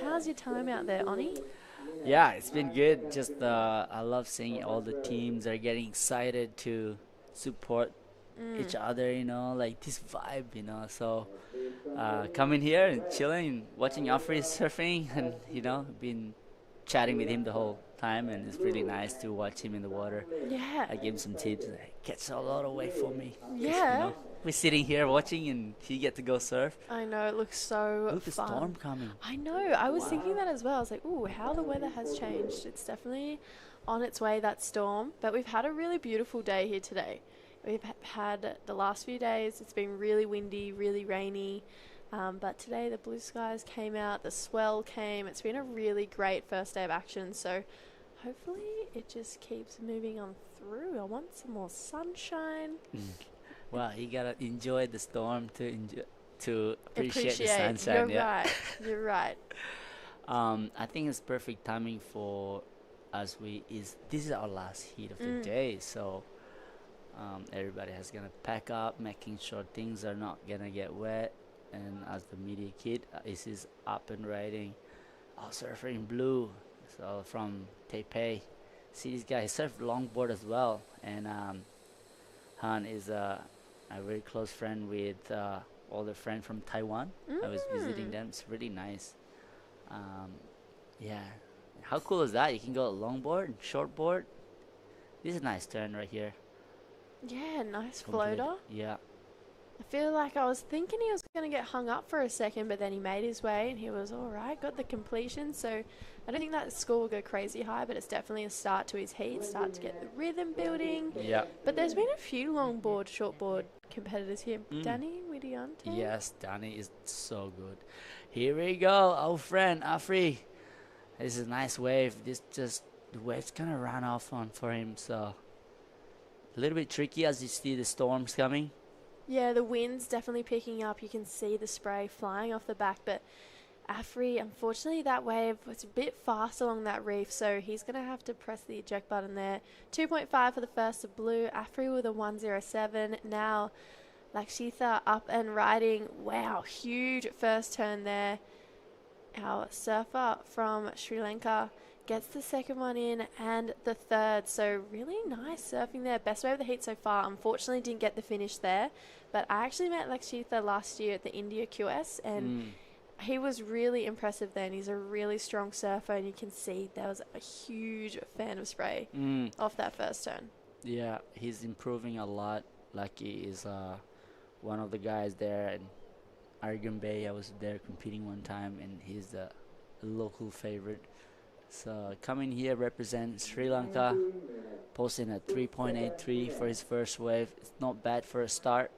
Speaker 1: How's your time out there, Oni?
Speaker 7: yeah, it's been good. Just I love seeing all the teams are getting excited to support each other, you know, like this vibe, you know. So coming here and chilling, watching Afri surfing, and you know, been chatting with him the whole time, and it's really nice to watch him in the water.
Speaker 1: Yeah.
Speaker 7: I gave him some tips. It gets a lot away from me.
Speaker 1: Yeah.
Speaker 7: You know, we're sitting here watching, and he get to go surf.
Speaker 1: I know, it looks so
Speaker 7: Look, the
Speaker 1: fun.
Speaker 7: storm coming.
Speaker 1: I know. I was thinking that as well. I was like, ooh, how the weather has changed. It's definitely on its way, that storm, but we've had a really beautiful day here today. We've had the last few days, it's been really windy, really rainy, but today the blue skies came out, the swell came. It's been a really great first day of action, so hopefully it just keeps moving on through. I want some more sunshine.
Speaker 7: Well, you gotta enjoy the storm to appreciate the sunshine.
Speaker 1: You're right. You're right.
Speaker 7: I think it's perfect timing for us. This is our last heat of the day, so everybody has gonna pack up, making sure things are not gonna get wet. And as the media kid, this is up and riding. Our surfer in blue, so from Taipei. See this guy, he surfed longboard as well, and Han is a very close friend with older friend from Taiwan. I was visiting them. It's really nice. Yeah, how cool is that? You can go longboard, shortboard. This is a nice turn right here.
Speaker 1: Yeah, nice floater.
Speaker 7: Yeah.
Speaker 1: I feel like I was thinking he was going to get hung up for a second, but then he made his way and he was all right, got the completion. So I don't think that score will go crazy high, but it's definitely a start to his heat, start to get the rhythm building.
Speaker 7: Yeah.
Speaker 1: But there's been a few longboard, shortboard competitors here. Danny Widiante.
Speaker 7: Yes, Danny is so good. Here we go, our friend Afri. This is a nice wave. The wave's gonna run off for him, so a little bit tricky as you see the storms coming.
Speaker 1: Yeah, the wind's definitely picking up. You can see the spray flying off the back, but Afri, unfortunately, that wave was a bit fast along that reef, so he's going to have to press the eject button there. 2.5 for the first of blue. Afri with a 107. Now, Lakshitha up and riding. Wow, huge first turn there. Our surfer from Sri Lanka gets the second one in and the third. So really nice surfing there. Best wave of the heat so far. Unfortunately didn't get the finish there. But I actually met Lakshitha last year at the India QS and he was really impressive then. He's a really strong surfer and you can see there was a huge fan of spray off that first turn.
Speaker 7: Yeah, he's improving a lot. Lucky is one of the guys there in Aragon Bay. I was there competing one time and he's a local favorite. So coming here represent Sri Lanka, posting a 3.83 for his first wave. It's not bad for a start,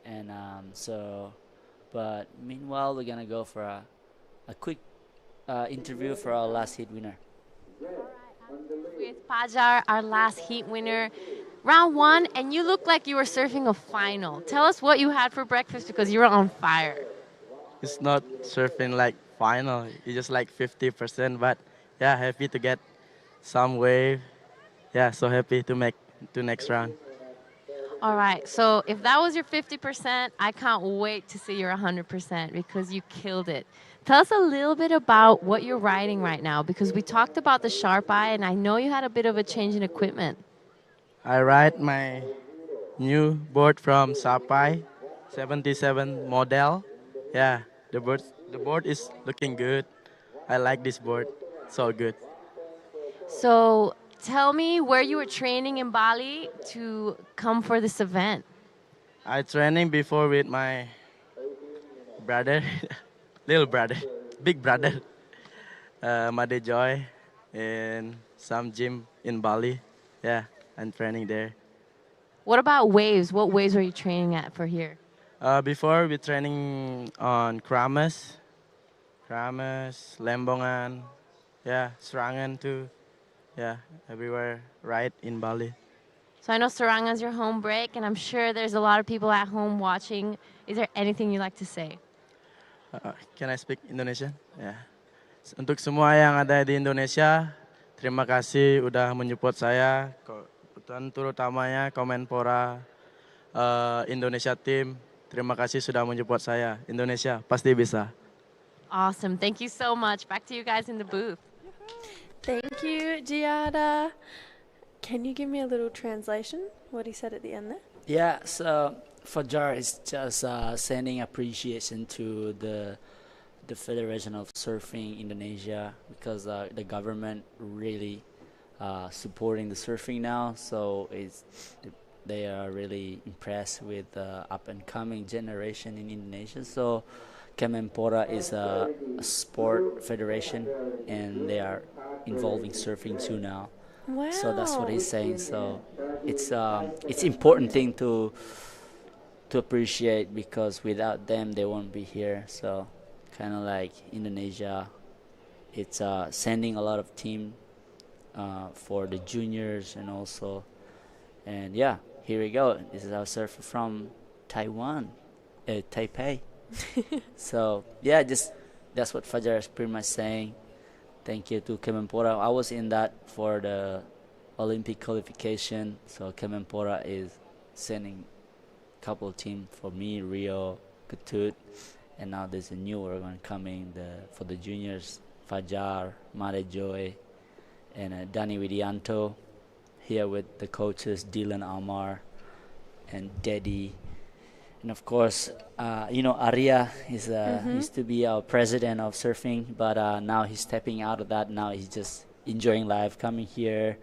Speaker 7: and but meanwhile we're gonna go for a quick interview for our last heat winner.
Speaker 2: With Pajar, our last heat winner, round one, and you look like you were surfing a final. Tell us what you had for breakfast because you were on fire.
Speaker 14: It's not surfing like final. It's just like 50%, but yeah, happy to get some wave. Yeah, so happy to make to next round.
Speaker 2: All right, so if that was your 50%, I can't wait to see your 100% because you killed it. Tell us a little bit about what you're riding right now because we talked about the Sharp Eye and I know you had a bit of a change in equipment.
Speaker 14: I ride my new board from Sapai, 77 model. Yeah, the board is looking good. I like this board. So good.
Speaker 2: So tell me where you were training in Bali to come for this event.
Speaker 14: I training before with my brother, little brother, big brother, Made Joy, in some gym in Bali. Yeah, I'm training there.
Speaker 2: What about waves? What waves are you training at for here?
Speaker 14: Before we training on Kramas, Lembongan, yeah, Serangan too. Yeah, everywhere right in Bali.
Speaker 2: So I know Serangan's your home break, and I'm sure there's a lot of people at home watching. Is there anything you'd like to say?
Speaker 14: Can I speak Indonesian? Yeah. Untuk semua yang ada di Indonesia, terima kasih udah menyupport saya. Dan terutamanya Kemenpora Indonesia Team. Terima kasih sudah menyupport saya. Indonesia pasti bisa.
Speaker 2: Awesome. Thank you so much. Back to you guys in the booth.
Speaker 1: Thank you, Giada. Can you give me a little translation, what he said at the end there?
Speaker 7: Yeah, so Fajar is just sending appreciation to the Federation of Surfing Indonesia because the government really supporting the surfing now. So they are really impressed with the up-and-coming generation in Indonesia. So Kemenpora is a sport federation, and they are involving surfing too now.
Speaker 1: Wow.
Speaker 7: So that's what he's saying. So it's important thing to appreciate, because without them they won't be here. So kind of like Indonesia, it's sending a lot of team for the juniors and yeah, here we go. This is our surfer from Taiwan, Taipei. So yeah, just that's what Fajar is pretty much saying. Thank you to Kemenpora. I was in that for the Olympic qualification. So Kemenpora is sending a couple of teams for me, Rio, Ketut, and now there's a new one coming for the juniors, Fajar, Mare Joy, and Dani Widianto. Here with the coaches Dylan Amar and Deddy. And of course, Arya is used to be our president of surfing, but now he's stepping out of that. Now he's just enjoying life, coming here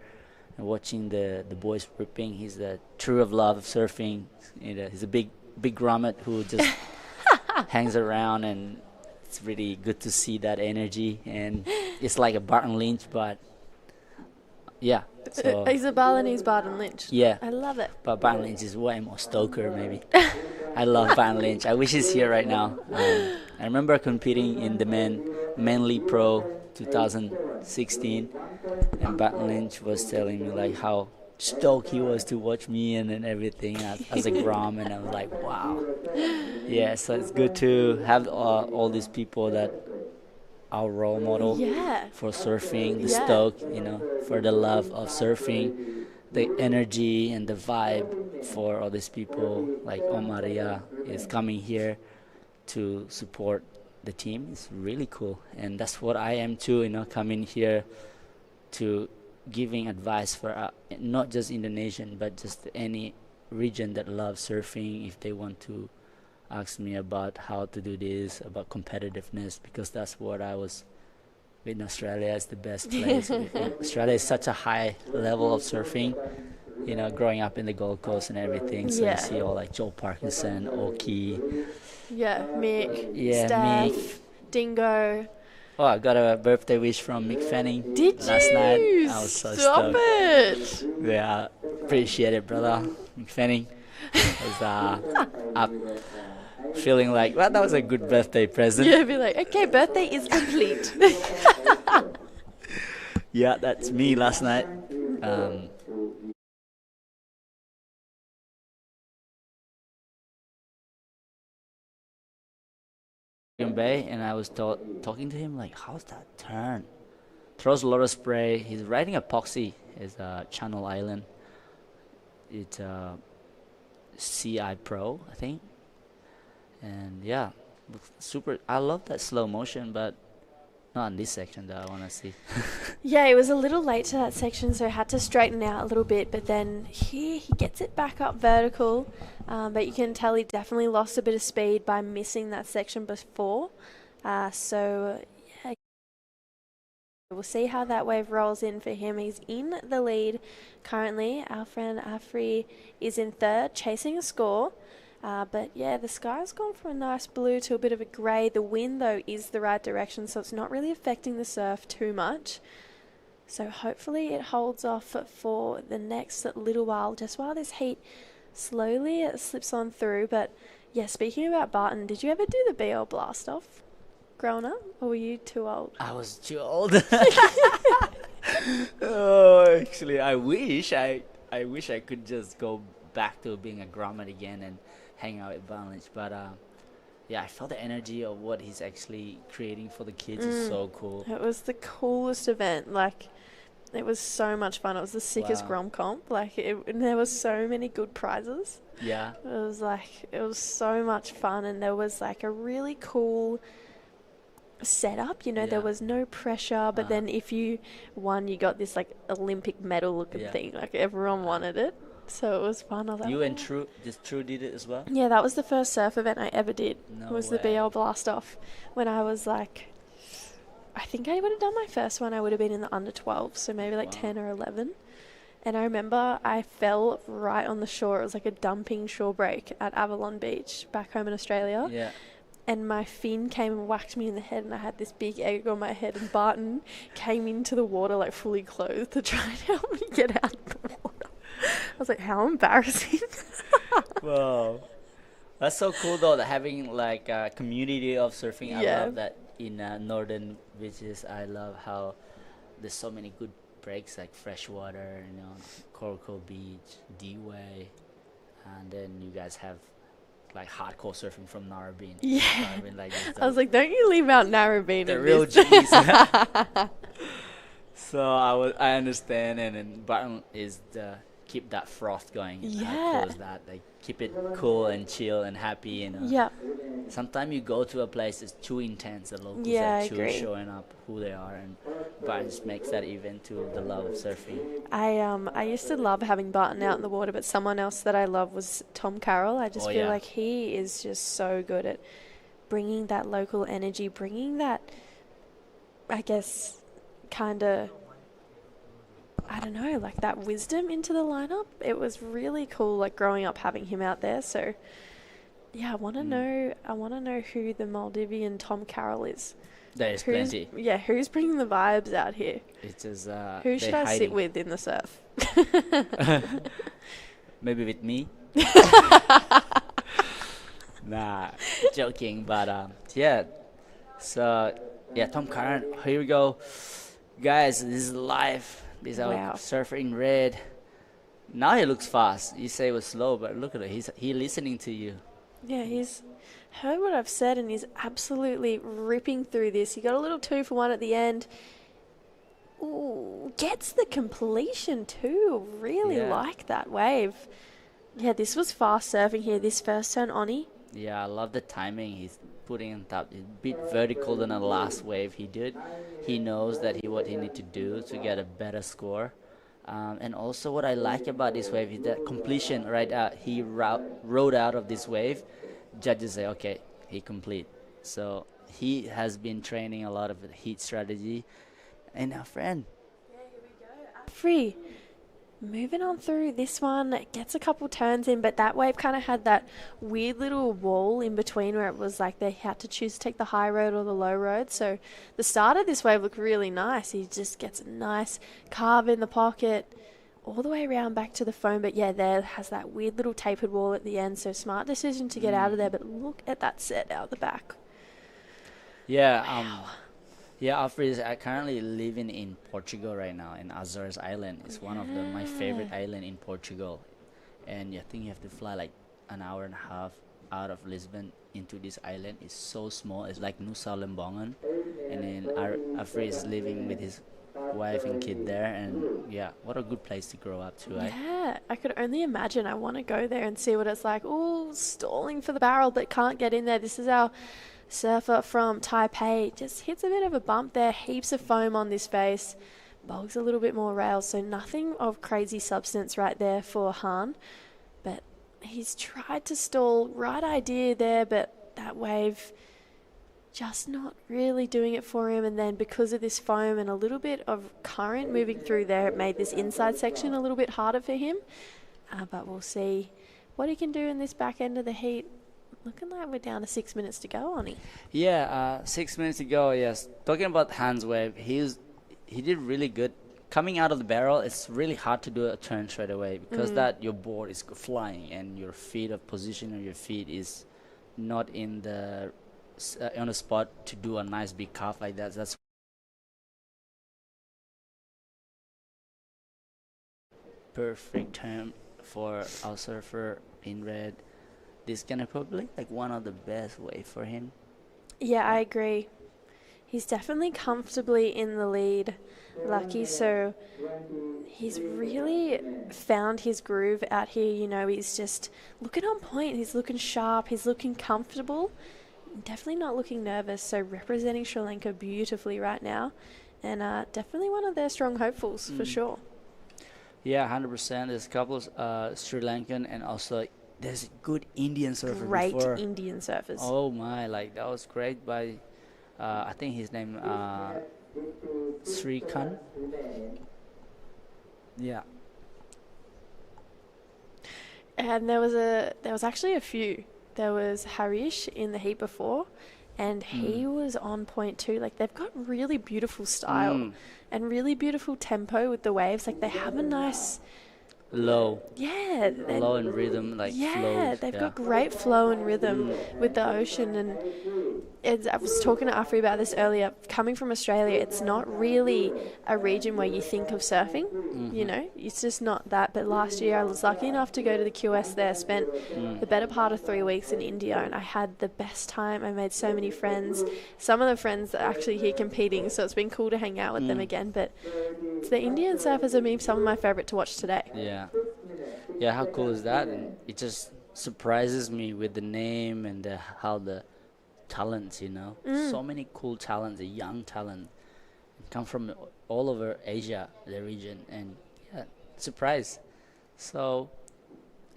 Speaker 7: and watching the boys ripping. He's the true of love of surfing. He's a big grommet who just hangs around, and it's really good to see that energy. And it's like a Barton Lynch, but yeah. So
Speaker 1: He's a Balinese Barton Lynch.
Speaker 7: yeah,
Speaker 1: I love it.
Speaker 7: but Barton Lynch is way more stoker, maybe. I love Barton Lynch. I wish he's here right now. I remember competing in the Manly Pro 2016, and Barton Lynch was telling me like how stoked he was to watch me and everything as a Grom, and I was like, wow. Yeah, so it's good to have all these people that our role model
Speaker 1: Yeah.
Speaker 7: for surfing, the
Speaker 1: Yeah.
Speaker 7: stoke, for the love of surfing, the energy and the vibe for all these people. Like Omaria is coming here to support the team. It's really cool, and that's what I am too. Coming here to giving advice for not just Indonesian, but just any region that loves surfing. If they want to ask me about how to do this, about competitiveness, because that's what I was in Australia is the best place. Australia is such a high level of surfing, growing up in the Gold Coast and everything. So
Speaker 1: Yeah.
Speaker 7: you see all like Joel Parkinson, Oki.
Speaker 1: Yeah, Mick,
Speaker 7: Yeah,
Speaker 1: Steph,
Speaker 7: Mick.
Speaker 1: Dingo.
Speaker 7: Oh, I got a birthday wish from Mick Fanning
Speaker 1: Did
Speaker 7: last
Speaker 1: you?
Speaker 7: night. I was so
Speaker 1: Stop
Speaker 7: stoked.
Speaker 1: it.
Speaker 7: Yeah, appreciate it, brother. Mick Fanning. Was up feeling like, well, that was a good birthday present.
Speaker 1: Yeah, be like, okay, birthday is complete.
Speaker 7: Yeah, that's me last night. Bay, and I was talking to him like, how's that turn? Throws a lot of spray. He's riding epoxy. It's Channel Island. It's CI Pro, I think. And yeah, super. I love that slow motion, but not in this section that I want to see.
Speaker 1: Yeah, it was a little late to that section, so I had to straighten out a little bit. But then here he gets it back up vertical. But you can tell he definitely lost a bit of speed by missing that section before. So yeah, we'll see how that wave rolls in for him. He's in the lead currently. Our friend Afri is in third, chasing a score. But yeah, the sky's gone from a nice blue to a bit of a grey. The wind, though, is the right direction, so it's not really affecting the surf too much. So hopefully it holds off for the next little while, just while this heat slowly slips on through. But yeah, speaking about Barton, did you ever do the BL blast off growing up, or were you too old?
Speaker 7: I was too old. Oh, actually, I wish I could just go back to being a grommet again and hang out with Balance. But yeah, I felt the energy of what he's actually creating for the kids is so cool.
Speaker 1: It was the coolest event. Like, it was so much fun. It was the sickest
Speaker 7: Wow.
Speaker 1: Grom comp. Like, and there was so many good prizes.
Speaker 7: Yeah.
Speaker 1: It was so much fun, and there was like a really cool setup. There was no pressure, but then if you won, you got this like Olympic medal looking thing. Like, everyone wanted it. So it was fun. I was like,
Speaker 7: You and True did it as well?
Speaker 1: yeah, that was the first surf event I ever did.
Speaker 7: No
Speaker 1: It was
Speaker 7: way.
Speaker 1: the BL Blast Off when I was like, I think I would have done my first one. I would have been in the under 12, so maybe like 10 or 11. And I remember I fell right on the shore. It was like a dumping shore break at Avalon Beach back home in Australia.
Speaker 7: Yeah.
Speaker 1: and my fin came and whacked me in the head, and I had this big egg on my head, and Barton came into the water like fully clothed to try and help me get out of the water. I was like, how embarrassing.
Speaker 7: Wow. That's so cool though, that having like a community of surfing. I
Speaker 1: Yeah.
Speaker 7: love that in northern beaches. I love how there's so many good breaks like freshwater, Coral Beach, D-Way, and then you guys have like hardcore surfing from Narrabeen.
Speaker 1: Yeah.
Speaker 7: Narrabeen, like, is
Speaker 1: I was like, don't you leave out Narrabeen
Speaker 7: the
Speaker 1: in
Speaker 7: real
Speaker 1: this.
Speaker 7: G's. So I understand, and then Barton is the keep that froth going.
Speaker 1: Yeah.
Speaker 7: Close that, like keep it cool and chill and happy.
Speaker 1: Yeah.
Speaker 7: Sometimes you go to a place that's too intense. The locals
Speaker 1: Yeah,
Speaker 7: are
Speaker 1: I
Speaker 7: too
Speaker 1: agree.
Speaker 7: showing up who they are, and Barton just makes that event to the love of surfing.
Speaker 1: I used to love having Barton out in the water, but someone else that I love was Tom Carroll. I just
Speaker 7: Oh,
Speaker 1: feel
Speaker 7: yeah.
Speaker 1: like he is just so good at bringing that local energy, bringing that, I guess, kind of, I don't know, like that wisdom into the lineup. It was really cool, like growing up having him out there. So, yeah, I want to know who the Maldivian Tom Carroll is.
Speaker 7: There is plenty.
Speaker 1: Yeah, who's bringing the vibes out here?
Speaker 7: It's just
Speaker 1: Who should I sit
Speaker 7: hiding.
Speaker 1: with in the surf?
Speaker 7: Maybe with me. Nah, joking. But yeah. So yeah, Tom Curran. Here we go, guys. This is live. This is our
Speaker 1: Wow.
Speaker 7: surfer in red. Now he looks fast. You say it was slow, but look at it. He listening to you.
Speaker 1: Yeah, he's heard what I've said, and he's absolutely ripping through this. He got a little 2 for 1 at the end. Ooh, gets the completion too. Really
Speaker 7: Yeah.
Speaker 1: like that wave. Yeah, this was fast surfing here. This first turn on.
Speaker 7: Yeah, I love the timing. He's putting on top. It's a bit vertical than the last wave he did. He knows that what he need to do to get a better score. And also what I like about this wave is that completion right out. He rode out of this wave. Judges say, okay, he complete. So he has been training a lot of heat strategy. And our friend.
Speaker 1: Free. Moving on through this one, gets a couple turns in, but that wave kind of had that weird little wall in between where it was like they had to choose to take the high road or the low road. So the start of this wave looked really nice. He just gets a nice carve in the pocket all the way around back to the foam. But yeah, there has that weird little tapered wall at the end. So smart decision to get out of there. But look at that set out the back.
Speaker 7: Yeah, yeah, Alfred is currently living in Portugal right now, in Azores Island. It's one of my favorite island in Portugal. And I think you have to fly like an hour and a half out of Lisbon into this island. It's so small. It's like Nusa Lembongan. And then Alfred is living with his wife and kid there. And yeah, what a good place to grow up to, right?
Speaker 1: Yeah, I could only imagine. I want to go there and see what it's like. Oh, stalling for the barrel but can't get in there. This is our surfer from Taipei. Just hits a bit of a bump there. Heaps of foam on this face. Bogs a little bit more rail, so nothing of crazy substance right there for Han. But he's tried to stall. Right idea there, but that wave just not really doing it for him. And then because of this foam and a little bit of current moving through there, it made this inside section a little bit harder for him. But we'll see what he can do in this back end of the heat. Looking like we're down to 6 minutes to go, Oni.
Speaker 7: Yeah, 6 minutes to go, yes. Talking about Hans wave, he did really good. Coming out of the barrel, it's really hard to do a turn straight away because that your board is flying and your feet, of position of your feet is not in the on the spot to do a nice big calf like that. That's perfect turn for our surfer in red. This gonna probably like one of the best way for him.
Speaker 1: Yeah, I agree. He's definitely comfortably in the lead, Lucky. So he's really found his groove out here. You know, he's just looking on point. He's looking sharp. He's looking comfortable. Definitely not looking nervous. So representing Sri Lanka beautifully right now. And definitely one of their strong hopefuls for sure.
Speaker 7: Yeah, 100%. There's a couple of Sri Lankan and also there's good Indian surfer
Speaker 1: Great
Speaker 7: before.
Speaker 1: Indian surfers.
Speaker 7: Oh my, like that was great by I think his name Sri Khan. Yeah.
Speaker 1: And there was actually a few there was Harish in the heat before, and he was on point too. Like, they've got really beautiful style and really beautiful tempo with the waves. Like, they have a nice
Speaker 7: Low
Speaker 1: and
Speaker 7: in rhythm, like
Speaker 1: yeah,
Speaker 7: flows.
Speaker 1: they've got great flow and rhythm with the ocean. And I was talking to Afri about this earlier. Coming from Australia, it's not really a region where you think of surfing. You know, it's just not that. But last year, I was lucky enough to go to the QS there. Spent the better part of 3 weeks in India, and I had the best time. I made so many friends. Some of the friends are actually here competing, so it's been cool to hang out with them again. But the Indian surfers have been some of my favourite to watch today.
Speaker 7: Yeah, how cool is that? And it just surprises me with the name and how the talents, you know. So many cool talents, the young talent, come from all over Asia, the region, and surprise. So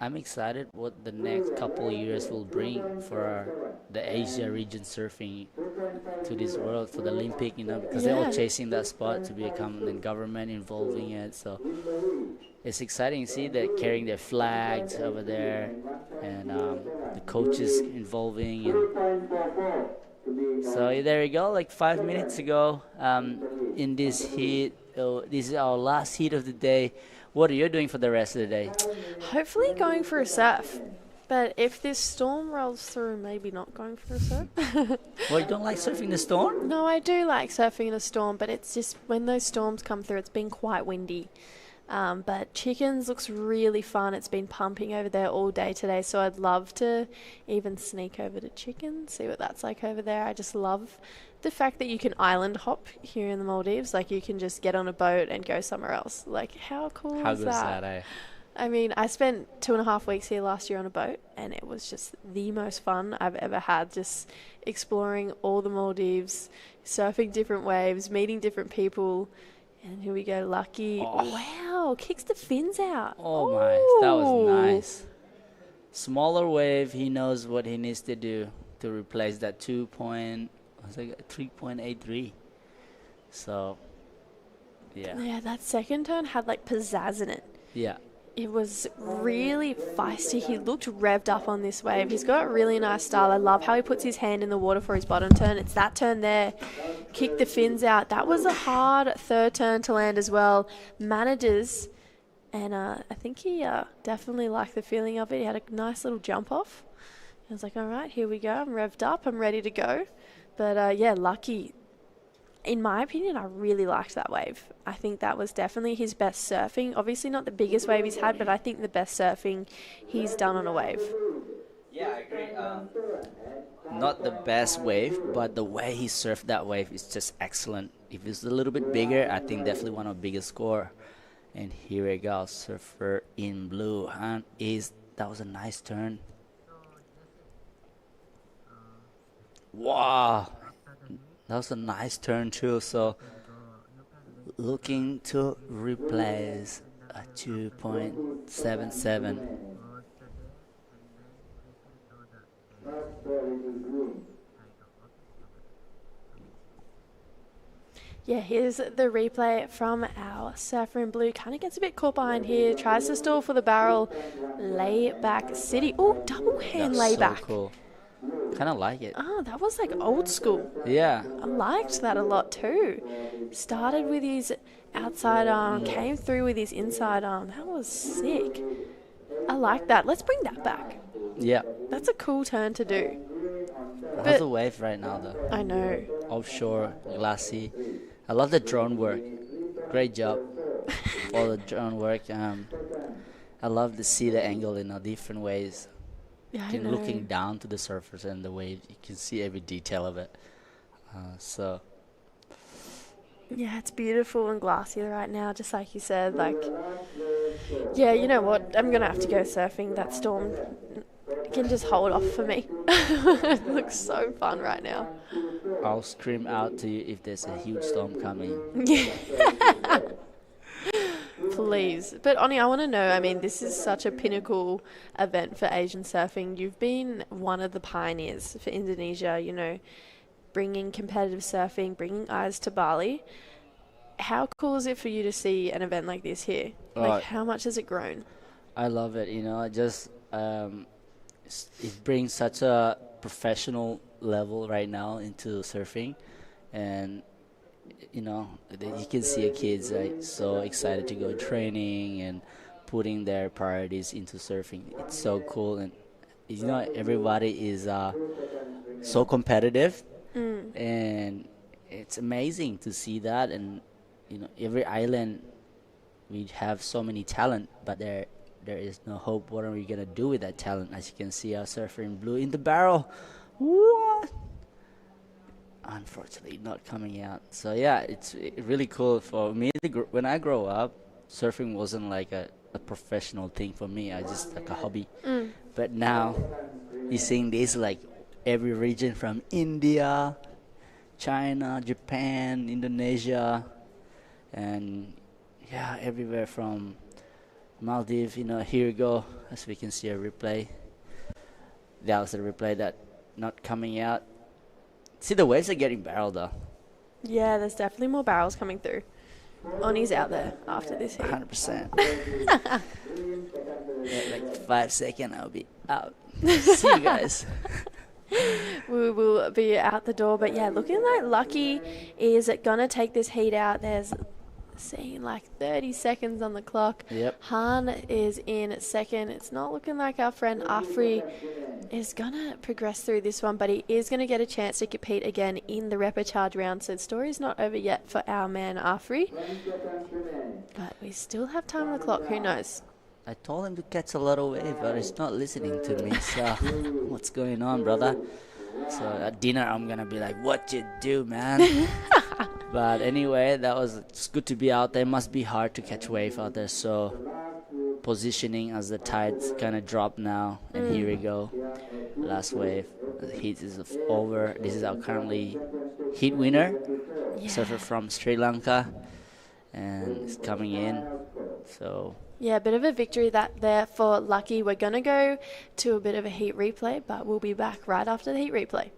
Speaker 7: I'm excited what the next couple of years will bring for the Asia region surfing to this world, for the Olympic, you know, because they're all chasing that spot to become the government involving it. So it's exciting to see that carrying their flags over there, and the coaches involving. And so there you go, like 5 minutes ago in this heat. This is our last heat of the day. What are you doing for the rest of the day?
Speaker 1: Hopefully going for a surf. But if this storm rolls through, maybe not going for a surf.
Speaker 7: Well, you don't like surfing the storm?
Speaker 1: No, I do like surfing in a storm, but it's just when those storms come through, it's been quite windy. But Chickens looks really fun. It's been pumping over there all day today, so I'd love to even sneak over to Chickens, see what that's like over there. I just love the fact that you can island hop here in the Maldives. Like, you can just get on a boat and go somewhere else. Like, how cool is that?
Speaker 7: How good is that, eh?
Speaker 1: I mean, I spent 2.5 weeks here last year on a boat, and it was just the most fun I've ever had, just exploring all the Maldives, surfing different waves, meeting different people. And here we go, Lucky. Oh, wow, kicks the fins out.
Speaker 7: Oh, my, that was nice. Smaller wave, he knows what he needs to do to replace that 3.83. So,
Speaker 1: Yeah, that second turn had, like, pizzazz in it.
Speaker 7: Yeah.
Speaker 1: It was really feisty. He looked revved up on this wave. He's got really nice style. I love how he puts his hand in the water for his bottom turn. It's that turn there. Kick the fins out. That was a hard third turn to land as well. Manages, and I think he definitely liked the feeling of it. He had a nice little jump off. I was like, all right, here we go. I'm revved up. I'm ready to go. But, Lucky, in my opinion, I really liked that wave. I think that was definitely his best surfing. Obviously not the biggest wave he's had, but I think the best surfing he's done on a wave.
Speaker 7: Yeah, I agree. Not the best wave, but the way he surfed that wave is just excellent. If it's a little bit bigger, I think definitely one of the biggest score. And here we go, surfer in blue. And that was a nice turn. Wow. That was a nice turn too. So looking to replace a 2.77.
Speaker 1: Yeah, here's the replay from our surfer in blue. Kind of gets a bit caught behind here. Tries to stall for the barrel. Lay back city. Oh, double hand lay back.
Speaker 7: So cool. Kind of like it.
Speaker 1: Oh, that was like old school.
Speaker 7: Yeah.
Speaker 1: I liked that a lot too. Started with his outside arm, came through with his inside arm. That was sick. I like that. Let's bring that back.
Speaker 7: Yeah.
Speaker 1: That's a cool turn to do.
Speaker 7: How's the wave right now though?
Speaker 1: I know.
Speaker 7: Offshore, glassy. I love the drone work. Great job. All the drone work. I love to see the angle in different ways.
Speaker 1: Yeah, I know.
Speaker 7: Looking down to the surface and the wave, you can see every detail of it.
Speaker 1: Yeah, it's beautiful and glassy right now, just like you said. Like, yeah, you know what? I'm going to have to go surfing. That storm can just hold off for me. It looks so fun right now.
Speaker 7: I'll scream out to you if there's a huge storm coming.
Speaker 1: Yeah. Please. But Oni, I want to know, I mean, this is such a pinnacle event for Asian surfing. You've been one of the pioneers for Indonesia, you know, bringing competitive surfing, bringing eyes to Bali. How cool is it for you to see an event like this here? Like, how much has it grown?
Speaker 7: I love it, you know, just it brings such a professional level right now into surfing, and you can see the kids like so excited to go training and putting their priorities into surfing. It's so cool, and everybody is so competitive, and it's amazing to see that. And every island we have so many talent, but there is no hope. What are we gonna do with that talent? As you can see, our surfer in blue in the barrel. What? Unfortunately, not coming out. So yeah, it's really cool for me. When I grow up, surfing wasn't like a professional thing for me. I just like a hobby. But now, you're seeing this like every region from India, China, Japan, Indonesia, and yeah, everywhere from Maldives. Here we go. As we can see a replay. That was a replay that not coming out. See, the waves are getting barreled though.
Speaker 1: Yeah, there's definitely more barrels coming through. Oni's out there after this heat.
Speaker 7: 100%. Like 5 seconds, I'll be out. See you guys.
Speaker 1: We will be out the door, but yeah, looking like Lucky is gonna take this heat out. There's seeing like 30 seconds on the clock.
Speaker 7: Yep.
Speaker 1: Han is in second. It's not looking like our friend Afri is gonna progress through this one, but he is gonna get a chance to compete again in the repechage round. So the story's not over yet for our man Afri, but we still have time on the clock. Who knows?
Speaker 7: I told him to catch a little wave, but he's not listening to me. So what's going on, brother? So at dinner, I'm gonna be like, "What you do, man?" But anyway, it's good to be out there. It must be hard to catch wave out there. So positioning as the tides kind of drop now, and here we go, last wave. The heat is over. This is our currently heat winner, surfer from Sri Lanka, and it's coming in. So
Speaker 1: yeah, a bit of a victory there for Lucky. We're gonna go to a bit of a heat replay, but we'll be back right after the heat replay.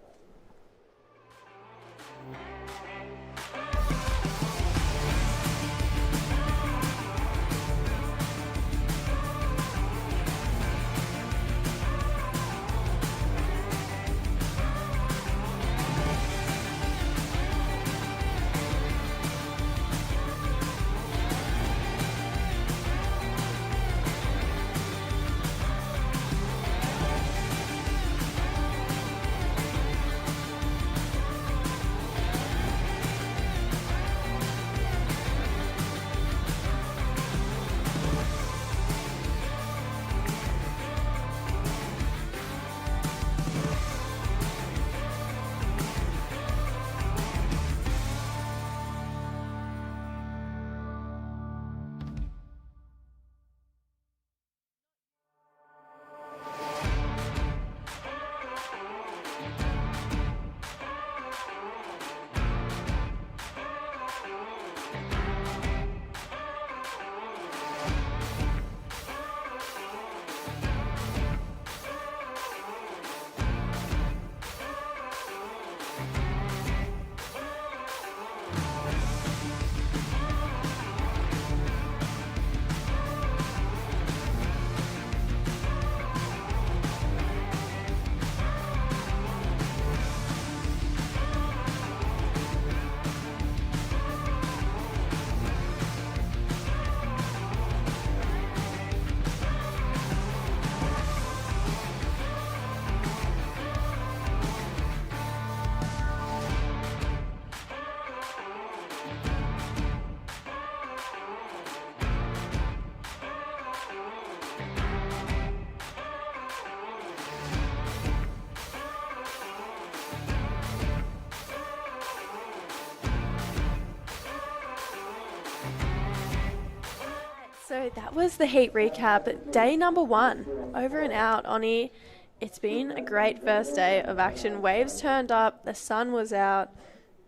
Speaker 1: So that was the heat recap. Day number 1, over and out, Oni. It's been a great first day of action. Waves turned up, the sun was out,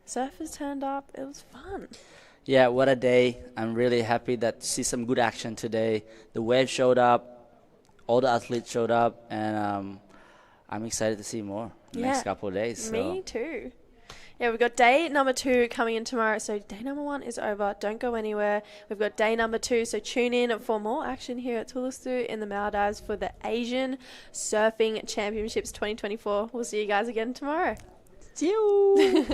Speaker 1: surfers turned up. It was fun.
Speaker 7: yeah, what a day. I'm really happy that to see some good action today. The wave showed up, all the athletes showed up, and I'm excited to see more next couple of days.
Speaker 1: Me too. Yeah, we've got day number 2 coming in tomorrow. So day number 1 is over. Don't go anywhere. We've got day number 2. So tune in for more action here at Thulusdhoo in the Maldives for the Asian Surfing Championships 2024. We'll see you guys again tomorrow.
Speaker 2: See you.